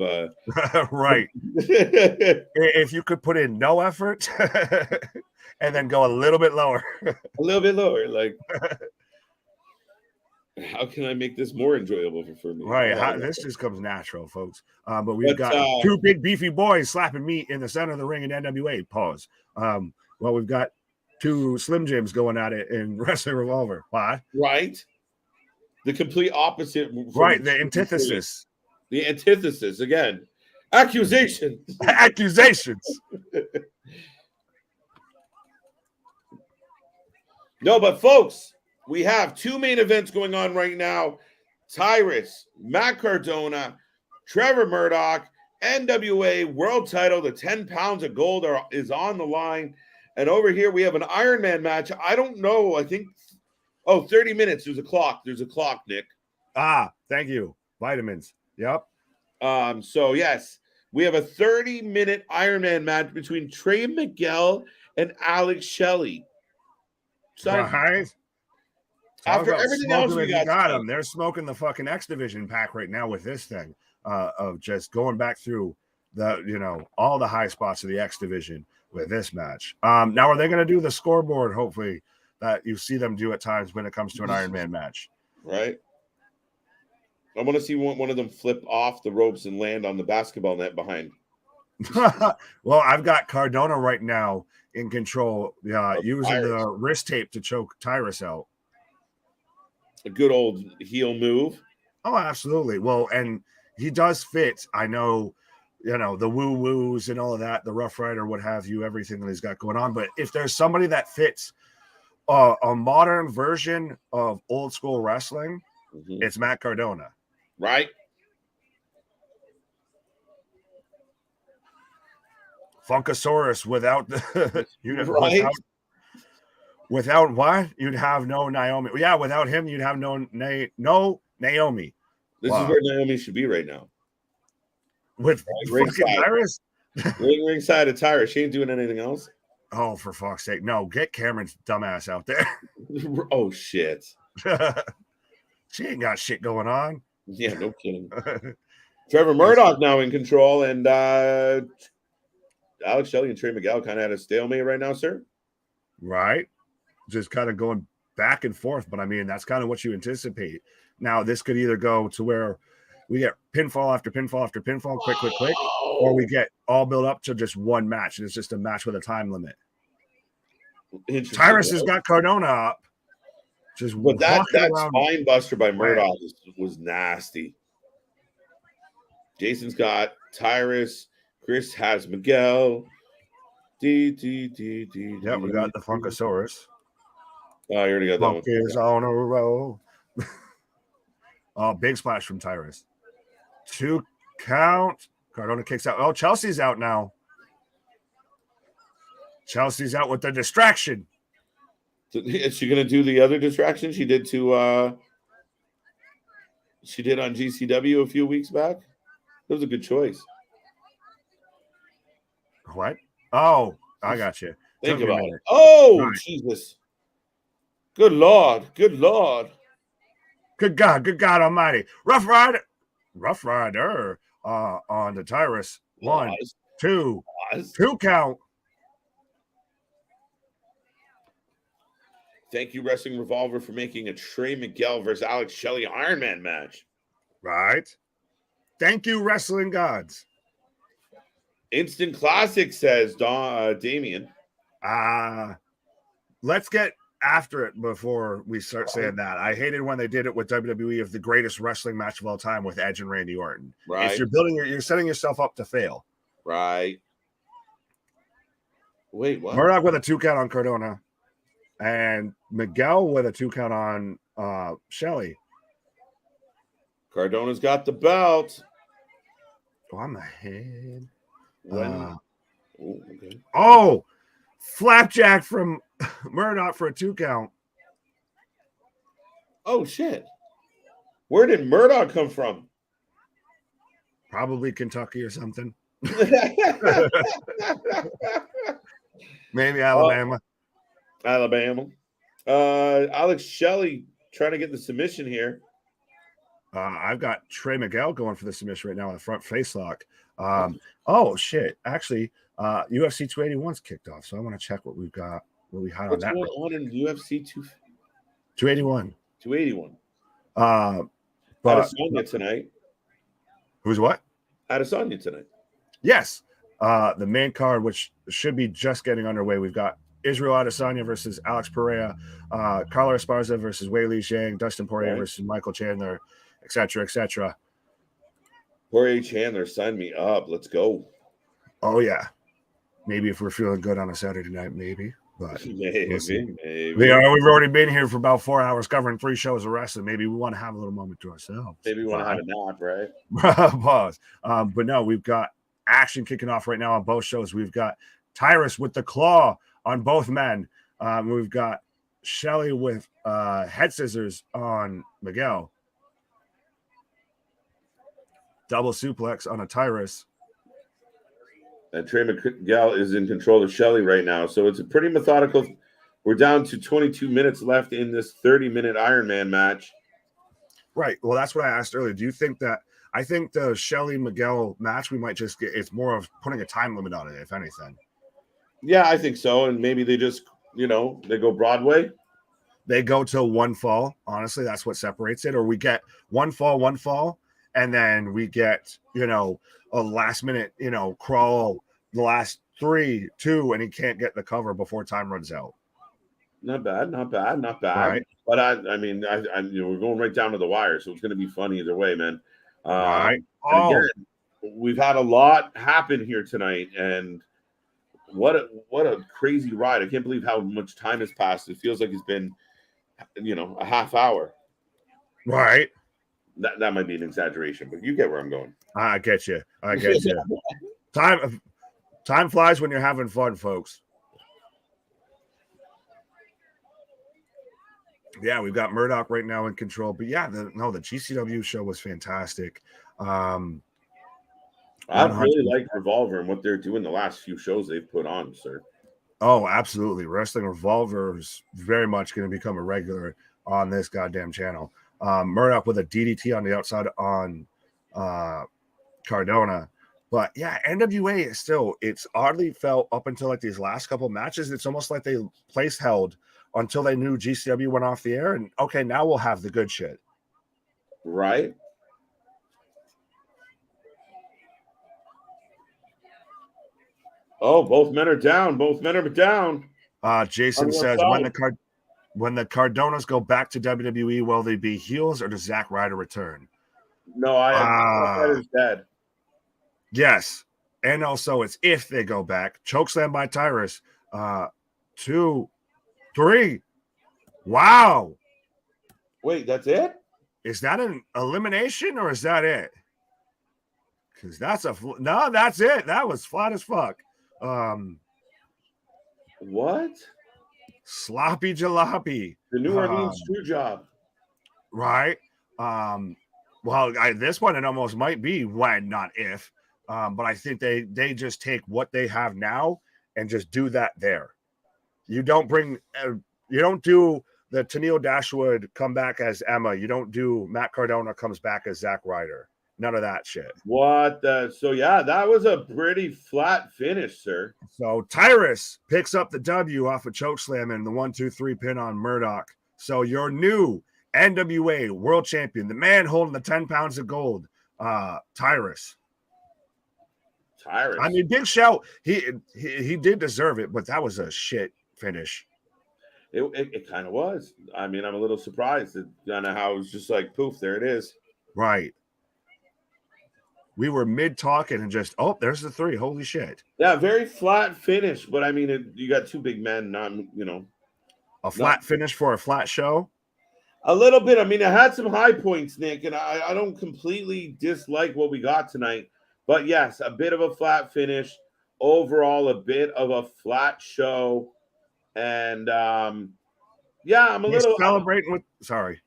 right. If you could put in no effort and then go a little bit lower. Like how can I make this more enjoyable for me? Right. This just comes natural, folks. But we've got 2 big beefy boys slapping meat in the center of the ring in NWA. Pause. Well, we've got 2 Slim Jims going at it in Wrestling Revolver. Why? Right. The complete opposite. Right. The antithesis. The antithesis again. Accusations. No, but folks, we have 2 main events going on right now. Tyrus, Matt Cardona, Trevor Murdoch, NWA world title. The 10 pounds of gold is on the line. And over here, we have an Iron Man match. I don't know. I think, 30 minutes. There's a clock, Nick. Thank you. Vitamins. Yep. So, yes, we have a 30-minute Iron Man match between Trey Miguel and Alex Shelley. Right. After everything else we got them. They're smoking the fucking X Division pack right now with this thing of just going back through all the high spots of the X Division with this match. Now, are they going to do the scoreboard, hopefully, that you see them do at times when it comes to an Iron Man match? Right. I want to see one of them flip off the ropes and land on the basketball net behind. Well, I've got Cardona right now in control, using the wrist tape to choke Tyrus out. A good old heel move. Oh, absolutely. Well, and he does fit. I know, the woo-woos and all of that, the Rough Rider, what have you, everything that he's got going on. But if there's somebody that fits a modern version of old school wrestling, it's Matt Cardona. Right. Funkasaurus without the right. without what? You'd have no Naomi. Yeah, without him, you'd have no Naomi. This is where Naomi should be right now. With Tyrus? ringside of Tyrus. She ain't doing anything else. Oh, for fuck's sake. No, get Cameron's dumbass out there. Oh, shit. She ain't got shit going on. Yeah, no kidding. Trevor Murdoch now in control, and Alex Shelley and Trey Miguel kind of had a stalemate right now, sir. Right. Just kind of going back and forth, but I mean, that's kind of what you anticipate. Now, this could either go to where we get pinfall after pinfall after pinfall, quick, or we get all built up to just one match, and it's just a match with a time limit. Tyrus has got Cardona up. But that spine buster by Murdoch was nasty. Jason's got Tyrus. Chris has Miguel. Yeah, we got the Funkasaurus. Oh, you already got that one. Is on a roll. Oh, big splash from Tyrus. 2 count. Cardona kicks out. Oh, Chelsea's out now. Chelsea's out with the distraction. Is she going to do the other distraction she did on GCW a few weeks back? That was a good choice. What? Oh, I got you. Think about it. Oh, right. Jesus. Good Lord. Good Lord. Good God Almighty. Rough Rider on the Tyrus. 1, 2 count. Thank you, Wrestling Revolver, for making a Trey Miguel versus Alex Shelley Iron Man match. Right. Thank you, Wrestling Gods. Instant Classic, says Damien. Let's get after it before we start saying that. I hated when they did it with WWE of the greatest wrestling match of all time with Edge and Randy Orton. Right. If you're setting yourself up to fail. Right. Wait, what? Murdoch with a 2 count on Cardona. And Miguel with a 2 count on Shelley. Cardona's got the belt. Oh, I'm ahead. Okay. Oh, flapjack from Murdoch for a 2 count. Oh, shit. Where did Murdoch come from? Probably Kentucky or something. Maybe Alabama. Alex Shelley trying to get the submission here. I've got Trey Miguel going for the submission right now on the front face lock. Oh shit! Actually, UFC 281's kicked off, so I want to check what we've got. What we had on that. What's going on in UFC 281? 281. But Adesanya tonight. Who's what? Adesanya tonight. Yes. The main card, which should be just getting underway, we've got Israel Adesanya versus Alex Pereira, Carla Esparza versus Weili Zhang, Dustin Poirier versus Michael Chandler, etc., etc. Poirier Chandler, sign me up. Let's go. Oh yeah, maybe if we're feeling good on a Saturday night, maybe. But maybe. We've already been here for about 4 hours covering 3 shows of wrestling. Maybe we want to have a little moment to ourselves. Maybe we want to have a nap, right? Pause. But no, we've got action kicking off right now on both shows. We've got Tyrus with the claw on both men. We've got Shelley with head scissors on Miguel. Double suplex on a Tyrus. And Trey Miguel is in control of Shelley right now. So it's a pretty methodical. We're down to 22 minutes left in this 30-minute Iron Man match. Right. Well, that's what I asked earlier. Do you think that – I think the Shelley Miguel match, we might just get – it's more of putting a time limit on it, if anything. Yeah, I think so. And maybe they just, they go Broadway. they go till one fall. Honestly, that's what separates it. Or we get one fall, and then we get, a last minute, crawl the last 3, 2, and he can't get the cover before time runs out. Not bad. Right. But I mean, we're going right down to the wire, so it's going to be fun either way, man. Right. And again, we've had a lot happen here tonight, and what a crazy ride! I can't believe how much time has passed. It feels like it's been, a half hour. Right. That might be an exaggeration, but you get where I'm going. I get you. Time flies when you're having fun, folks. Yeah, we've got Murdoch right now in control. But yeah, the GCW show was fantastic. I really like Revolver and what they're doing the last few shows they've put on, sir. Oh, absolutely. Wrestling Revolver is very much going to become a regular on this goddamn channel. Murdoch with a DDT on the outside on Cardona. But yeah, NWA is still, it's oddly felt up until like these last couple matches, it's almost like they place held until they knew GCW went off the air. And okay, now we'll have the good shit. Right. Oh, both men are down. Jason says, when the Cardonas go back to WWE, will they be heels or does Zack Ryder return? No, Ryder's dead. Yes. And also it's if they go back. Chokeslam by Tyrus. 2, 3. Wow. Wait, that's it? Is that an elimination or is that it? Because that's that's it. That was flat as fuck. What? Sloppy jalopy. The New Orleans screw job. Right. Well, this one it almost might be when, not if. But I think they just take what they have now and just do that there. You don't do the Tennille Dashwood come back as Emma. You don't do Matt Cardona comes back as Zack Ryder. None of that shit. What the? So, yeah, that was a pretty flat finish, sir. So, Tyrus picks up the W off a chokeslam and the 1-2-3 pin on Murdoch. So, your new NWA world champion, the man holding the 10 pounds of gold, Tyrus. I mean, big shout. He did deserve it, but that was a shit finish. It kind of was. I mean, I'm a little surprised at kind of how it was just like, poof, there it is. Right. We were mid talking and just, there's the 3. Holy shit. Yeah, very flat finish. But I mean, you got 2 big men, a flat finish for a flat show. A little bit. I mean, it had some high points, Nick, and I don't completely dislike what we got tonight. But yes, a bit of a flat finish. Overall, a bit of a flat show. And I'm a little celebrating with. Sorry.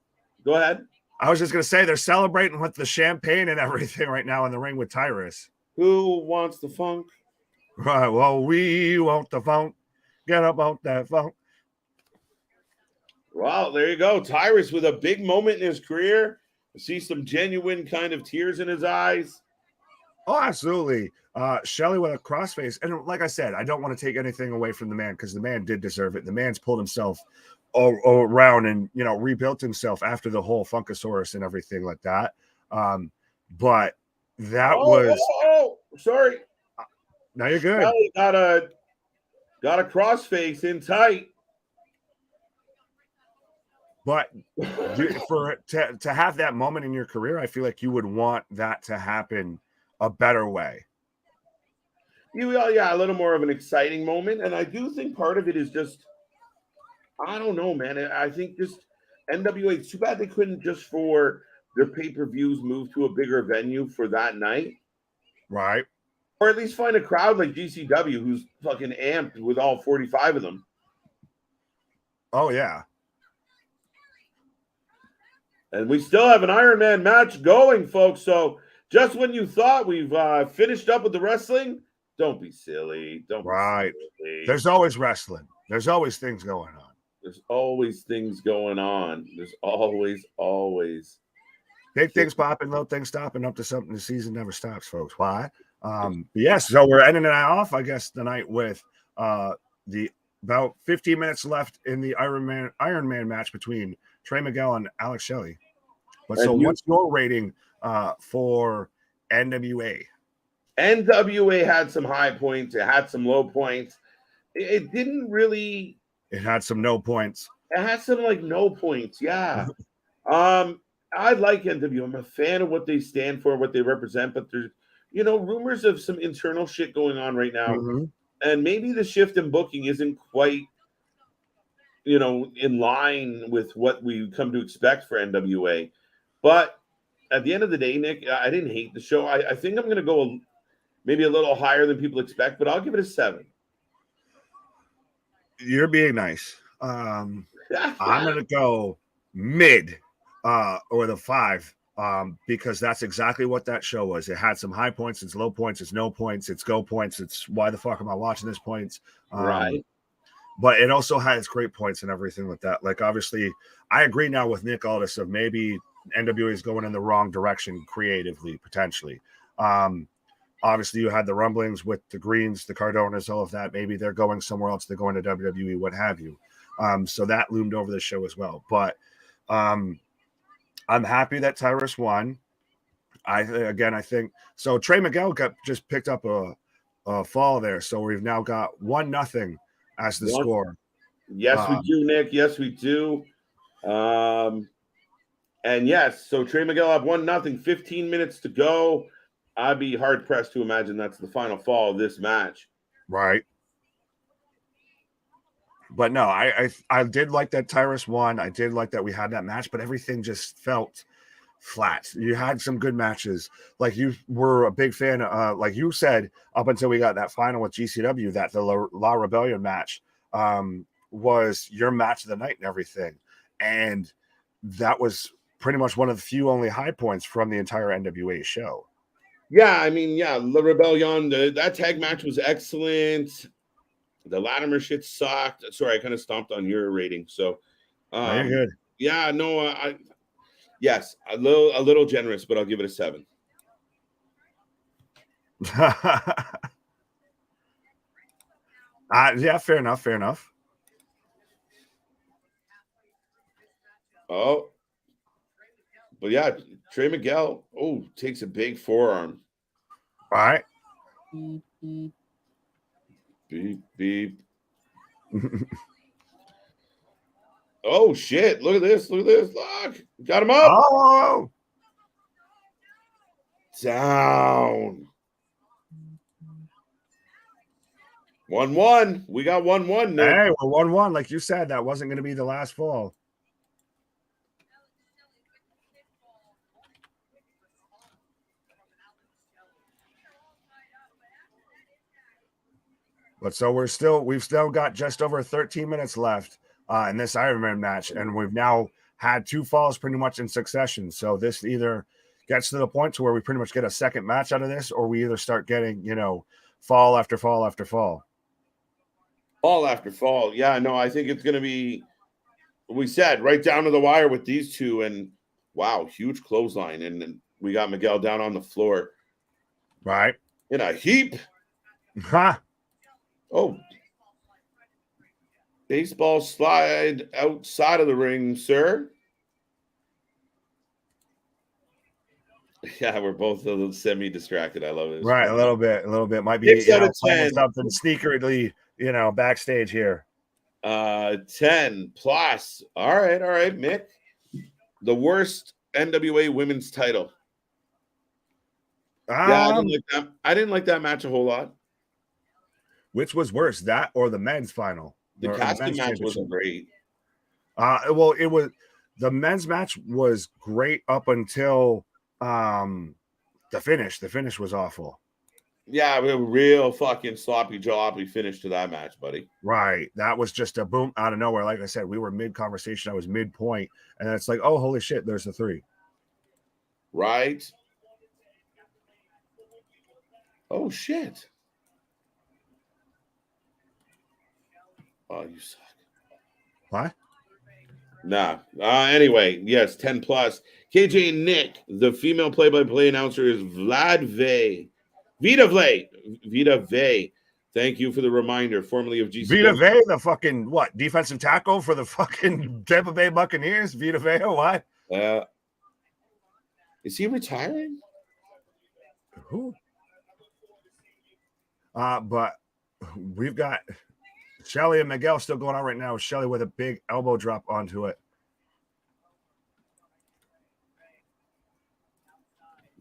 Go ahead. I was just going to say they're celebrating with the champagne and everything right now in the ring with Tyrus. Who wants the funk? Right. Well, we want the funk. Get up on that funk. Well, there you go. Tyrus with a big moment in his career. I see some genuine kind of tears in his eyes. Oh, absolutely. Shelly with a crossface. And like I said, I don't want to take anything away from the man because the man did deserve it. The man's pulled himself around and rebuilt himself after the whole Funkasaurus and everything like that. But that was sorry. Now you're good. Shelly got a crossface in tight. But to have that moment in your career, I feel like you would want that to happen a better way. Yeah, a little more of an exciting moment. And I do think part of it is just, I don't know, man. I think just NWA, it's too bad they couldn't just for their pay-per-views move to a bigger venue for that night. Right. Or at least find a crowd like GCW who's fucking amped with all 45 of them. Oh, yeah. And we still have an Iron Man match going, folks. So just when you thought we've finished up with the wrestling, don't be silly. Don't be silly. There's always wrestling. There's always things going on. There's always things going on. There's always. Big things popping, little things stopping, up to something. The season never stops, folks. Why? Yes, so we're ending it off, I guess, tonight with the about 15 minutes left in the Iron Man match between Trey Miguel and Alex Shelley. But so what's your rating for NWA? NWA had some high points. It had some low points. It didn't really. It had some no points. It had some like no points. Yeah. I like NWA. I'm a fan of what they stand for, what they represent. But there's, rumors of some internal shit going on right now, and maybe the shift in booking isn't quite, in line with what we come to expect for NWA. But at the end of the day, Nick, I didn't hate the show. I think I'm going to go maybe a little higher than people expect, but I'll give it a 7. You're being nice. I'm going to go mid or the 5 because that's exactly what that show was. It had some high points, it's low points, it's no points, it's go points, it's why the fuck am I watching this points. Right. But it also has great points and everything like that. Like, obviously, I agree now with Nick Aldis of maybe NWA is going in the wrong direction creatively, potentially. Obviously, you had the rumblings with the Greens, the Cardonas, all of that. Maybe they're going somewhere else. They're going to WWE, what have you. So that loomed over the show as well. But I'm happy that Tyrus won. I think so. Trey Miguel just picked up a fall there. So we've now got 1-0 as the score. Yes, we do, Nick. Yes, we do. And yes, so Trey Miguel up 1-0, 15 minutes to go. I'd be hard pressed to imagine that's the final fall of this match. Right. But no, I did like that Tyrus won. I did like that we had that match, but everything just felt flat. You had some good matches. Like, you were a big fan, like you said, up until we got that final with GCW, that the La Rebellion match was your match of the night and everything. And that was pretty much one of the few only high points from the entire NWA show. Yeah, I mean, La Rebellion, that tag match was excellent. The Latimer shit sucked. Sorry, I kind of stomped on your rating. So, very good. Yeah, no, yes, a little generous, but I'll give it a 7. Yeah, fair enough. Oh, but yeah, Trey Miguel, takes a big forearm. All right. Beep, beep. Oh, shit. Look at this. Look. Got him up. Oh. Down. 1-1. We got 1-1, Nick. Hey, we're 1-1. Like you said, that wasn't going to be the last fall. But so we've still got just over 13 minutes left in this Iron Man match, and we've now had 2 falls pretty much in succession. So this either gets to the point to where we pretty much get a second match out of this, or we either start getting, fall after fall after fall. Fall after fall. Yeah, no, I think it's going to be, we said, right down to the wire with these two, and wow, huge clothesline, and then we got Miguel down on the floor. Right. In a heap. Huh. Oh, baseball slide outside of the ring, sir. Yeah, we're both a little semi-distracted. I love it. Right, a little bit. Might be playing something sneakerly, backstage here. 10 plus. All right, Mick. The worst NWA women's title. Yeah, I didn't like that match a whole lot. Which was worse, that or the men's final? The casting match wasn't great. Well, it was, the men's match was great up until the finish. The finish was awful. Yeah, a real fucking sloppy finish to that match, buddy. Right. That was just a boom out of nowhere. Like I said, we were mid-conversation. I was mid-point. And it's like, oh, holy shit, there's a 3. Right. Oh, shit. Oh, you suck. What? Nah. Anyway, yes, 10 plus. KJ and Nick, the female play-by-play announcer is Vita Vey. Thank you for the reminder, formerly of GCW. Vita Vea, the fucking, what, defensive tackle for the fucking Tampa Bay Buccaneers? Vita Vea, what? Is he retiring? Who? But we've got Shelly and Miguel still going on right now. Shelly with a big elbow drop onto it.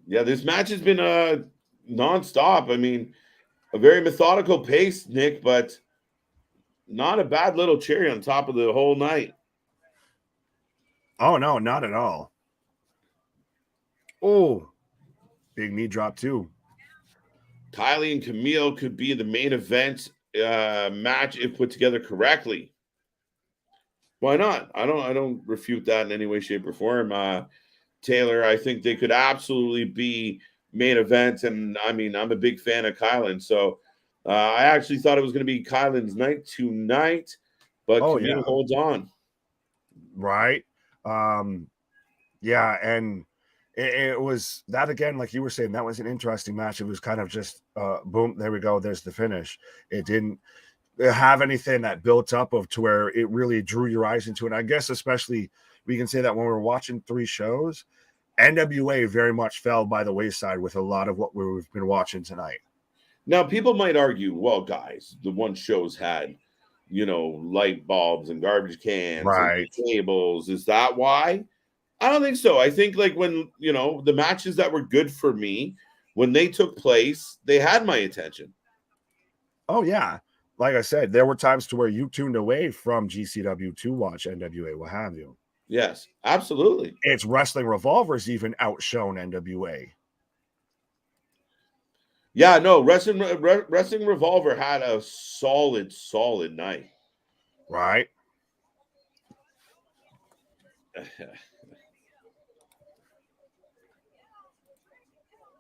Yeah, this match has been nonstop. I mean, a very methodical pace, Nick, but not a bad little cherry on top of the whole night. Oh, no, not at all. Oh, big knee drop, too. Kylie and Kamille could be the main event match if put together correctly. Why not? I don't refute that in any way, shape, or form. Taylor, I think they could absolutely be main event, and I mean, I'm a big fan of KiLynn, so I actually thought it was going to be KiLynn's night tonight, but Kamille holds on. Right. Yeah, and it was that again, like you were saying, that was an interesting match. It was kind of just boom, there we go, there's the finish. It didn't have anything that built up to where it really drew your eyes into it. I guess especially we can say that when we're watching 3 shows, NWA very much fell by the wayside with a lot of what we've been watching tonight. Now, people might argue, well, guys, the one show's had, light bulbs and garbage cans and tables. Is that why? I don't think so. I think like when, the matches that were good for me, when they took place, they had my attention. Oh, yeah. Like I said, there were times to where you tuned away from GCW to watch NWA, what have you. Yes, absolutely. It's Wrestling Revolver's even outshone NWA. Yeah, no, Wrestling Revolver had a solid night. Right.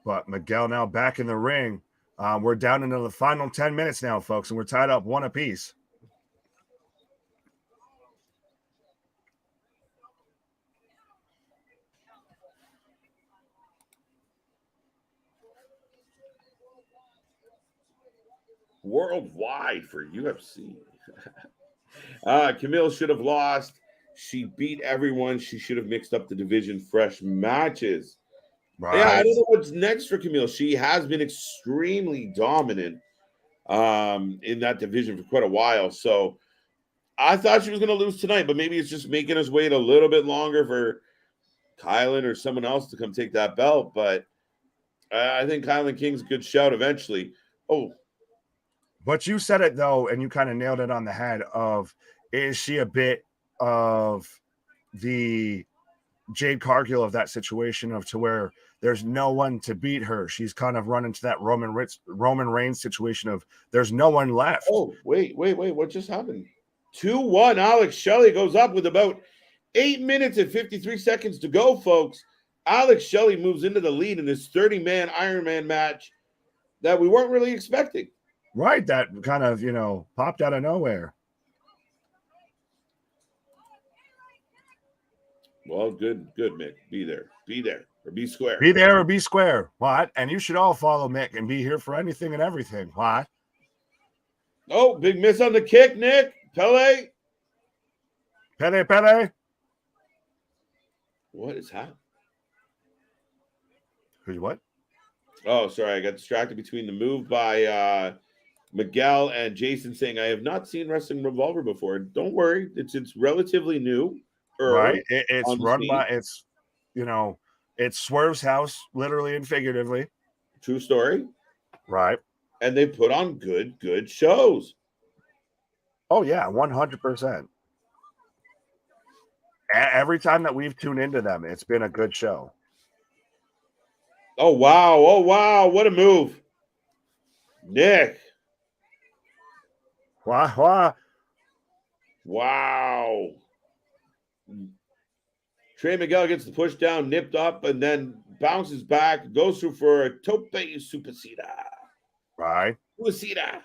But Miguel now back in the ring. We're down into the final 10 minutes now, folks, and we're tied up 1 apiece. Worldwide for UFC. Kamille should have lost. She beat everyone. She should have mixed up the division, fresh matches. Right. Yeah, I don't know what's next for Kamille. She has been extremely dominant in that division for quite a while. So I thought she was going to lose tonight, but maybe it's just making us wait a little bit longer for KiLynn or someone else to come take that belt. But I think KiLynn King's a good shout eventually. Oh. But you said it, though, and you kind of nailed it on the head of, is she a bit of the Jade Cargill of that situation of to where there's no one to beat her? She's kind of run into that Roman Reigns situation of there's no one left. Oh, wait. What just happened? 2-1. Alex Shelley goes up with about 8 minutes and 53 seconds to go, folks. Alex Shelley moves into the lead in this 30-man Iron Man match that we weren't really expecting. Right, that kind of, popped out of nowhere. Well, good, Mick. Be there, or be square. Be there or be square. What? And you should all follow Mick and be here for anything and everything. What? Oh, big miss on the kick, Nick. Pele. What is happening? Who's what? Oh, sorry. I got distracted between the move by Miguel and Jason saying, I have not seen Wrestling Revolver before. Don't worry. It's relatively new. Right. It's run by, it's Swerve's house, literally and figuratively. True story. Right. And they put on good shows. Oh, yeah, 100%. Every time that we've tuned into them, it's been a good show. Oh, wow. What a move. Nick. Wow. Trey Miguel gets the push down, nipped up, and then bounces back, goes through for a tope supacita. Right. Supacita.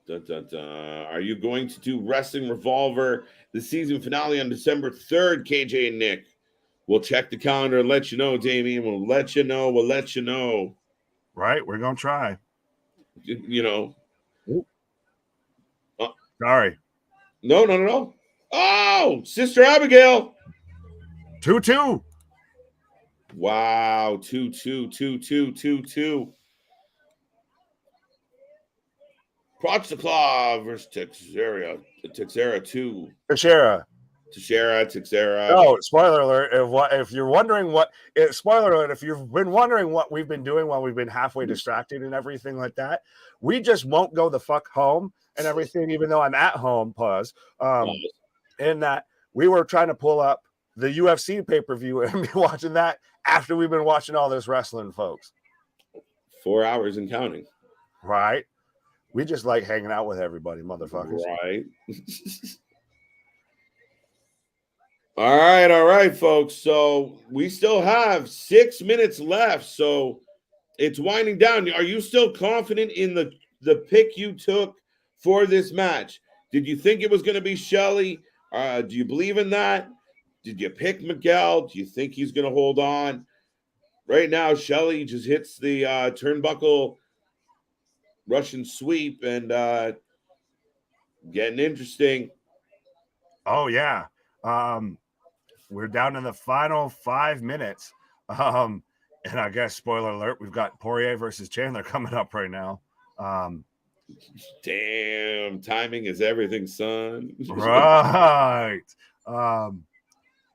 Dun, dun, dun. Are you going to do Wrestling Revolver, the season finale on December 3rd, KJ and Nick? We'll check the calendar and let you know, Damien. We'll let you know. We'll let you know. Right, we're gonna try. You know. Sorry. No. Oh, Sister Abigail. 2-2. Wow, 2-2. Proxaclaw versus Texera 2. Teixeira. Texera. No, spoiler alert. If you're wondering spoiler alert, if you've been wondering what we've been doing while we've been halfway distracted and everything like that, we just won't go the fuck home and everything, even though I'm at home, in that we were trying to pull up the UFC pay-per-view and be watching that after we've been watching all this wrestling, folks. 4 hours and counting. Right? We just like hanging out with everybody, motherfuckers. Right. All right, folks. So we still have 6 minutes left. So it's winding down. Are you still confident in the pick you took for this match? Did you think it was going to be Shelley? Do you believe in that? Did you pick Miguel? Do you think he's going to hold on? Right now, Shelley just hits the turnbuckle Russian sweep and getting interesting. Oh, yeah. We're down in the final 5 minutes. And I guess, spoiler alert, we've got Poirier versus Chandler coming up right now. Damn, timing is everything, son. Right.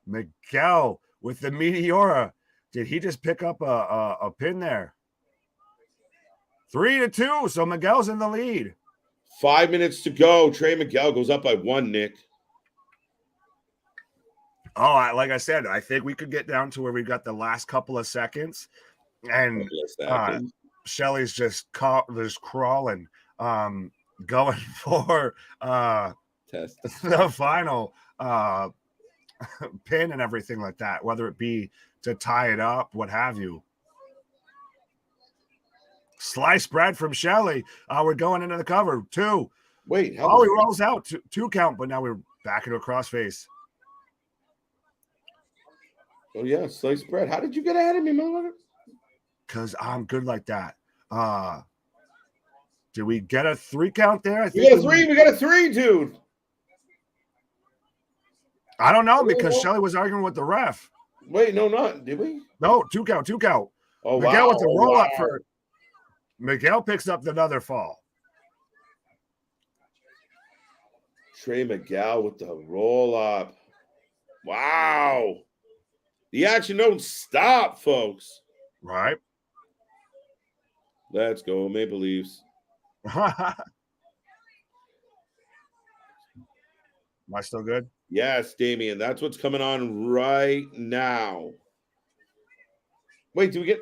Miguel with the Meteora. Did he just pick up a pin there? 3-2. So Miguel's in the lead. 5 minutes to go. Trey Miguel goes up by 1, Nick. Oh, like I said, I think we could get down to where we got the last couple of seconds, and Shelley's just crawling, going for the final pin and everything like that, whether it be to tie it up, what have you. Sliced bread from Shelley. We're going into the cover. 2. Wait. He rolls out. 2 count, but now we're back into a crossface. Oh, yeah, sliced bread. How did you get ahead of me, motherfucker? Because I'm good like that. Did we get a 3 count there? We got a 3, dude. I don't know because Shelley was arguing with the ref. Wait, no, not. Did we? No, 2 count. Oh, Miguel with the roll up for. Miguel picks up another fall. Trey Miguel with the roll up. Wow. The action don't stop, folks. Right. Let's go, Maple Leafs. Am I still good? Yes, Damien. That's what's coming on right now. Wait, do we get...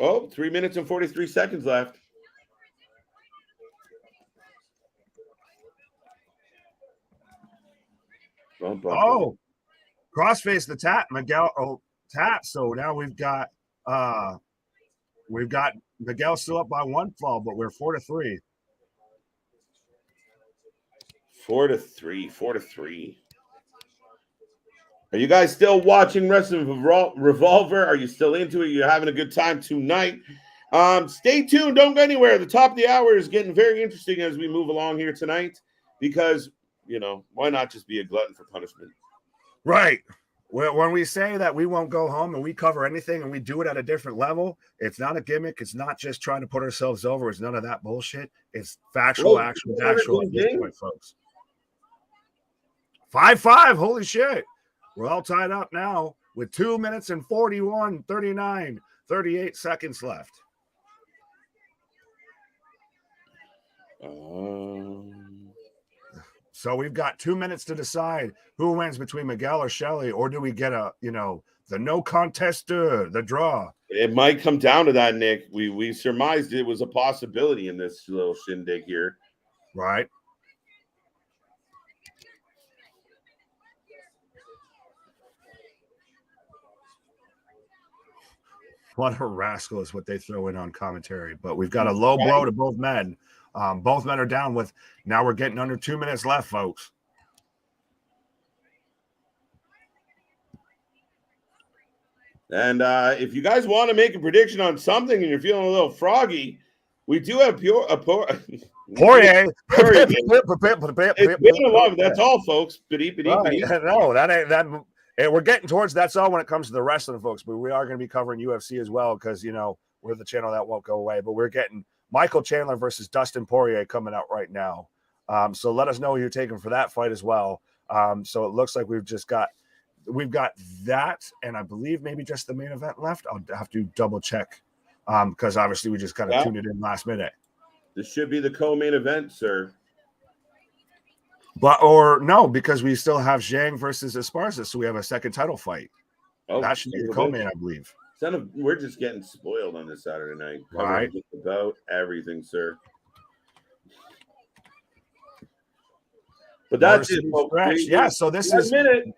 Oh, 3 minutes and 43 seconds left. Oh, crossface the tap. Miguel tap. So now we've got Miguel still up by 1 fall, but we're 4-3. 4-3. Are you guys still watching Wrestling Revolver? Are you still into it? You're having a good time tonight. Stay tuned. Don't go anywhere. The top of the hour is getting very interesting as we move along here tonight because, why not just be a glutton for punishment? Right. When we say that we won't go home and we cover anything and we do it at a different level, it's not a gimmick. It's not just trying to put ourselves over. It's none of that bullshit. It's factual, actual at this point, folks. 5-5. Holy shit. We're all tied up now with 2 minutes and 41, 39, 38 seconds left. So we've got 2 minutes to decide who wins between Miguel or Shelley, or do we get the no contest, the draw? It might come down to that, Nick. We surmised it was a possibility in this little shindig here. Right. What a rascal is what they throw in on commentary. But we've got a low blow to both men. Both men are down with, now we're getting under 2 minutes left, folks. And if you guys want to make a prediction on something and you're feeling a little froggy, we do have Poirier. It's been a long. That's all, folks. No, that ain't that. And we're getting towards that's all when it comes to the wrestling, folks. But we are going to be covering UFC as well because, you know, we're the channel that won't go away. But we're getting Michael Chandler versus Dustin Poirier coming out right now. So let us know who you're taking for that fight as well. So it looks like we've got that, and I believe maybe just the main event left. I'll have to double check because obviously we just kind of tuned it in last minute. This should be the co-main event, sir. But or no, because we still have Zhang versus Esparza, so we have a second title fight. Oh, that should be the co-main, I believe. We're just getting spoiled on this Saturday night. Right. About everything, sir. But that's it, folks. Yeah, so this is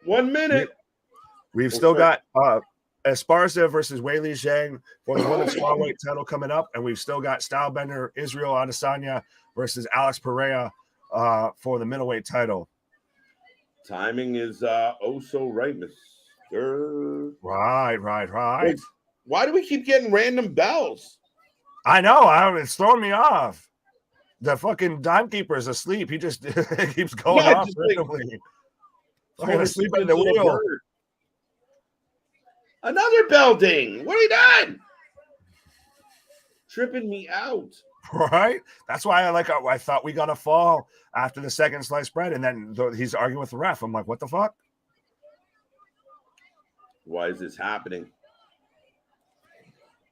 1 minute. We've still got Esparza versus Weili Zhang for the women's strawweight title coming up, and we've still got Stylebender Israel Adesanya versus Alex Pereira for the middleweight title. Timing is so right, mister. Right. Why do we keep getting random bells? I know. It's throwing me off. The fucking timekeeper is asleep. He just keeps going off randomly. I'm asleep at the wheel. Another bell ding. What are you doing? Tripping me out. Right? That's why I thought we got a fall after the second sliced bread, and then he's arguing with the ref. I'm like, what the fuck? Why is this happening?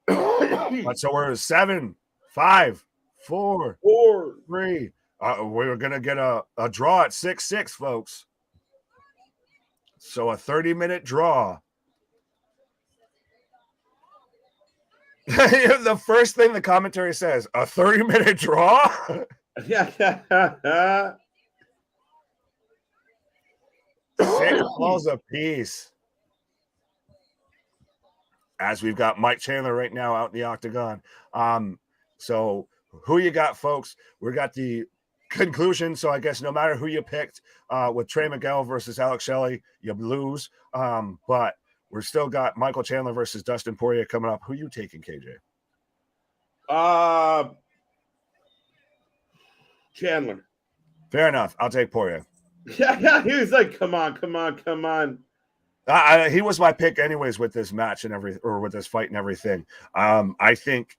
But so we're 7, 5, 4, 3. We're gonna get a draw at 6-6, folks. So a 30-minute draw. The first thing the commentary says, a 30-minute draw? Yeah. 6 balls apiece. As we've got Mike Chandler right now out in the octagon. So who you got, folks? We got the conclusion. So I guess no matter who you picked with Trey Miguel versus Alex Shelley, you lose. But we're still got Michael Chandler versus Dustin Poirier coming up. Who you taking, KJ? Chandler. Fair enough. I'll take Poirier. Yeah. He was like, come on. He was my pick anyways with this match and with this fight and everything. I think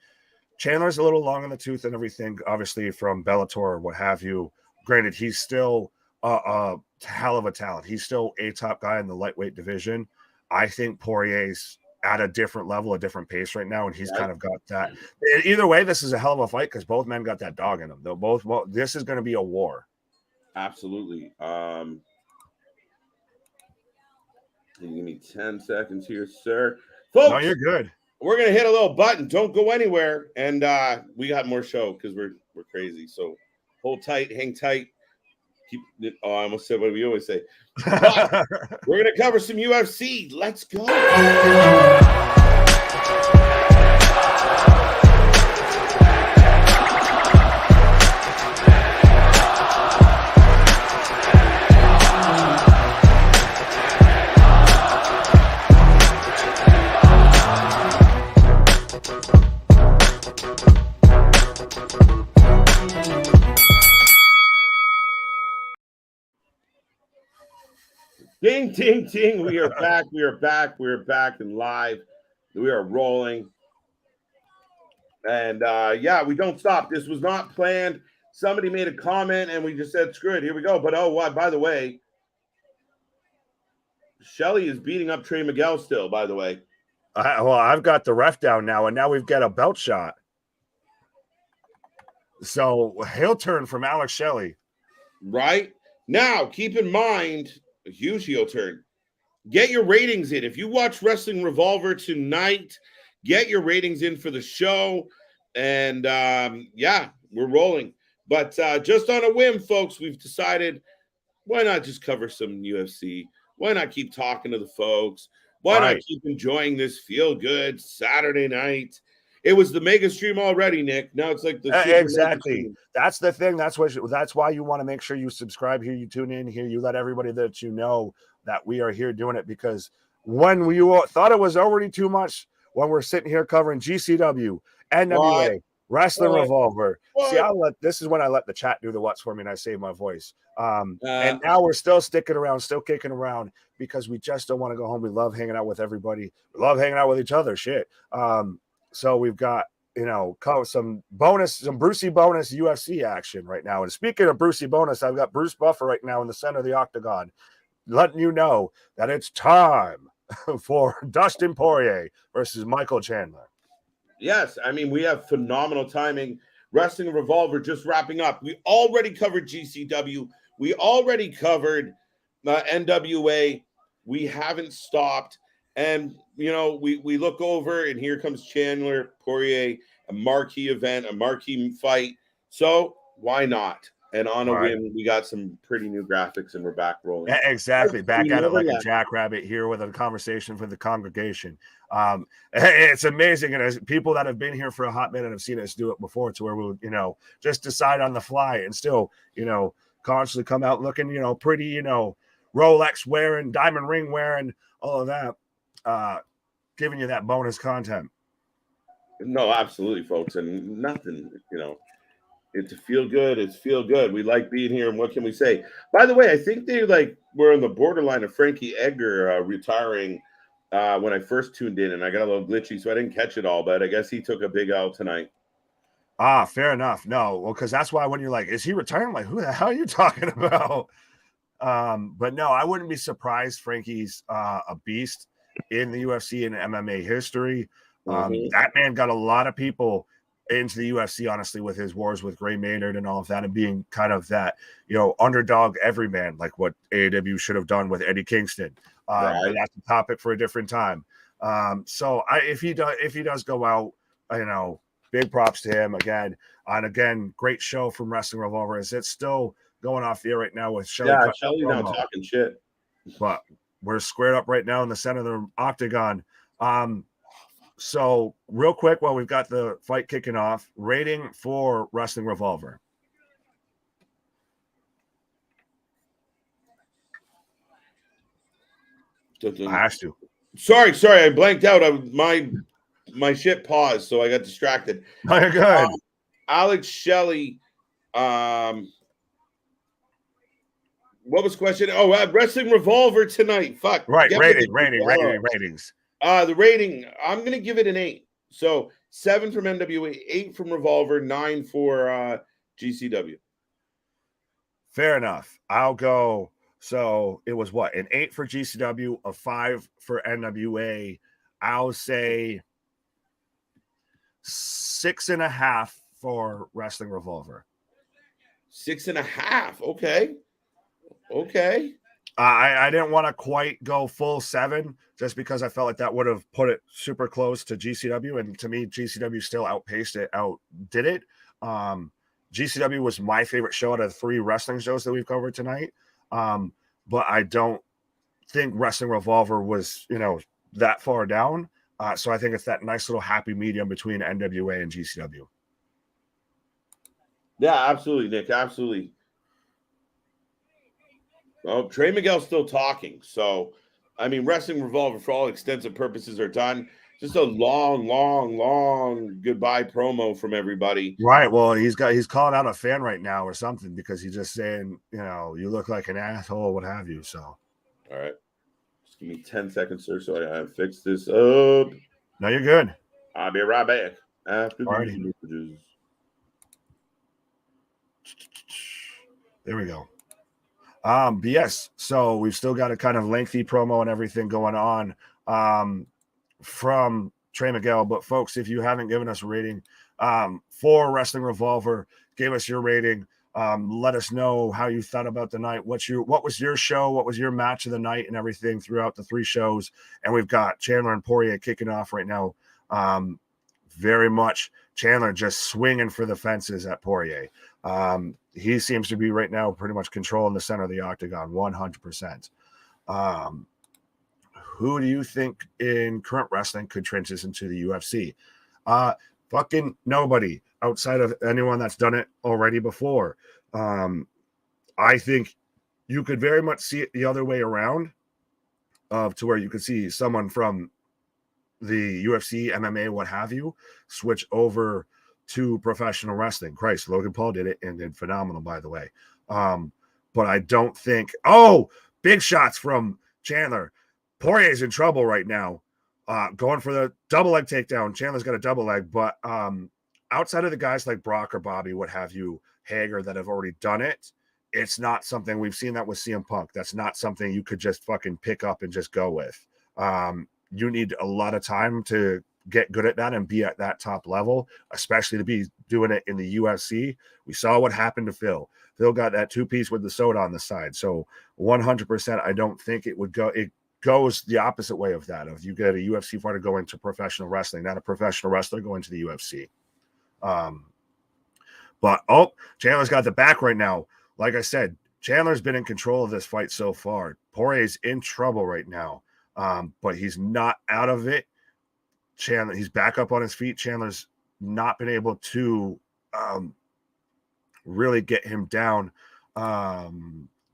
Chandler's a little long in the tooth and everything, obviously from Bellator or what have you. Granted, he's still a hell of a talent. He's still a top guy in the lightweight division. I think Poirier's at a different level, a different pace right now, and he's kind of got that. Either way, this is a hell of a fight because both men got that dog in them. They'll both. Well, this is going to be a war. Absolutely. Give me 10 seconds here, sir. Folks, no, you're good. We're going to hit a little button. Don't go anywhere. And we got more show because we're crazy. So hold tight, hang tight. I almost said what we always say. But we're going to cover some UFC. Let's go. Ding, ding, ding. We are back. We are back and live. We are rolling. And we don't stop. This was not planned. Somebody made a comment and we just said, screw it. Here we go. But by the way, Shelley is beating up Trey Miguel still, by the way. I've got the ref down now, and now we've got a belt shot. So he'll turn from Alex Shelley. Right? Now, keep in mind, a huge heel turn. Get your ratings in. If you watch Wrestling Revolver tonight, get your ratings in for the show. And we're rolling. But just on a whim, folks, we've decided, why not just cover some UFC? Why not keep talking to the folks? Why not keep enjoying this feel-good Saturday night? It was the mega stream already, Nick. Now it's like the super exactly. That's the thing. That's why you want to make sure you subscribe here, you tune in here, you let everybody that you know that we are here doing it, because when we thought it was already too much, when we're sitting here covering GCW, NWA, Wrasslin Revolver. See, this is when I let the chat do the what's for me and I save my voice. And now we're still sticking around, still kicking around, because we just don't want to go home. We love hanging out with everybody. We love hanging out with each other. Shit. So we've got, some Brucey bonus UFC action right now. And speaking of Brucey bonus, I've got Bruce Buffer right now in the center of the octagon, letting you know that it's time for Dustin Poirier versus Michael Chandler. Yes, I mean, we have phenomenal timing. Wrestling Revolver just wrapping up. We already covered GCW. We already covered NWA. We haven't stopped. And, we look over, and here comes Chandler, Poirier, a marquee event, a marquee fight. So why not? And on a win, we got some pretty new graphics, and we're back rolling. Exactly. Back at it like a jackrabbit here with a conversation for the congregation. It's amazing. And as people that have been here for a hot minute have seen us do it before, to where we'll, just decide on the fly and still, constantly come out looking, pretty, Rolex wearing, diamond ring wearing, all of that, giving you that bonus content. No, absolutely, folks. And nothing, it's feel good. It's feel good. We like being here. And what can we say? By the way, I think they were on the borderline of Frankie Edgar retiring when I first tuned in, and I got a little glitchy, so I didn't catch it all. But I guess he took a big L tonight. Fair enough. No, well, because that's why when you're like, is he retiring? Like, who the hell are you talking about? But no, I wouldn't be surprised. Frankie's a beast in the UFC and MMA history. That man got a lot of people into the UFC, honestly, with his wars with Gray Maynard and all of that, and being kind of that, underdog everyman, like what AEW should have done with Eddie Kingston. But that's a topic for a different time. So if he does go out, big props to him again. And again, great show from Wrestling Revolver. Is it still going off the air right now with Shelly? Yeah, Shelly now talking shit. But we're squared up right now in the center of the octagon. So real quick, while we've got the fight kicking off, rating for Wrestling Revolver. I asked you. Sorry, I blanked out. My shit paused, so I got distracted. Oh, you're good. Alex Shelley. What was the question? Oh, Wrestling Revolver tonight. Fuck. Right, ratings. The rating, I'm going to give it an 8. So 7 from NWA, 8 from Revolver, 9 for GCW. Fair enough. I'll go. So it was what? An 8 for GCW, a 5 for NWA. I'll say 6.5 for Wrestling Revolver. 6.5. Okay. I didn't want to quite go full 7 just because I felt like that would have put it super close to GCW. And to me, GCW still outdid it. GCW was my favorite show out of the 3 wrestling shows that we've covered tonight. But I don't think Wrestling Revolver was, that far down. So I think it's that nice little happy medium between NWA and GCW. Yeah, absolutely, Nick. Absolutely. Well, Trey Miguel's still talking. So, I mean, Wrestling Revolver, for all extensive purposes, are done. Just a long goodbye promo from everybody. Right. Well, he's calling out a fan right now or something, because he's just saying, you look like an asshole, what have you. So, all right. Just give me 10 seconds, sir, so I fix this up. No, you're good. I'll be right back after these messages. There we go. But yes, so we've still got a kind of lengthy promo and everything going on from Trey Miguel. But folks, if you haven't given us a rating for Wrestling Revolver, give us your rating. Let us know how you thought about the night. What was your show? What was your match of the night and everything throughout the 3 shows? And we've got Chandler and Poirier kicking off right now. Very much Chandler just swinging for the fences at Poirier. He seems to be right now pretty much controlling the center of the octagon 100%. Who do you think in current wrestling could transition to the UFC? Fucking nobody outside of anyone that's done it already before. I think you could very much see it the other way around, to where you could see someone from the UFC, MMA, what have you, switch over to professional wrestling. Christ, Logan Paul did it and did phenomenal, by the way. But I don't think. Oh, big shots from Chandler. Poirier's in trouble right now. Going for the double leg takedown. Chandler's got a double leg, but outside of the guys like Brock or Bobby, what have you, Hager, that have already done it, it's not something we've seen that with CM Punk. That's not something you could just fucking pick up and just go with. You need a lot of time to get good at that and be at that top level, especially to be doing it in the UFC. We saw what happened to Phil. Phil got that 2-piece with the soda on the side. So 100%, I don't think it would go. It goes the opposite way of that. If you get a UFC fighter going to professional wrestling, not a professional wrestler going to the UFC. But Chandler's got the back right now. Like I said, Chandler's been in control of this fight so far. Poirier's in trouble right now, but he's not out of it. Chandler, he's back up on his feet. Chandler's not been able to really get him down.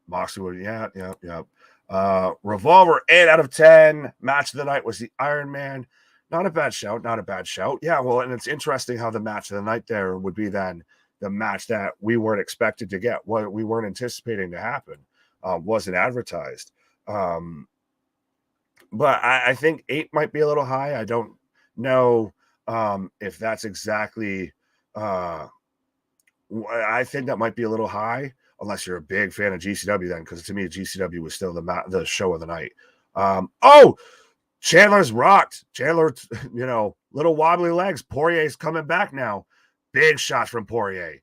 Moxley, yeah. Revolver, 8 out of 10. Match of the night was the Iron Man. Not a bad shout. Yeah, well, and it's interesting how the match of the night there would be then the match that we weren't expected to get, what we weren't anticipating to happen, wasn't advertised. But I think 8 might be a little high. I don't know if that's exactly. I think that might be a little high, unless you're a big fan of GCW then, because to me, GCW was still the show of the night. Chandler's rocked. Chandler, little wobbly legs. Poirier's coming back now. Big shot from Poirier.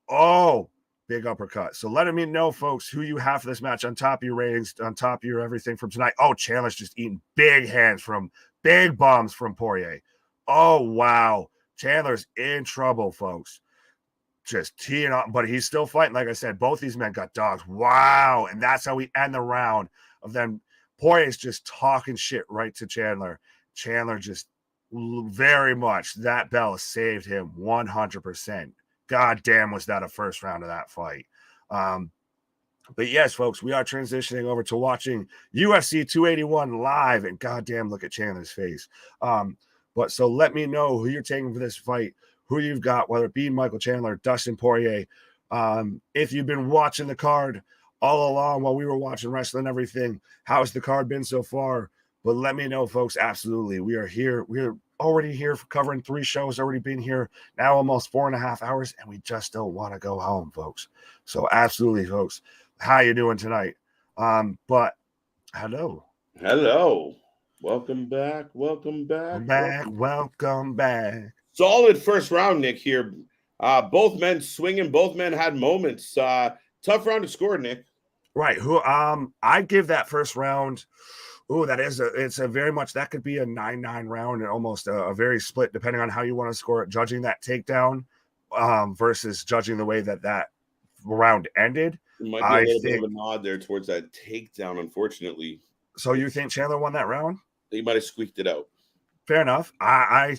Oh, big uppercut. So letting me know, folks, who you have for this match on top of your ratings, on top of your everything from tonight. Oh, Chandler's just eating big bombs from Poirier. Oh, wow. Chandler's in trouble, folks. Just teeing up, but he's still fighting. Like I said, both these men got dogs. Wow. And that's how we end the round of them. Poirier's just talking shit right to Chandler. Chandler just very much, that bell saved him 100%. God damn, was that a first round of that fight. But yes, folks, we are transitioning over to watching UFC 281 live, and goddamn, look at Chandler's face. But so let me know who you're taking for this fight, who you've got, whether it be Michael Chandler, Dustin Poirier. If you've been watching the card all along while we were watching wrestling and everything, how's the card been so far? But let me know, folks. Absolutely. We are here. We're already here for covering 3 shows, already been here now almost 4.5 hours, and we just don't want to go home, folks. So absolutely, folks. How you doing tonight? But hello. Welcome back. Welcome back. Solid first round, Nick, here. Both men swinging. Both men had moments. Tough round to score, Nick. Right. I'd give that first round. Oh, it's a very much, that could be a 9-9 round and almost a very split, depending on how you want to score it, judging that takedown versus judging the way that round ended. It might be a little bit of a nod there towards that takedown, unfortunately. So you think Chandler won that round? He might have squeaked it out. Fair enough. I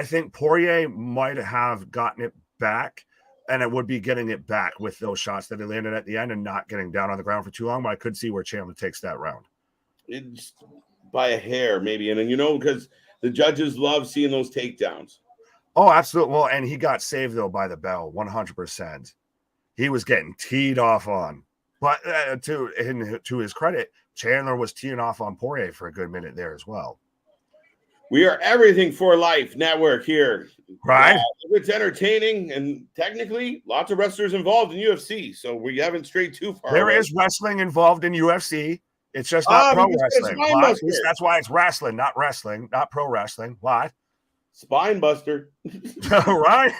think Poirier might have gotten it back, and it would be getting it back with those shots that he landed at the end and not getting down on the ground for too long, but I could see where Chandler takes that round. It's by a hair, maybe. And then, because the judges love seeing those takedowns. Oh, absolutely. Well, and he got saved, though, by the bell, 100%. He was getting teed off on. But to his credit, Chandler was teeing off on Poirier for a good minute there as well. We are Everything for Life Network here. Right. It's entertaining, and technically, lots of wrestlers involved in UFC, so we haven't strayed too far. There is wrestling involved in UFC. It's just not pro wrestling. That's why it's wrestling, not wrestling, not pro wrestling. What? Spine buster. Right?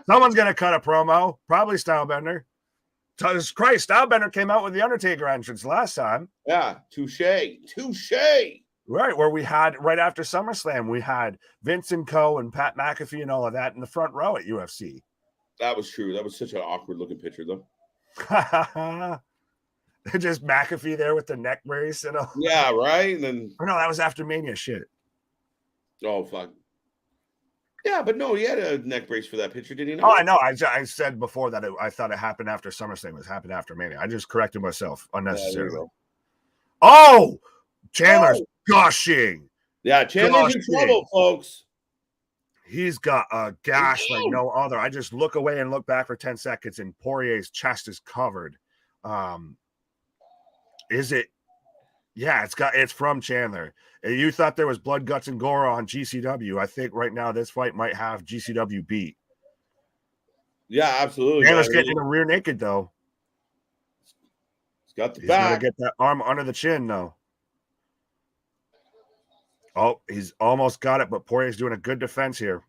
Someone's going to cut a promo. Probably Stylebender. Jesus Christ, Stylebender came out with the Undertaker entrance last time. Yeah, touche. Right, where we had, right after SummerSlam, we had Vince and Co. and Pat McAfee and all of that in the front row at UFC. That was true. That was such an awkward-looking picture, though. Just McAfee there with the neck brace and all. Yeah, right. And then no, that was after Mania shit. Oh fuck. Yeah, but no, he had a neck brace for that picture, did he Oh, not? I know. I said before that I thought it happened after SummerSlam. It was happened after Mania. I just corrected myself Yeah, there you unnecessarily. go. Oh, Chandler's Oh! gushing. Yeah, Chandler's in trouble, folks. He's got a gash like no other. I just look away and look back for 10 seconds, and Poirier's chest is covered. Is it? Yeah, it's from Chandler. You thought there was blood, guts, and gore on GCW. I think right now this fight might have GCW beat. Yeah, absolutely. Chandler's getting in a rear naked though. He's got the He's back. gonna get that arm under the chin though. Oh, he's almost got it, but Poirier's doing a good defense here.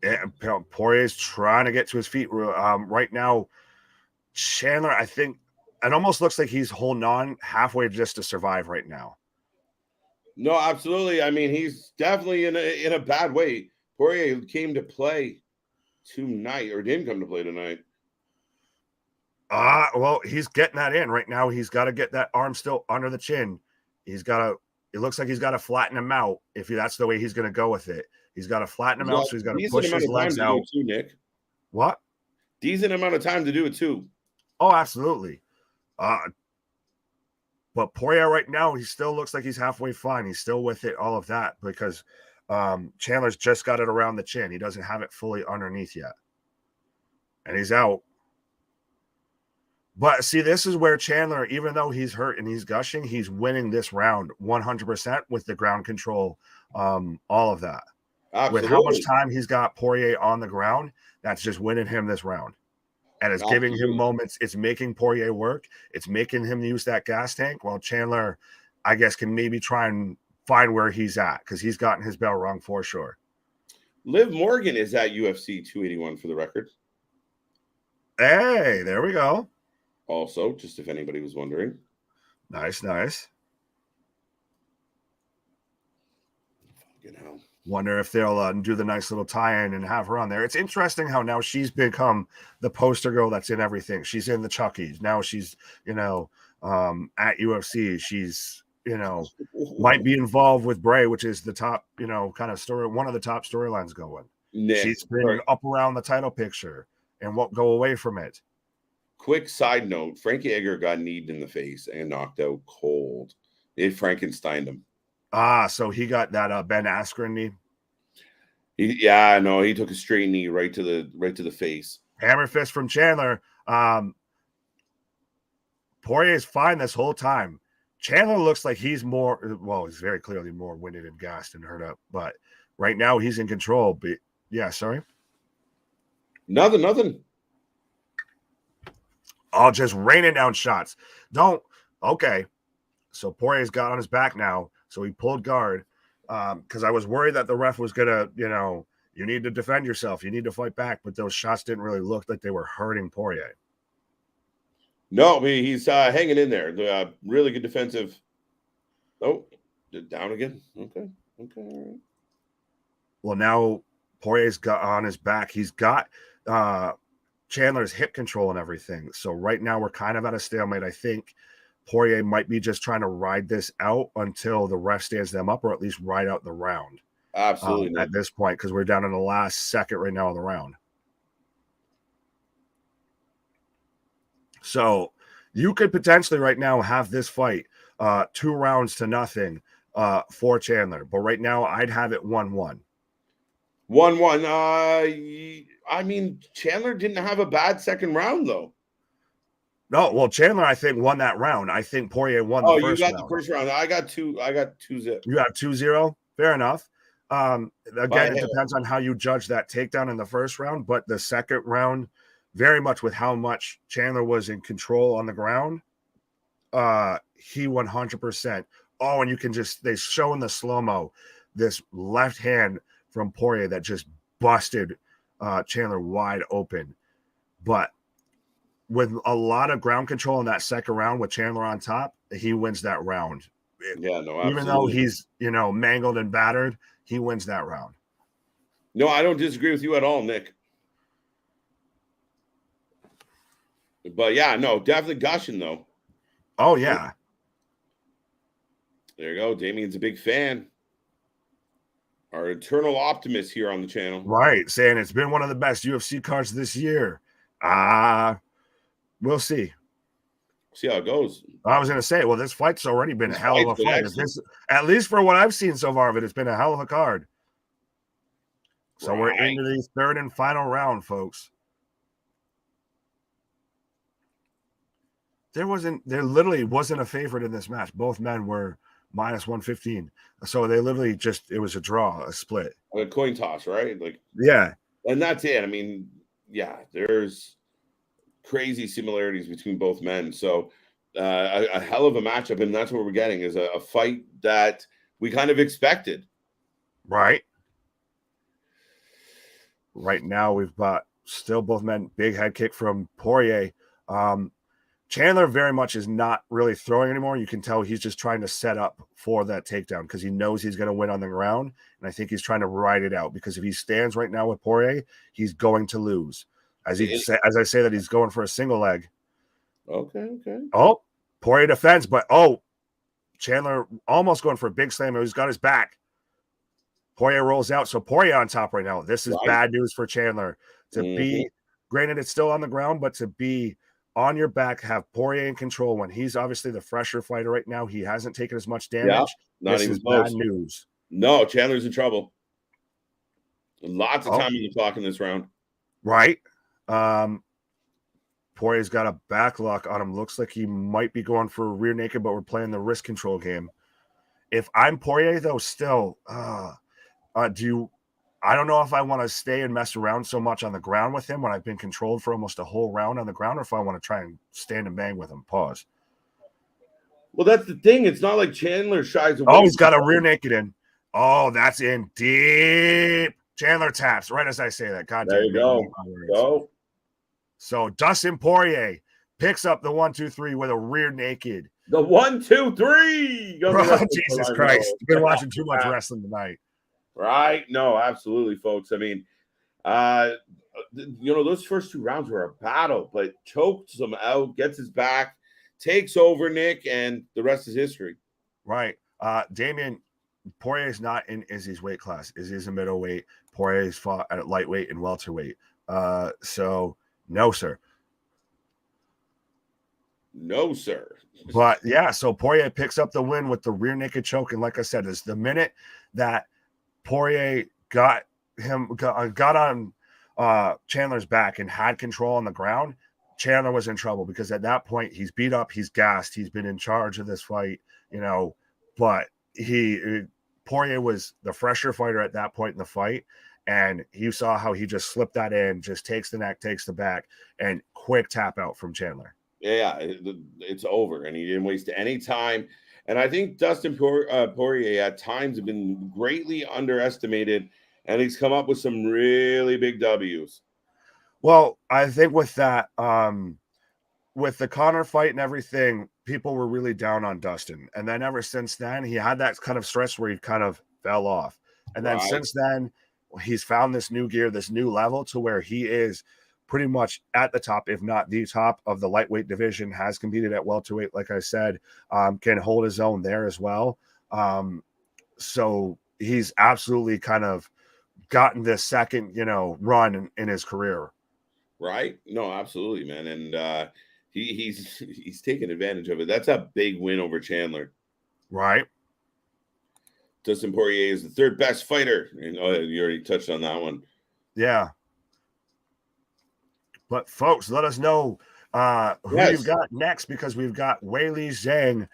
And Poirier's trying to get to his feet right now. Chandler, I think it almost looks like he's holding on halfway just to survive right now. No, absolutely. I mean, he's definitely in a bad way. Poirier came to play tonight, or didn't come to play tonight. Well, he's getting that in right now. He's got to get that arm still under the chin. He's got to. It looks like he's got to flatten him out. If that's the way he's going to go with it, he's got to flatten him out. So he's got to push his legs out. Too, Nick. What? Decent amount of time to do it too. Oh, absolutely. But Poirier right now, he still looks like he's halfway fine. He's still with it, all of that, because Chandler's just got it around the chin. He doesn't have it fully underneath yet. And he's out. But see, this is where Chandler, even though he's hurt and he's gushing, he's winning this round 100% with the ground control, all of that. Absolutely. With how much time he's got Poirier on the ground, that's just winning him this round. And it's giving him moments. It's making Poirier work. It's making him use that gas tank. While Chandler, I guess, can maybe try and find where he's at because he's gotten his bell rung for sure. Liv Morgan is at UFC 281 for the record. Hey, there we go. Also, just if anybody was wondering. Nice, nice. Fucking hell. Wonder if they'll do the nice little tie-in and have her on there. It's interesting how now she's become the poster girl that's in everything. She's in the Chuckies. Now she's, at UFC. She's, might be involved with Bray, which is the top, kind of story, one of the top storylines going. She's been up around the title picture and won't go away from it. Quick side note, Frankie Edgar got kneed in the face and knocked out cold. It Frankensteined him. So he got that Ben Askren knee. He took a straight knee right to the face. Hammer fist from Chandler. Poirier's fine this whole time. Chandler looks like he's he's very clearly more winded and gassed and hurt up. But right now he's in control. But yeah, sorry. Nothing. Oh, just raining down shots. Okay. So Poirier's got on his back now. So he pulled guard because I was worried that the ref was going to, you need to defend yourself. You need to fight back. But those shots didn't really look like they were hurting Poirier. No, he's hanging in there. Really good defensive. Oh, down again. Okay. All right. Well, now Poirier's got on his back. He's got Chandler's hip control and everything. So right now we're kind of at a stalemate. I think Poirier might be just trying to ride this out until the ref stands them up, or at least ride out the round. Absolutely. At this point, because we're down in the last second right now of the round. So you could potentially right now have this fight 2 rounds to nothing for Chandler. But right now I'd have it 1-1. 1-1. I mean, Chandler didn't have a bad second round, though. No, well, Chandler, I think, won that round. I think Poirier won the first round. Oh, you got the first round. I got 2-0. You have 2-0? Fair enough. Again, it depends on how you judge that takedown in the first round. But the second round, very much with how much Chandler was in control on the ground, he 100%. Oh, and you can they show in the slow-mo this left hand from Poirier that just busted Chandler wide open. But with a lot of ground control in that second round with Chandler on top, he wins that round. Yeah, no, absolutely. Even though he's, mangled and battered, he wins that round. No, I don't disagree with you at all, Nick. But yeah, no, definitely gushing though. Oh, yeah. There you go. Damien's a big fan. Our eternal optimist here on the channel. Right, saying it's been one of the best UFC cards this year. We'll see. See how it goes. I was going to say, well, this fight's already been a hell of a fight. At least for what I've seen so far of it, it's been a hell of a card. So we're into the third and final round, folks. There literally wasn't a favorite in this match. Both men were minus 115. So they literally it was a draw, a split. A coin toss, right? Like, yeah. And that's it. I mean, yeah, there's crazy similarities between both men. So a hell of a matchup. And that's what we're getting is a fight that we kind of expected. Right. Right now, we've got still both men, big head kick from Poirier. Chandler very much is not really throwing anymore. You can tell he's just trying to set up for that takedown because he knows he's going to win on the ground. And I think he's trying to ride it out because if he stands right now with Poirier, he's going to lose. As I say that, he's going for a single leg. Okay. Oh, Poirier defends, but Chandler almost going for a big slam. He's got his back. Poirier rolls out. So Poirier on top right now. This is bad news for Chandler. To be, granted, it's still on the ground, but to be on your back, have Poirier in control when he's obviously the fresher fighter right now. He hasn't taken as much damage. Not this even is bad news. No, Chandler's in trouble. Lots of time on the clock in this round. Right. Poirier's got a back lock on him. Looks like he might be going for a rear naked, but we're playing the wrist control game. If I'm Poirier, though, still, I don't know if I want to stay and mess around so much on the ground with him when I've been controlled for almost a whole round on the ground, or if I want to try and stand and bang with him. Pause. Well, that's the thing. It's not like Chandler shies away. Oh, he's got a rear naked in. Oh, that's in deep. Chandler taps right as I say that. God there damn, you go. So Dustin Poirier picks up the 1-2-3 with a rear naked. The 1-2-3. Oh, Jesus Christ. Been watching too much wrestling tonight. Right? No, absolutely, folks. I mean, those first two rounds were a battle, but chokes him out, gets his back, takes over Nick, and the rest is history. Right. Damian, Poirier's not in Izzy's weight class. Izzy's a middleweight. Poirier's fought at lightweight and welterweight. So, no, sir. No, sir. But, yeah, so Poirier picks up the win with the rear naked choke. And like I said, it's the minute that Poirier got on Chandler's back and had control on the ground, Chandler was in trouble because at that point he's beat up, he's gassed, he's been in charge of this fight, but Poirier was the fresher fighter at that point in the fight, and you saw how he just slipped that in, just takes the neck, takes the back, and quick tap out from Chandler. Yeah, it's over, and he didn't waste any time. And I think Dustin Poirier at times have been greatly underestimated, and he's come up with some really big W's. Well, I think with that, with the Conor fight and everything, people were really down on Dustin. And then ever since then, he had that kind of stretch where he kind of fell off. And then since then, he's found this new gear, this new level to where he is pretty much at the top, if not the top of the lightweight division, has competed at welterweight, like I said, can hold his own there as well. So he's absolutely kind of gotten this second, run in his career. Right? No, absolutely, man. And he's taken advantage of it. That's a big win over Chandler. Right. Dustin Poirier is the third best fighter. And you already touched on that one. Yeah. But folks, let us know who you've got next, because we've got Weili Zhang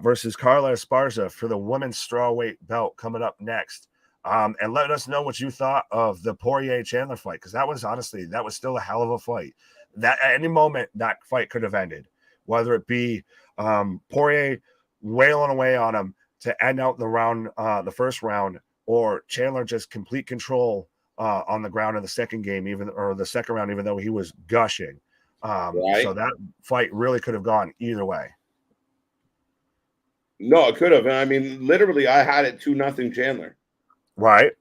versus Carla Esparza for the women's strawweight belt coming up next. And let us know what you thought of the Poirier-Chandler fight, because that was still a hell of a fight. That at any moment that fight could have ended, whether it be Poirier wailing away on him to end out the round, the first round, or Chandler just complete control on the ground in the second game, the second round, even though he was gushing. So that fight really could have gone either way. No, it could have. I mean, literally, I had it 2-0 Chandler. Right.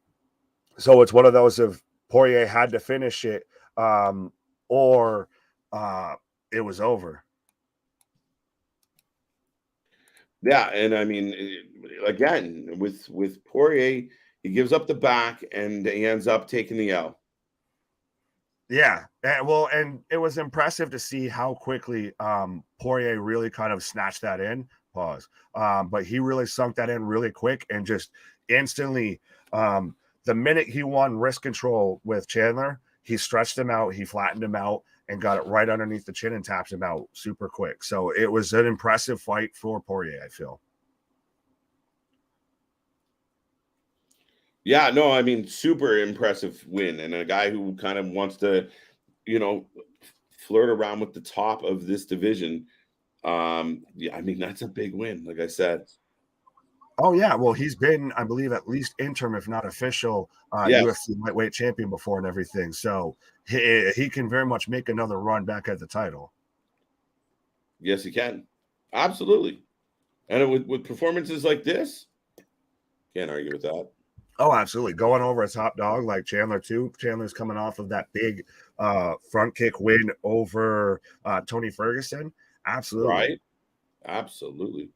So it's one of those of Poirier had to finish it, or it was over. Yeah, and I mean, again, with Poirier, He gives up the back, and he ends up taking the L. Yeah, and it was impressive to see how quickly Poirier really kind of snatched that in. Pause. But he really sunk that in really quick and just instantly. The minute he won wrist control with Chandler, he stretched him out, he flattened him out, and got it right underneath the chin and tapped him out super quick. So it was an impressive fight for Poirier, I feel. Yeah, no, I mean, super impressive win. And a guy who kind of wants to, flirt around with the top of this division. Yeah, I mean, that's a big win, like I said. Oh, yeah. Well, he's been, I believe, at least interim, if not official, Yes. UFC lightweight champion before and everything. So he can very much make another run back at the title. Yes, he can. Absolutely. And with performances like this, can't argue with that. Oh, absolutely. Going over a top dog like Chandler, too. Chandler's coming off of that big front kick win over Tony Ferguson. Absolutely. Right? Absolutely.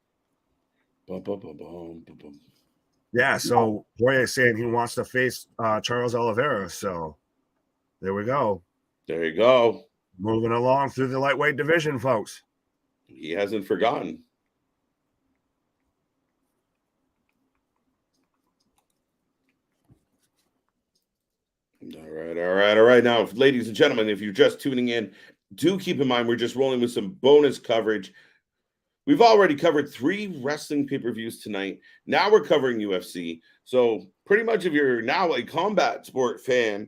Bum, bum, bum, bum, bum, bum. Yeah, so Poirier is saying he wants to face Charles Oliveira. So there we go. There you go. Moving along through the lightweight division, folks. He hasn't forgotten. All right. Now, ladies and gentlemen, if you're just tuning in, do keep in mind we're just rolling with some bonus coverage. We've already covered 3 wrestling pay-per-views tonight. Now we're covering UFC. So pretty much if you're now a combat sport fan,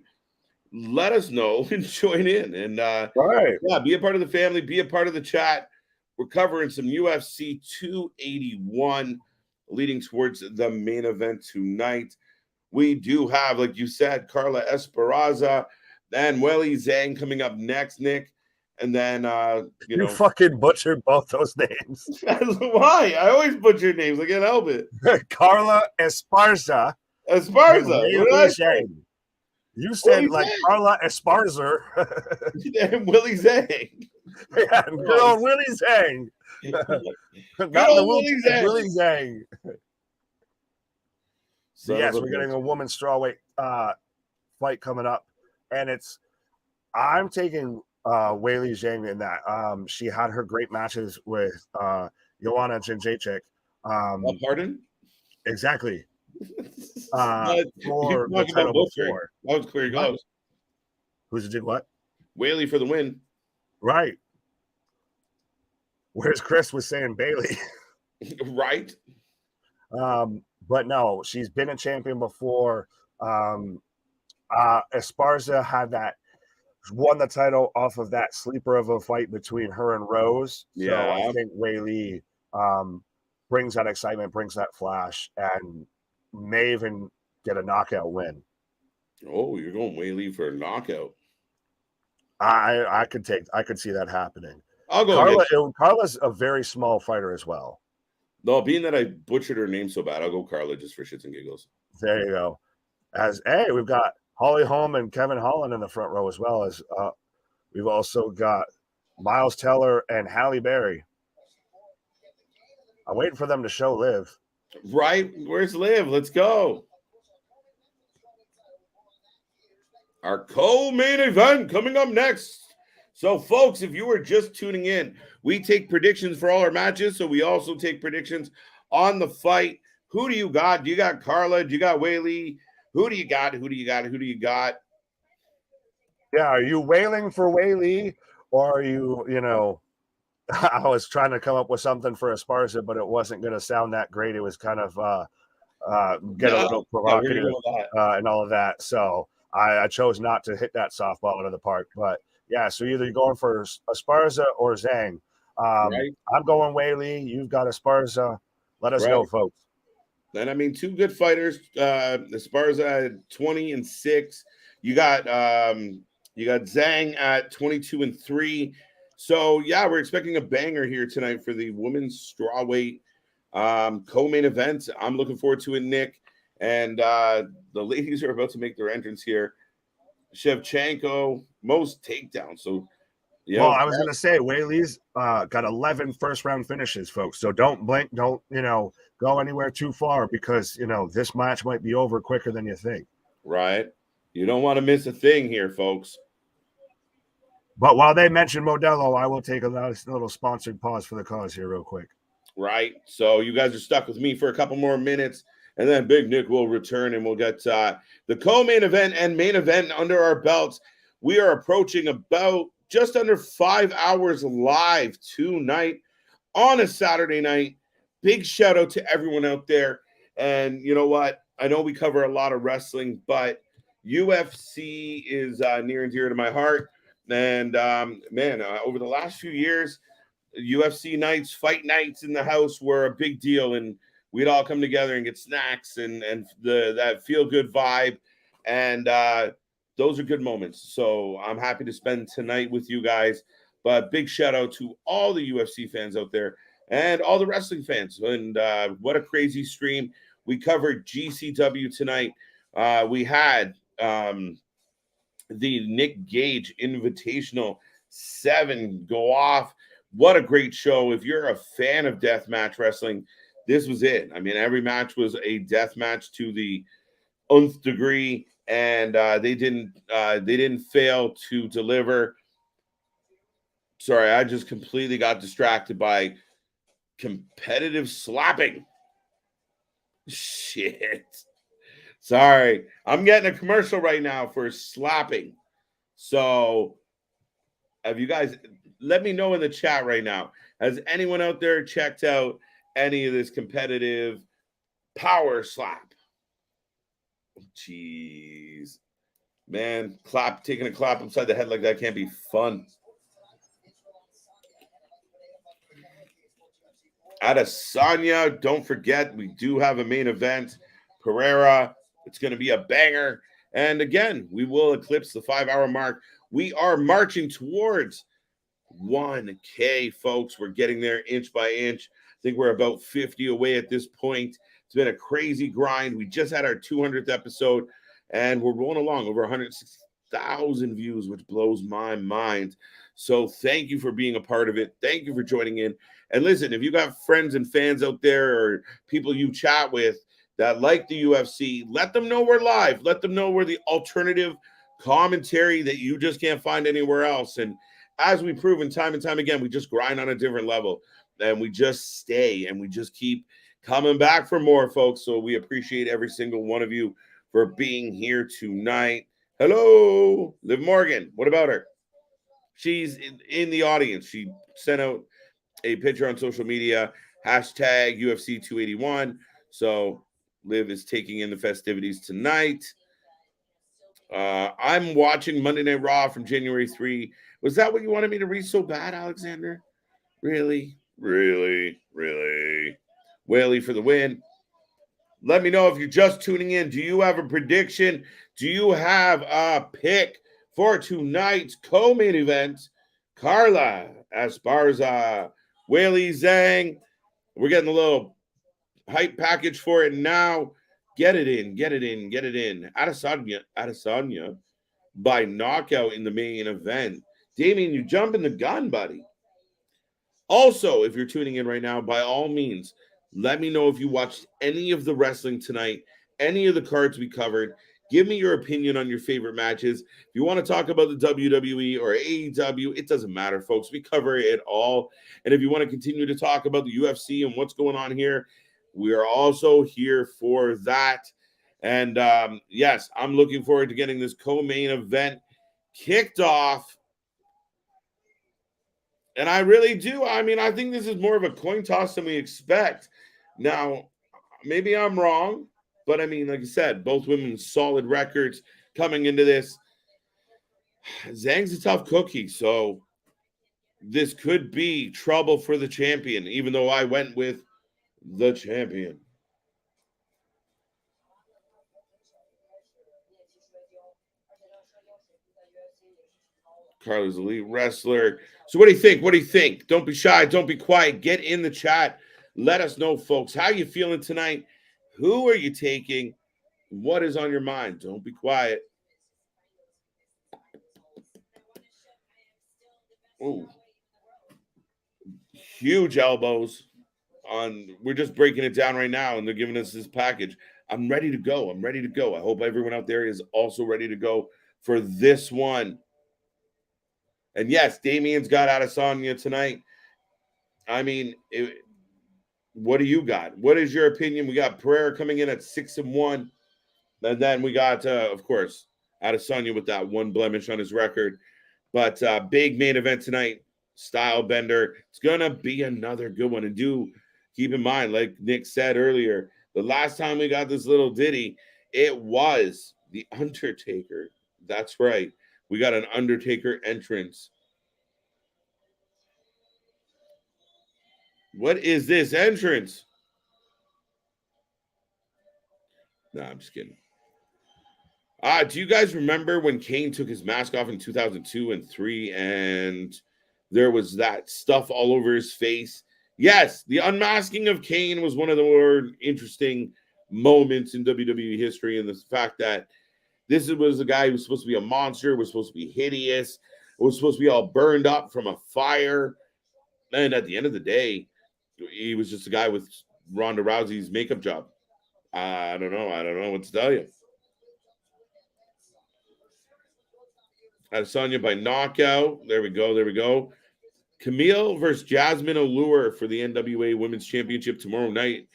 let us know and join in. And right. Yeah, be a part of the family, be a part of the chat. We're covering some UFC 281 leading towards the main event tonight. We do have, like you said, Carla Esparza, then Weili Zhang coming up next, Nick. And then, you fucking butchered both those names. Why? I always butcher names. I can't help it. Carla Esparza. Esparza. You said like Zhang. Carla Esparza. And Weili Zhang. Yeah, good old Weili Zhang. Weili Zhang. So yes, we're getting a women's strawweight fight coming up. And I'm taking Weili Zhang in that. She had her great matches with Joanna Jędrzejczyk. Pardon? Exactly. For the title before. That was clear goes. Who's did what? Weili for the win. Right. Whereas Chris was saying Bailey. Right. But no, she's been a champion before. Esparza had won the title off of that sleeper of a fight between her and Rose. So yeah. I think Weili brings that excitement, brings that flash, and may even get a knockout win. Oh, you're going Weili for a knockout. I could see that happening. I'll go. Carla's a very small fighter as well. No, being that I butchered her name so bad, I'll go Carla just for shits and giggles. There you go. We've got Holly Holm and Kevin Holland in the front row, as well as we've also got Miles Teller and Halle Berry. I'm waiting for them to show Liv. Right? Where's Liv? Let's go. Our co-main event coming up next. So, folks, if you are just tuning in, we take predictions for all our matches. So we also take predictions on the fight. Who do you got? Do you got Carla? Do you got Weili? Who do you got? Yeah, are you wailing for Weili, or are you, I was trying to come up with something for Esparza, but it wasn't going to sound that great. It was kind of a little provocative and all of that. So I chose not to hit that softball out of the park. But yeah, so either you're going for Esparza or Zhang. Right. I'm going Weili. You've got Esparza. Let us know, folks. And I mean, 2 good fighters. Esparza at 20-6. You got Zhang at 22-3. So yeah, we're expecting a banger here tonight for the women's strawweight co-main event. I'm looking forward to it, Nick. And the ladies are about to make their entrance here. Shevchenko, most takedowns. So well, I was going to say Weili's got 11 first-round finishes, folks. So don't blink. Don't, go go anywhere too far because, this match might be over quicker than you think. Right. You don't want to miss a thing here, folks. But while they mention Modelo, I will take a little sponsored pause for the cause here real quick. Right. So you guys are stuck with me for a couple more minutes, and then Big Nick will return, and we'll get the co-main event and main event under our belts. We are approaching about just under 5 hours live tonight on a Saturday night. Big shout out to everyone out there. And you know what? I know we cover a lot of wrestling, but UFC is near and dear to my heart. And over the last few years, UFC nights, fight nights in the house were a big deal, and we'd all come together and get snacks and that feel good vibe, and those are good moments. So I'm happy to spend tonight with you guys. But big shout out to all the UFC fans out there and all the wrestling fans. And what a crazy stream. We covered GCW tonight. We had the Nick Gage Invitational 7 go off. What a great show. If you're a fan of deathmatch wrestling, this was it. I mean, every match was a death match to the nth degree, and they didn't fail to deliver. Sorry, I just completely got distracted by competitive slapping. Shit. Sorry. I'm getting a commercial right now for slapping. So have you guys, let me know in the chat right now. Has anyone out there checked out any of this competitive power slap? Jeez. Man, taking a clap upside the head like that can't be fun. Adesanya, don't forget, we do have a main event. Pereira, it's going to be a banger. And again, we will eclipse the 5-hour mark. We are marching towards 1K, folks. We're getting there inch by inch. I think we're about 50 away at this point. It's been a crazy grind. We just had our 200th episode, and we're rolling along over 160,000 views, which blows my mind. So thank you for being a part of it. Thank you for joining in. And listen, if you got friends and fans out there or people you chat with that like the UFC, let them know we're live. Let them know we're the alternative commentary that you just can't find anywhere else. And as we've proven time and time again, we just grind on a different level, and we just stay, and we just keep coming back for more, folks. So we appreciate every single one of you for being here tonight. Hello, Liv Morgan. What about her? She's in the audience. She sent out a picture on social media, hashtag UFC 281. So Liv is taking in the festivities tonight. I'm watching Monday Night Raw from January 3. Was that what you wanted me to read so bad, Alexander? Really? Really? Really? Whaley for the win. Let me know if you're just tuning in. Do you have a prediction? Do you have a pick for tonight's co-main event? Carla Esparza, Whaley Zhang. We're getting a little hype package for it now. Get it in. Adesanya by knockout in the main event. Damien, you jumping the gun, buddy. Also, if you're tuning in right now, by all means, let me know if you watched any of the wrestling tonight, any of the cards we covered. Give me your opinion on your favorite matches. If you want to talk about the WWE or AEW, it doesn't matter, folks. We cover it all. And if you want to continue to talk about the UFC and what's going on here, we are also here for that. And yes, I'm looking forward to getting this co-main event kicked off. And I really do. I mean, I think this is more of a coin toss than we expect. Now, maybe I'm wrong, but I mean, like I said, both women solid records coming into this. Zhang's a tough cookie, so this could be trouble for the champion, even though I went with the champion. Carla's elite wrestler. So what do you think? What do you think? Don't be shy. Don't be quiet. Get in the chat. Let us know, folks. How you feeling tonight? Who are you taking? What is on your mind? Don't be quiet. Oh, huge elbows. we're just breaking it down right now, and they're giving us this package. I'm ready to go. I hope everyone out there is also ready to go for this one. And yes, Damien's got Adesanya tonight. I mean, what do you got? What is your opinion? We got Pereira coming in at 6-1. And then we got, of course, Adesanya with that one blemish on his record. But big main event tonight, Style Bender. It's going to be another good one. And do keep in mind, like Nick said earlier, the last time we got this little ditty, it was The Undertaker. That's right. We got an Undertaker entrance. What is this entrance? No, I'm just kidding. Do you guys remember when Kane took his mask off in 2002 and 3 and there was that stuff all over his face? Yes, the unmasking of Kane was one of the more interesting moments in WWE history, and the fact that this was a guy who was supposed to be a monster, was supposed to be hideous, was supposed to be all burned up from a fire, and at the end of the day, he was just a guy with Ronda Rousey's makeup job. I don't know what to tell you. Adesanya by knockout. There we go. Kamille versus Jasmine Allure for the NWA Women's Championship tomorrow night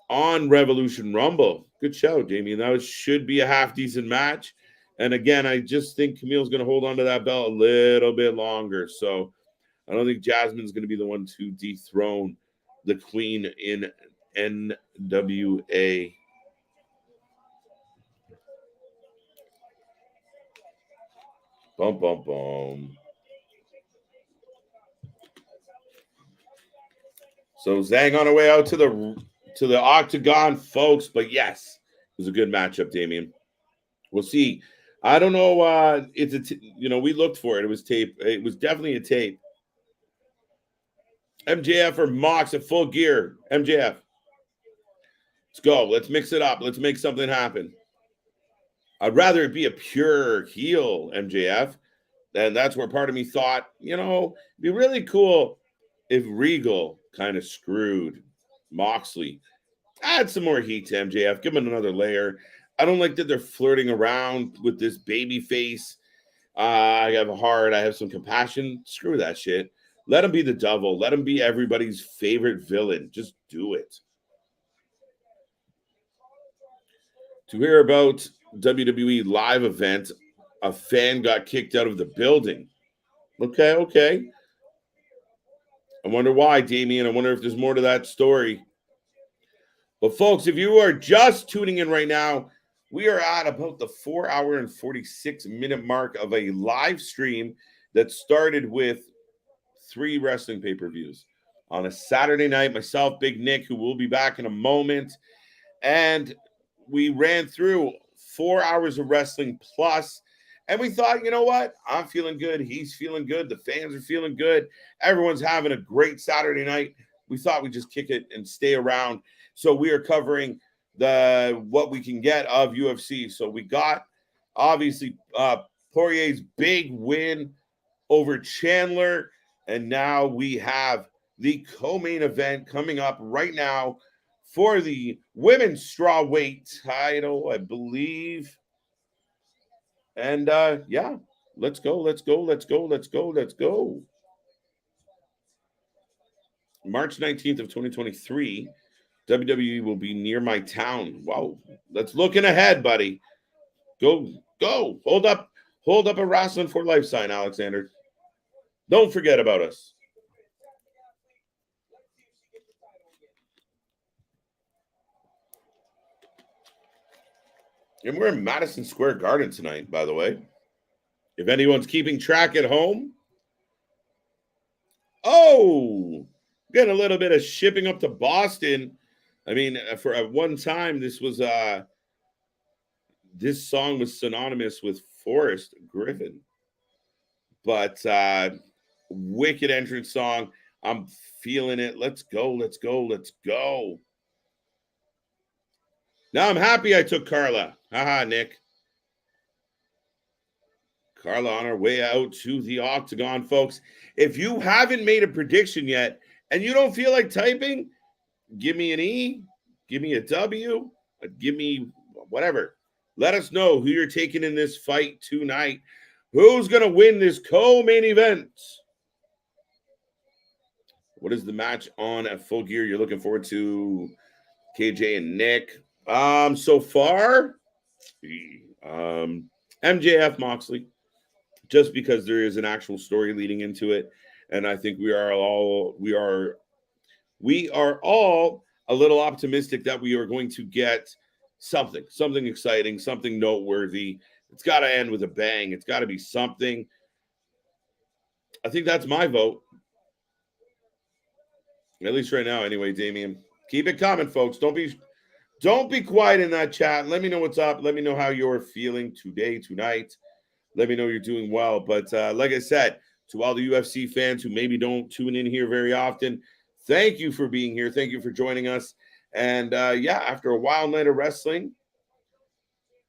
on Revolution Rumble. Good show, Damien. That should be a half-decent match. And again, I just think Camille's going to hold on to that belt a little bit longer. So I don't think Jasmine's going to be the one to dethrone the queen in NWA. Bum, bum, bum. So Zhang on our way out to the octagon, folks. But yes, it was a good matchup, Damien. We'll see. I don't know. We looked for it. It was tape. It was definitely a tape. MJF or Mox at Full Gear. MJF. Let's go. Let's mix it up. Let's make something happen. I'd rather it be a pure heel MJF. And that's where part of me thought, it'd be really cool if Regal kind of screwed Moxley. Add some more heat to MJF. Give him another layer. I don't like that they're flirting around with this baby face. I have a heart. I have some compassion. Screw that shit. Let him be the devil. Let him be everybody's favorite villain. Just do it. To hear about WWE live event, a fan got kicked out of the building. Okay. I wonder why, Damien. I wonder if there's more to that story. But folks, if you are just tuning in right now, we are at about the 4-hour and 46-minute mark of a live stream that started with 3 wrestling pay-per-views. On a Saturday night, myself, Big Nick, who will be back in a moment, and we ran through 4 hours of wrestling plus, and we thought, you know what? I'm feeling good. He's feeling good. The fans are feeling good. Everyone's having a great Saturday night. We thought we'd just kick it and stay around. So we are covering what we can get of UFC. So we got, obviously, Poirier's big win over Chandler. And now we have the co-main event coming up right now for the women's strawweight title, I believe. And let's go. March 19th of 2023, WWE will be near my town. Wow. That's looking ahead, buddy. Go. Hold up a Wrasslin for life sign, Alexander. Don't forget about us. And we're in Madison Square Garden tonight, by the way. If anyone's keeping track at home. Oh, getting a little bit of shipping up to Boston. I mean, for at one time, this song was synonymous with Forrest Griffin. But wicked entrance song. I'm feeling it. Let's go. Now I'm happy I took Carla. Haha, Nick. Carla on our way out to the octagon, folks. If you haven't made a prediction yet and you don't feel like typing, give me an E, give me a W, give me whatever. Let us know who you're taking in this fight tonight. Who's going to win this co-main event? What is the match on at Full Gear you're looking forward to, KJ and Nick? So far, MJF Moxley, just because there is an actual story leading into it, and I think we are all a little optimistic that we are going to get something exciting, something noteworthy. It's got to end with a bang. It's got to be something. I think that's my vote. At least right now, anyway, Damien. Keep it coming, folks. Don't be quiet in that chat. Let me know what's up. Let me know how you're feeling tonight. Let me know you're doing well. But like I said, to all the UFC fans who maybe don't tune in here very often, thank you for being here. Thank you for joining us. And after a wild night of wrestling,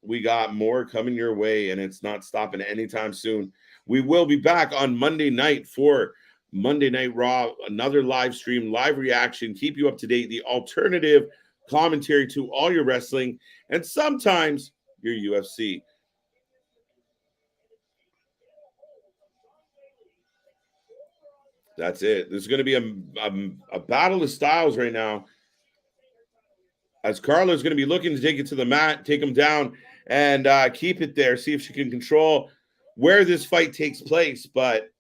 we got more coming your way, and it's not stopping anytime soon. We will be back on Monday night for Monday Night Raw, another live stream, live reaction, keep you up to date, the alternative commentary to all your wrestling and sometimes your UFC. That's it. There's going to be a battle of styles right now, as Carla is going to be looking to take it to the mat, take him down, and keep it there, see if she can control where this fight takes place. But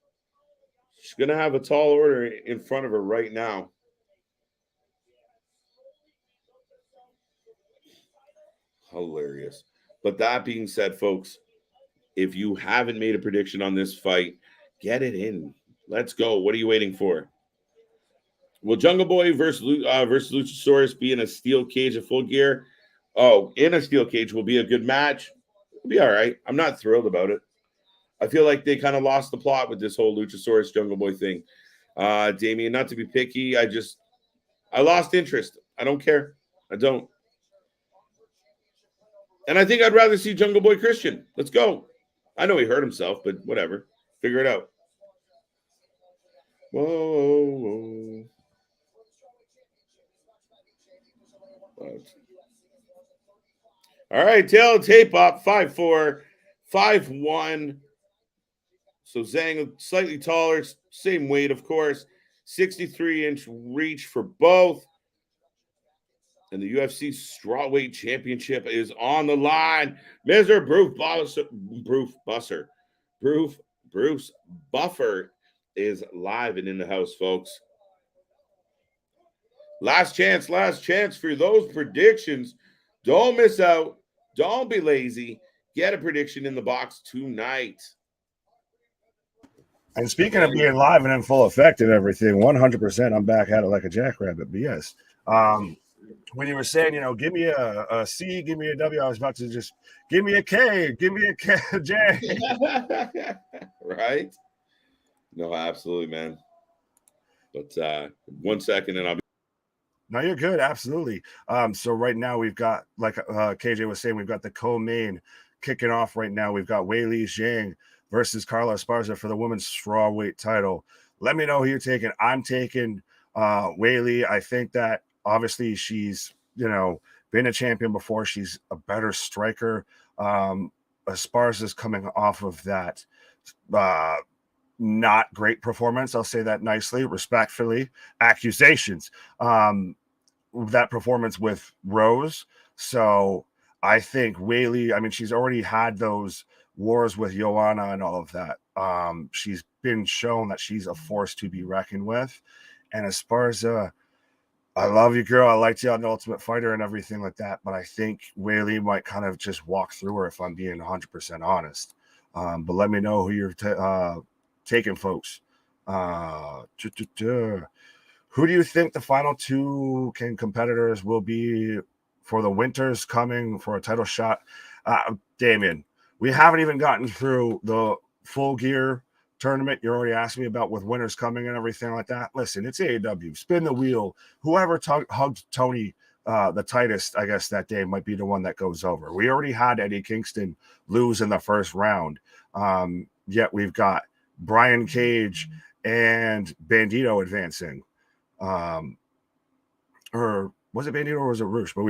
she's going to have a tall order in front of her right now. Hilarious. But that being said, folks, if you haven't made a prediction on this fight, get it in. Let's go. What are you waiting for? Will Jungle Boy versus Luchasaurus be in a steel cage at Full Gear? Oh, in a steel cage will be a good match. It'll be all right. I'm not thrilled about it. I feel like they kind of lost the plot with this whole Luchasaurus Jungle Boy thing. Damien, not to be picky, I lost interest. I don't care. I don't. And I think I'd rather see Jungle Boy Christian. Let's go. I know he hurt himself, but whatever. Figure it out. Whoa. All right, tail tape up, 5'4", 5'1". So Zhang slightly taller, same weight, of course. 63-inch reach for both. And the UFC Strawweight Championship is on the line. Mr. Bruce Buffer is live and in the house, folks. Last chance for those predictions. Don't miss out. Don't be lazy. Get a prediction in the box tonight. And speaking of being live and in full effect and everything, 100%, I'm back at it like a jackrabbit. But yes, when you were saying, give me a C, give me a W, I was about to just give me a K, give me a K, J. Right? No, absolutely, man. But 1 second and I'll be. No, you're good. Absolutely. So right now we've got, like KJ was saying, we've got the co-main kicking off right now. We've got Weili Zhang versus Carla Esparza for the women's strawweight title. Let me know who you're taking. I'm taking Weili. I think that obviously she's, been a champion before. She's a better striker. Esparza's coming off of that not great performance. I'll say that nicely, respectfully. Accusations. That performance with Rose. So I think Weili, she's already had those wars with Joanna and all of that. She's been shown that she's a force to be reckoned with. And Esparza, I love you, girl. I liked you on The Ultimate Fighter and everything like that. But I think Weili might kind of just walk through her if I'm being 100% honest. But let me know who you're taking, folks. Who do you think the final two competitors will be for the winters coming for a title shot? Damien, we haven't even gotten through the Full Gear tournament. You're already asking me about with winters coming and everything like that. Listen, it's AEW. Spin the wheel. Whoever hugged Tony the tightest, I guess, that day might be the one that goes over. We already had Eddie Kingston lose in the first round. Yet we've got Brian Cage and Bandito advancing. or was it Bandito or was it Roosh? But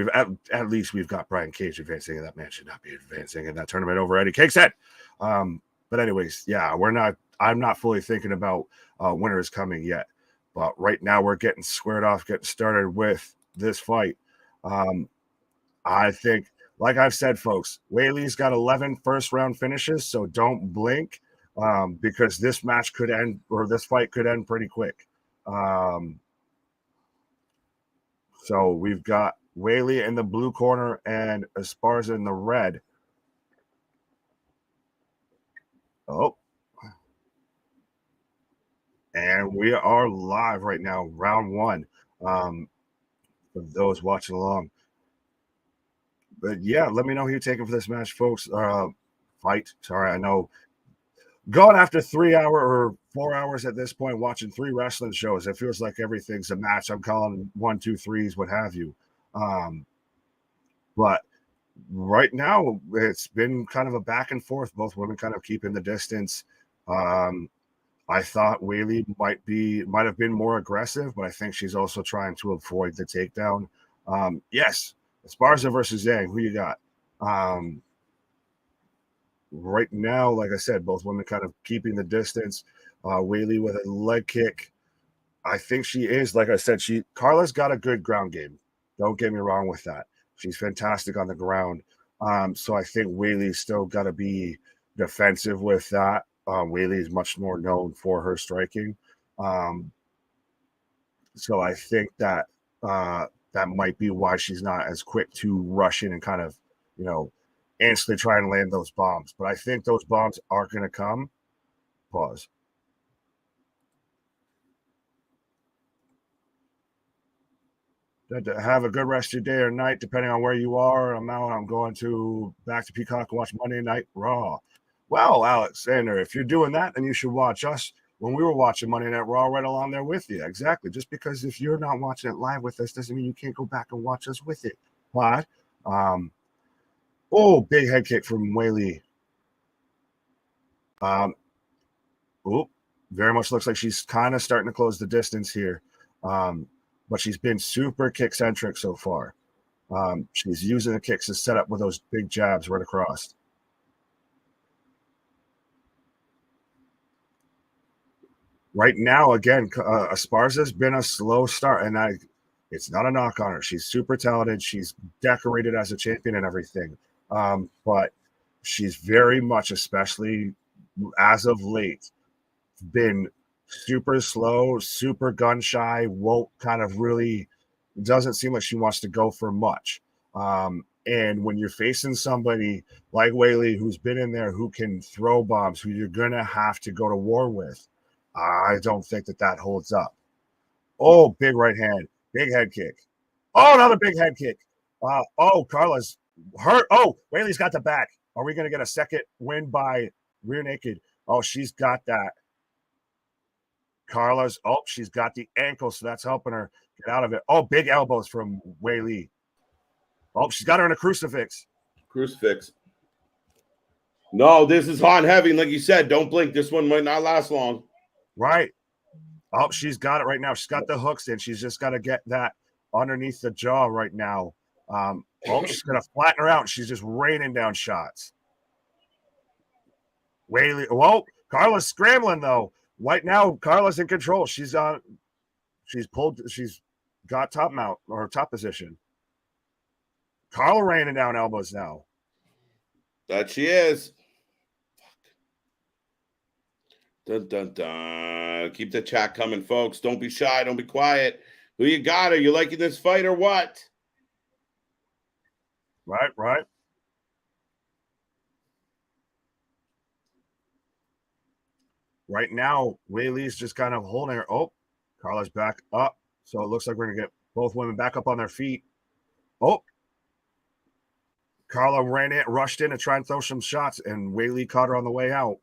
at least we've got Brian Cage advancing, and that man should not be advancing in that tournament over Eddie Cake's head. But anyways, yeah, I'm not fully thinking about winners coming yet. But right now we're getting squared off, getting started with this fight. I think, like I've said, folks, Whaley's got 11 first-round finishes, so don't blink because this match could end, or this fight could end pretty quick. So we've got Whaley in the blue corner and Esparza in the red. Oh. And we are live right now, round one, for those watching along. But yeah, let me know who you're taking for this match, folks. Fight. Sorry, I know. Going after 3 hour or 4 hours at this point, watching 3 wrestling shows, it feels like everything's a match. I'm calling 1, 2, 3s, what have you. But right now, it's been kind of a back and forth. Both women kind of keeping the distance. I thought Whaley might have been more aggressive, but I think she's also trying to avoid the takedown. Yes, Esparza versus Zhang. Who you got? Right now, like I said, both women kind of keeping the distance. Whaley with a leg kick. I think she is, like I said, Carla's got a good ground game. Don't get me wrong with that. She's fantastic on the ground. So I think Whaley's still got to be defensive with that. Whaley is much more known for her striking. So I think that that might be why she's not as quick to rush in and kind of, instantly try and land those bombs. But I think those bombs are going to come. Pause. Have a good rest of your day or night, depending on where you are. I'm going back to Peacock and watch Monday Night Raw. Well, Alexander, if you're doing that, then you should watch us when we were watching Monday Night Raw right along there with you. Exactly. Just because if you're not watching it live with us doesn't mean you can't go back and watch us with it. What? Big head kick from Whaley. Very much looks like she's kind of starting to close the distance here. But she's been super kick-centric so far. She's using the kicks to set up with those big jabs right across. Right now, again, Esparza's been a slow start, and it's not a knock on her. She's super talented. She's decorated as a champion and everything. But she's very much, especially as of late, been super slow, super gun shy, doesn't seem like she wants to go for much. And when you're facing somebody like Whaley, who's been in there, who can throw bombs, who you're going to have to go to war with, I don't think that holds up. Big right hand, big head kick. Another big head kick. Carla's hurt. Whaley's got the back. Are we going to get a second win by rear naked? She's got that. Carla's, she's got the ankle, so that's helping her get out of it. Big elbows from Whaley. She's got her in a crucifix. No, this is hot and heavy. Like you said, don't blink. This one might not last long. Right. She's got it right now. She's got the hooks in. She's just got to get that underneath the jaw right now. She's going to flatten her out. She's just raining down shots. Whaley. Carla's scrambling, though. Right now, Carla's in control. She's got top mount or top position. Carla raining down elbows now. That she is. Dun, dun, dun. Keep the chat coming, folks. Don't be shy. Don't be quiet. Who you got? Are you liking this fight or what? Right. Right now, Whaley's just kind of holding her. Carla's back up. So it looks like we're going to get both women back up on their feet. Carla rushed in to try and throw some shots, and Whaley caught her on the way out.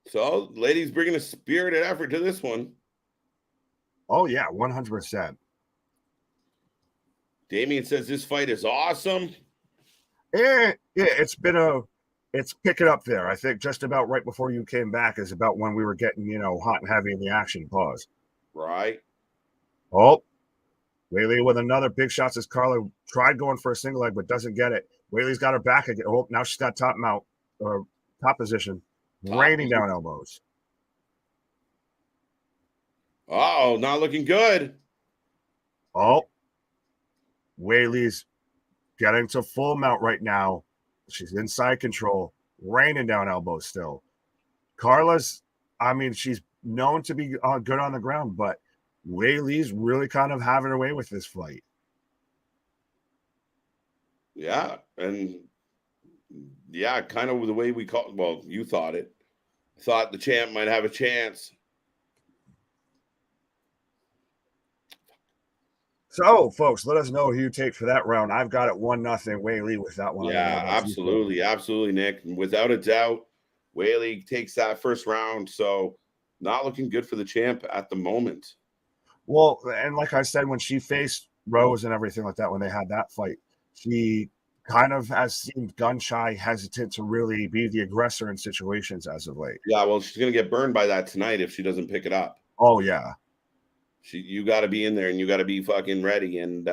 So, ladies bringing a spirited effort to this one. Oh, yeah, 100%. Damien says this fight is awesome. Yeah, it's picking up there. I think just about right before you came back is about when we were getting, hot and heavy in the action. Pause. Right. Weili with another big shots as Carla tried going for a single leg, but doesn't get it. Weili's got her back again. Oh, now she's got top mount or top position, raining down elbows. Oh, not looking good. Oh, Weili's getting to full mount right now. She's inside control, raining down elbows still. Carla's, I mean, she's known to be good on the ground, but Weili's really kind of having her way with this fight. Yeah, and yeah, kind of the way we call. Well, you thought it. Thought the champ might have a chance. So, folks, let us know who you take for that round. I've got it 1-0 Weili with that one. Yeah, absolutely, Nick. Without a doubt, Weili takes that first round. So, not looking good for the champ at the moment. Well, and like I said, when she faced Rose and everything like that, when they had that fight, she kind of has seemed gun shy, hesitant to really be the aggressor in situations as of late. Yeah, well, she's going to get burned by that tonight if she doesn't pick it up. Oh, yeah. You got to be in there and you got to be fucking ready. And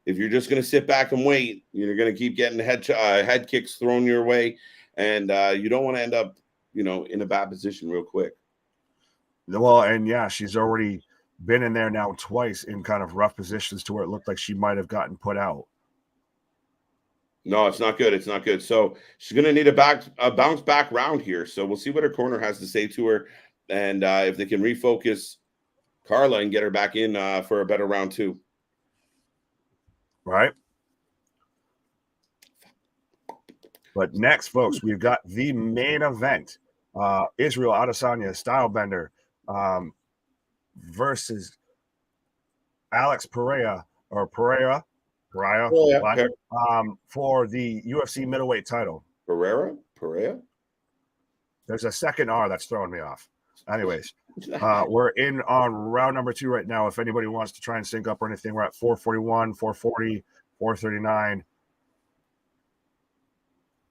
if you're just going to sit back and wait, you're going to keep getting head kicks thrown your way. And you don't want to end up, in a bad position real quick. Well, and yeah, she's already been in there now twice in kind of rough positions to where it looked like she might have gotten put out. No, it's not good. It's not good. So she's going to need a bounce back round here. So we'll see what her corner has to say to her. And if they can refocus Carla and get her back in for a better round 2. Right. But next, folks, we've got the main event. Israel Adesanya, Stylebender, versus Alex Pereira for the UFC middleweight title. Pereira? There's a second R that's throwing me off. Anyways, we're in on round number 2 right now. If anybody wants to try and sync up or anything, we're at 441, 440, 439.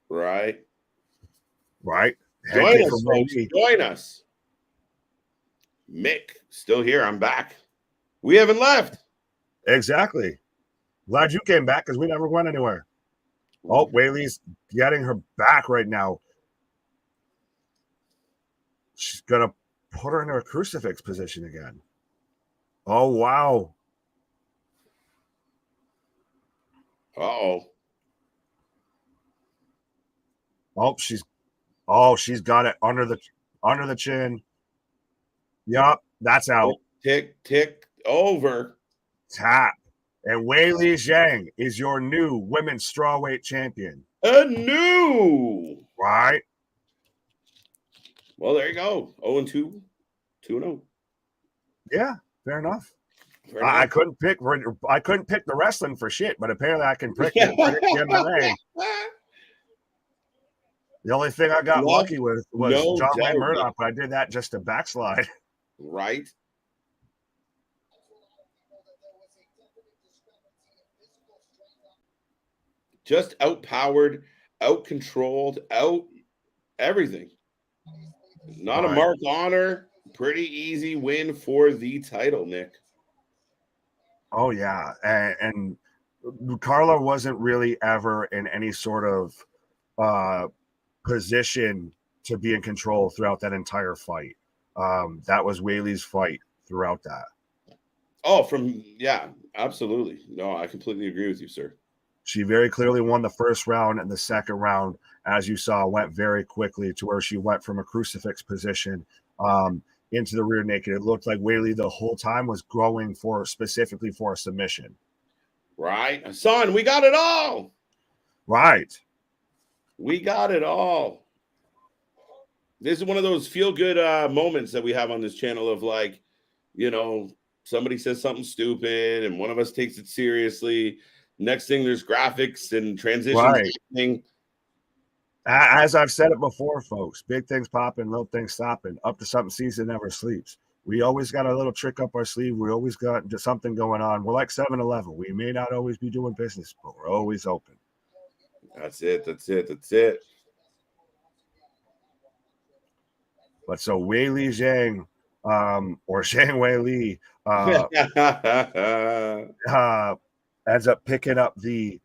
Right. Join us, folks. Join us. Mick, still here. I'm back. We haven't left. Exactly. Glad you came back because we never went anywhere. Oh, Weili's getting her back right now. She's going to put her in her crucifix position again. Oh, wow. Uh-oh. Oh, she's got it under the chin. Yup, that's out. Tick over. Tap. And Weili Zhang is your new women's strawweight champion. A new. Right. Well, there you go. 0-2. 2-0. Yeah, fair enough. I couldn't pick the wrestling for shit, but apparently I can pick the MMA. The only thing I got lucky with was John Wayne Murdoch, but I did that just to backslide. Right. Just outpowered, out-controlled, out everything. Not a mark on her. Pretty easy win for the title, Nick. Oh, yeah. And Carla wasn't really ever in any sort of position to be in control throughout that entire fight. That was Weili's fight throughout that. Oh, yeah, absolutely. No, I completely agree with you, sir. She very clearly won the first round, and the second round, as you saw, went very quickly to where she went from a crucifix position into the rear naked. It looked like Weili the whole time was going specifically for a submission. Right. Son, we got it all. Right. We got it all. This is one of those feel-good moments that we have on this channel of like, somebody says something stupid and one of us takes it seriously. Next thing, there's graphics and transitions. Right. As I've said it before, folks, big things popping, little things stopping. Up to something season never sleeps. We always got a little trick up our sleeve. We always got something going on. We're like 7-Eleven. We may not always be doing business, but we're always open. That's it. But so Weili Zhang or Zhang Wei Li ends up picking up the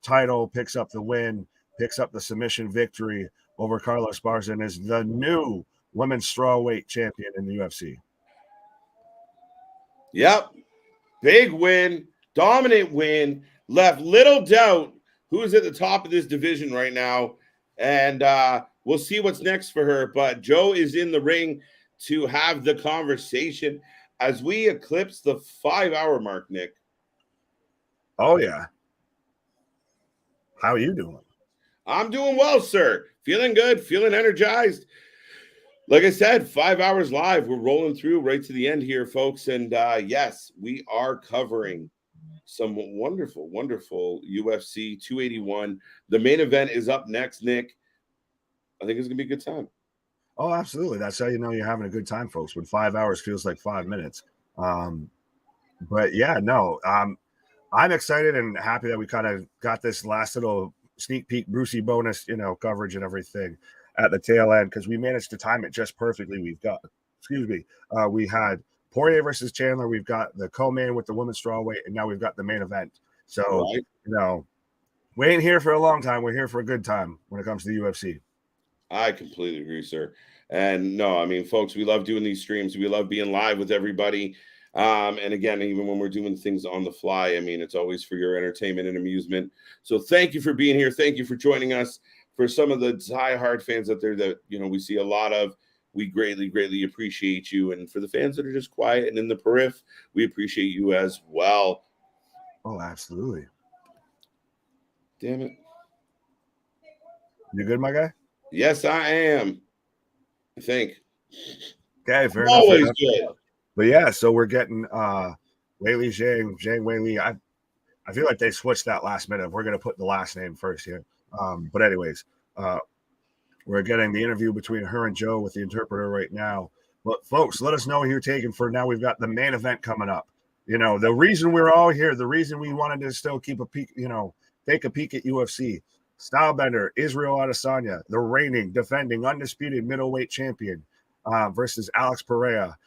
title, picks up the win, picks up the submission victory over Carlos Esparza, and is the new women's strawweight champion in the UFC. Yep. Big win, dominant win, left little doubt who's at the top of this division right now. And we'll see what's next for her. But Joe is in the ring to have the conversation as we eclipse the 5-hour mark, Nick. Oh, yeah. How are you doing? I'm doing well, sir. Feeling good, feeling energized. Like I said, 5 hours live. We're rolling through right to the end here, folks. And yes, we are covering some wonderful, wonderful UFC 281. The main event is up next, Nick. I think it's going to be a good time. Oh, absolutely. That's how you know you're having a good time, folks, when 5 hours feels like 5 minutes. But yeah, no, I'm excited and happy that we kind of got this last little sneak peek Brucey bonus, coverage and everything at the tail end, because we managed to time it just perfectly. We had Poirier versus Chandler. We've got the co-main with the women's strawweight, and now we've got the main event. So, we ain't here for a long time. We're here for a good time when it comes to the UFC. I completely agree, sir. And no, I mean, folks, we love doing these streams. We love being live with everybody. And again, even when we're doing things on the fly, I mean, it's always for your entertainment and amusement. So thank you for being here. Thank you for joining us. For some of the diehard fans out there that, we see a lot of, we greatly, greatly appreciate you. And for the fans that are just quiet and in the periph, we appreciate you as well. Oh, absolutely. Damn it. You good, my guy? Yes, I am. I think. Okay, fair enough. Always good. But yeah, so we're getting Weili Zhang Wei Li. I feel like they switched that last minute. We're going to put the last name first here. But anyways, we're getting the interview between her and Joe with the interpreter right now. But folks, let us know who you're taking for now. We've got the main event coming up. The reason we're all here, the reason we wanted to still keep a peek, take a peek at UFC. Stylebender, Israel Adesanya, the reigning, defending, undisputed middleweight champion versus Alex Pereira.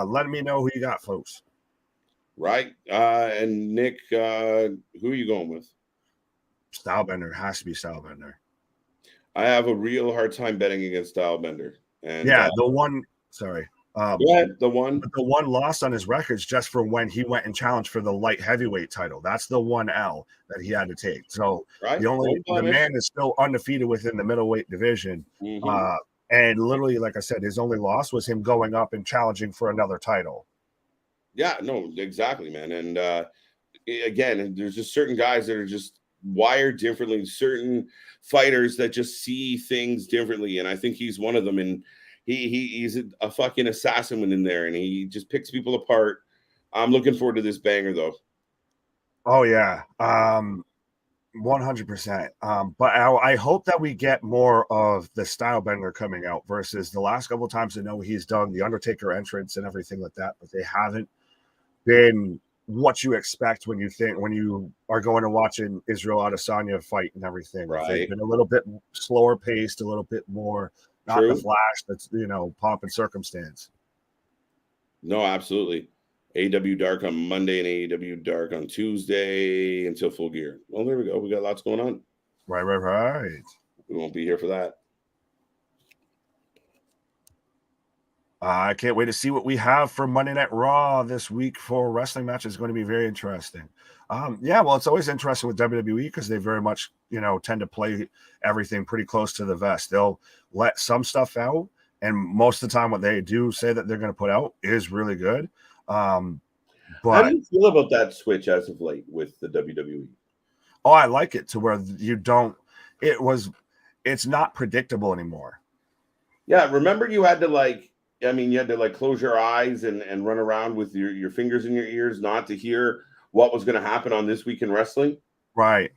Let me know who you got, folks. Right. And Nick, who are you going with? Stylebender. Has to be Stylebender. I have a real hard time betting against Stylebender. And yeah, the one. Sorry. The one loss on his records just for when he went and challenged for the light heavyweight title. That's the one L that he had to take. So the man is still undefeated within the middleweight division. Mm-hmm. And literally, like I said, his only loss was him going up and challenging for another title. Yeah, no, exactly, man. And again, there's just certain guys that are just wired differently, certain fighters that just see things differently. And I think he's one of them. And he's a fucking assassin in there, and he just picks people apart. I'm looking forward to this banger, though. Oh, yeah. 100%. But I hope that we get more of the Stylebender coming out versus the last couple of times I know he's done the Undertaker entrance and everything like that, but they haven't been what you expect when you are going to watch an Israel Adesanya fight and everything. Right. They've been a little bit slower paced, a little bit more not the flash that's pomp and circumstance. No, absolutely. AEW Dark on Monday and AEW Dark on Tuesday until Full Gear. Well, there we go. We got lots going on. Right. We won't be here for that. I can't wait to see what we have for Monday Night Raw this week for wrestling matches. It's going to be very interesting. It's always interesting with WWE because they very much, tend to play everything pretty close to the vest. They'll let some stuff out, and most of the time what they do say that they're going to put out is really good. But how do you feel about that switch as of late with the WWE? Oh, I like it to where it's not predictable anymore. Yeah, remember you had to close your eyes and run around with your fingers in your ears not to hear what was going to happen on This Week in Wrestling? Right.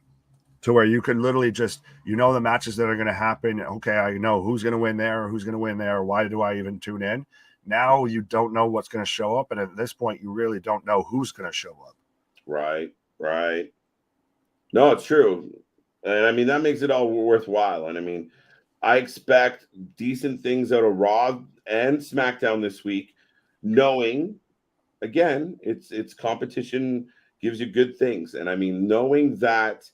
To where you could literally just, the matches that are going to happen. Okay, I know who's going to win there or who's going to win there. Why do I even tune in? Now you don't know what's going to show up. And at this point, you really don't know who's going to show up. Right. No, it's true. And I mean, that makes it all worthwhile. And I mean, I expect decent things out of Raw and SmackDown this week, knowing, again, it's competition gives you good things. And I mean, knowing that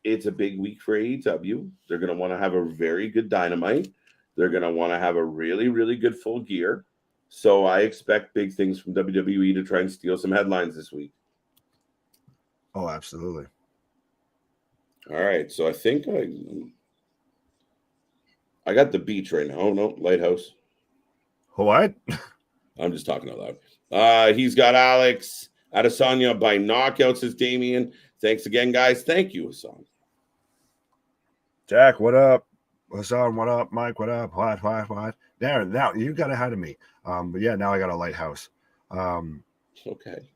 it's a big week for AEW, they're going to want to have a very good Dynamite. They're going to want to have a really, really good Full Gear. So I expect big things from WWE to try and steal some headlines this week. Oh, absolutely. All right. So I think I got the beach right now. Oh, no, Lighthouse. What? I'm just talking out loud. He's got Alex Adesanya by knockout, says Damien. Thanks again, guys. Thank you, Hassan. Jack, what up? Hassan, what up? Mike, what up? What? There, now you got ahead of me. But yeah, now I got a Lighthouse. Okay.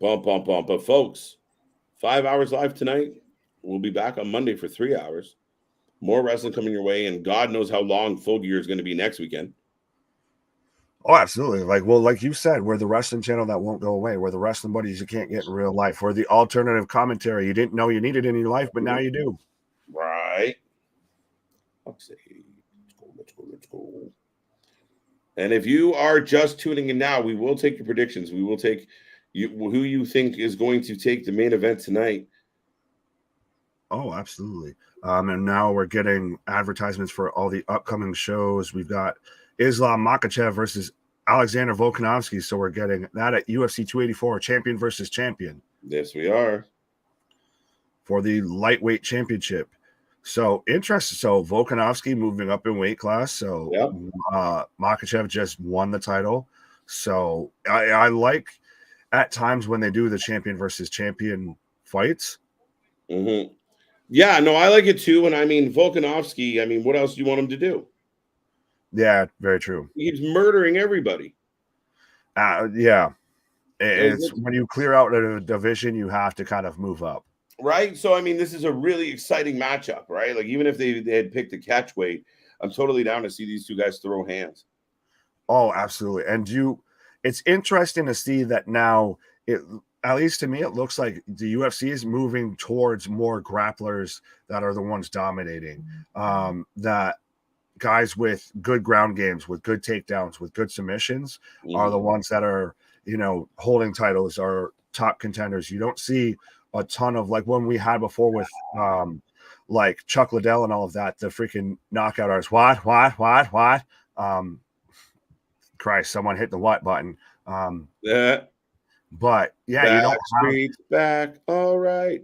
Bump. But folks, 5 hours live tonight. We'll be back on Monday for 3 hours. More wrestling coming your way, and God knows how long Full Gear is going to be next weekend. Oh, absolutely. Like you said, we're the wrestling channel that won't go away. We're the wrestling buddies you can't get in real life. We're the alternative commentary you didn't know you needed in your life, but now you do. Right. Let's go. And if you are just tuning in now, we will take your predictions. We will take who you think is going to take the main event tonight. Oh, absolutely. And now we're getting advertisements for all the upcoming shows. We've got Islam Makhachev versus Alexander Volkanovski. So we're getting that at UFC 284, champion versus champion. Yes, we are. For the lightweight championship. So interesting. So Volkanovski moving up in weight class. So yep. Makhachev just won the title. So I like at times when they do the champion versus champion fights. Mm-hmm. Yeah, no, I like it too. And I mean, Volkanovski, I mean, what else do you want him to do? Yeah, very true. He's murdering everybody. Yeah. It's when you clear out a division, you have to kind of move up. Right. So, I mean, this is a really exciting matchup, right? Like, even if they had picked a catch weight, I'm totally down to see these two guys throw hands. Oh, absolutely. And it's interesting to see that now at least to me, it looks like the UFC is moving towards more grapplers that are the ones dominating. That guys with good ground games, with good takedowns, with good submissions are the ones that are, holding titles, are top contenders. You don't see a ton of, like when we had before with like Chuck Liddell and all of that, the freaking knockout artists. What? Christ, someone hit the what button. Yeah. But yeah, you don't have back. All right.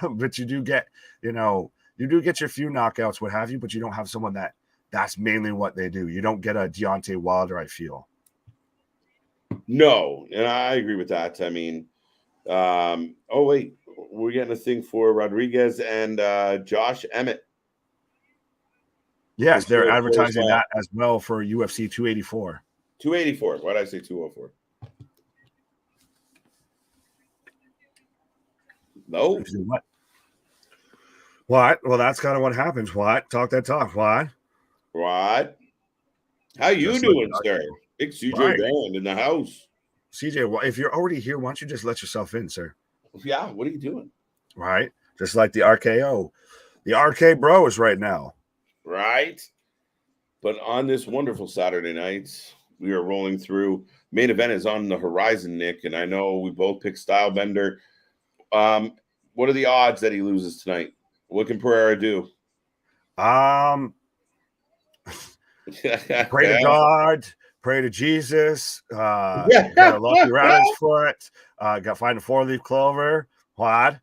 But you do get, you do get your few knockouts, what have you, but you don't have someone that's mainly what they do. You don't get a Deontay Wilder, I feel. No, and I agree with that. I mean, oh wait, we're getting a thing for Rodriguez and Josh Emmett. Yes, they're advertising that as well for UFC 284. 284. Why did I say 204? No. What? Well, that's kind of what happens. What? Talk that talk. What? How you doing, sir? Big CJ Grand in the house. CJ, well, if you're already here, why don't you just let yourself in, sir? Yeah, what are you doing? Right? Just like the RKO. The RK Bros right now. Right? But on this wonderful Saturday night, we are rolling through. Main event is on the horizon, Nick, and I know we both picked Stylebender. What are the odds that he loses tonight? What can Pereira do? Pray to God, pray to Jesus. Got a lucky around his foot. Got find a 4-leaf clover. What?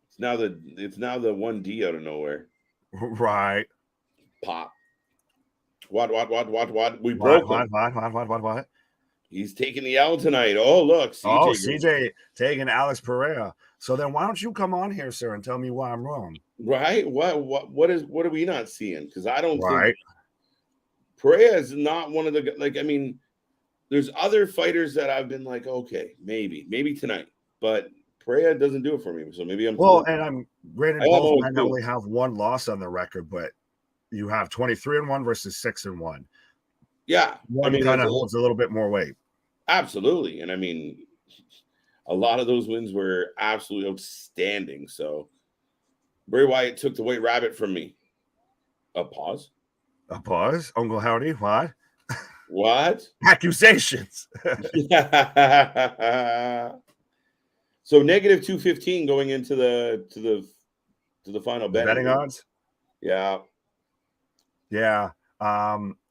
It's now the 1D out of nowhere. Right. Pop. What? We broke him. What? He's taking the L tonight. Oh, look. CJ taking Alex Pereira. So then why don't you come on here, sir, and tell me why I'm wrong? Right? What are we not seeing? Because I don't think Pereira is not one of the, like, I mean, there's other fighters that I've been like, okay, maybe tonight. But Pereira doesn't do it for me. So maybe I'm and I'm granted both men only have one loss on the record, but you have 23-1 versus 6-1. Yeah. One kind of holds a little bit more weight. Absolutely. And I mean, a lot of those wins were absolutely outstanding. So Bray Wyatt took the White Rabbit from me. A pause. A pause. Uncle Howdy. What? What? Accusations. So negative 215 going into the final betting odds. Yeah. Yeah.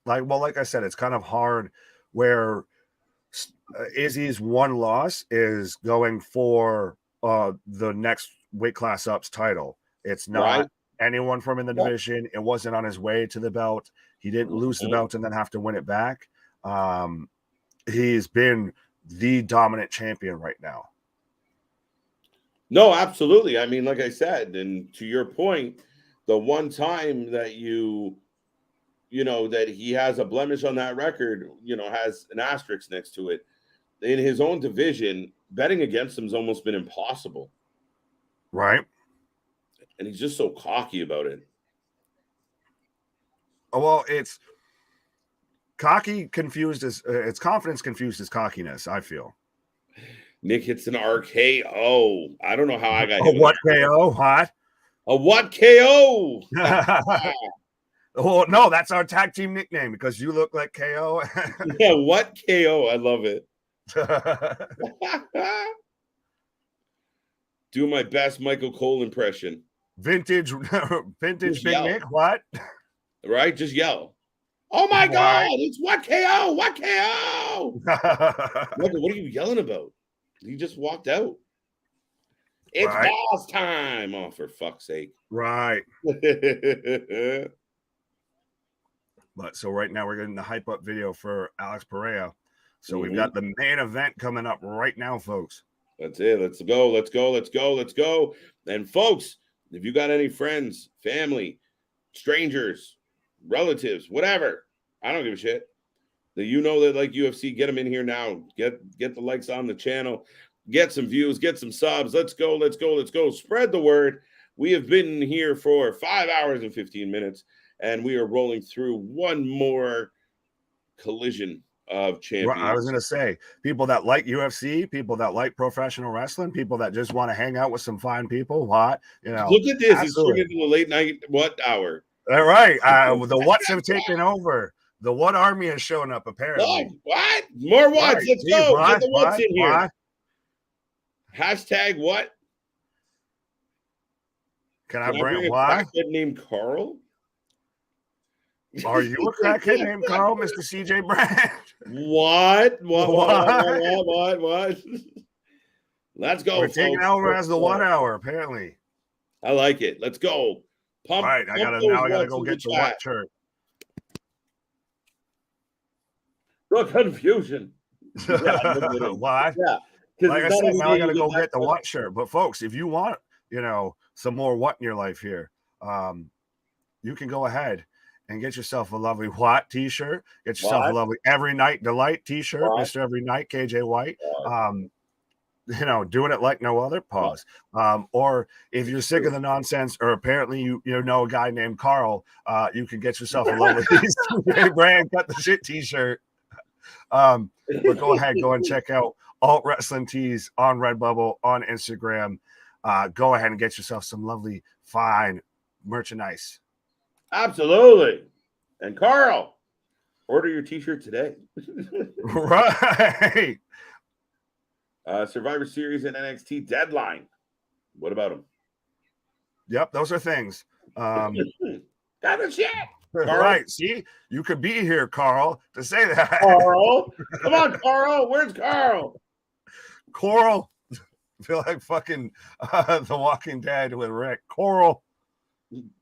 Like I said, it's kind of hard where Izzy's one loss is going for the next weight class up's title. It's not anyone from in the division. It wasn't on his way to the belt. He didn't lose the belt and then have to win it back. He's been the dominant champion right now. No, absolutely. I mean, like I said, and to your point, the one time that that he has a blemish on that record, has an asterisk next to it. In his own division, betting against him has almost been impossible. Right. And he's just so cocky about it. Oh, well, it's cocky confused as it's confidence confused as cockiness, I feel. Nick hits an RKO. I don't know how I got a what KO? What? A what KO? Oh, no, that's our tag team nickname because you look like KO. Yeah, what KO? I love it. Do my best Michael Cole impression. Vintage Big yell. Nick, what? Right? Just yell. Oh my God, it's what KO? What KO? Michael, what are you yelling about? He just walked out. It's boss time. Oh, for fuck's sake. Right. But so right now we're getting the hype up video for Alex Pereira. So we've got the main event coming up right now, folks. That's it. Let's go. Let's go. Let's go. Let's go. And folks, if you got any friends, family, strangers, relatives, whatever, I don't give a shit. That that like UFC, get them in here now. Get the likes on the channel. Get some views. Get some subs. Let's go. Let's go. Let's go. Spread the word. We have been here for 5 hours and 15 minutes, and we are rolling through one more collision of champions. I was going to say, people that like UFC, people that like professional wrestling, people that just want to hang out with some fine people. Look at this. Absolutely. It's turned into the late night what hour. All right. The whats have taken over. The what army has shown up, apparently. Oh, what? More whats. Right. Let's go. Get the whats in here. What? Hashtag what? Can I bring a crackhead named Carl? Are you a crackhead named Carl, Mr. CJ Brand? What? Let's go. We're taking over as the 1 hour, apparently. I like it. Let's go. All right, I gotta go get the what shirt. The confusion. Why? Yeah. Like I said, now I gotta go get the what shirt. But folks, if you want, some more what in your life here, you can go ahead and get yourself a lovely what t-shirt. Get yourself a lovely Every Night Delight t-shirt, Mr. Every Night, KJ White. Doing it like no other. Pause. Or if you're sick of the nonsense, or apparently you know a guy named Carl, you can get yourself a lovely brand cut the shit t-shirt. But go ahead, go and check out Alt Wrestling Tees on Redbubble, on Instagram. Go ahead and get yourself some lovely, fine merchandise. Absolutely. And Carl, order your t-shirt today. Right. Survivor Series and NXT deadline. What about them? Yep, those are things. Got a shit. Right. See, you could be here, Carl, to say that. Carl, come on, Carl. Where's Carl? Coral. I feel like fucking The Walking Dead with Rick. Coral.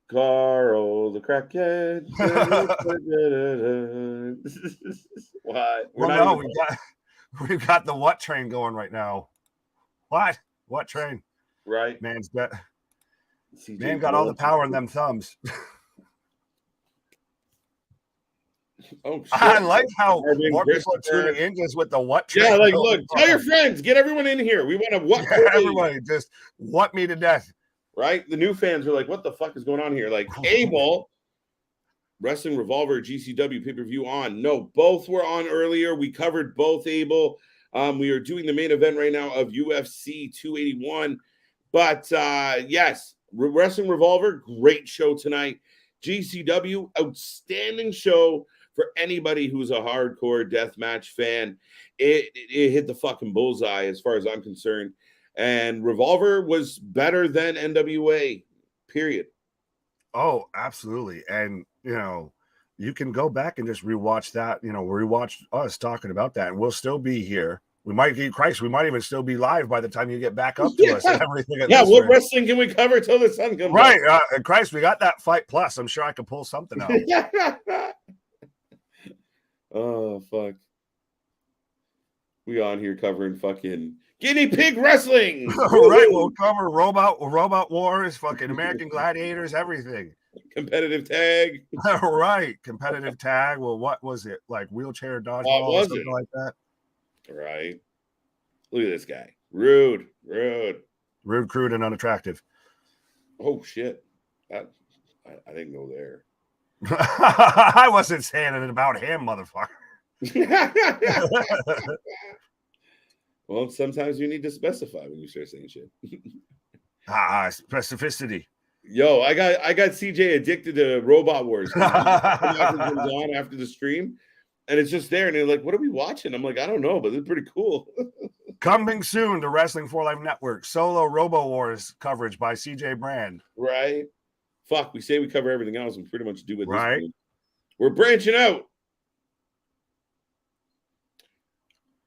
Carl, the crackhead. What? We've got the what train going right now. What train? Right. Man got all the power in them thumbs. Oh, shit. I like how more people are tuning in just with the what train. Yeah, like, look, tell your friends, get everyone in here. We want to what? Everybody just what me to death. Right? The new fans are like, what the fuck is going on here? Like, Abel, Wrestling Revolver GCW pay-per-view on. No, both were on earlier. We covered both, Abel. We are doing the main event right now of UFC 281. But yes, Wrestling Revolver, great show tonight. GCW, outstanding show for anybody who's a hardcore deathmatch fan. It hit the fucking bullseye as far as I'm concerned. And Revolver was better than NWA, period. Oh, absolutely. And, you can go back and just rewatch that, rewatch us talking about that, and we'll still be here. We might even still be live by the time you get back up to us and everything. What wrestling can we cover till the sun comes up? Right. Christ, we got that Fight Plus. I'm sure I could pull something out. Oh, fuck. We on here covering fucking guinea pig wrestling. Right. We'll cover robot wars, fucking American gladiators, everything. Competitive tag. Right. Competitive tag. Well, what was it? Like wheelchair dodgeball or something like that? Right. Look at this guy. Rude, crude, and unattractive. Oh, shit. I didn't go there. I wasn't saying it about him, motherfucker. Well, sometimes you need to specify when you start saying shit. Specificity. Yo, I got CJ addicted to Robot Wars. On after the stream, and it's just there, and they're like, "What are we watching?" I'm like, "I don't know, but it's pretty cool." Coming soon to Wrestling for Life Network, solo Robo Wars coverage by CJ Brand. Right. Fuck, we say we cover everything else and pretty much do it. Right. We're branching out.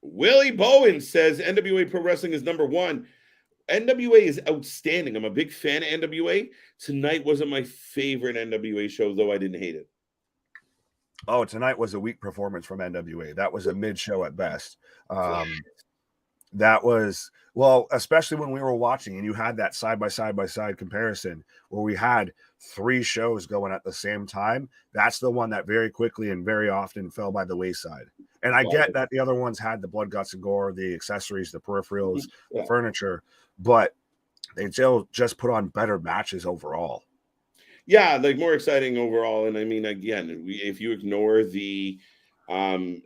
Willie Bowen says NWA Pro Wrestling is number one. NWA is outstanding. I'm a big fan of NWA. Tonight wasn't my favorite NWA show, though I didn't hate it. Oh, tonight was a weak performance from NWA. That was a mid-show at best. That was, well, especially when we were watching and you had that side-by-side comparison where we had 3 shows going at the same time. That's the one that very quickly and very often fell by the wayside. And I get that the other ones had the blood, guts, and gore, the accessories, the peripherals, the furniture, but they still just put on better matches overall. Yeah, like more exciting overall. And I mean, again, if you ignore the hardcore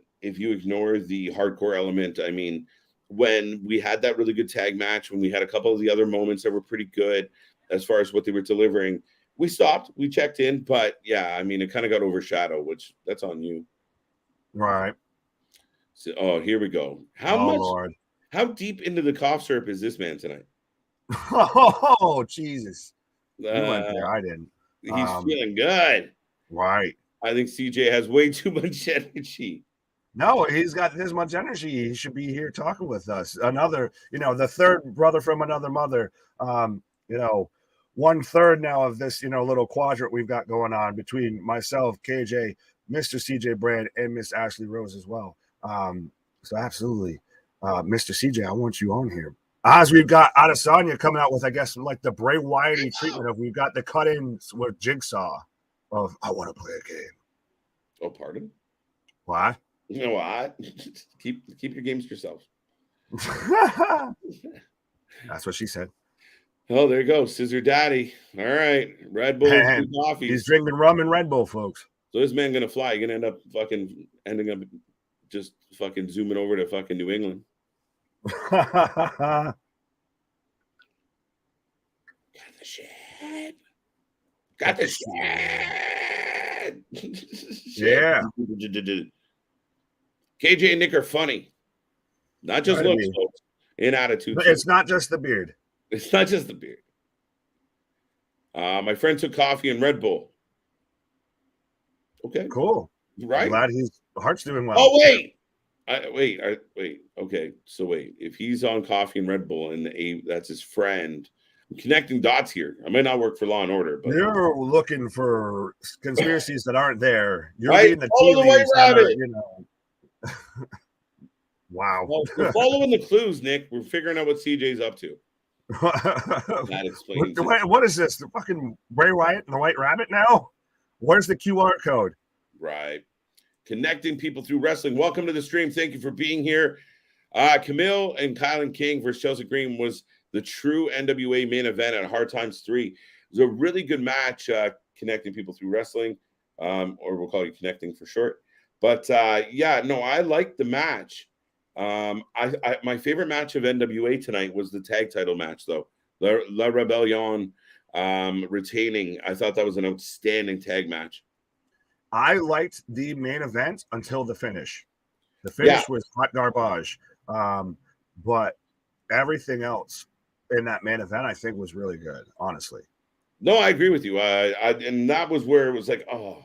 element, I mean, when we had that really good tag match, when we had a couple of the other moments that were pretty good as far as what they were delivering, we stopped, we checked in, but yeah, I mean, it kind of got overshadowed, which that's on you. Right. So, oh, here we go. How deep into the cough syrup is this man tonight? Oh, Jesus. You went there. I didn't. He's feeling good. Right. I think CJ has way too much energy. No, he's got this much energy. He should be here talking with us. Another, the third brother from another mother. 1/3 now of this, little quadrant we've got going on between myself, KJ, Mr. CJ Brand, and Miss Ashley Rose as well. So absolutely, Mr. CJ, I want you on here. As we've got Adesanya coming out with, I guess, like the Bray Wyatt treatment of we've got the cut-ins with Jigsaw of I want to play a game. Oh, pardon? What? You know what? keep your games to yourself. That's what she said. Oh, there you go, Scissor Daddy. All right, Red Bull, coffee. He's drinking rum and Red Bull, folks. So this man gonna fly. You're gonna end up ending up just fucking zooming over to fucking New England. Got the shit. Got the shit. Yeah. KJ and Nick are funny. Not just looks, folks. In attitude. It's not just the beard. It's not just the beard. My friend took coffee and Red Bull. Okay. Cool. Right? I'm glad his heart's doing well. Oh, wait. Wait. Okay. So wait. If he's on coffee and Red Bull and that's his friend, I'm connecting dots here. I may not work for Law and Order, but you're looking for conspiracies that aren't there. You're right? reading the tea leaves that are, Wow. Well, we're following the clues, Nick. We're figuring out what CJ's up to. That explains what is this? The fucking Bray Wyatt and the White Rabbit now? Where's the QR code? Right. Connecting people through wrestling. Welcome to the stream. Thank you for being here. Kamille and KiLynn King versus Chelsea Green was the true NWA main event at Hard Times 3. It was a really good match, connecting people through wrestling, or we'll call you connecting for short. But I liked the match. My favorite match of NWA tonight was the tag title match, though. La Rebellion retaining. I thought that was an outstanding tag match. I liked the main event until the finish. The finish was hot garbage. But everything else in that main event, I think, was really good, honestly. No, I agree with you. And that was where it was like, oh,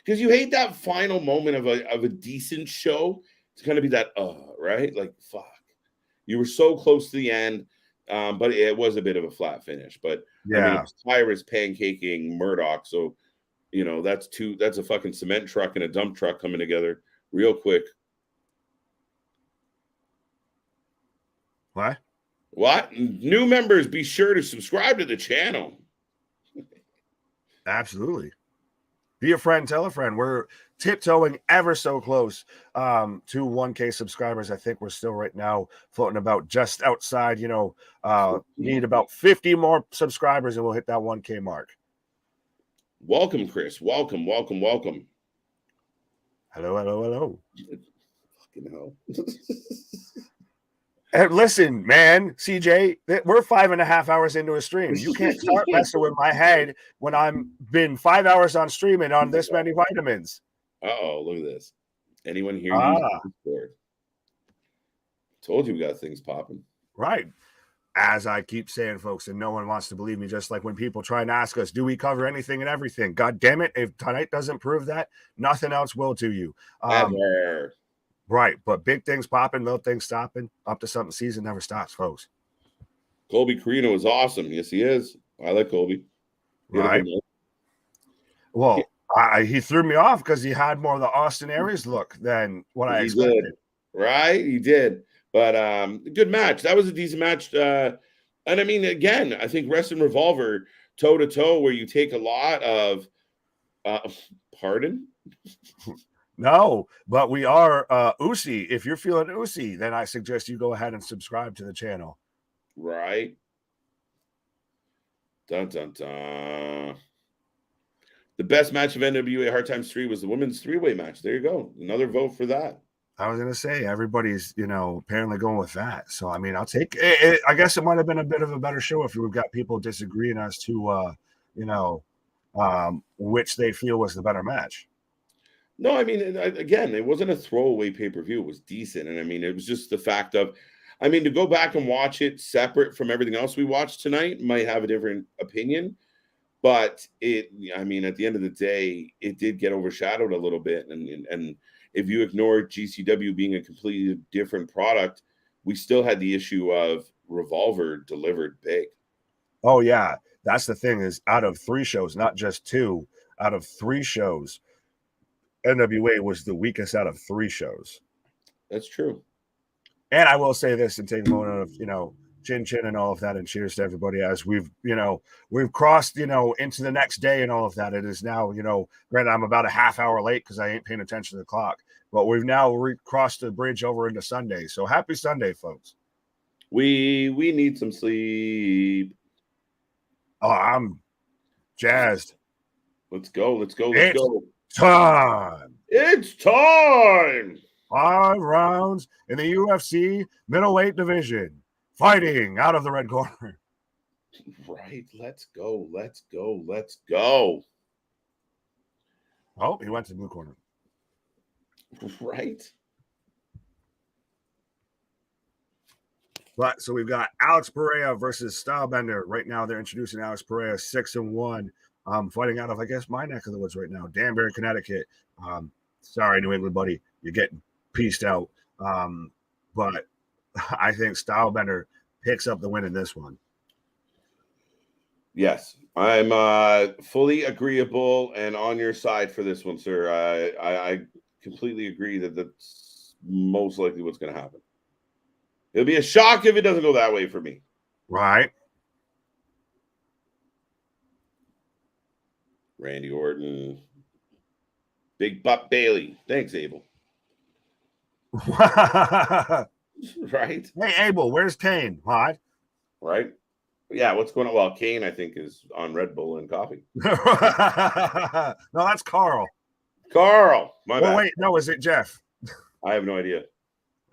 because you hate that final moment of a decent show. It's going to be that, right? Like, fuck. You were so close to the end, but it was a bit of a flat finish. But, I mean, it was Tyrus pancaking Murdoch. So, you know, that's a fucking cement truck and a dump truck coming together real quick. What? New members, be sure to subscribe to the channel. Absolutely. Be a friend, tell a friend. We're tiptoeing ever so close to 1K subscribers. I think we're still right now floating about just outside, need about 50 more subscribers and we'll hit that 1K mark. Welcome, Chris. Welcome. Hello. Fucking hell. Listen, man, CJ, we're 5.5 hours into a stream. You can't start messing with my head when I'm been 5 hours on streaming on this many vitamins. Uh-oh, look at this. Anyone here use Discord? Told you we got things popping. Right. As I keep saying, folks, and no one wants to believe me, just like when people try and ask us, do we cover anything and everything? God damn it, if tonight doesn't prove that, nothing else will to you. Ever. Right, but big things popping, little things stopping. Up to something, season never stops, folks. Colby Carino is awesome. Yes, he is. I like Colby. Right. Well, he threw me off because he had more of the Austin Aries look than what I expected. Did. Right, he did. But good match. That was a decent match. And I mean, again, I think Wrestling Revolver toe-to-toe where you take a lot of pardon? No, but we are Usi. If you're feeling Usi, then I suggest you go ahead and subscribe to the channel. Right. Dun, dun, dun. The best match of NWA Hard Times 3 was the women's three-way match. There you go. Another vote for that. I was going to say, everybody's, apparently going with that. So, I mean, I'll take it. I guess it might have been a bit of a better show if we've got people disagreeing as to, which they feel was the better match. No, I mean, again, it wasn't a throwaway pay-per-view. It was decent. And I mean, it was just the fact of, to go back and watch it separate from everything else we watched tonight might have a different opinion. But at the end of the day, it did get overshadowed a little bit. And if you ignore GCW being a completely different product, we still had the issue of Revolver delivered big. Oh, yeah. That's the thing is out of 3 shows, not just 2, out of 3 shows, NWA was the weakest out of 3 shows. That's true. And I will say this and take a moment of, chin and all of that, and cheers to everybody as we've crossed, into the next day and all of that. It is now, granted, I'm about a half hour late because I ain't paying attention to the clock, but we've now crossed the bridge over into Sunday. So happy Sunday, folks. We need some sleep. Oh, I'm jazzed. Let's go. Time. It's time. 5 rounds in the UFC middleweight division. Fighting out of the red corner. Right. Let's go. Oh, he went to the blue corner. Right. But so we've got Alex Pereira versus Stylebender. Right now they're introducing Alex Pereira 6-1. Fighting out of, I guess, my neck of the woods right now, Danbury, Connecticut. Sorry, New England, buddy. You're getting pieced out. But I think Stylebender picks up the win in this one. Yes, I'm fully agreeable and on your side for this one, sir. I completely agree that that's most likely what's going to happen. It'll be a shock if it doesn't go that way for me. Right. Randy Orton. Big Buck Bailey. Thanks, Abel. Right? Hey, Abel, where's Kane? What? Right? Yeah, what's going on? Well, Kane, I think, is on Red Bull and coffee. No, that's Carl. Carl. My bad. Wait, no, is it Jeff? I have no idea.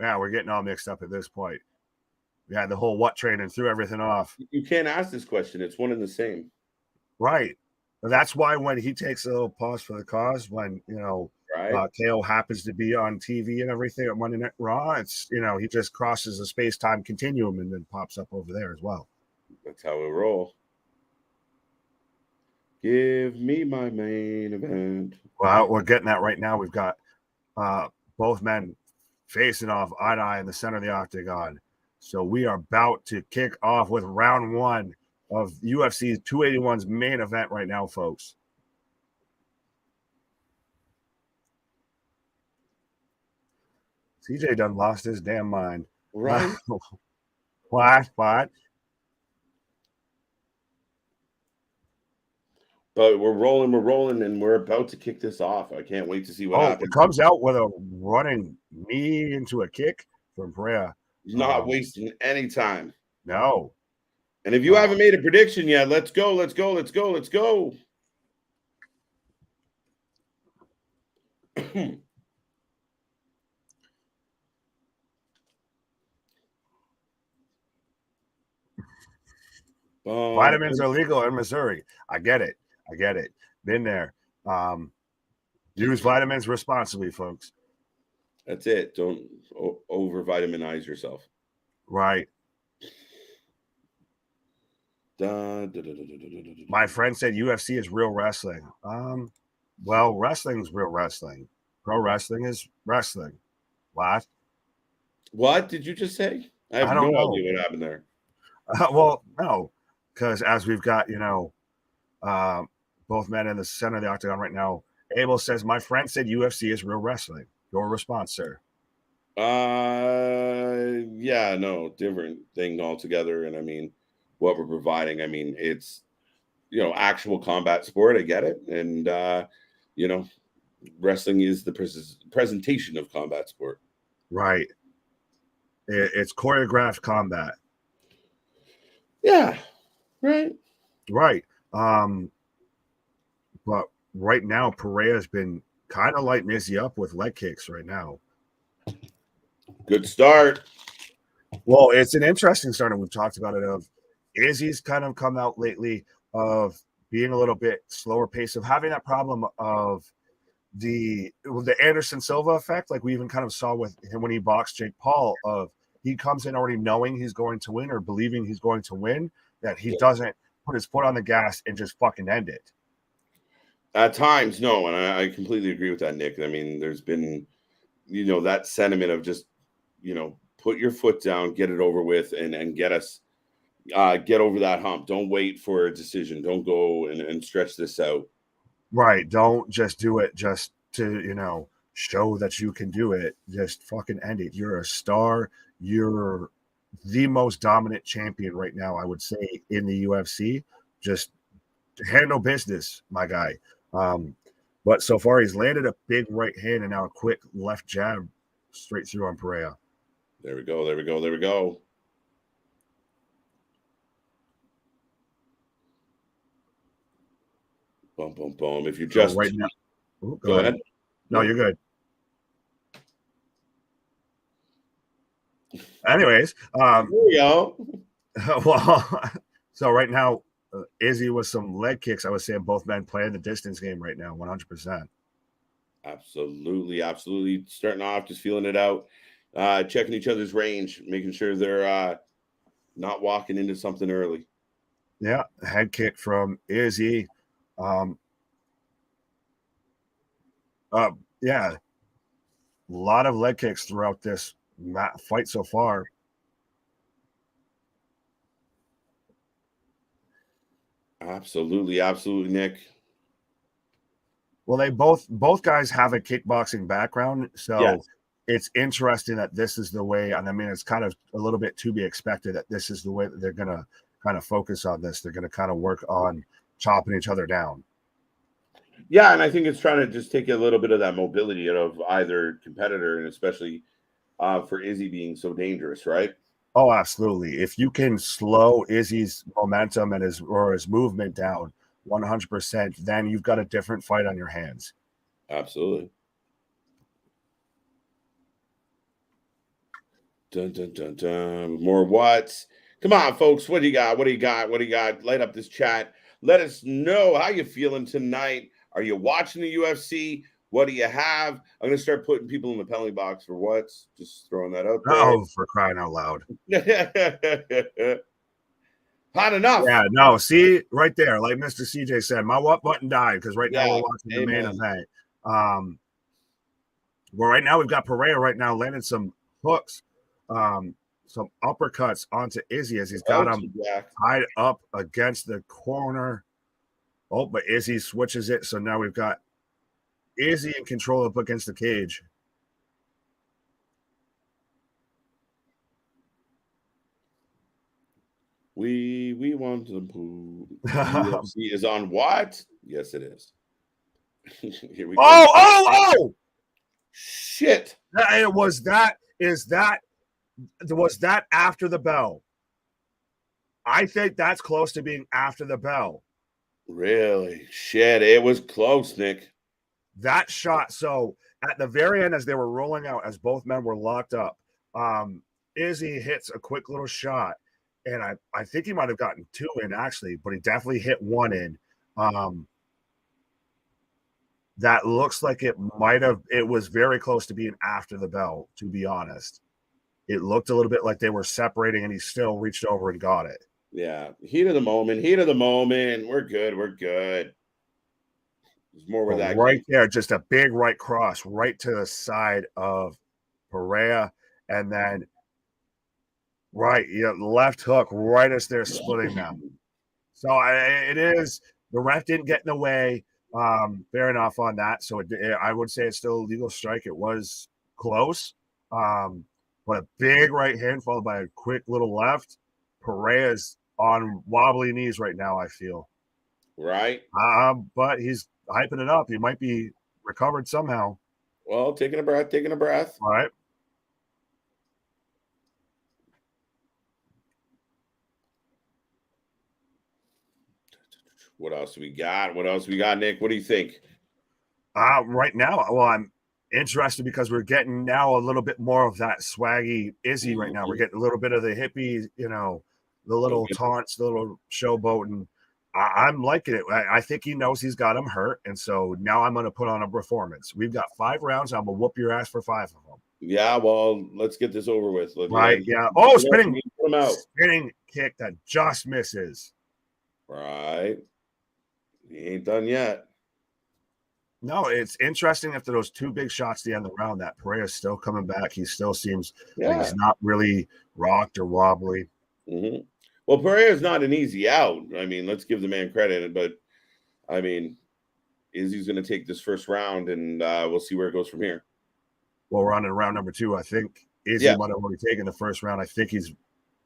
Yeah, we're getting all mixed up at this point. We had the whole what train and threw everything off. You can't ask this question. It's one and the same. Right. That's why when he takes a little pause for the cause, when, Right. KO happens to be on TV and everything at Monday Night Raw, it's, he just crosses the space-time continuum and then pops up over there as well. That's how we roll. Give me my main event. Well, we're getting that right now. We've got both men facing off eye to eye in the center of the octagon. So we are about to kick off with round one of UFC 281's main event right now, folks. CJ done lost his damn mind. Right. What? But we're rolling, and we're about to kick this off. I can't wait to see what happens. It comes out with a running knee into a kick from Pereira. Not wasting any time. No. And if you haven't made a prediction yet, let's go. Vitamins are legal in Missouri. I get it. Been there. Use vitamins responsibly, folks. That's it. Don't over vitaminize yourself. Right. My friend said UFC is real wrestling. Well, wrestling's real wrestling. Pro wrestling is wrestling. What did you just say? I have no idea what happened there. Well, no, because as we've got, both men in the center of the octagon right now, Abel says, my friend said UFC is real wrestling. Your response, sir? Yeah, no, different thing altogether. And I mean, what we're providing, I mean, it's, actual combat sport. I get it. And, wrestling is the presentation of combat sport. Right. It's choreographed combat. Yeah. Right. But right now, Pereira's been kind of lighting Izzy up with leg kicks right now. Good start. Well, it's an interesting start, and we've talked about it. Of Izzy's kind of come out lately of being a little bit slower pace, of having that problem of the Anderson Silva effect, like we even kind of saw with him when he boxed Jake Paul. Of he comes in already knowing he's going to win or believing he's going to win, that he doesn't put his foot on the gas and just fucking end it. At times, no, and I completely agree with that, Nick. I mean, there's been, that sentiment of just, put your foot down, get it over with, and get us, get over that hump. Don't wait for a decision. Don't go and stretch this out. Right. Don't just do it just to, show that you can do it. Just fucking end it. You're a star. You're the most dominant champion right now, I would say, in the UFC. Just handle business, my guy. But so far he's landed a big right hand and now a quick left jab straight through on Pereira. There we go. Boom, boom, boom. If you just right now, go ahead. No, you're good. Anyways, there we go. Well, so right now, Izzy with some leg kicks. I was saying both men playing the distance game right now, 100%. Absolutely. Starting off, just feeling it out, checking each other's range, making sure they're not walking into something early. Yeah, head kick from Izzy. Yeah, a lot of leg kicks throughout this fight so far. Absolutely, Nick. Well, they both guys have a kickboxing background, so it's interesting that this is the way. And I mean, it's kind of a little bit to be expected that this is the way that they're going to kind of focus on this. They're going to kind of work on chopping each other down. Yeah, and I think it's trying to just take a little bit of that mobility out of either competitor, and especially for Izzy being so dangerous, right? Oh, absolutely. If you can slow Izzy's momentum and his movement down 100%, then you've got a different fight on your hands. Absolutely. Dun, dun, dun, dun. More what's. Come on, folks. What do you got? What do you got? What do you got? Light up this chat. Let us know how you feeling tonight. Are you watching the UFC? What do you have? I'm going to start putting people in the penalty box for what's. Just throwing that out there. Oh, for crying out loud. Hot enough. Yeah, no, see, right there, like Mr. CJ said, my what button died because right now Yeah, we're watching the main amen. event. Well, right now we've got Pereira right now landing some hooks, some uppercuts onto Izzy as he's got him tied up against the corner. Oh, but Izzy switches it, so now we've got Izzy in control up against the cage. We want to poo. UFC is on what? Yes, it is. Here we go. Oh! Shit. Was that after the bell? I think that's close to being after the bell. Really? Shit, it was close, Nick. That shot. So at the very end, as they were rolling out, as both men were locked up, Izzy hits a quick little shot. And I think he might have gotten two in actually, but he definitely hit one in. That looks like it was very close to being after the bell, to be honest. It looked a little bit like they were separating and he still reached over and got it. Yeah. Heat of the moment. We're good. There's more where that right there, just a big right cross right to the side of Pereira. And then left hook right as they're splitting them. So it is, the ref didn't get in the way. Fair enough on that. So I would say it's still a legal strike. It was close. But a big right hand followed by a quick little left. Pereira's on wobbly knees right now, I feel. Right. But he's hyping it up. He might be recovered somehow. Well, taking a breath. All right. What else we got, Nick? What do you think? Right now, well, I'm interested because we're getting now a little bit more of that swaggy Izzy right now. We're getting a little bit of the hippie, the little taunts, the little showboating. I'm liking it. I think he knows he's got him hurt, and so now I'm going to put on a performance. We've got 5 rounds. I'm going to whoop your ass for 5 of them. Yeah, well, let's get this over with. Right, yeah. Oh, spinning kick that just misses. Right. He ain't done yet. No, it's interesting after those 2 big shots at the end of the round that Pereira's still coming back. He still seems like he's not really rocked or wobbly. Mm-hmm. Well, Pereira's not an easy out. I mean, let's give the man credit. But, I mean, Izzy's going to take this first round, and we'll see where it goes from here. Well, we're on to round number 2. I think Izzy might have already taken the first round. I think he's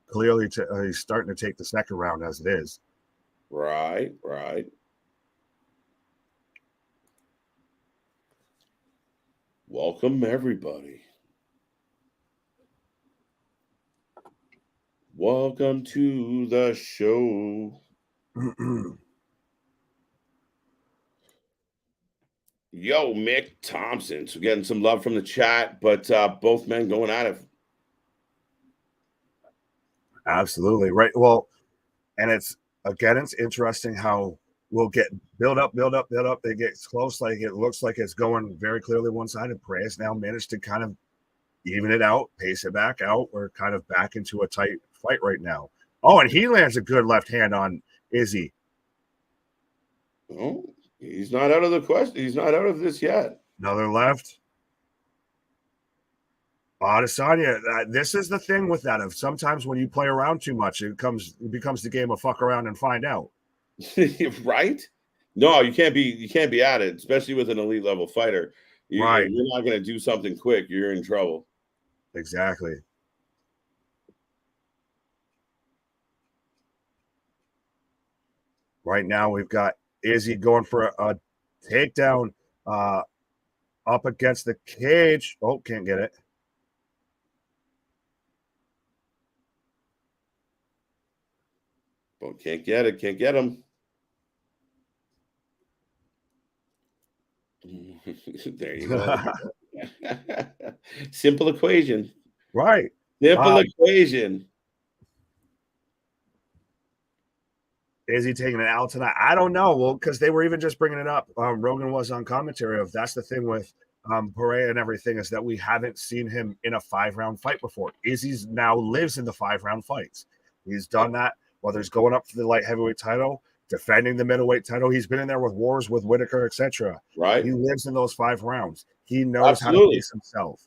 clearly he's starting to take the second round as it is. Right. Welcome, everybody. Welcome to the show. Yo, Mick Thompson. So getting some love from the chat, but both men going at it. Absolutely. Right. Well, and it's interesting how we'll get build up. They get close. Like it looks like it's going very clearly one side, and Pereira's now managed to kind of even it out, pace it back out. We're kind of back into a tight fight right now. Oh, and he lands a good left hand on Izzy. Oh, he's not out of the question. He's not out of this yet. Another left. Adesanya, this is the thing with that. Of sometimes when you play around too much, it becomes the game of fuck around and find out. Right? No, you can't be at it, especially with an elite level fighter. Right. You're not going to do something quick. You're in trouble. Exactly. Right now, we've got Izzy going for a takedown up against the cage. Oh, can't get it. Well, can't get it. Can't get him. There you go. Simple equation. Right. Simple equation. Is he taking it out tonight? I don't know. Well, because they were even just bringing it up. Rogan was on commentary of that's the thing with Pereira and everything is that we haven't seen him in a 5-round fight before. Izzy's now lives in the 5-round fights. He's done that, whether he's going up for the light heavyweight title, defending the middleweight title. He's been in there with wars with Whitaker, etc. Right. He lives in those 5 rounds. He knows how to pace himself.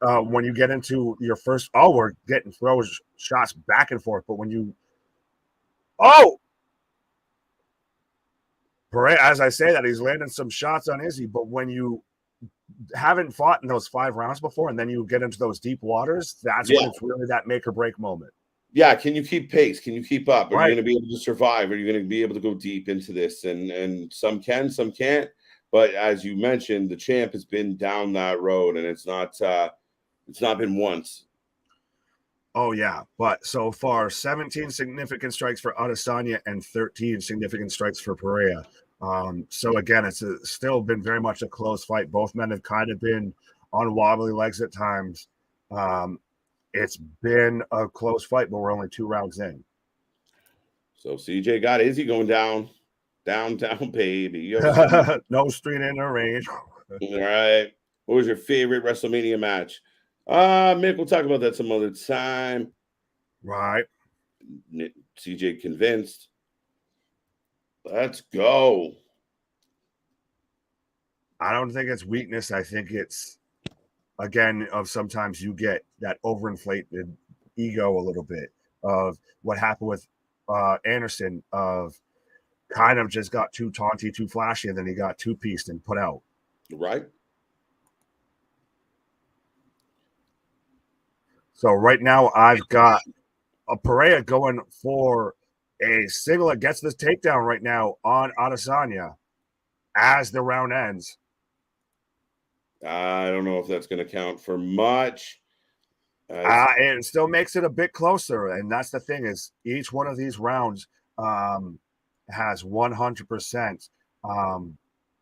When you get into your first, we're getting throws shots back and forth. But when you, Pereira, as I say that, he's landing some shots on Izzy. But when you haven't fought in those 5 rounds before, and then you get into those deep waters, that's when it's really that make or break moment. Yeah, can you keep pace? Can you keep up? Are you going to be able to survive? Are you going to be able to go deep into this? And some can, some can't. But as you mentioned, the champ has been down that road, and it's not been once. Oh, yeah. But so far, 17 significant strikes for Adesanya and 13 significant strikes for Pereira. So, again, it's still been very much a close fight. Both men have kind of been on wobbly legs at times. It's been a close fight, but we're only 2 rounds in. So, CJ got Izzy going downtown, baby. No street in the range. All right. What was your favorite WrestleMania match? Mick, we'll talk about that some other time. Right. CJ convinced. Let's go. I don't think it's weakness. I think it's, again, of sometimes you get that overinflated ego a little bit of what happened with Anderson of kind of just got too taunty, too flashy, and then he got two-pieced and put out. Right. So right now I've got a Pereira going for a single that gets this takedown right now on Adesanya as the round ends. I don't know if that's going to count for much. It still makes it a bit closer, and that's the thing is each one of these rounds has 100%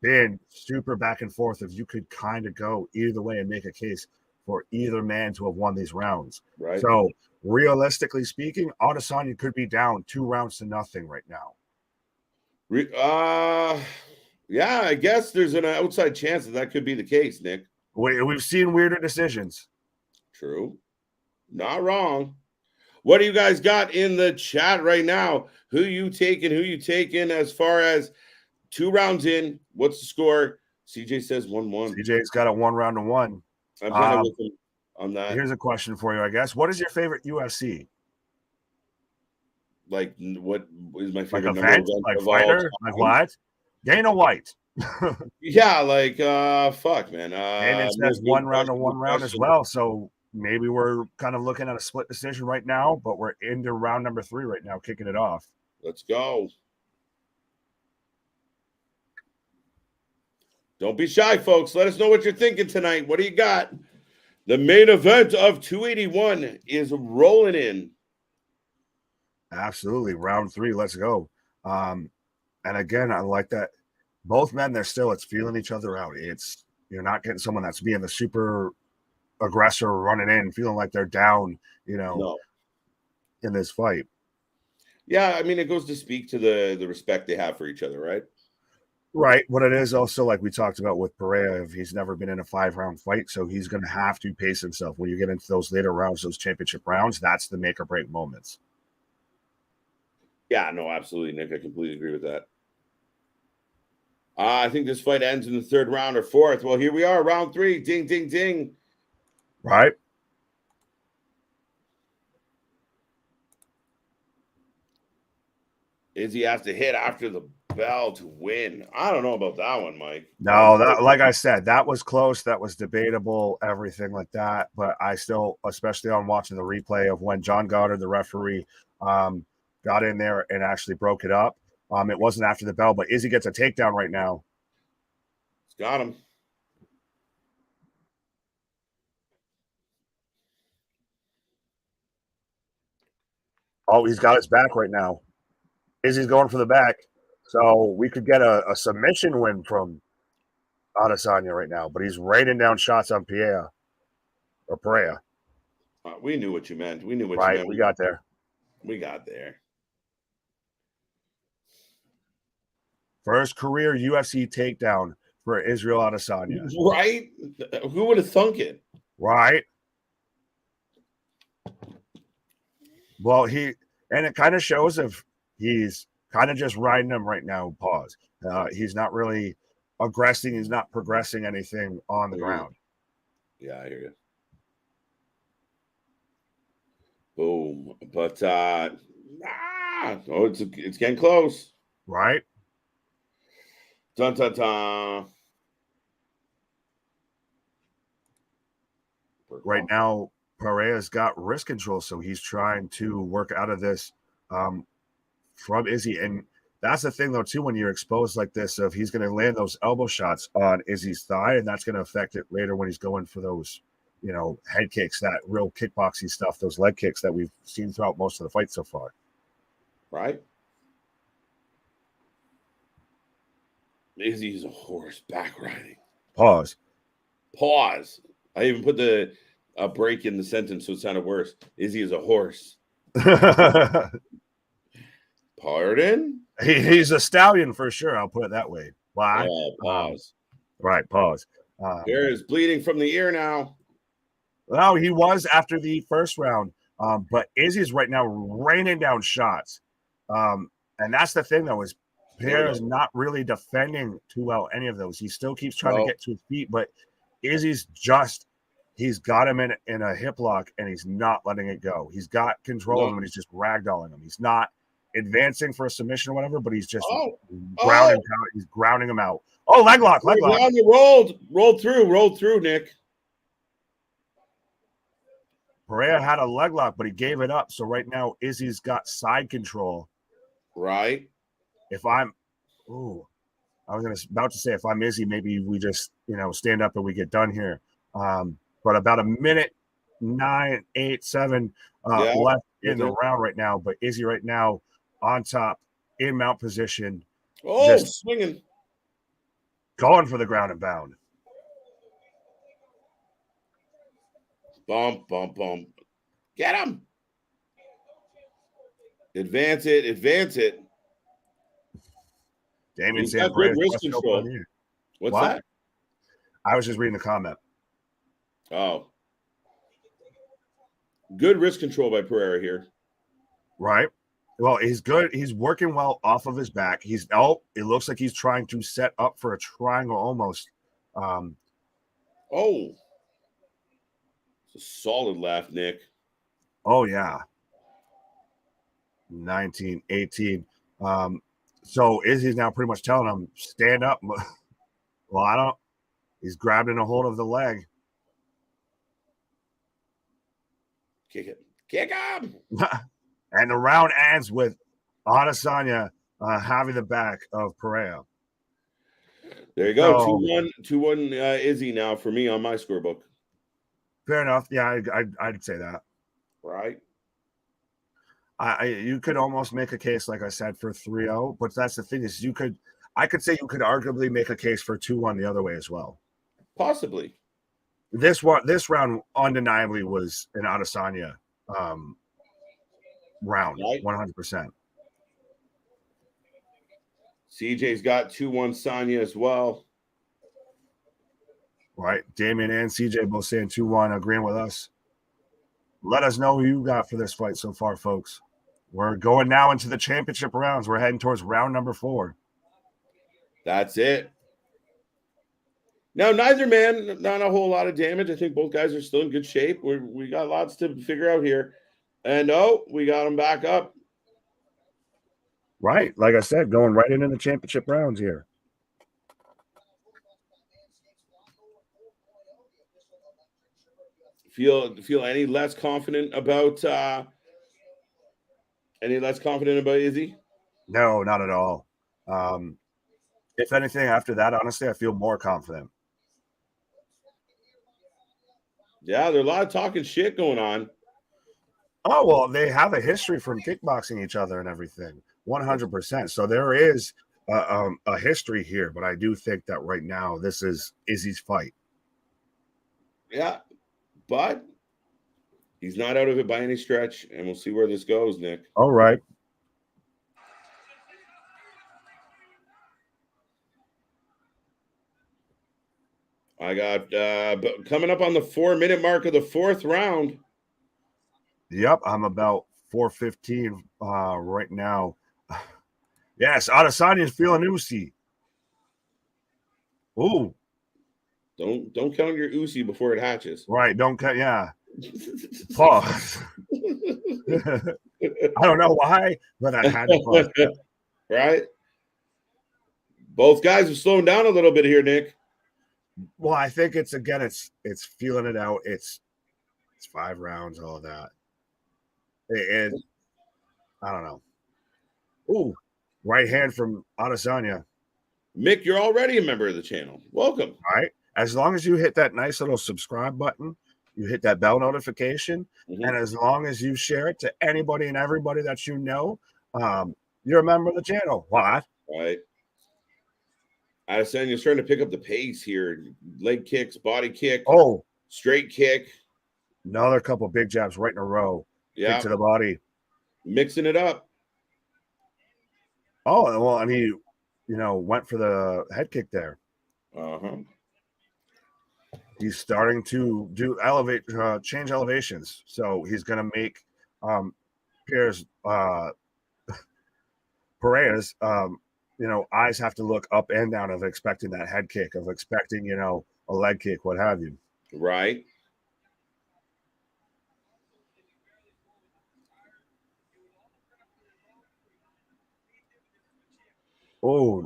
been super back and forth. If you could kind of go either way and make a case for either man to have won these rounds. Right. So realistically speaking, Adesanya could be down 2 rounds to nothing right now. Yeah, I guess there's an outside chance that could be the case, Nick. We've seen weirder decisions. True. Not wrong. What do you guys got in the chat right now? Who you taking as far as 2 rounds in? What's the score? CJ says 1-1. CJ's got a 1-1. I'm kind of with him on that. Here's a question for you, I guess. What is your favorite UFC? Like, what is my favorite event? Like fighter? Like what? Dana White. Yeah, like fuck, man. And it says 1 round as well. So maybe we're kind of looking at a split decision right now, but we're into round number 3 right now, kicking it off. Let's go. Don't be shy, folks. Let us know what you're thinking tonight. What do you got? The main event of 281 is rolling in. Absolutely. Round 3. Let's go. And again, I like that both men, it's feeling each other out. You're not getting someone that's being the super aggressor running in, feeling like they're down, in this fight. Yeah, I mean, it goes to speak to the respect they have for each other, right? Right. What it is also, like we talked about with Pereira, if he's never been in a 5-round fight, so he's going to have to pace himself. When you get into those later rounds, those championship rounds, that's the make or break moments. Yeah, no, absolutely, Nick. I completely agree with that. I think this fight ends in the 3rd round or 4th. Well, here we are, round 3. Ding, ding, ding. Right. Izzy has to hit after the bell to win. I don't know about that one, Mike. No, like I said, that was close. That was debatable, everything like that. But I still, especially on watching the replay of when John Goddard, the referee, got in there and actually broke it up. It wasn't after the bell, but Izzy gets a takedown right now. He's got him. Oh, he's got his back right now. Izzy's going for the back. So we could get a submission win from Adesanya right now, but he's raining down shots on Pereira. We knew what you meant. We knew what you Right, meant. we got there. We got there. First career UFC takedown for Israel Adesanya. Right? Who would have thunk it? Right. Well, it kind of shows if he's kind of just riding him right now. Pause. He's not really aggressing. He's not progressing anything on the ground. Yeah, I hear you. Boom. But it's getting close. Right. Dun dun dun. Right now, Pereira's got wrist control, so he's trying to work out of this from Izzy. And that's the thing, though, too, when you're exposed like this, of he's going to land those elbow shots on Izzy's thigh, and that's going to affect it later when he's going for those, head kicks, that real kickboxing stuff, those leg kicks that we've seen throughout most of the fight so far. Right? Izzy's a horse back riding. Pause. I even put a break in the sentence so it sounded worse. Izzy is a horse. Pardon? He's a stallion for sure. I'll put it that way. Why? Pause. Right, pause. There is bleeding from the ear now. Well, he was after the first round, but Izzy's right now raining down shots. And that's the thing, though, is Pierre is not really defending too well any of those. He still keeps trying to get to his feet, but Izzy's he's got him in a hip lock, and he's not letting it go. He's got control of him, and he's just ragdolling him. He's not advancing for a submission or whatever, but he's just he's grounding him out. Oh, leg lock. Rolled through, Nick. Pereira had a leg lock, but he gave it up. So right now, Izzy's got side control. Right. I was about to say, if I'm Izzy, maybe we just, stand up and we get done here. But about a minute 9, 8, 7 left in the round right now. But Izzy right now on top in mount position. Just swinging. Going for the ground and pound. Bump, bump, bump. Get him. Advance it. Damien He's got good wrist Sanchez. control. What's that? I was just reading the comment. Oh. Good wrist control by Pereira here. Right. Well, he's good. He's working well off of his back. It looks like he's trying to set up for a triangle almost. It's a solid left, Nick. Oh, yeah. 19, 18. So Izzy's now pretty much telling him, stand up. Well, he's grabbing a hold of the leg. Kick it. Kick him. And the round ends with Adesanya having the back of Pereira. There you go. 2-1 Izzy now for me on my scorebook. Fair enough. Yeah, I'd say that. Right. You could almost make a case, like I said, for 3-0, but that's the thing is I could say you could arguably make a case for 2-1 the other way as well. Possibly. This round undeniably was an Adesanya round, right? 100%. CJ's got 2-1 Sonya as well. Right. Damien and CJ both saying 2-1, agreeing with us. Let us know who you got for this fight so far, folks. We're going now into the championship rounds. We're heading towards round number 4. That's it. Now, neither man, not a whole lot of damage. I think both guys are still in good shape. We got lots to figure out here. And, we got them back up. Right. Like I said, going right into the championship rounds here. Feel any less confident about Izzy? No, not at all. If anything, after that, honestly, I feel more confident. Yeah, there's a lot of talking shit going on. Oh, well, they have a history from kickboxing each other and everything. 100%. So there is a history here, but I do think that right now this is Izzy's fight. Yeah, but He's not out of it by any stretch, and we'll see where this goes, Nick. All right. I got coming up on the 4-minute mark of the 4th round. Yep, I'm about 4:15 right now. Yes, Adesanya's feeling Uzi. Ooh. Don't count your Uzi before it hatches. Right, don't count. Yeah. Pause. I don't know why, but I had to pause. Right? Both guys are slowing down a little bit here, Nick. Well, I think it's feeling it out. It's 5 rounds, all of that. And I don't know. Ooh, right hand from Adesanya. Mick, you're already a member of the channel. Welcome. All right. As long as you hit that nice little subscribe button, you hit that bell notification, and as long as you share it to anybody and everybody that you know, you're a member of the channel. What? Right. Adesanya's starting to pick up the pace here. Leg kicks, body kick. Oh, straight kick. Another couple big jabs right in a row. Yeah. Kick to the body. Mixing it up. Oh, well, I mean, went for the head kick there. Uh-huh. He's starting to change elevations. So he's going to make Pereira's, eyes have to look up and down of expecting that head kick, of expecting, a leg kick, what have you. Right. Oh,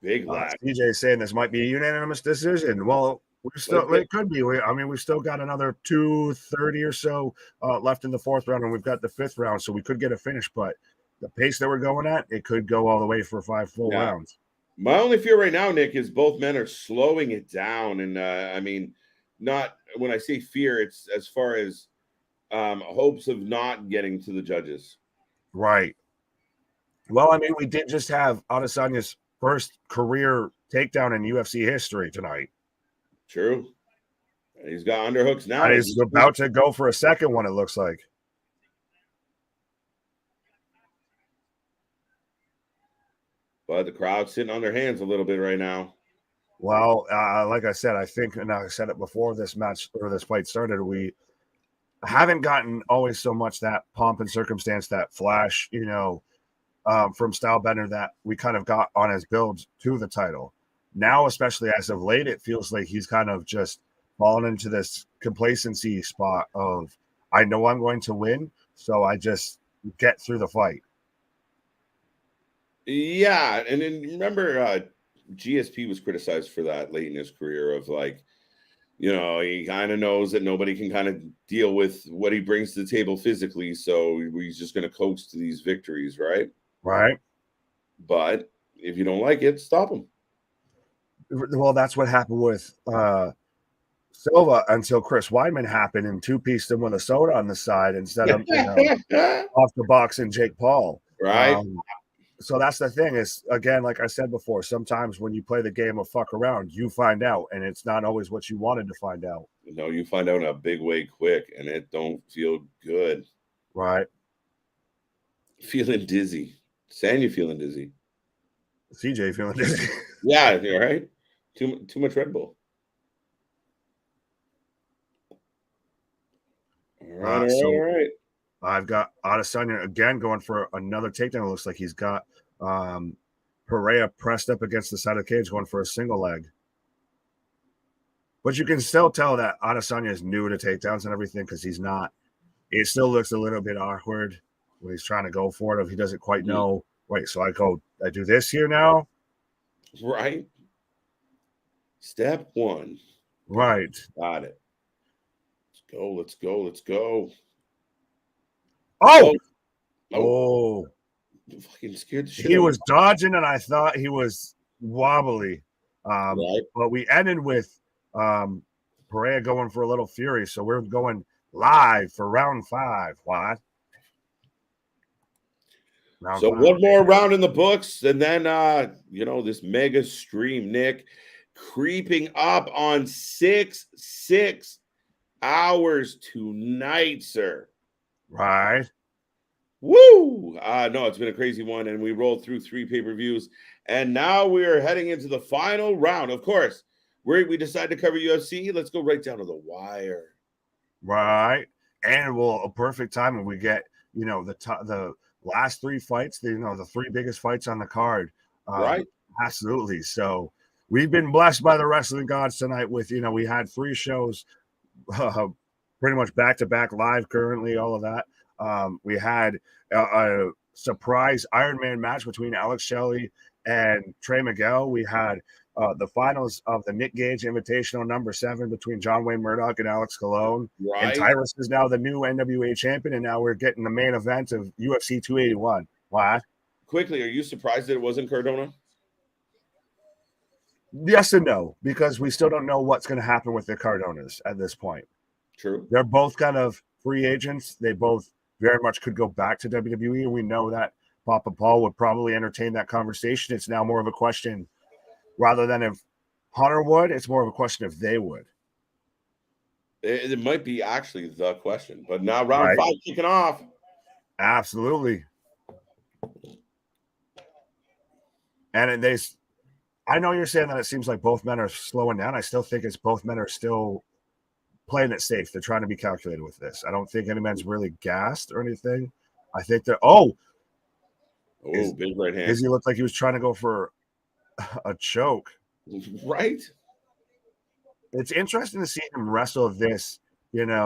big lag. DJ saying this might be a unanimous decision. Well, it could be. We've still got another 2:30 or so left in the 4th round, and we've got the 5th round, so we could get a finish. But the pace that we're going at, it could go all the way for 5 full rounds. My only fear right now, Nick, is both men are slowing it down, and not when I say fear, it's as far as hopes of not getting to the judges. Right. Well, we did just have Adesanya's first career takedown in UFC history tonight. True. And he's got underhooks now. And he's about to go for a second one, it looks like. But the crowd's sitting on their hands a little bit right now. Well, like I said, I think, and I said it before this match or this fight started, we haven't gotten always so much that pomp and circumstance, that flash, from Stylebender that we kind of got on his build to the title. Now, especially as of late, it feels like he's kind of just fallen into this complacency spot of, I know I'm going to win, so I just get through the fight. Yeah, and then remember, GSP was criticized for that late in his career of he kind of knows that nobody can kind of deal with what he brings to the table physically, so he's just going to coast to these victories, right? Right. But if you don't like it, stop him. Well, that's what happened with Silva until Chris Weidman happened and two-pieced him with a soda on the side instead of off the box and Jake Paul. Right. So that's the thing is, again, like I said before, sometimes when you play the game of fuck around, you find out, and it's not always what you wanted to find out. No, you find out in a big way quick, and it don't feel good. Right. Feeling dizzy. Sanya feeling dizzy. CJ feeling dizzy. Yeah, you're right. Too much Red Bull. All right. I've got Adesanya again going for another takedown. It looks like he's got Pereira pressed up against the side of the cage going for a single leg. But you can still tell that Adesanya is new to takedowns and everything because he's not. It still looks a little bit awkward when he's trying to go for it. If he doesn't quite know. Wait, so I do this here now? Right. Step 1. Right. Got it. Let's go. Oh. Fucking scared the shit. He was dodging, and I thought he was wobbly. Right. But we ended with Pereira going for a little fury, so we're going live for round 5. What? One more round in the books, and then this mega stream, Nick, creeping up on 6-6. hours tonight, sir. Right. Woo! No, it's been a crazy one, and we rolled through 3 pay-per-views, and now we are heading into the final round. Of course, we decided to cover UFC. Let's go right down to the wire. Right. And a perfect time when we get, the last 3 fights, the 3 biggest fights on the card. Right. Absolutely. So we've been blessed by the wrestling gods tonight with, we had 3 shows pretty much back-to-back live currently, all of that. We had a surprise Iron Man match between Alex Shelley and Trey Miguel. We had the finals of the Nick Gage Invitational #7 between John Wayne Murdoch and Alex Colon. Right. And Tyrus is now the new NWA champion, and now we're getting the main event of UFC 281. What? Quickly, are you surprised that it wasn't Cardona? Yes and no, because we still don't know what's going to happen with the Cardonas at this point. True. They're both kind of free agents. They both very much could go back to WWE, and we know that Papa Paul would probably entertain that conversation. It's now more of a question, rather than if Hunter would, it's more of a question if they would. It might be actually the question, but now round 5 kicking off. Absolutely. And I know you're saying that it seems like both men are slowing down. I still think it's both men are still playing it safe. They're trying to be calculated with this. I don't think any man's really gassed or anything. I think they're big right hand. Izzy looked like he was trying to go for a choke. Right. It's interesting to see him wrestle this, kind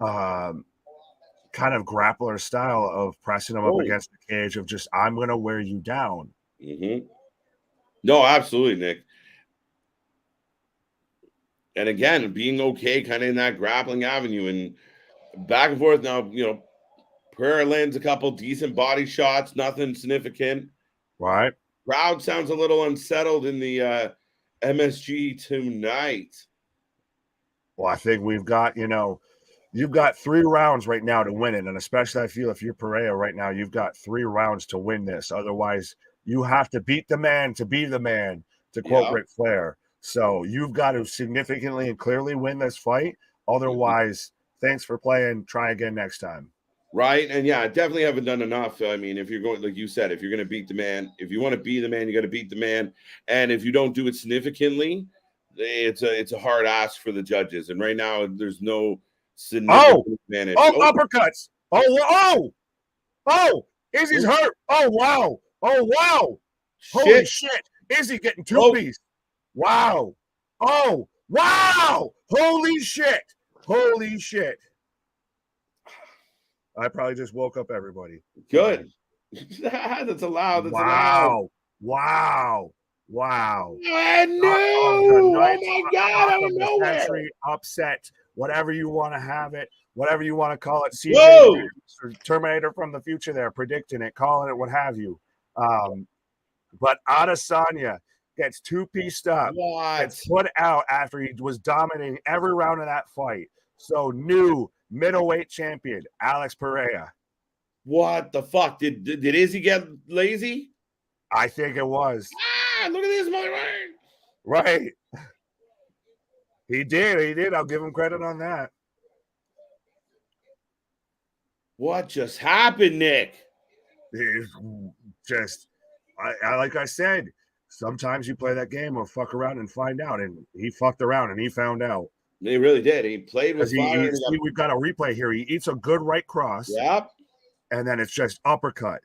of grappler style of pressing him up against the cage of just, I'm going to wear you down. Mm-hmm. No, absolutely, Nick. And again, being okay kind of in that grappling avenue and back and forth. Now, Pereira lands a couple decent body shots, nothing significant. Right. Crowd sounds a little unsettled in the MSG tonight. Well, I think we've got, you've got 3 rounds right now to win it. And especially I feel if you're Pereira right now, you've got 3 rounds to win this. Otherwise, you have to beat the man to be the man, to quote Ric Flair. So you've got to significantly and clearly win this fight. Otherwise, thanks for playing. Try again next time. Right. And yeah, I definitely haven't done enough. I mean, if you're going, like you said, if you're going to beat the man, if you want to be the man, you got to beat the man. And if you don't do it significantly, it's a hard ask for the judges. And right now, there's no significant advantage. Uppercuts. Izzy's hurt. Oh, wow. Holy shit. Izzy getting 2-piece. Wow. Oh, wow. Holy shit. I probably just woke up everybody. Good. That's allowed. Wow. I knew. Oh my God, out of nowhere. Upset. Whatever you want to have it. Whatever you want to call it. CJ or Terminator from the future there, predicting it, calling it, what have you. But Adesanya gets 2-pieced up. Gets put out after he was dominating every round of that fight. So new middleweight champion, Alex Pereira. What the fuck? Did Izzy get lazy? I think it was. Look at this mother. Right. He did. I'll give him credit on that. What just happened, Nick? I like I said, sometimes you play that game or fuck around and find out. And he fucked around and he found out. He really did. He played with fire. We've got a replay here. He eats a good right cross. Yep. And then it's just uppercut.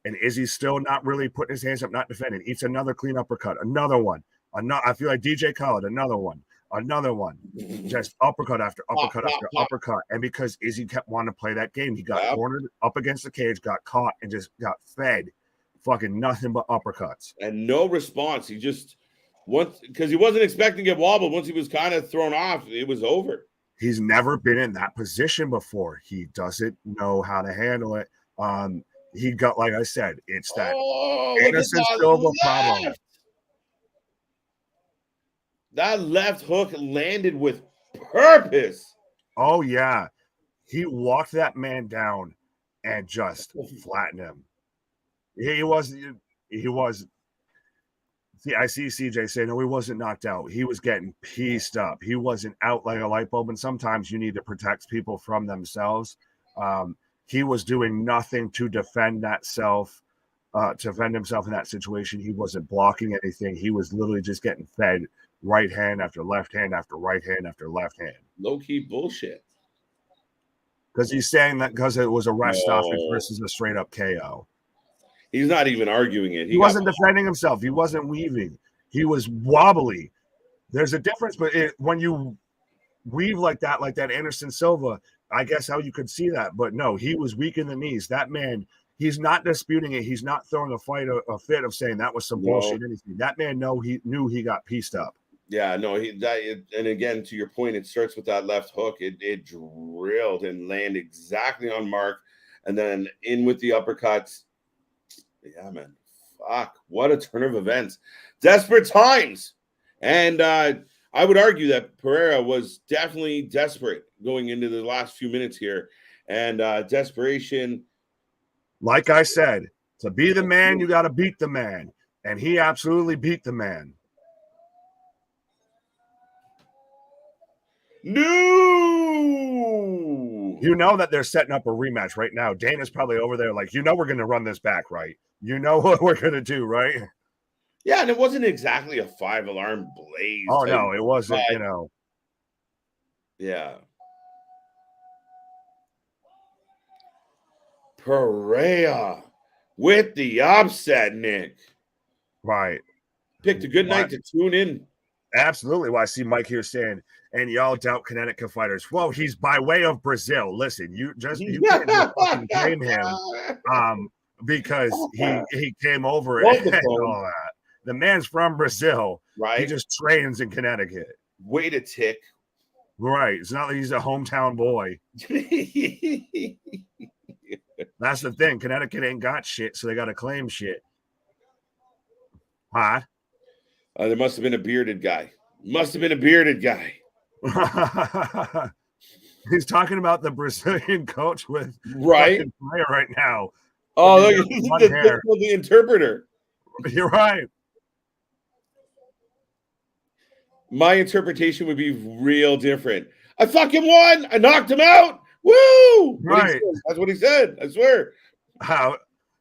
And Izzy's still not really putting his hands up, not defending. Eats another clean uppercut. Another one. I feel like DJ Khaled. Another one. Just uppercut after uppercut after uppercut. And because Izzy kept wanting to play that game, he got cornered up against the cage, got caught, and just got fed fucking nothing but uppercuts. And no response. He just because he wasn't expecting to get wobbled. Once he was kind of thrown off, it was over. He's never been in that position before. He doesn't know how to handle it. He got, like I said, it's that innocent Silva problem. That left hook landed with purpose. Oh, yeah. He walked that man down and just flattened him. He was See, I see CJ saying, no, he wasn't knocked out. He was getting pieced up. He wasn't out like a light bulb. And sometimes you need to protect people from themselves. He was doing nothing to defend himself in that situation. He wasn't blocking anything. He was literally just getting fed right hand after left hand after right hand after left hand. Low-key bullshit. Because he's saying that because it was a rest stoppage versus a straight-up KO. He's not even arguing it. He wasn't defending himself. He wasn't weaving. He was wobbly. There's a difference, but when you weave like that Anderson Silva, I guess how you could see that. But no, he was weak in the knees. That man, he's not disputing it. He's not throwing a fit of saying that was some bullshit. Anything. That man, he knew he got pieced up. Yeah, no, and again, to your point, it starts with that left hook. It drilled and landed exactly on mark, and then in with the uppercuts. Yeah, man. Fuck. What a turn of events. Desperate times. And I would argue that Pereira was definitely desperate going into the last few minutes here. And desperation. Like I said, to be the man, you got to beat the man. And he absolutely beat the man. No! You know that they're setting up a rematch right now. Dana's probably over there like, we're going to run this back, right? You know what we're going to do, right? Yeah, and it wasn't exactly a 5-alarm blaze. Oh, no, it wasn't, Yeah. Pereira with the upset, Nick. Right. Picked a good night to tune in. Absolutely. Well, I see Mike here saying, and y'all doubt Connecticut fighters. Well, he's by way of Brazil. Listen, you can't just fucking blame him because he came over and all that. The man's from Brazil. Right. He just trains in Connecticut. Way to tick. Right. It's not like he's a hometown boy. That's the thing. Connecticut ain't got shit, so they got to claim shit. Huh? There must have been a bearded guy. He's talking about the Brazilian coach with right now. Oh, look, the interpreter. You're right. My interpretation would be real different. I fucking won. I knocked him out. Woo! Right. That's what he said. I swear.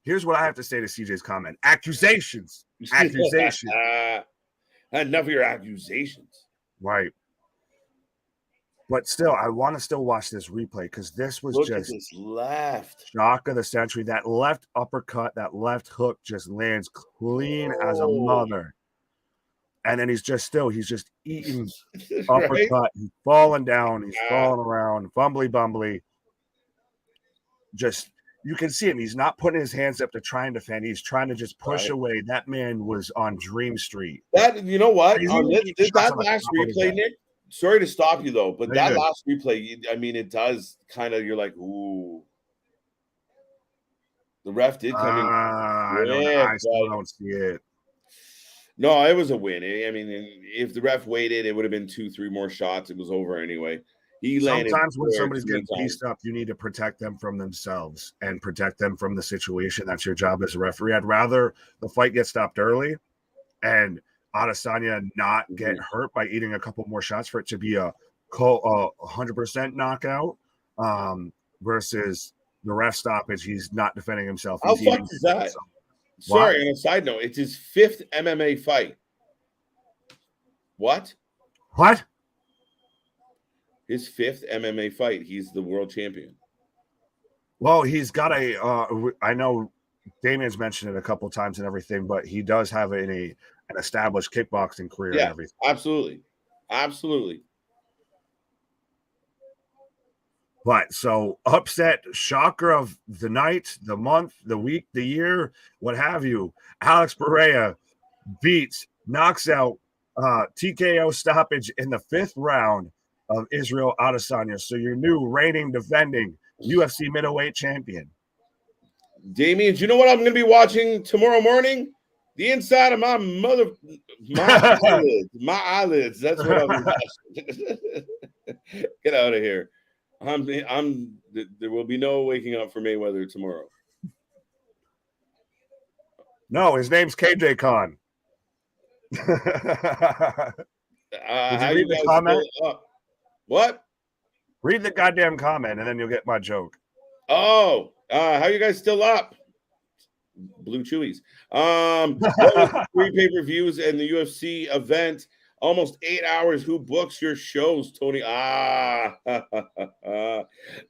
Here's what I have to say to CJ's comment. Accusations. Enough of your accusations. Right. But still, I want to still watch this replay because this was just this left shock of the century. That left uppercut, that left hook just lands clean as a mother. And then he's just eating uppercut. Right? He's falling down. He's falling around, fumbly bumbly. Just, you can see him. He's not putting his hands up to try and defend. He's trying to just push away. That man was on Dream Street. That, you know what? That last replay, Nick, sorry to stop you though, but that last replay, I mean, it does kind of, you're like, ooh. The ref did come in. I still don't see it. No, it was a win. I mean, if the ref waited, it would have been 2-3 more shots. It was over anyway. Sometimes when somebody's getting pieced up, you need to protect them from themselves and protect them from the situation. That's your job as a referee. I'd rather the fight get stopped early and Adesanya not get hurt by eating a couple more shots for it to be a 100% knockout versus the ref stoppage. He's not defending himself. How fuck is that? Himself. Sorry, on a side note, it's his 5th MMA fight. What? His 5th MMA fight. He's the world champion. Well, he's got I know Damian's mentioned it a couple times and everything, but he does have an established kickboxing career and everything. Absolutely. But so upset, shocker of the night, the month, the week, the year, what have you. Alex Pereira knocks out TKO stoppage in the 5th round of Israel Adesanya. So your new reigning, defending UFC middleweight champion. Damian, do you know what I'm going to be watching tomorrow morning? The inside of my eyelids. That's what I'm watching. Get out of here. There will be no waking up for Mayweather tomorrow. No, his name's KJ Khan. Did you How read you the guys comment? still up? What? Read the goddamn comment, and then you'll get my joke. Oh, how you guys still up? Blue Chewies. 3 pay-per-views and the UFC event. Almost 8 hours. Who books your shows, Tony?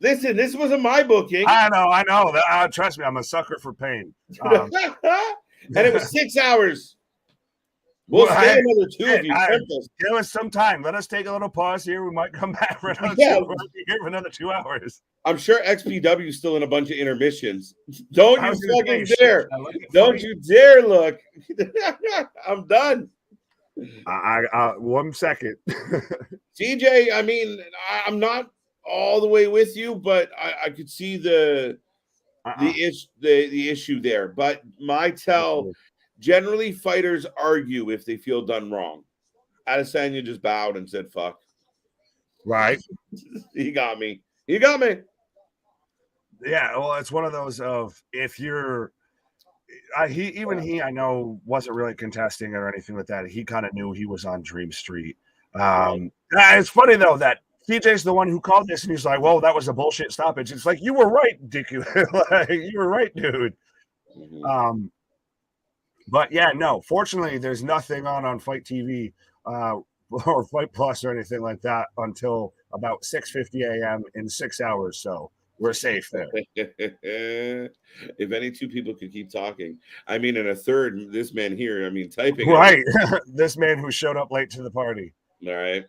Listen, this wasn't my booking. I know. Trust me, I'm a sucker for pain. And it was 6 hours. We'll stay another 2 if you tempt us. Give us some time. Let us take a little pause here. We might come back for another, we'll be here for another 2 hours. I'm sure XPW is still in a bunch of intermissions. Don't you fucking dare. Don't you dare look. I'm done. 1 second. CJ, I mean, I'm not all the way with you, but I could see the issue there. But my tell, generally fighters argue if they feel done wrong. Adesanya just bowed and said, fuck. Right. He got me. He got me. Yeah, well, it's one of those of if you're he I know wasn't really contesting or anything like that. He kind of knew he was on Dream Street. It's funny though that CJ's the one who called this and he's like, well, that was a bullshit stoppage. It's like, you were right, Dick. Like, you were right, dude. Mm-hmm. But yeah, no, fortunately there's nothing on Fight TV or Fight Plus or anything like that until about 6:50 a.m. in 6 hours. So we're safe there. If any 2 people could keep talking, I mean, and a third, this man here, I mean, typing. Right. This man who showed up late to the party. All right.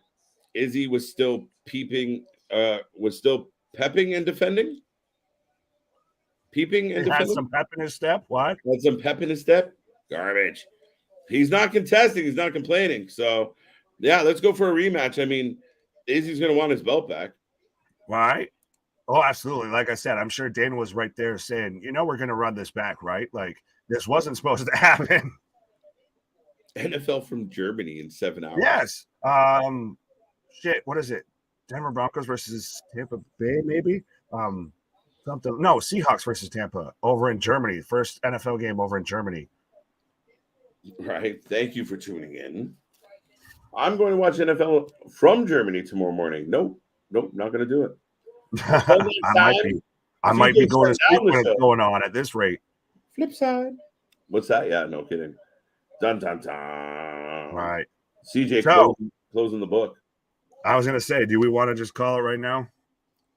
Izzy was still peeping, pepping and defending? Peeping and defending? Had some pep in his step. What? Had some pep in his step? Garbage. He's not contesting. He's not complaining. So, yeah, let's go for a rematch. I mean, Izzy's going to want his belt back. Right. Oh, absolutely. Like I said, I'm sure Dana was right there saying, we're going to run this back, right? Like, this wasn't supposed to happen. NFL from Germany in 7 hours. Yes. Shit, what is it? Denver Broncos versus Tampa Bay, maybe? Something. No, Seahawks versus Tampa over in Germany. First NFL game over in Germany. Right. Thank you for tuning in. I'm going to watch NFL from Germany tomorrow morning. Nope, not going to do it. I might be going to sleep when it's going on at this rate. Flip side. What's that? Yeah, no kidding. Dun dun dun. Right. CJ closing the book. I was gonna say, do we want to just call it right now?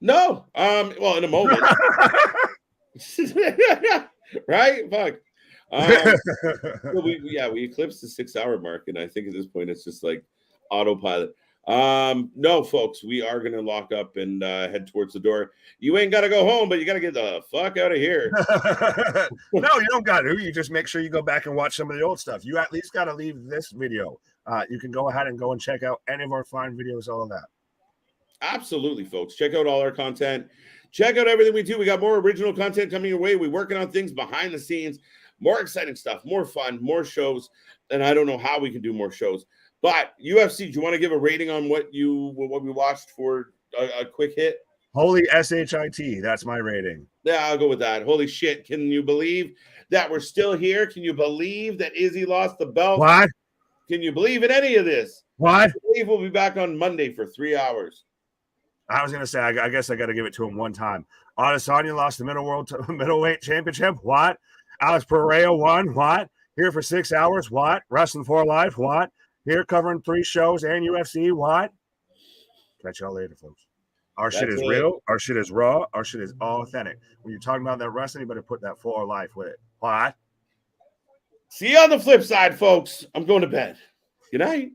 No. Well, in a moment. Right? Fuck. We eclipsed the 6 hour mark, and I think at this point it's just like autopilot. No, folks, we are gonna lock up and head towards the door. You ain't gotta go home, but you gotta get the fuck out of here. No, you don't gotta. You just make sure you go back and watch some of the old stuff. You at least gotta leave this video. You can go ahead and go and check out any of our fine videos, all of that. Absolutely, folks. Check out all our content. Check out everything we do. We got more original content coming your way. We're working on things behind the scenes, more exciting stuff, more fun, more shows. And I don't know how we can do more shows. But UFC, do you want to give a rating on what we watched for a quick hit? Holy SHIT, that's my rating. Yeah, I'll go with that. Holy shit. Can you believe that we're still here? Can you believe that Izzy lost the belt? What? Can you believe in any of this? What? I believe we'll be back on Monday for 3 hours. I was going to say, I guess I got to give it to him one time. Adesanya lost the middleweight championship. What? Alex Pereira won. What? Here for 6 hours. What? Wrestling for Life. What? Here covering 3 shows and UFC. What? Catch y'all later, folks. Our shit is real. Our shit is raw. Our shit is authentic. When you're talking about that wrestling, you better put that for life with it. What? See you on the flip side, folks. I'm going to bed. Good night.